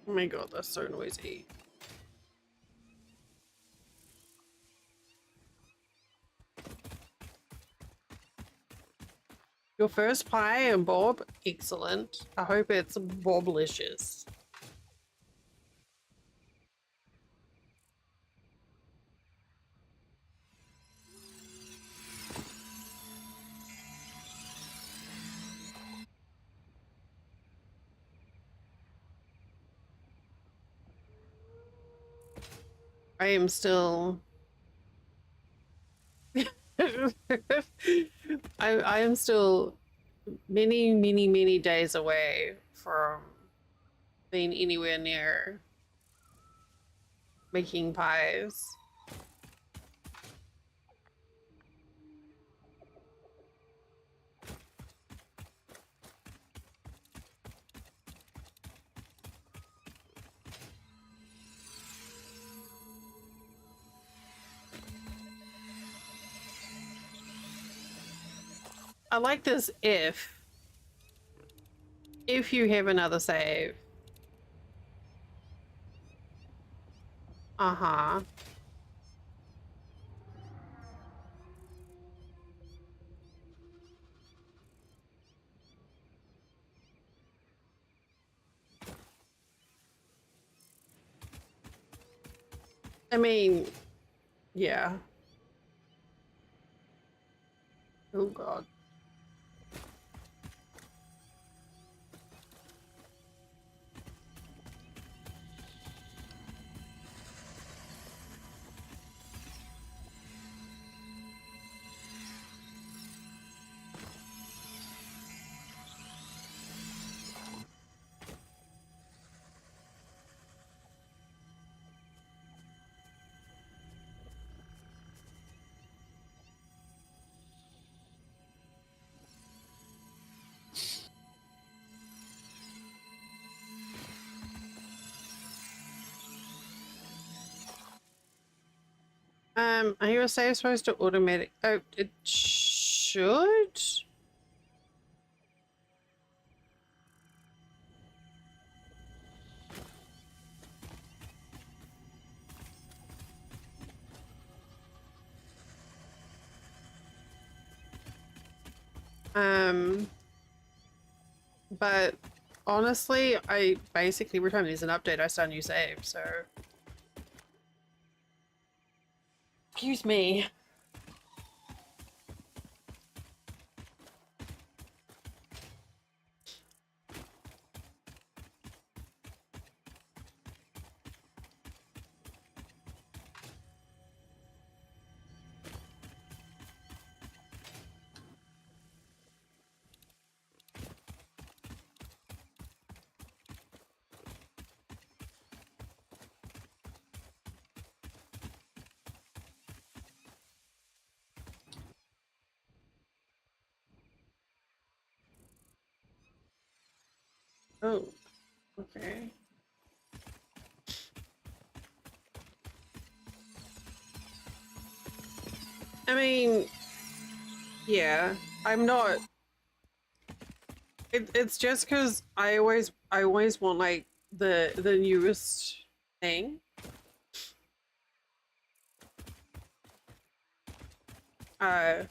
Oh my god, that's so noisy. Your first pie and Bob, excellent. I hope it's Boblicious. I am still I am still many, many, many days away from being anywhere near making pies. I like this if you have another save. Uh-huh. I mean, yeah. Oh God. Are your save supposed to automatic? Oh, it should. Um, but honestly, I basically every time there's an update, I start a new save. So, excuse me. Oh, okay. I mean, yeah, I'm not. It's just because I always want like the newest thing. Uh,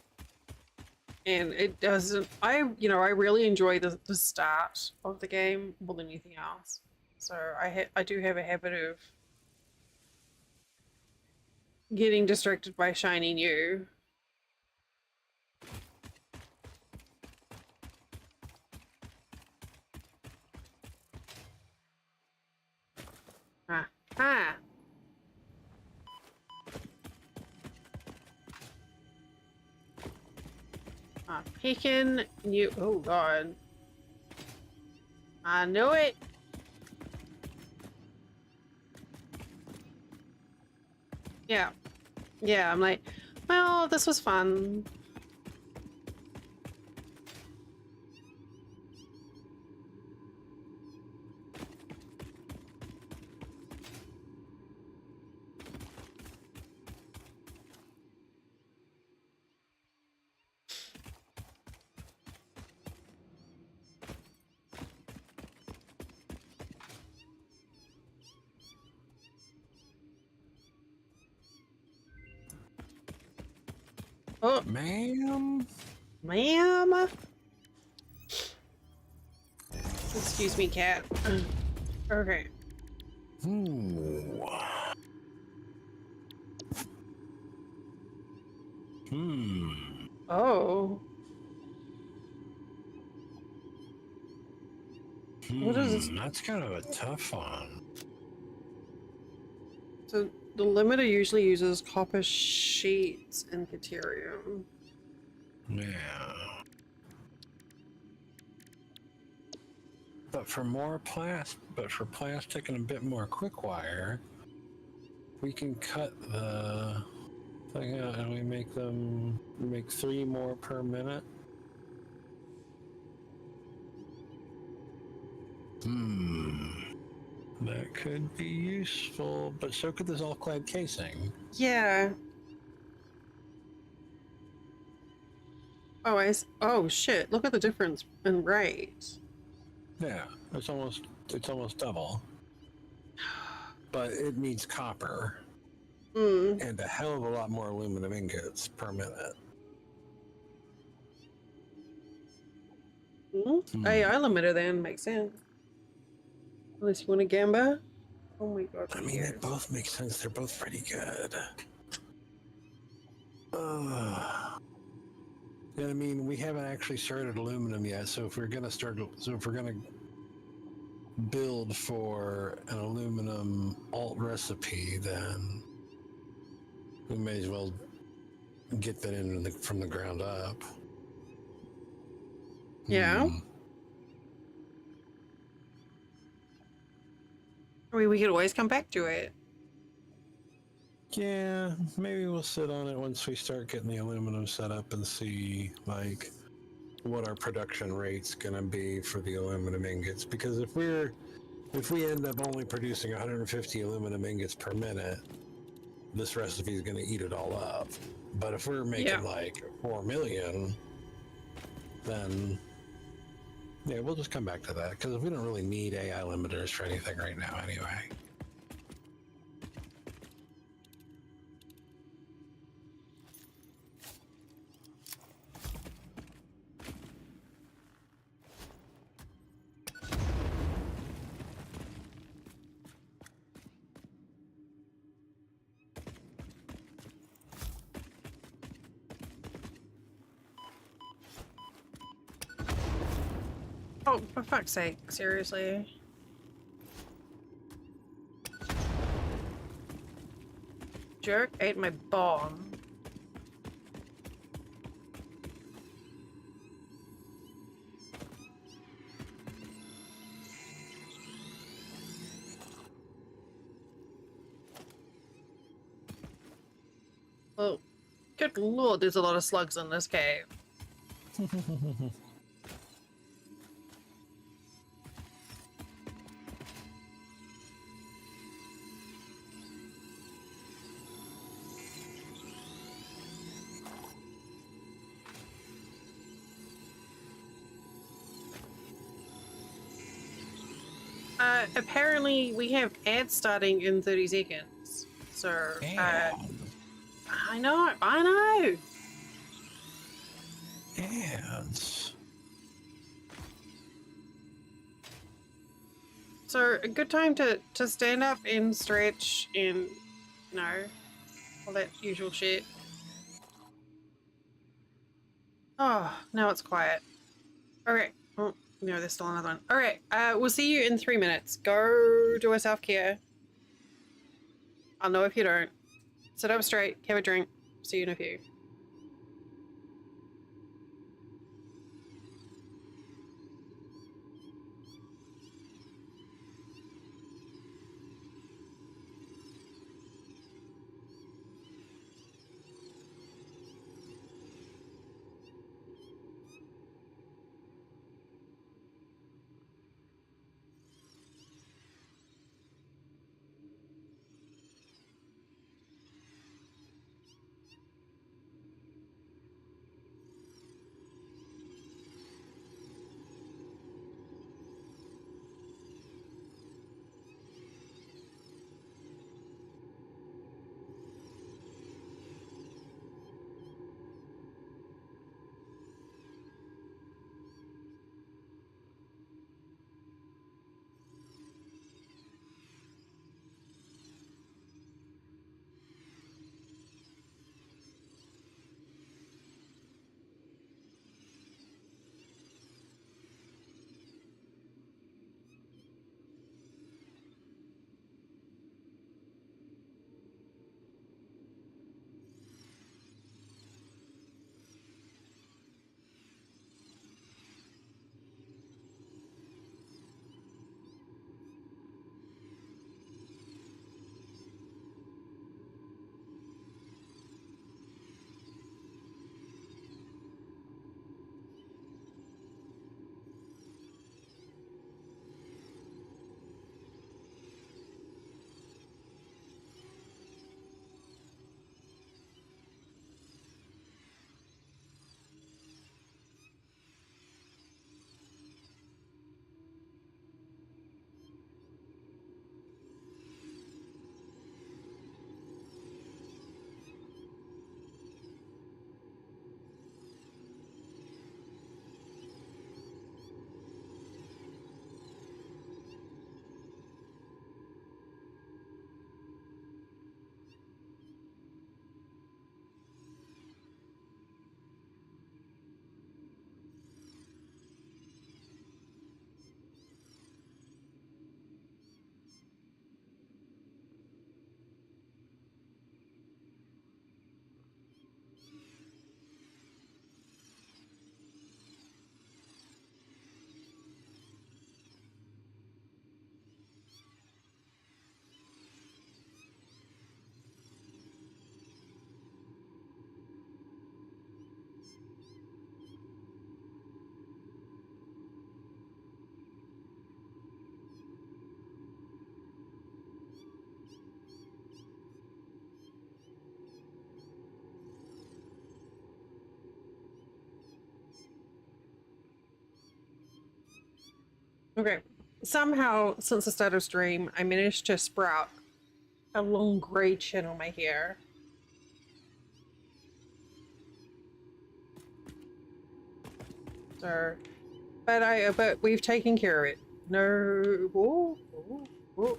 and it doesn't. I really enjoy the start of the game more than anything else. So I do have a habit of getting distracted by shiny new. Ah, ah. Picking new. Oh God, I knew it. Yeah, yeah. I'm like, well, this was fun. Oh, Ma'am? ma'am. Excuse me, cat. Okay. Ooh. Hmm. Oh, what is this? That's kind of a tough one. So The limiter usually uses copper sheets and deuterium. Yeah. But for plastic and a bit more quick wire, we can cut the thing out and we make 3 more per minute. That could be useful, but so could this all-clad casing. Yeah. Oh shit! Look at the difference in rate. Yeah, it's almost double. But it needs copper and a hell of a lot more aluminum ingots per minute. AI limiter then makes sense. Unless you want a gamba. Oh my god. I mean, they both make sense. They're both pretty good. Yeah, I mean, we haven't actually started aluminum yet, so if we're gonna build for an aluminum alt recipe, then we may as well get that in from the ground up. Yeah. I mean, we could always come back to it. Yeah, maybe we'll sit on it once we start getting the aluminum set up and see, like, what our production rate's gonna be for the aluminum ingots. Because if we end up only producing 150 aluminum ingots per minute, this recipe is gonna eat it all up. But if we're making like 4 million, then yeah, we'll just come back to that because we don't really need AI limiters for anything right now anyway. Oh, for fuck's sake! Seriously. Jerk ate my bomb. Oh, good lord, there's a lot of slugs in this cave. Apparently we have ads starting in 30 seconds. So, I know. Ads. So, a good time to stand up and stretch and, all that usual shit. Oh, now it's quiet. Alright. Oh, no, there's still another one. Alright, we'll see you in 3 minutes. Go do a self-care. I'll know if you don't. Sit up straight, have a drink. See you in a few. Okay. Somehow, since the start of stream, I managed to sprout a long grey chin on my hair. So, but we've taken care of it. No, ooh, ooh, ooh.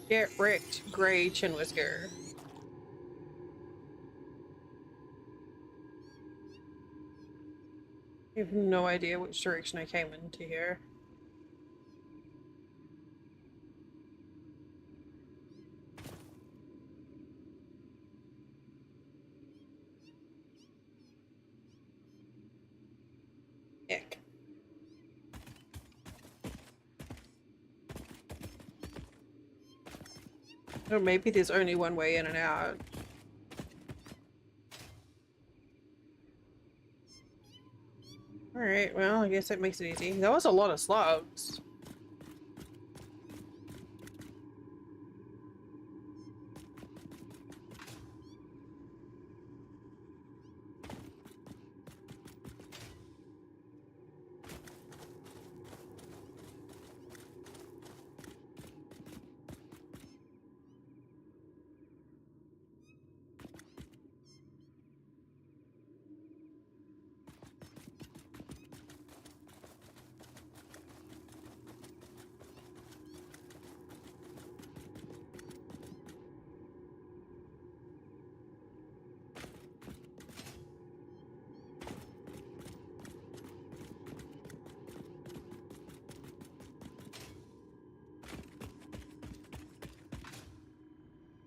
Get wrecked, grey chin whisker. I have no idea which direction I came into here. Ick. Oh, maybe there's only one way in and out. Alright, well, I guess that makes it easy. That was a lot of slugs.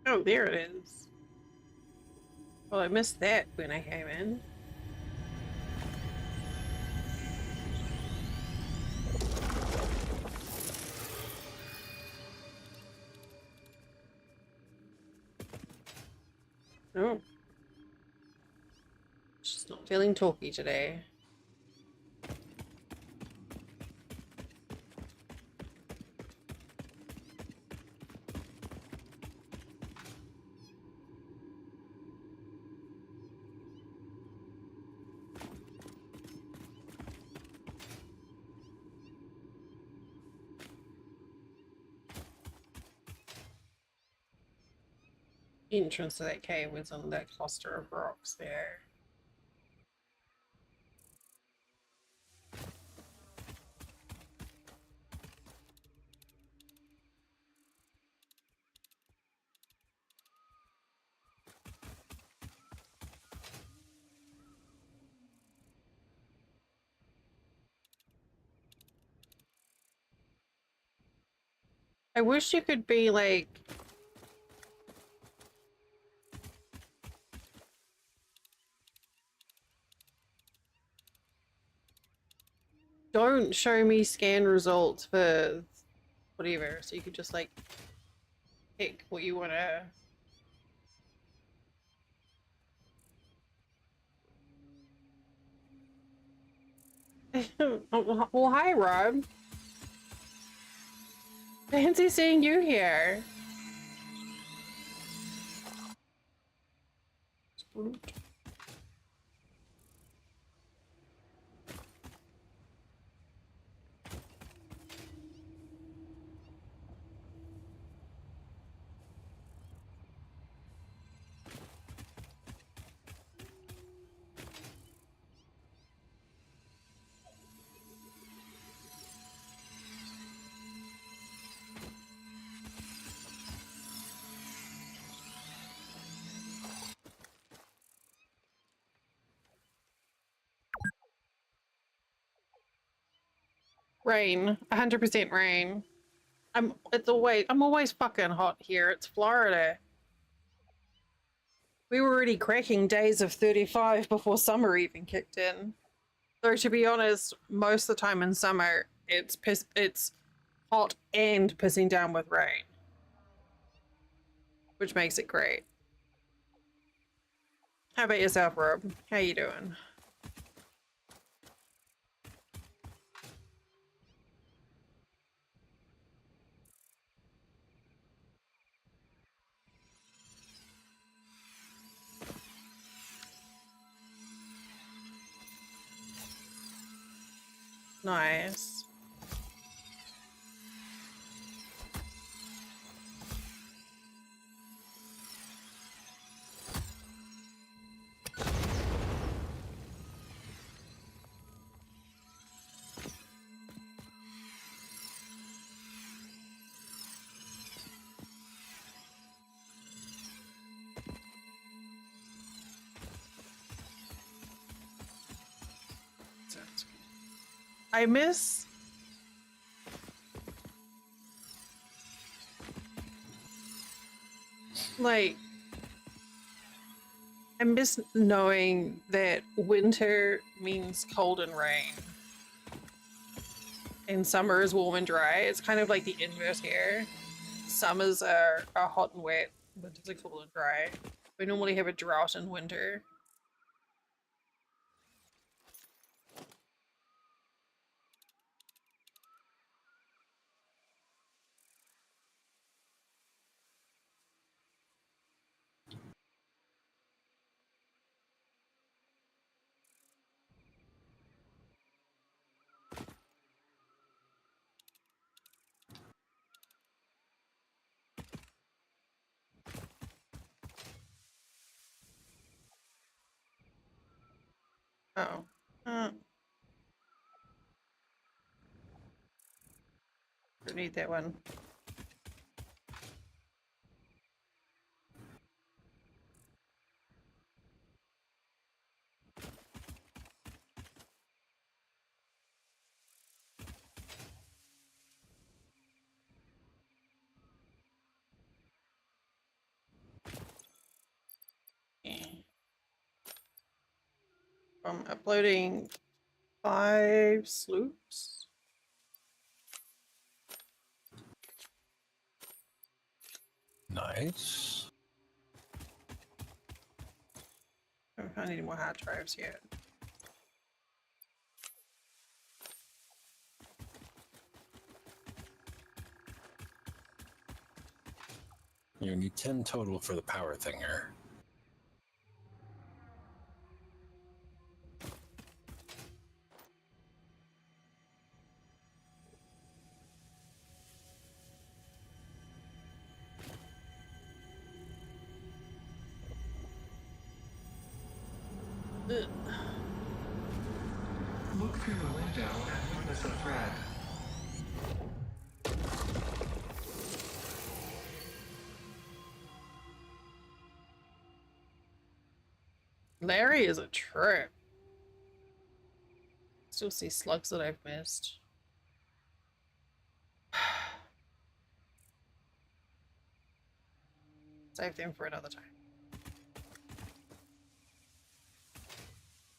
Oh, there it is. Well, I missed that when I came in. Oh. She's not feeling talky today. Entrance to that cave was on that cluster of rocks there. I wish you could be like... Don't show me scan results for whatever, so you could just like pick what you want to... Well, hi, Rob. Fancy seeing you here. Rain, 100% rain. I'm always fucking hot here. It's Florida. We were already cracking days of 35 before summer even kicked in. Though to be honest, most of the time in summer, it's hot and pissing down with rain, which makes it great. How about yourself, Rob? How you doing? Nice. I miss like I miss knowing that winter means cold and rain and summer is warm and dry. It's kind of like the inverse here. Summers are hot and wet, winters are cool and dry. We normally have a drought in winter. Oh. Don't need that one. I'm uploading 5 sloops. Nice. I don't need any more hard drives yet. You need 10 total for the power thinger. Ugh. Look through the window and witness a thread. Larry is a trip. Still see slugs that I've missed. Save them for another time.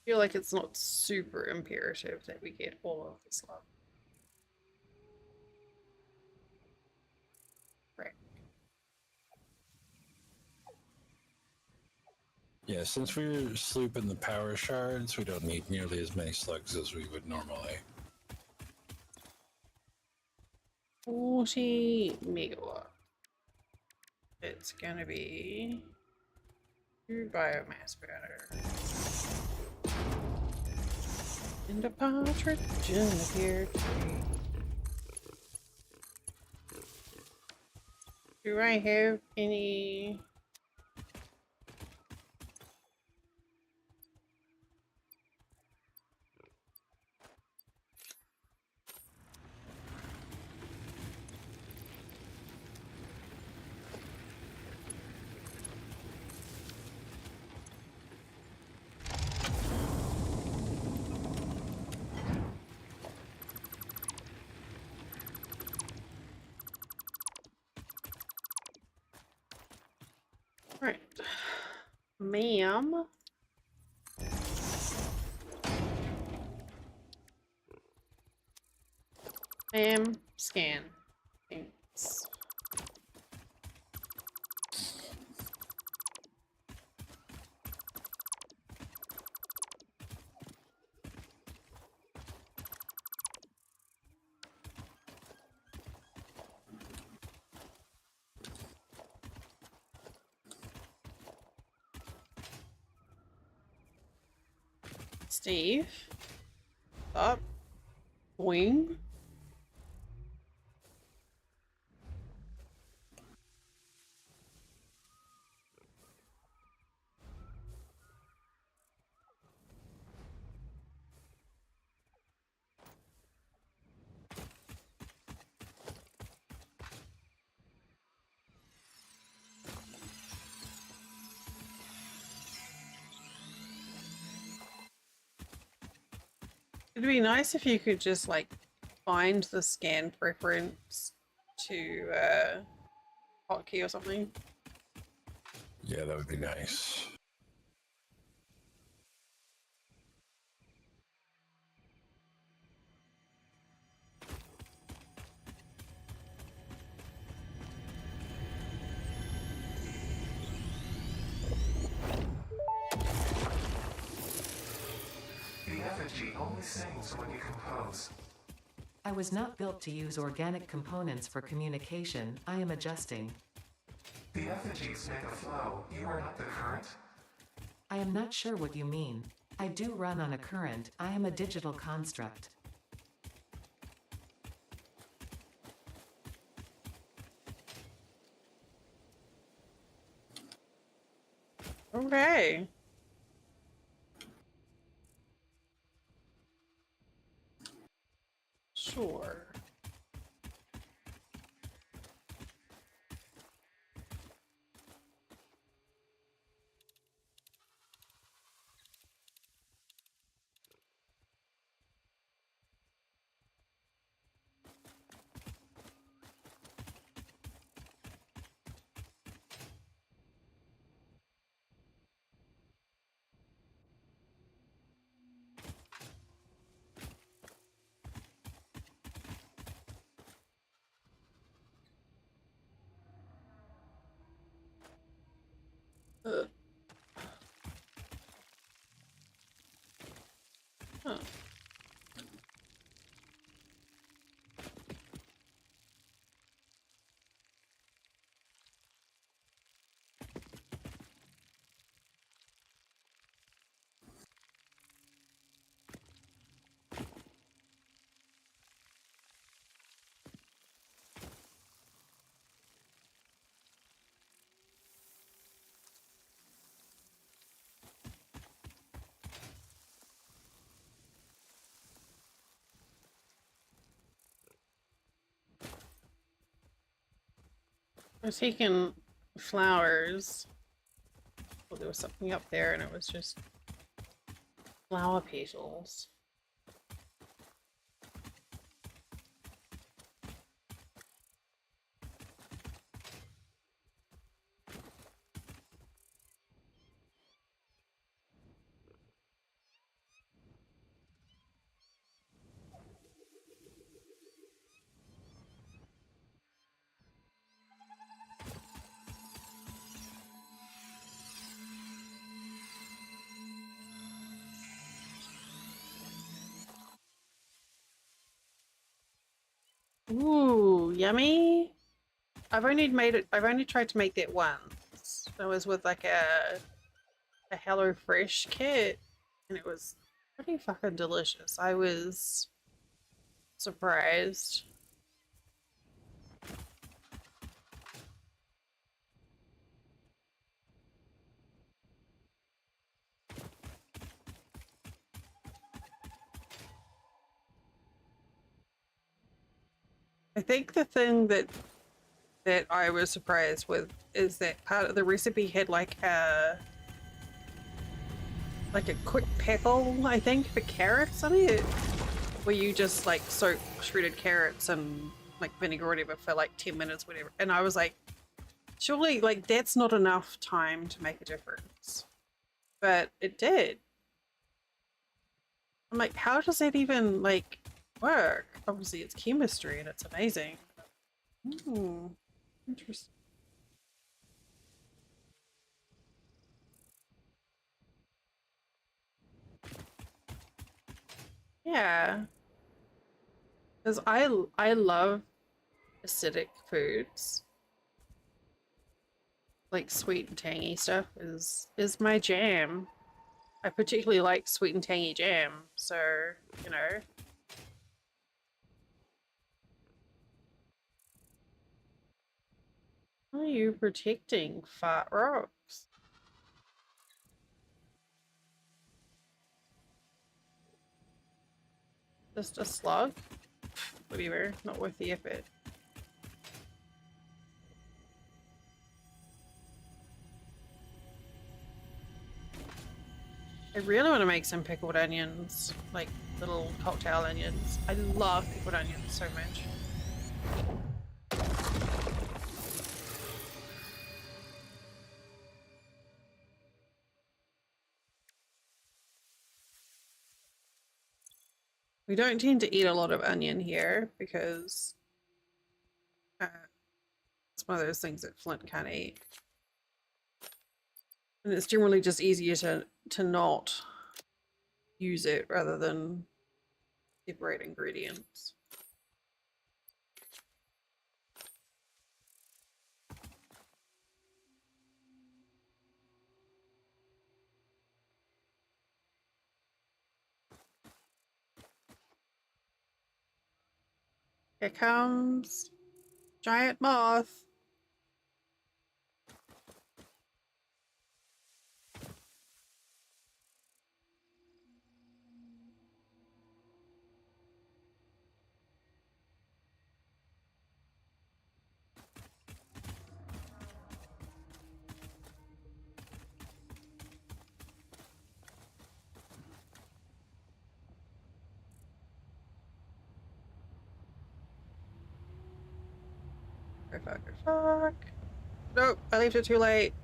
Feel like it's not super imperative that we get all of the slug. Right. Yeah, since we're slooping the power shards, we don't need nearly as many slugs as we would normally. 40 megawatt. It's gonna be 2 biomass batteries. And a partridge in the pear tree. Do I have any? Right. Ma'am. Ma'am, scan. Thanks. Steve. Up. Wing. It'd be nice if you could just like find the scan preference to hotkey or something. Yeah, that would be nice. The effigy only sings when you compose. I was not built to use organic components for communication. I am adjusting. The effigies make a flow. You are not the current. I am not sure what you mean. I do run on a current. I am a digital construct. Okay. Sure. Ugh. Huh. I was taking flowers. Well, there was something up there, and it was just flower petals. Ooh, yummy. I've only tried to make that once. It was with like a HelloFresh kit, and it was pretty fucking delicious. I was surprised. I think the thing that I was surprised with is that part of the recipe had like a quick pickle, I think, for carrots on it, where you just like soak shredded carrots and like vinegar or whatever for like 10 minutes, whatever. And I was like, surely like that's not enough time to make a difference. But it did. I'm like, how does that even like work? Obviously it's chemistry and it's amazing. Hmm. Interesting. Yeah. Because I love acidic foods. Like sweet and tangy stuff is my jam. I particularly like sweet and tangy jam, so you know. How are you protecting fart rocks? Just a slug? Whatever, not worth the effort. I really want to make some pickled onions, like little cocktail onions. I love pickled onions so much. We don't tend to eat a lot of onion here because it's one of those things that Flint can't eat. And it's generally just easier to not use it rather than separate ingredients. Here comes giant moth. Go fuck, go fuck. Nope, I left it too late.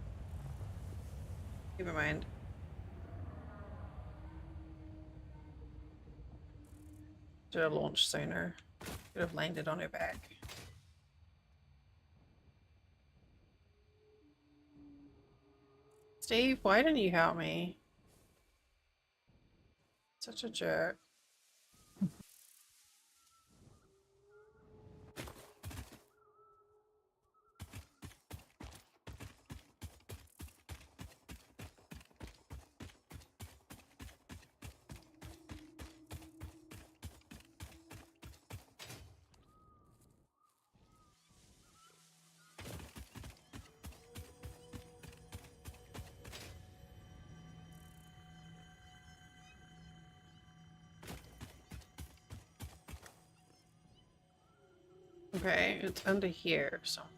Never mind. Should have launched sooner. Should have landed on her back. Steve, why didn't you help me? Such a jerk. Okay, it's under here somewhere.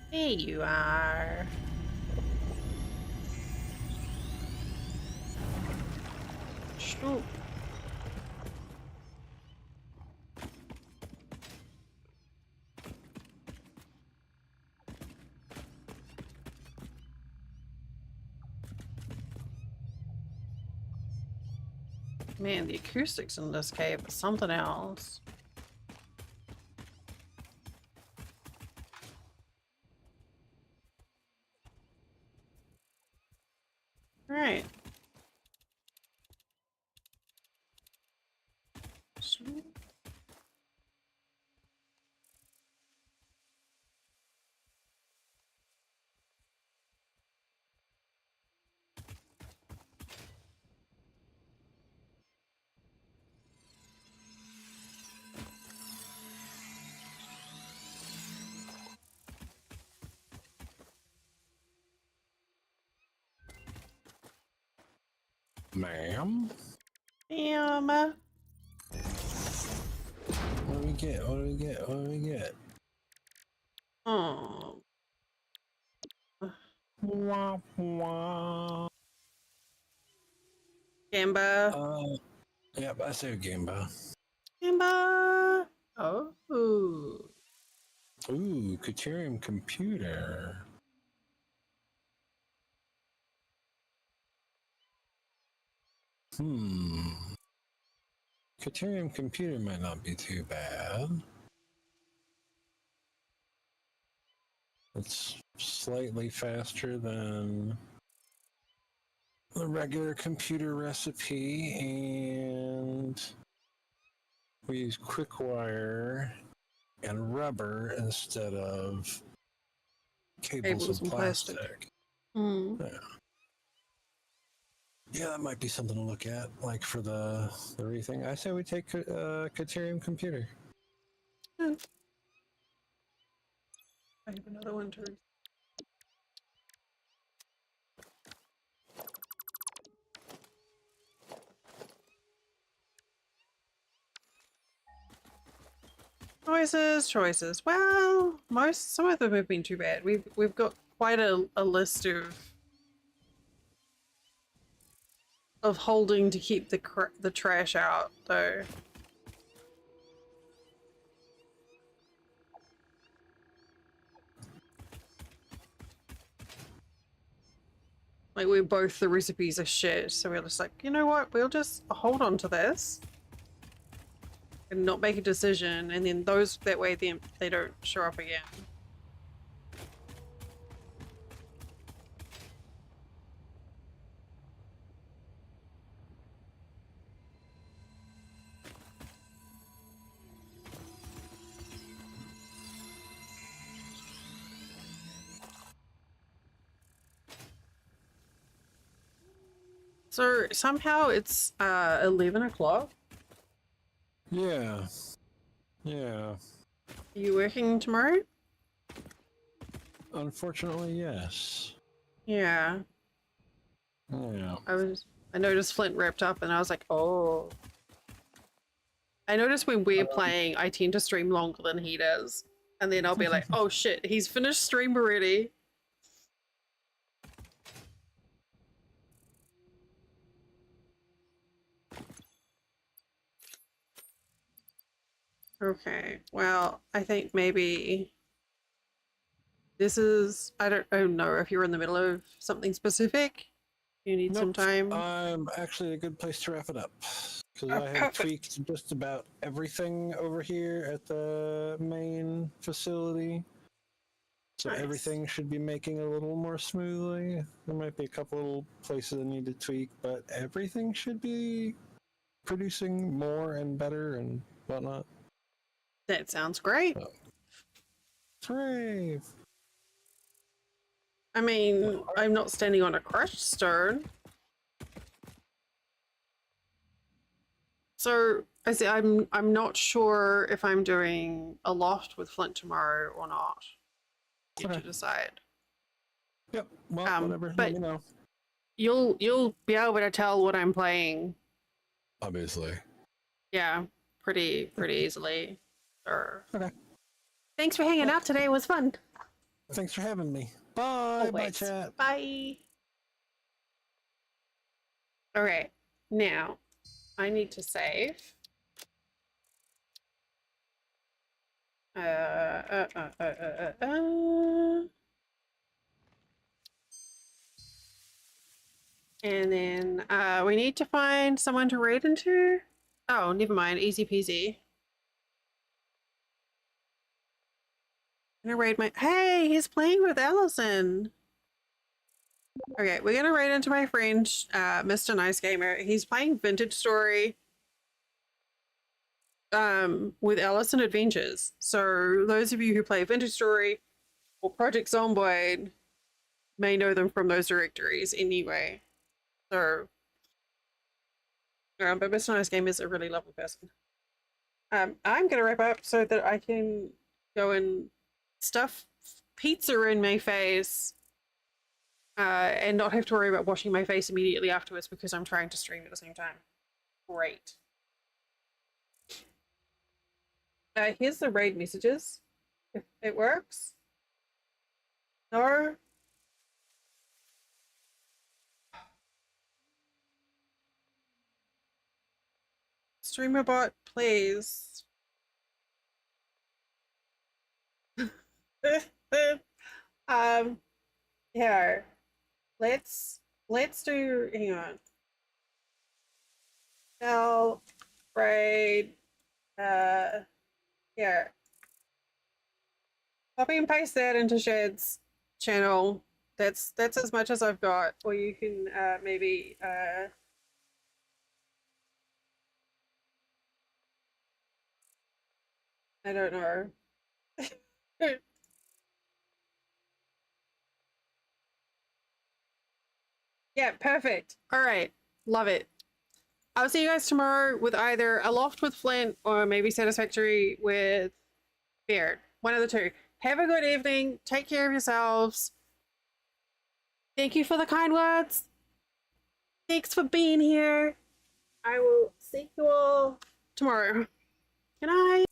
There you are. Shoot. Man, the acoustics in this cave is something else. Alright. Ma'am? Damn. What do we get? What do we get? What do we get? Oh. Wah, wah. Gamba. Yep, I say Gamba. Gamba. Oh. Ooh, Caterium computer. Caterium computer might not be too bad. It's slightly faster than the regular computer recipe, and we use quick wire and rubber instead of cables and plastic. Hmm. Yeah. Yeah, that might be something to look at, like for the re-thing. I say we take Caterium computer. Hmm. I have another one too. Choices. Well, some of them have been too bad. We've got quite a list of holding to keep the trash out, though. Like the recipes are shit, so we're just like, you know what? We'll just hold on to this and not make a decision, and then that way they don't show up again. So somehow it's 11 o'clock. Yeah. Yeah. Are you working tomorrow? Unfortunately, yes. Yeah. Yeah. I noticed Flint wrapped up and I was like, oh. I noticed when we're playing, I tend to stream longer than he does. And then I'll be like, oh shit, he's finished stream already. Okay, well, I think maybe I don't know if you're in the middle of something specific. You need some Nope. time. I'm actually a good place to wrap it up because Oh, I have perfect. tweaked just about everything over here at the main facility. So Nice. everything should be making a little more smoothly. There might be a couple little places that need to tweak, but everything should be producing more and better and whatnot. That sounds great. So, hooray! I mean, I'm not standing on a crushed stone. So I say I'm not sure if I'm doing a loft with Flint tomorrow or not. Yet to Okay. decide. Yep. Well, whatever. But Let me know. you'll be able to tell what I'm playing. Obviously. Yeah, pretty easily. Sure. Okay. Thanks for hanging out today. It was fun. Thanks for having me. Bye. Bye, Always. chat. Bye. Okay, now I need to save. And then we need to find someone to raid into. Oh, never mind. Easy peasy. I'm gonna raid my. Hey, he's playing with Allison. Okay, we're gonna raid into my friend, Mr. Nice Gamer. He's playing Vintage Story. With Allison Adventures. So those of you who play Vintage Story or Project Zomboid may know them from those directories anyway. So, but Mr. Nice Game is a really lovely person. I'm gonna wrap up so that I can go and stuff pizza in my face, and not have to worry about washing my face immediately afterwards because I'm trying to stream at the same time. Great. Here's the raid messages. If it works. No. Streamerbot, please. Here. Let's do, hang on. Now, raid, here. Copy and paste that into Shed's channel. That's as much as I've got. Or you can maybe I don't know. Yeah, perfect. All right. Love it. I'll see you guys tomorrow with either a loft with Flint or maybe Satisfactory with Beard. One of the two. Have a good evening. Take care of yourselves. Thank you for the kind words. Thanks for being here. I will see you all tomorrow. Good night.